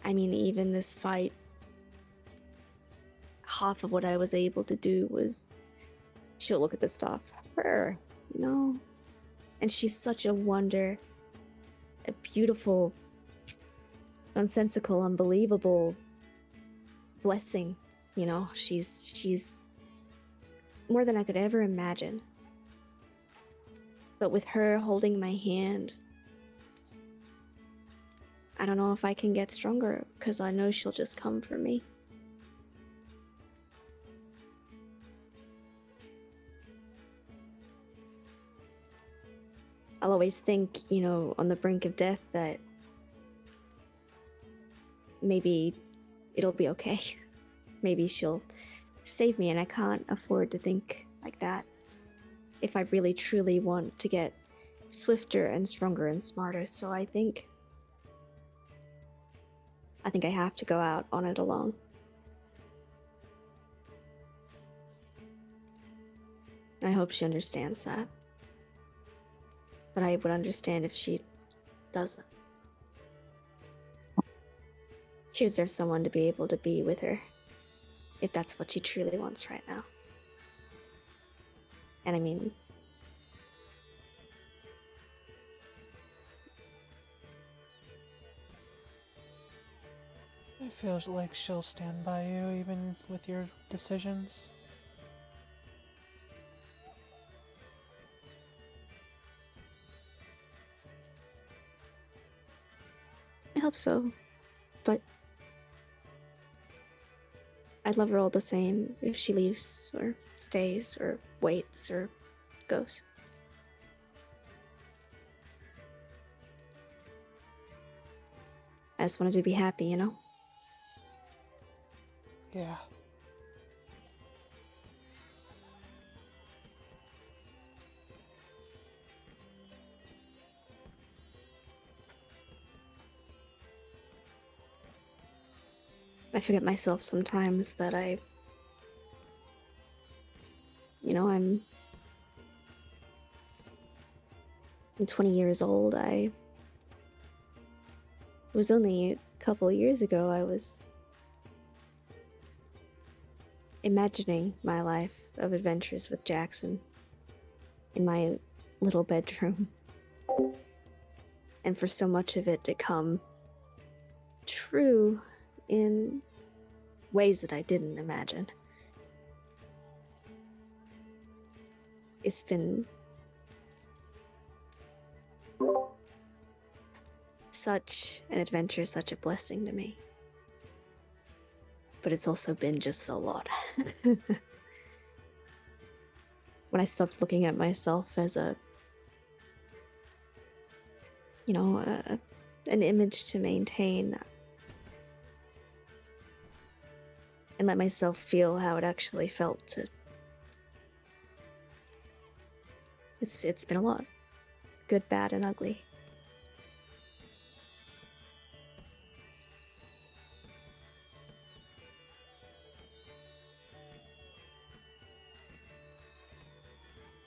S7: Even this fight, half of what I was able to do was she'll look at the stuff. Her, And she's such a wonder, a beautiful, nonsensical, unbelievable blessing. She's more than I could ever imagine. But with her holding my hand, I don't know if I can get stronger, because I know she'll just come for me. I'll always think, on the brink of death, that maybe it'll be okay. Maybe she'll save me, and I can't afford to think like that. If I really truly want to get swifter and stronger and smarter, so I think I have to go out on it alone. I hope she understands that. But I would understand if she doesn't. She deserves someone to be able to be with her, if that's what she truly wants right now. And I mean,
S2: I feel like she'll stand by you even with your decisions.
S7: I hope so. But I'd love her all the same if she leaves, or stays, or waits, or goes. I just wanted to be happy, you know?
S2: Yeah.
S7: I forget myself sometimes that I'm 20 years old. It was only a couple of years ago I was imagining my life of adventures with Jackson in my little bedroom. And for so much of it to come true in ways that I didn't imagine. It's been such an adventure, such a blessing to me. But it's also been just a lot. When I stopped looking at myself as an image to maintain, and let myself feel how it actually felt to. It's been a lot. Good, bad, and ugly.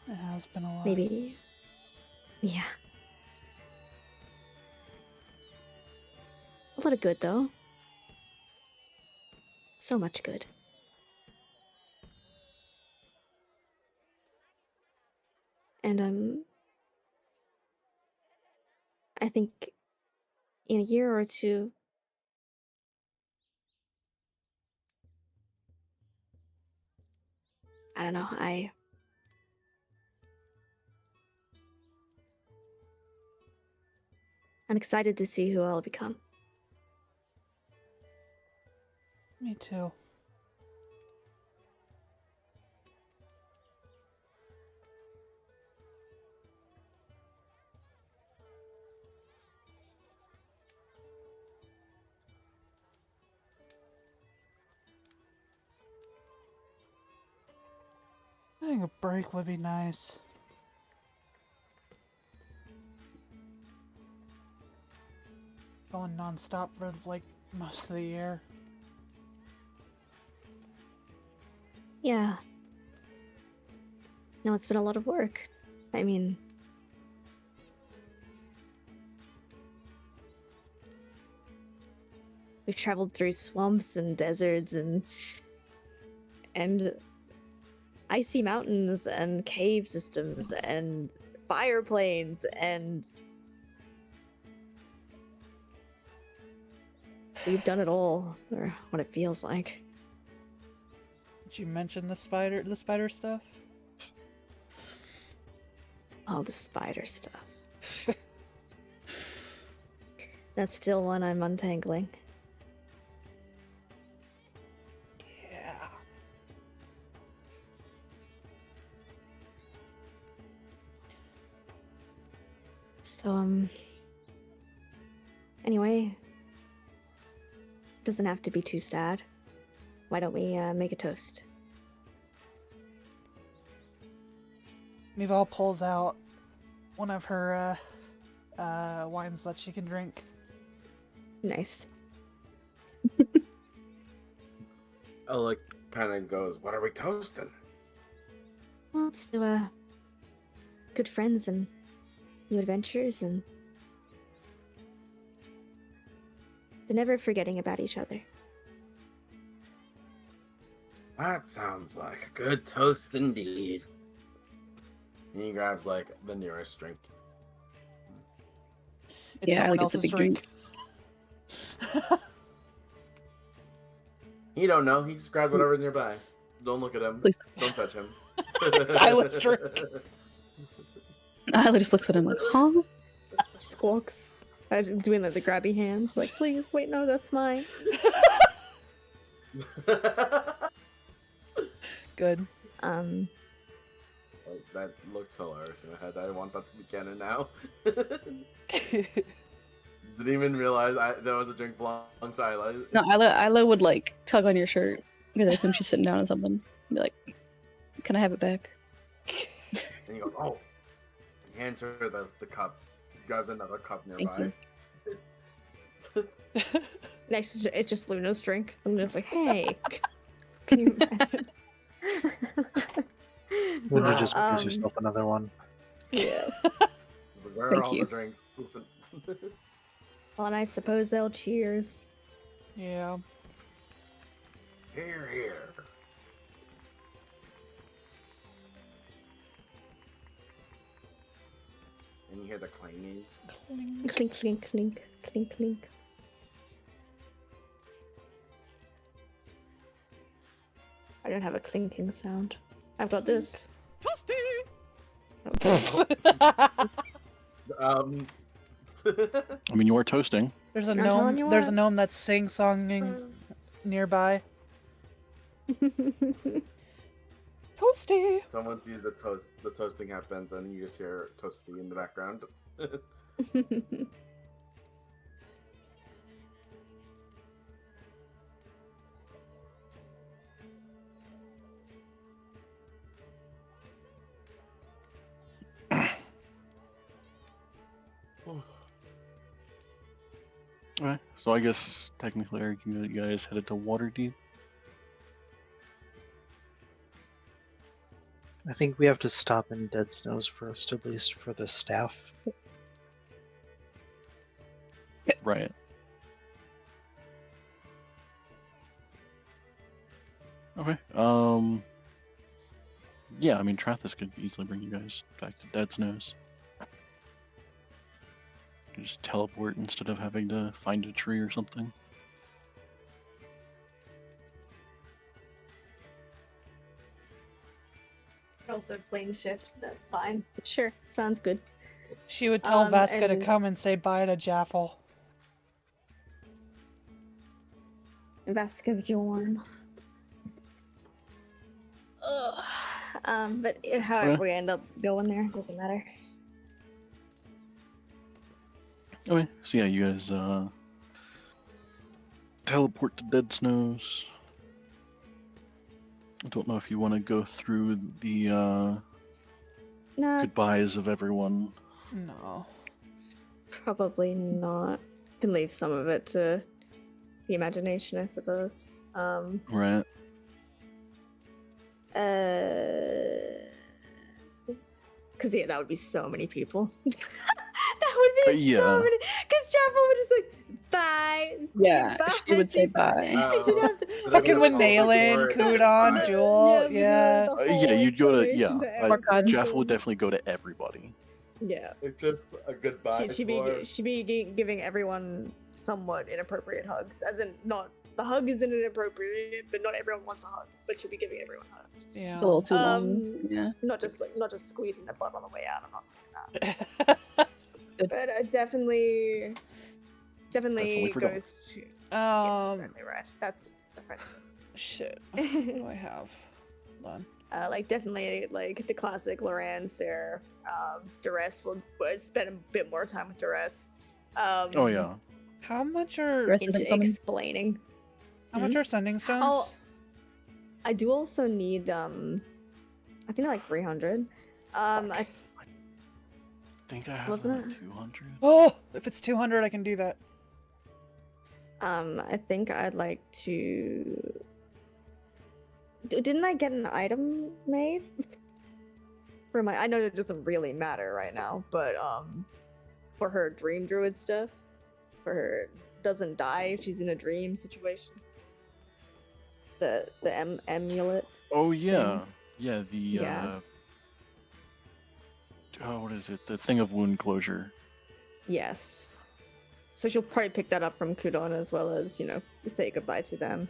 S2: It has been a lot.
S7: Maybe. Yeah. A lot of good, though. So much good. And, I think in a year or two, I don't know, I'm excited to see who I'll become.
S2: Me too. I think a break would be nice. Going non-stop for like most of the year.
S7: Yeah. No, it's been a lot of work. I mean, we've traveled through swamps and deserts and icy mountains and cave systems and fire planes, and we've done it all, or what it feels like.
S2: Did you mention the spider stuff?
S7: Oh, the spider stuff. That's still one I'm untangling.
S2: Yeah.
S7: So, anyway, doesn't have to be too sad. Why don't we make a toast?
S2: Mival pulls out one of her wines that she can drink.
S7: Nice.
S3: Alec kind of goes, "What are we toasting?"
S7: Well, to good friends and new adventures, and they're never forgetting about each other.
S3: That sounds like a good toast indeed. And he grabs like the nearest drink.
S2: It's
S9: Yeah,
S2: someone
S9: like it's a
S2: else's
S9: big
S2: drink.
S3: You don't know. He just grabs whatever's nearby. Don't look at him.
S9: Please.
S3: Don't touch him.
S2: It's Isla's drink.
S9: Isla just looks at him like, huh?
S7: Squawks. I was doing like the grabby hands, like, please, wait, no, that's mine.
S2: Good.
S3: Oh, that looks hilarious in my head. I want that to be canon now. Didn't even realize there was a drink belonged to Isla.
S9: No, Isla would like tug on your shirt because I assume she's sitting down on something. Be like, "Can I have it back?"
S3: And he goes, "Oh." He hands her the cup. He grabs another cup nearby.
S7: Next, it's just Luna's drink. Luna's like, hey, can you imagine?
S6: Luna just pours herself another one.
S7: Yeah.
S3: He's like, "Where are
S9: Thank
S3: all
S9: you.
S3: the drinks?"
S7: Well, and I suppose they'll cheers.
S2: Yeah.
S3: Here, here. And you hear the clanging.
S7: Clink, clink, clink, clink, clink. I don't have a clinking sound. I've got this.
S4: I mean, you are toasting.
S2: There's a
S7: I'm telling
S2: gnome.
S7: you
S2: There's a
S7: what.
S2: gnome that's sing-songing nearby. Toasty.
S3: Someone sees the toasting happens, and you just hear toasty in the background.
S4: Alright, so I guess technically, are you guys headed to Waterdeep?
S6: I think we have to stop in Dead Snows first, at least for the staff.
S4: Right. Okay. Yeah, I mean, Trathis could easily bring you guys back to Dead Snows. You just teleport instead of having to find a tree or something.
S7: Also plane shift, that's fine. Sure, sounds good.
S2: She would tell Vasca to
S7: and-
S2: come and say bye to Jaffle.
S7: Vascavjorn. But however we end up going there, doesn't matter.
S4: Okay, so yeah, you guys teleport to Dead Snows. I don't know if you want to go through the
S7: No,
S4: goodbyes of everyone.
S2: No.
S7: probably not. Can leave some of it to the imagination, I suppose.
S4: Right.
S7: Because yeah, that would be so many people. That would be
S4: Yeah.
S7: so many. Because Jaffle would just like, bye.
S9: Yeah,
S7: bye,
S9: she would say
S7: bye.
S9: bye.
S7: She'd have to-
S2: Fucking with
S3: all
S2: Naylin,
S3: before-
S2: Kudon,
S3: Bye.
S2: Jewel, yeah.
S7: the
S4: Yeah,
S7: whole
S4: you'd go to,
S7: explanation
S4: yeah.
S9: Marcon.
S4: Jaffle would definitely go to everybody.
S7: Yeah.
S3: It's just a goodbye.
S7: She'd be giving everyone somewhat inappropriate hugs, as in not the hug isn't inappropriate, but not everyone wants a hug. But she'll be giving everyone hugs.
S2: Yeah.
S9: A little too long. Yeah.
S7: Not just squeezing the butt on the way out. I'm not saying that. But definitely
S4: Definitely for
S7: goes to. Yes, exactly right. That's the friend.
S2: Shit. What do I have? Hold on.
S7: Like definitely like the classic Loran, Sarah, Duress will spend a bit more time with Duress.
S4: Oh yeah.
S2: How much are
S9: Rest
S7: Into
S9: isn't coming.
S7: explaining.
S2: How much are sending stones?
S7: Oh, I do also need I think like 300. I
S4: think I have
S7: Wasn't
S4: like
S7: it?
S4: 200.
S2: Oh, if it's 200, I can do that.
S7: I think I'd like to. Didn't I get an item made for my? I know it doesn't really matter right now, but for her dream druid stuff, for her doesn't die if she's in a dream situation. The amulet.
S4: Oh yeah,
S7: thing.
S4: yeah. The
S7: Yeah.
S4: oh, what is it? The thing of wound closure.
S7: Yes. So she'll probably pick that up from Kudon as well as, say goodbye to them.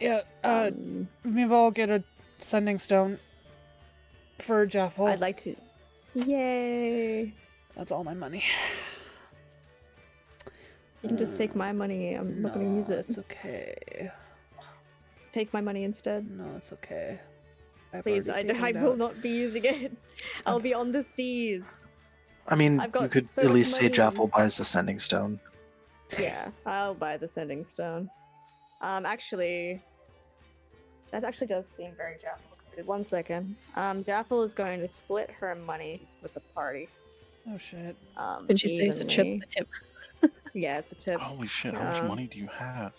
S2: Yeah,
S7: Um,
S2: maybe I'll get a sending stone for Jaffle.
S7: I'd like to. Yay!
S2: That's all my money.
S7: You can just take my money. I'm not gonna use it.
S2: It's okay.
S7: Take my money instead.
S2: No, it's okay. I've
S7: Please,
S2: already
S7: I
S2: taken it
S7: will
S2: out.
S7: not be using it. I'll be on the seas.
S6: I mean,
S7: I've got
S6: you could
S7: so
S6: at
S7: much
S6: least say
S7: money.
S6: Jaffle buys the sending stone.
S7: Yeah, I'll buy the sending stone. Actually, that actually does seem very Jaffle. 1 second. Jaffle is going to split her money with the party.
S2: Oh shit.
S9: Did she say it's a chip?
S7: Evenly.
S9: A tip.
S7: Yeah, it's a tip.
S4: Holy shit! How much money do you have?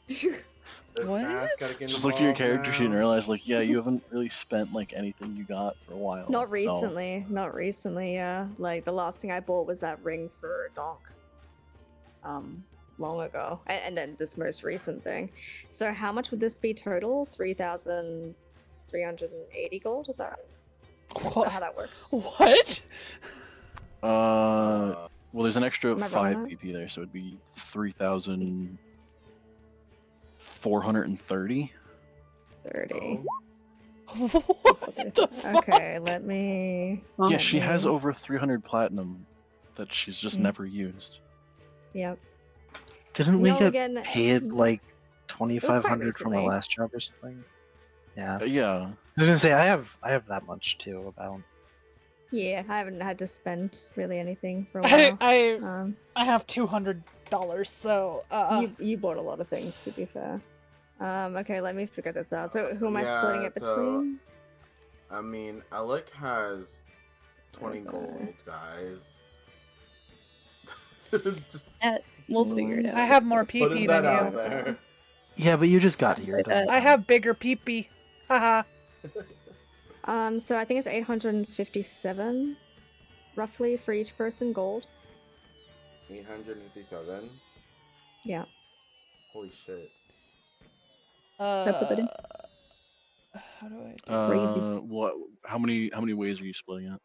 S3: This
S2: What?
S3: math gotta get
S4: Just looked at your
S3: involved
S4: character sheet and
S3: now.
S4: realized, like, yeah, you haven't really spent like anything you got for a while.
S7: Not
S4: so-
S7: recently. Not recently, yeah. Like the last thing I bought was that ring for Donk. Long ago. And then this most recent thing. So how much would this be total? 3,380 gold? Is that right? Is that how that works?
S2: What?
S4: Well, there's an extra
S7: Am I wrong
S4: 5
S7: on that?
S4: PP there, so it'd be 3,430.
S7: 30.
S2: What the fuck?
S7: Okay, let me.
S4: Yeah, she has
S7: me-
S4: over 300 platinum that she's just
S7: Mm.
S4: never used.
S7: Yep.
S6: Didn't we
S7: No,
S6: get
S7: again,
S6: paid like
S7: quite
S6: 2,500 from the
S7: recently.
S6: last job or something? Yeah.
S4: Yeah.
S6: I was gonna say I have that much too. About
S7: Yeah, I haven't had to spend really anything for a
S2: I
S7: while.
S2: I,
S7: Um,
S2: I have $200, so
S7: you bought a lot of things, to be fair. Okay, let me figure this out. So who am I
S3: Yeah,
S7: splitting it
S3: so-
S7: between?
S3: I mean, Alec has 20
S7: Okay.
S3: gold, guys. Just
S9: We'll figure it out.
S2: I have more
S3: putting
S2: PP
S3: that
S2: than
S3: out
S2: you.
S3: there.
S6: yeah, but you just got here. It doesn't
S2: I
S6: count.
S2: have bigger PP. Haha.
S7: So I think it's 857, roughly, for each person, gold.
S3: 857.
S7: Yeah.
S3: Holy shit.
S2: Uh,
S9: I put that in?
S2: How do I do
S9: Crazy.
S4: What? How many ways are you splitting it?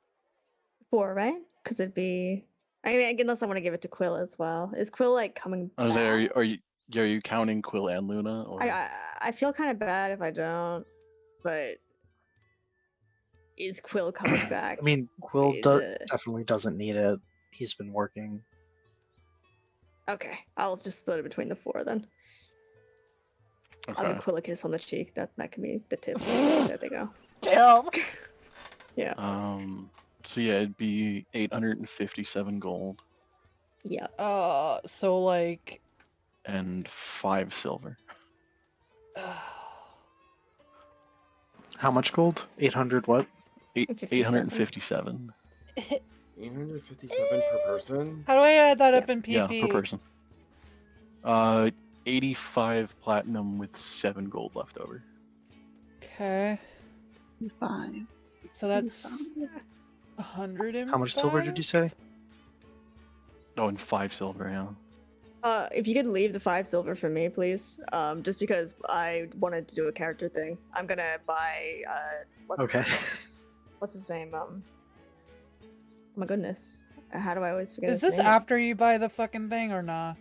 S7: 4, right? Because it'd be. I mean, unless I want to give it to Quill as well. Is Quill like coming
S4: I was
S7: back?
S4: there. Are you counting Quill and Luna? Or
S7: I feel kind of bad if I don't, but is Quill coming back?
S6: I mean, Quill
S7: Is it-
S6: definitely doesn't need it. He's been working.
S7: Okay, I'll just split it between the 4 then. I'll
S4: okay.
S7: give Quill a kiss on the cheek. That can be the tip. There they go.
S2: Damn.
S7: Yeah.
S4: So yeah, it'd be 857 gold
S7: Yeah.
S2: So like,
S4: and 5 silver.
S6: How much gold? 800 what?
S4: 857.
S3: 857 per person?
S2: how do I add that up
S7: Yeah.
S2: in PP?
S4: Yeah, per person. 85 platinum with 7 gold left over.
S2: Okay,
S9: 5.
S2: so that's 100.
S6: How much silver did you say?
S4: Oh, and 5 silver, yeah.
S7: If you could leave the 5 silver for me, please. Just because I wanted to do a character thing. I'm gonna buy
S6: Okay.
S7: What's his name? Oh my goodness. How do I always forget
S2: Is
S7: his
S2: this
S7: name?
S2: after you buy the fucking thing or nah?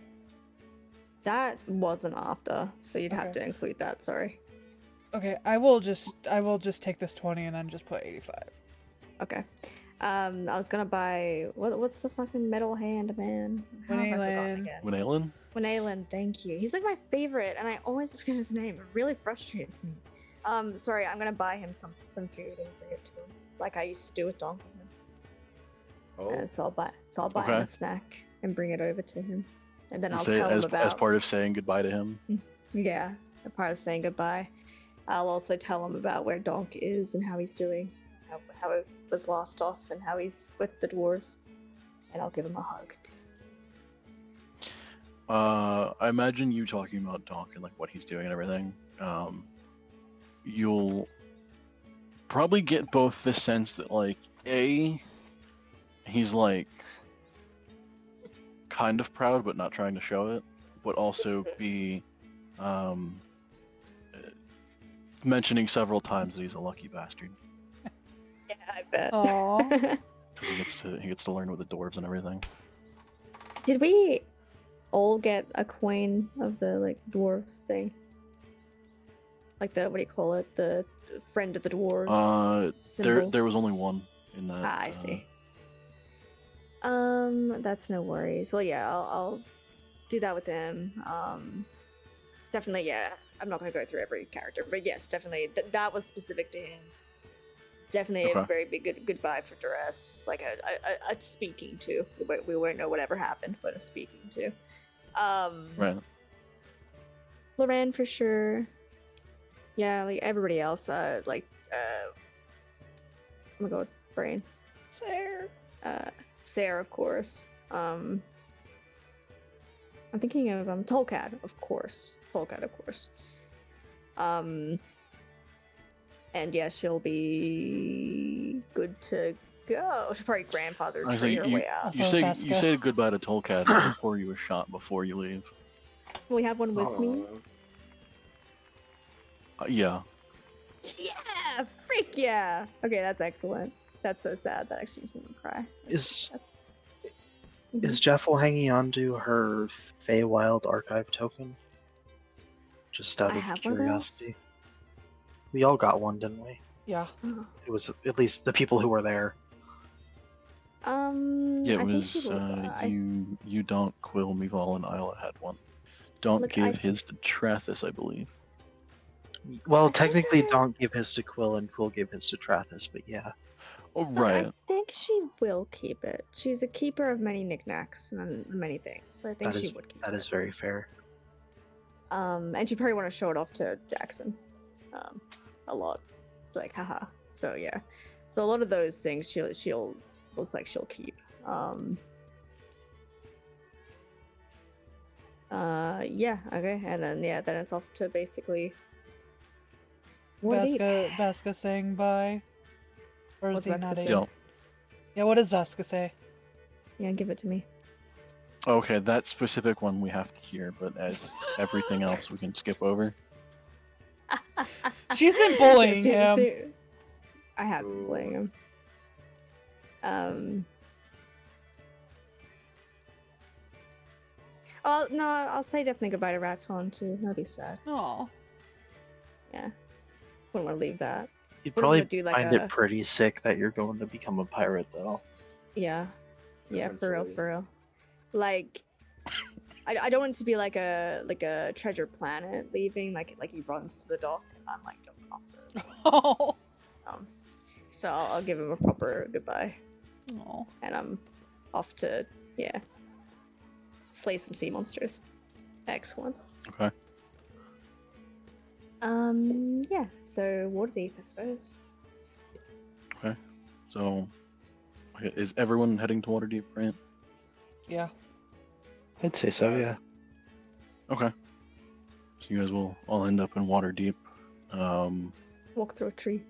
S7: That wasn't after, so you'd have
S2: Okay.
S7: to include that, sorry.
S2: Okay, I will just take this 20 and then just put 85.
S7: Okay. I was gonna buy what's the fucking metal hand man? How have I forgotten
S2: Winaylan.
S7: again?
S4: Winaylan?
S7: Winaylan, thank you. He's like my favorite, and I always forget his name. It really frustrates me. Sorry, I'm gonna buy him some food and bring it to him, like I used to do with Donkey.
S3: Oh,
S7: So I'll buy him
S4: Okay.
S7: a snack and bring it over to him.
S1: And then
S4: You
S1: I'll
S4: say
S1: tell him
S4: as
S1: about
S4: part of saying goodbye to him.
S1: yeah, a part of saying goodbye. I'll also tell him about where Donk is and how he's doing, how it was lost off, and how he's with the dwarves. And I'll give him a hug.
S4: I imagine you talking about Donk and like what he's doing and everything. You'll probably get both the sense that like he's like kind of proud but not trying to show it, but also B, mentioning several times that he's a lucky bastard
S1: Yeah, I bet.
S2: Aw.
S4: because he gets to learn with the dwarves and everything.
S1: Did we all get a coin of the like dwarf thing? Like the what do you call it? The friend of the dwarves symbol.
S4: There was only one in that.
S1: I see. That's no worries. Well, yeah, I'll do that with him. Definitely, yeah. I'm not gonna go through every character, but yes, definitely that was specific to him. Definitely a
S4: Okay.
S1: very big goodbye for Duress. Like a speaking to. We won't know whatever happened, but a speaking to.
S4: Right.
S1: Loran for sure. Yeah, like everybody else. I'm gonna go with Brain.
S2: Sarah.
S1: Sarah, of course. I'm thinking of Tolkad, of course. And yeah, she'll be good to go. She'll probably grandfather
S4: I
S1: tree
S4: say
S1: her way out.
S4: you
S2: Also
S4: say
S2: Vasca.
S4: you say goodbye to Tolkad. They'll pour you a shot before you leave.
S1: Will we have one with me?
S3: Aw.
S4: Yeah.
S1: Yeah, freak yeah. Okay, that's excellent. That's so sad. That actually makes me cry.
S6: Is
S1: Mhm.
S6: is Jaffle hanging on to her Feywild archive token? Just out
S1: I
S6: of
S1: have one of those?
S6: curiosity. We all got one, didn't we?
S2: Yeah.
S6: It was at least the people who were there.
S4: Yeah, it
S1: I think
S4: was
S1: she will.
S4: you, Donk, Quill, Meval, and Isla had one. Donk
S1: Look,
S4: gave his to Trathis, I believe.
S6: Well,
S1: I think
S6: technically,
S1: I-
S6: Donk gave his to Quill, and Quill gave his to Trathis, but yeah.
S4: Oh,
S1: Look,
S4: right.
S1: I think she will keep it. She's a keeper of many knickknacks and many things, so I think
S6: That
S1: she
S6: is
S1: would keep
S6: that
S1: it.
S6: is very fair.
S1: And she probably want to show it off to Jackson, a lot. It's like, haha. So yeah, so a lot of those things she'll looks like she'll keep. Yeah, okay, and then then it's off to basically.
S2: Vasca saying bye. Or is
S1: What's
S2: he
S1: Vasca
S2: not
S1: saying?
S2: able?
S4: Don't.
S2: Yeah, what does Vasca say?
S1: Yeah, give it to me.
S4: Okay, that specific one we have to hear, but everything else we can skip over.
S2: She's been bullying
S1: Yeah,
S2: him.
S1: I have been bullying him. Oh no, I'll say definitely goodbye to Ratswan too. That'd be sad.
S2: Aw.
S1: Yeah, wouldn't want to leave that.
S6: You'd
S1: What am I
S6: probably
S1: gonna do, like
S6: find
S1: a-
S6: it pretty sick that you're going to become a pirate, though.
S1: Yeah, for real,
S3: Essentially.
S1: Like, I don't want it to be like a treasure planet leaving, like he runs to the dock and I'm like jumping off the.
S2: Oh.
S1: So I'll give him a proper goodbye,
S2: Aw.
S1: and I'm off to slay some sea monsters. Excellent.
S4: Okay.
S1: Yeah. So Waterdeep, I suppose.
S4: Okay. So, okay, is everyone heading to Waterdeep, right?
S2: Yeah.
S6: I'd say so, yeah.
S4: Okay. So you guys will all end up in Waterdeep.
S1: Walk through a tree.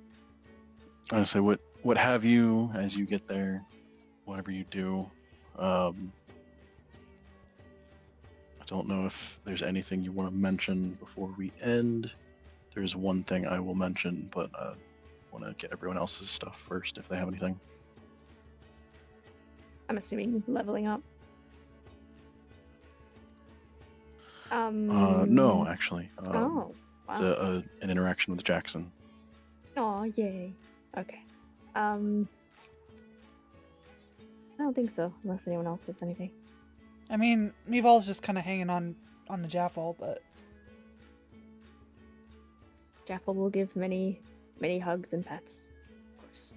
S4: I say what have you as you get there, whatever you do. I don't know if there's anything you want to mention before we end. There's one thing I will mention, but I want to get everyone else's stuff first if they have anything.
S1: I'm assuming leveling up.
S4: No, actually.
S1: Oh.
S4: It's
S1: Wow.
S4: an interaction with Jackson.
S1: Oh, yay. Okay. I don't think so, unless anyone else says anything.
S2: I mean, Meval's just kind of hanging on the Jaffle, but
S1: Jaffle will give many hugs and pets, of course.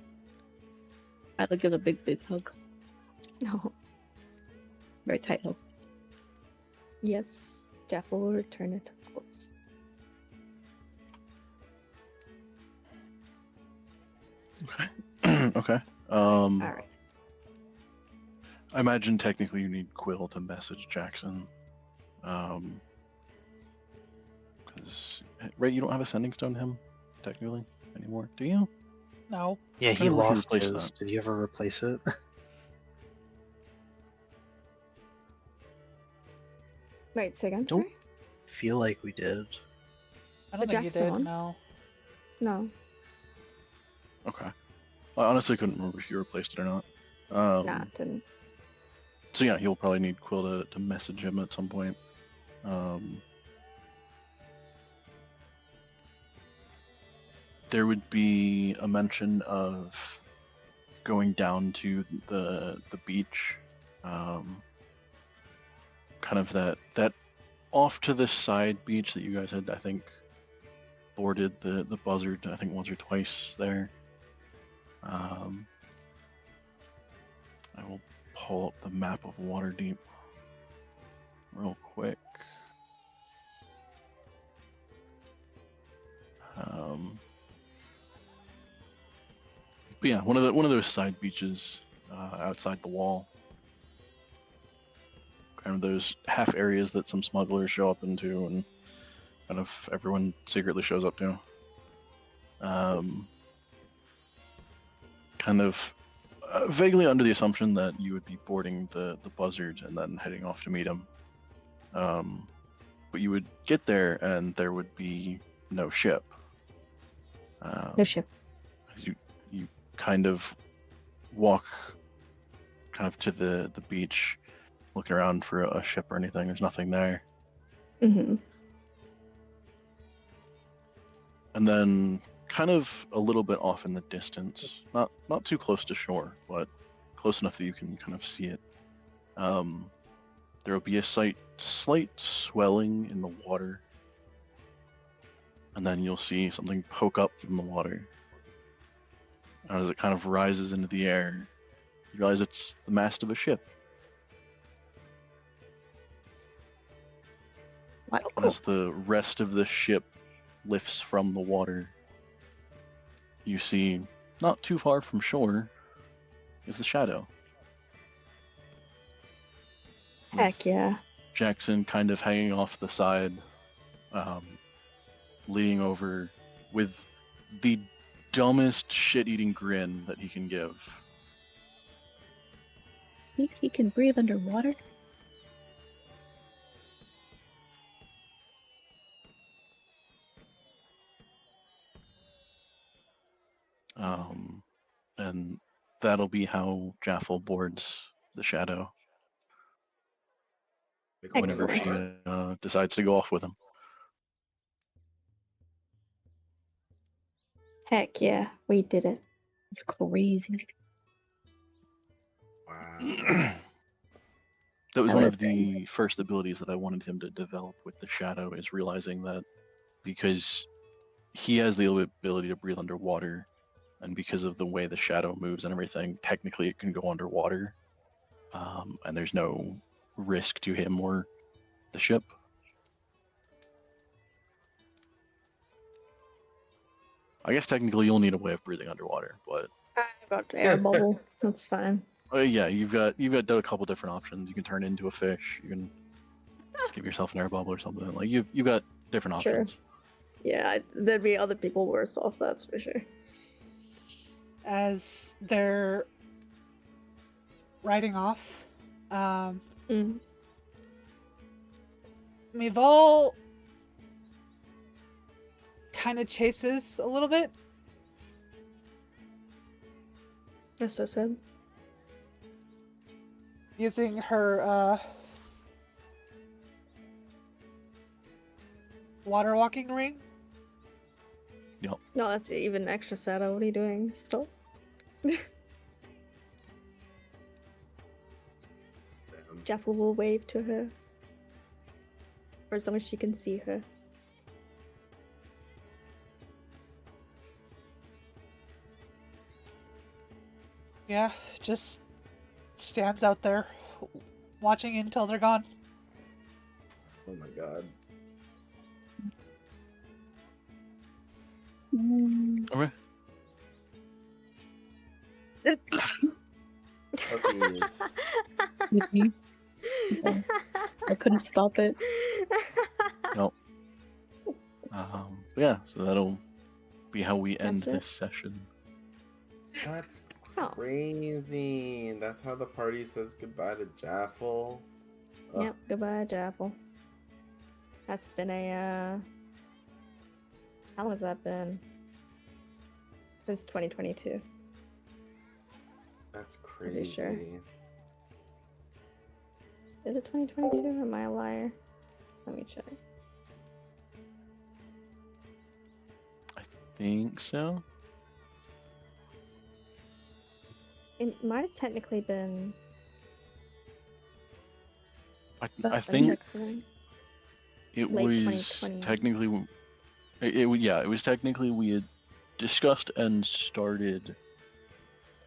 S9: I'd like give a big hug.
S1: No.
S9: Very tight hug.
S7: Yes, Jaffle will return it, of course.
S4: Okay.
S7: All right.
S4: I imagine technically you need Quill to message Jackson. Because right, you don't have a sending stone to him technically anymore, do you?
S2: No.
S6: Yeah,
S4: I
S6: he
S4: remember if you
S6: lost
S4: replaced
S6: his.
S4: that.
S6: Did you ever replace it?
S7: Wait, say again,
S6: Don't
S7: sorry?
S6: feel like we did.
S2: I
S7: The
S2: don't think you
S7: Jackson
S2: did,
S7: one?
S2: no.
S7: No.
S4: Okay. I honestly couldn't remember if you replaced it or not.
S7: Nah, didn't.
S4: So yeah, you'll probably need Quill to message him at some point. There would be a mention of going down to the beach, kind of that off to the side beach that you guys had, I think, boarded the buzzard, I think, once or twice there. I will pull up the map of Waterdeep real quick. But yeah, one of those side beaches outside the wall. Kind of those half areas that some smugglers show up into, and kind of everyone secretly shows up to. Kind of vaguely under the assumption that you would be boarding the buzzard and then heading off to meet him. But you would get there and there would be no ship.
S7: No ship.
S4: You kind of walk kind of to the beach, looking around for a ship or anything. There's nothing there.
S7: Mm-hmm.
S4: And then kind of a little bit off in the distance, not too close to shore, but close enough that you can kind of see it. There will be a slight swelling in the water, and then you'll see something poke up from the water. And as it kind of rises into the air, you realize it's the mast of a ship.
S7: What?
S4: And as the rest of the ship lifts from the water, you see, not too far from shore, is the shadow.
S7: Heck yeah.
S4: Jackson kind of hanging off the side, leaning over with the dumbest shit-eating grin that he can give.
S9: Think he can breathe underwater?
S4: And that'll be how Jaffle boards the shadow whenever she
S7: Excellent.
S4: decides to go off with him.
S7: Heck yeah, we did it.
S9: It's crazy.
S3: Wow.
S4: That was
S7: I
S4: one
S7: would've
S4: of the first abilities that I wanted him to develop with the shadow, is realizing that because he has the ability to breathe underwater, and because of the way the shadow moves and everything, technically it can go underwater, and there's no risk to him or the ship. I guess technically you'll need a way of breathing underwater, but
S7: I got air bubble. That's fine.
S4: yeah, you've got a couple different options. You can turn into a fish. You can give yourself an air bubble or something. Like you've got different
S7: Sure.
S4: options.
S7: Yeah, there'd be other people worse off, that's for sure.
S2: As they're riding off, Mival kind of chases a little bit.
S7: That's so sad.
S2: Using her water walking ring.
S4: Yep.
S7: No, that's even extra sad. What are you doing? Stop. Jaffle will wave to her. For as long as she can see her.
S2: Yeah, just stands out there watching until they're gone.
S3: Oh my god.
S4: Okay.
S3: Puffy.
S9: Excuse me. I'm sorry. I couldn't stop it.
S4: No. Yeah, so that'll be how we end
S1: That's it?
S4: this session.
S3: That's
S1: Oh.
S3: crazy. That's how the party says goodbye to Jaffle. Ugh.
S1: Yep, goodbye, Jaffle. That's been a, how long has that been? Since 2022.
S3: That's
S1: Pretty
S3: crazy.
S1: sure. Is it 2022? Am I a liar? Let me check.
S4: I think so.
S1: It might have technically been.
S4: I
S1: Let me
S4: think
S1: check something.
S4: it
S1: late
S4: was
S1: 2020.
S4: technically. It was technically we had discussed and started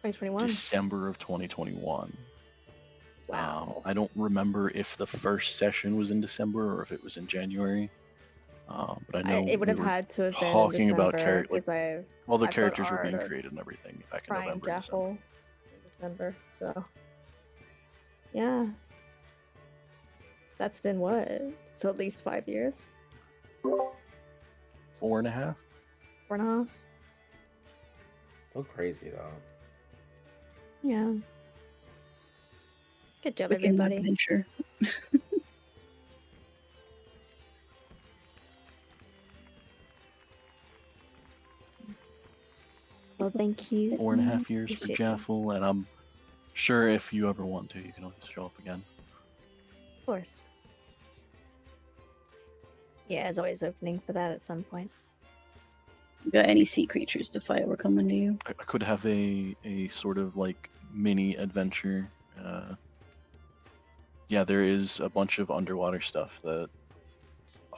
S1: 2021.
S4: December of 2021.
S1: Wow.
S4: I don't remember if the first session was in December or if it was in January. But I know
S1: It would
S4: we
S1: have
S4: were
S1: had to have been in
S4: talking about
S1: December
S4: like
S1: because
S4: all the
S1: I've got
S4: characters were
S1: art
S4: being
S1: of
S4: created and everything back in
S1: Crying
S4: November and December.
S1: Jaffle in December. So yeah, that's been what? So at least 5 years,
S4: 4.5.
S1: 4.5.
S3: So crazy though.
S1: Yeah. Good job,
S9: Freaking
S1: everybody.
S9: adventure.
S1: Well, thank you.
S4: 4.5 years for
S1: Appreciate it.
S4: Jaffle, and I'm sure if you ever want to, you can always show up again.
S1: Of course. Yeah, there's always opening for that at some point.
S9: You got any sea creatures to fight? We're coming to you.
S4: I could have a sort of like mini adventure. Yeah, there is a bunch of underwater stuff that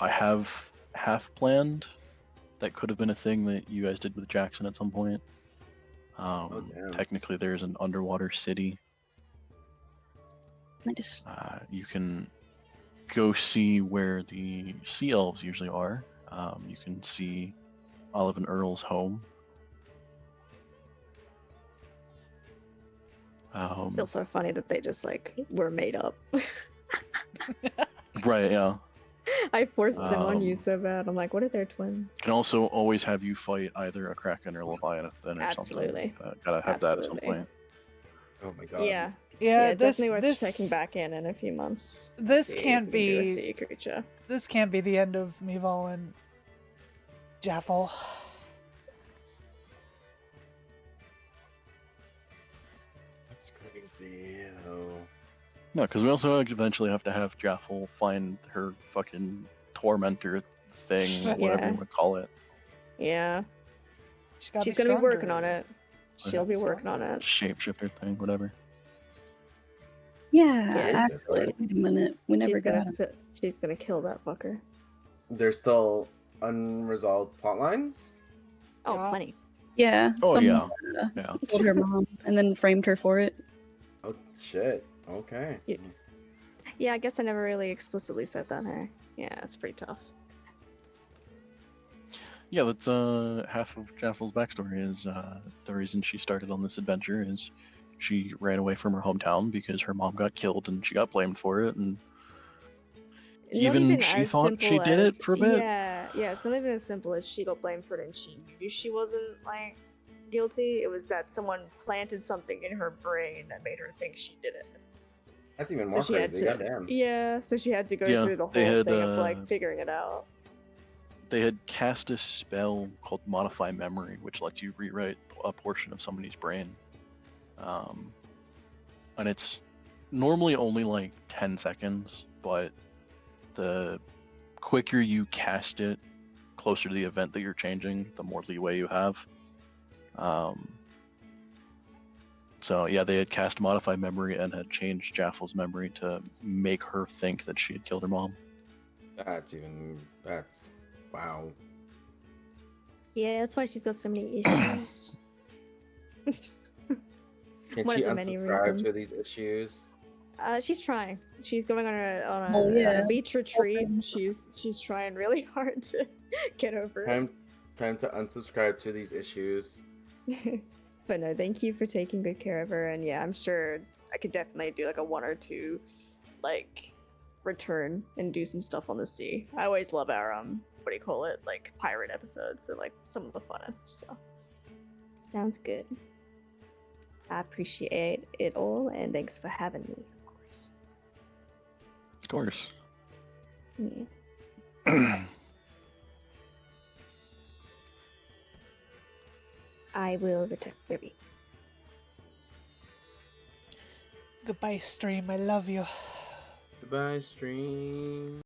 S4: I have half planned. That could have been a thing that you guys did with Jackson at some point.
S3: Damn.
S4: Technically, there's an underwater city.
S9: Nice.
S4: You can go see where the sea elves usually are. You can see Olive and Earl's home.
S1: Feels so funny that they just like were made up.
S4: Right, yeah.
S1: I forced them on you so bad. I'm like, what if they're twins?
S4: Can also always have you fight either a Kraken or Leviathan or
S1: Absolutely.
S4: something. Gotta have that at some
S1: Absolutely.
S4: point.
S3: Oh my god.
S1: Yeah.
S2: Yeah, this
S1: definitely worth
S2: this
S1: checking back in a few months. to
S2: this
S1: see if
S2: can't
S1: we can do a
S2: be-
S1: sea creature.
S2: this can't be the end of Meval and Jaffle.
S3: That's crazy. Oh.
S4: No, because we also eventually have to have Jaffle find her fucking tormentor thing, whatever
S1: Yeah.
S4: you want to call it.
S1: Yeah.
S2: She's gotta
S1: She's gonna be
S2: stronger.
S1: working on it. She'll be working on it.
S4: Shapeshifter thing, whatever.
S9: Yeah,
S1: Yeah.
S9: actually, wait a minute. We never got him.
S1: She's gonna kill that fucker.
S3: There's still unresolved plot lines?
S1: Oh,
S2: Yeah.
S1: plenty.
S9: Yeah.
S4: Oh,
S9: someone,
S4: yeah. Yeah.
S9: killed her mom and then framed her for it.
S3: Oh shit. Okay.
S1: Yeah. Yeah, I guess I never really explicitly said that, hey? Yeah, it's pretty tough.
S4: Yeah, that's half of Jaffle's backstory is the reason she started on this adventure is she ran away from her hometown because her mom got killed and she got blamed for it, and
S1: Not
S4: even she
S1: as
S4: thought she
S1: simple
S4: did
S1: as-
S4: it for a bit.
S1: Yeah, it's not even as simple as she got blamed for it and she knew she wasn't like guilty. It was that someone planted something in her brain that made her think she did it.
S3: That's even
S1: So
S3: more
S1: she had
S3: crazy.
S1: to,
S3: Goddamn.
S1: yeah. So she had to go
S4: Yeah,
S1: through the whole
S4: they had,
S1: thing of like figuring it out.
S4: They had cast a spell called Modify Memory, which lets you rewrite a portion of somebody's brain. And it's normally only like 10 seconds, but the quicker you cast it closer to the event that you're changing, the more leeway you have. So yeah, they had cast Modify Memory and had changed Jaffle's memory to make her think that she had killed her mom.
S3: That's wow.
S1: Yeah, that's why she's got so many issues.
S3: Can
S1: One
S3: she
S1: of the many
S3: unsubscribe to
S1: reasons.
S3: these issues?
S7: She's trying. She's going on
S9: Oh,
S7: on
S9: yeah.
S7: a beach retreat.
S9: Open.
S7: She's trying really hard to get over it.
S3: Time to unsubscribe to these issues.
S7: But no, thank you for taking good care of her. And yeah, I'm sure I could definitely do like a 1 or 2, like, return and do some stuff on the sea. I always love our what do you call it? Like pirate episodes. They're like some of the funnest. So sounds good. I appreciate it all, and thanks for having me, of course.
S4: Of course.
S7: Yeah. I will return. Maybe.
S2: Goodbye, stream. I love you.
S3: Goodbye, stream.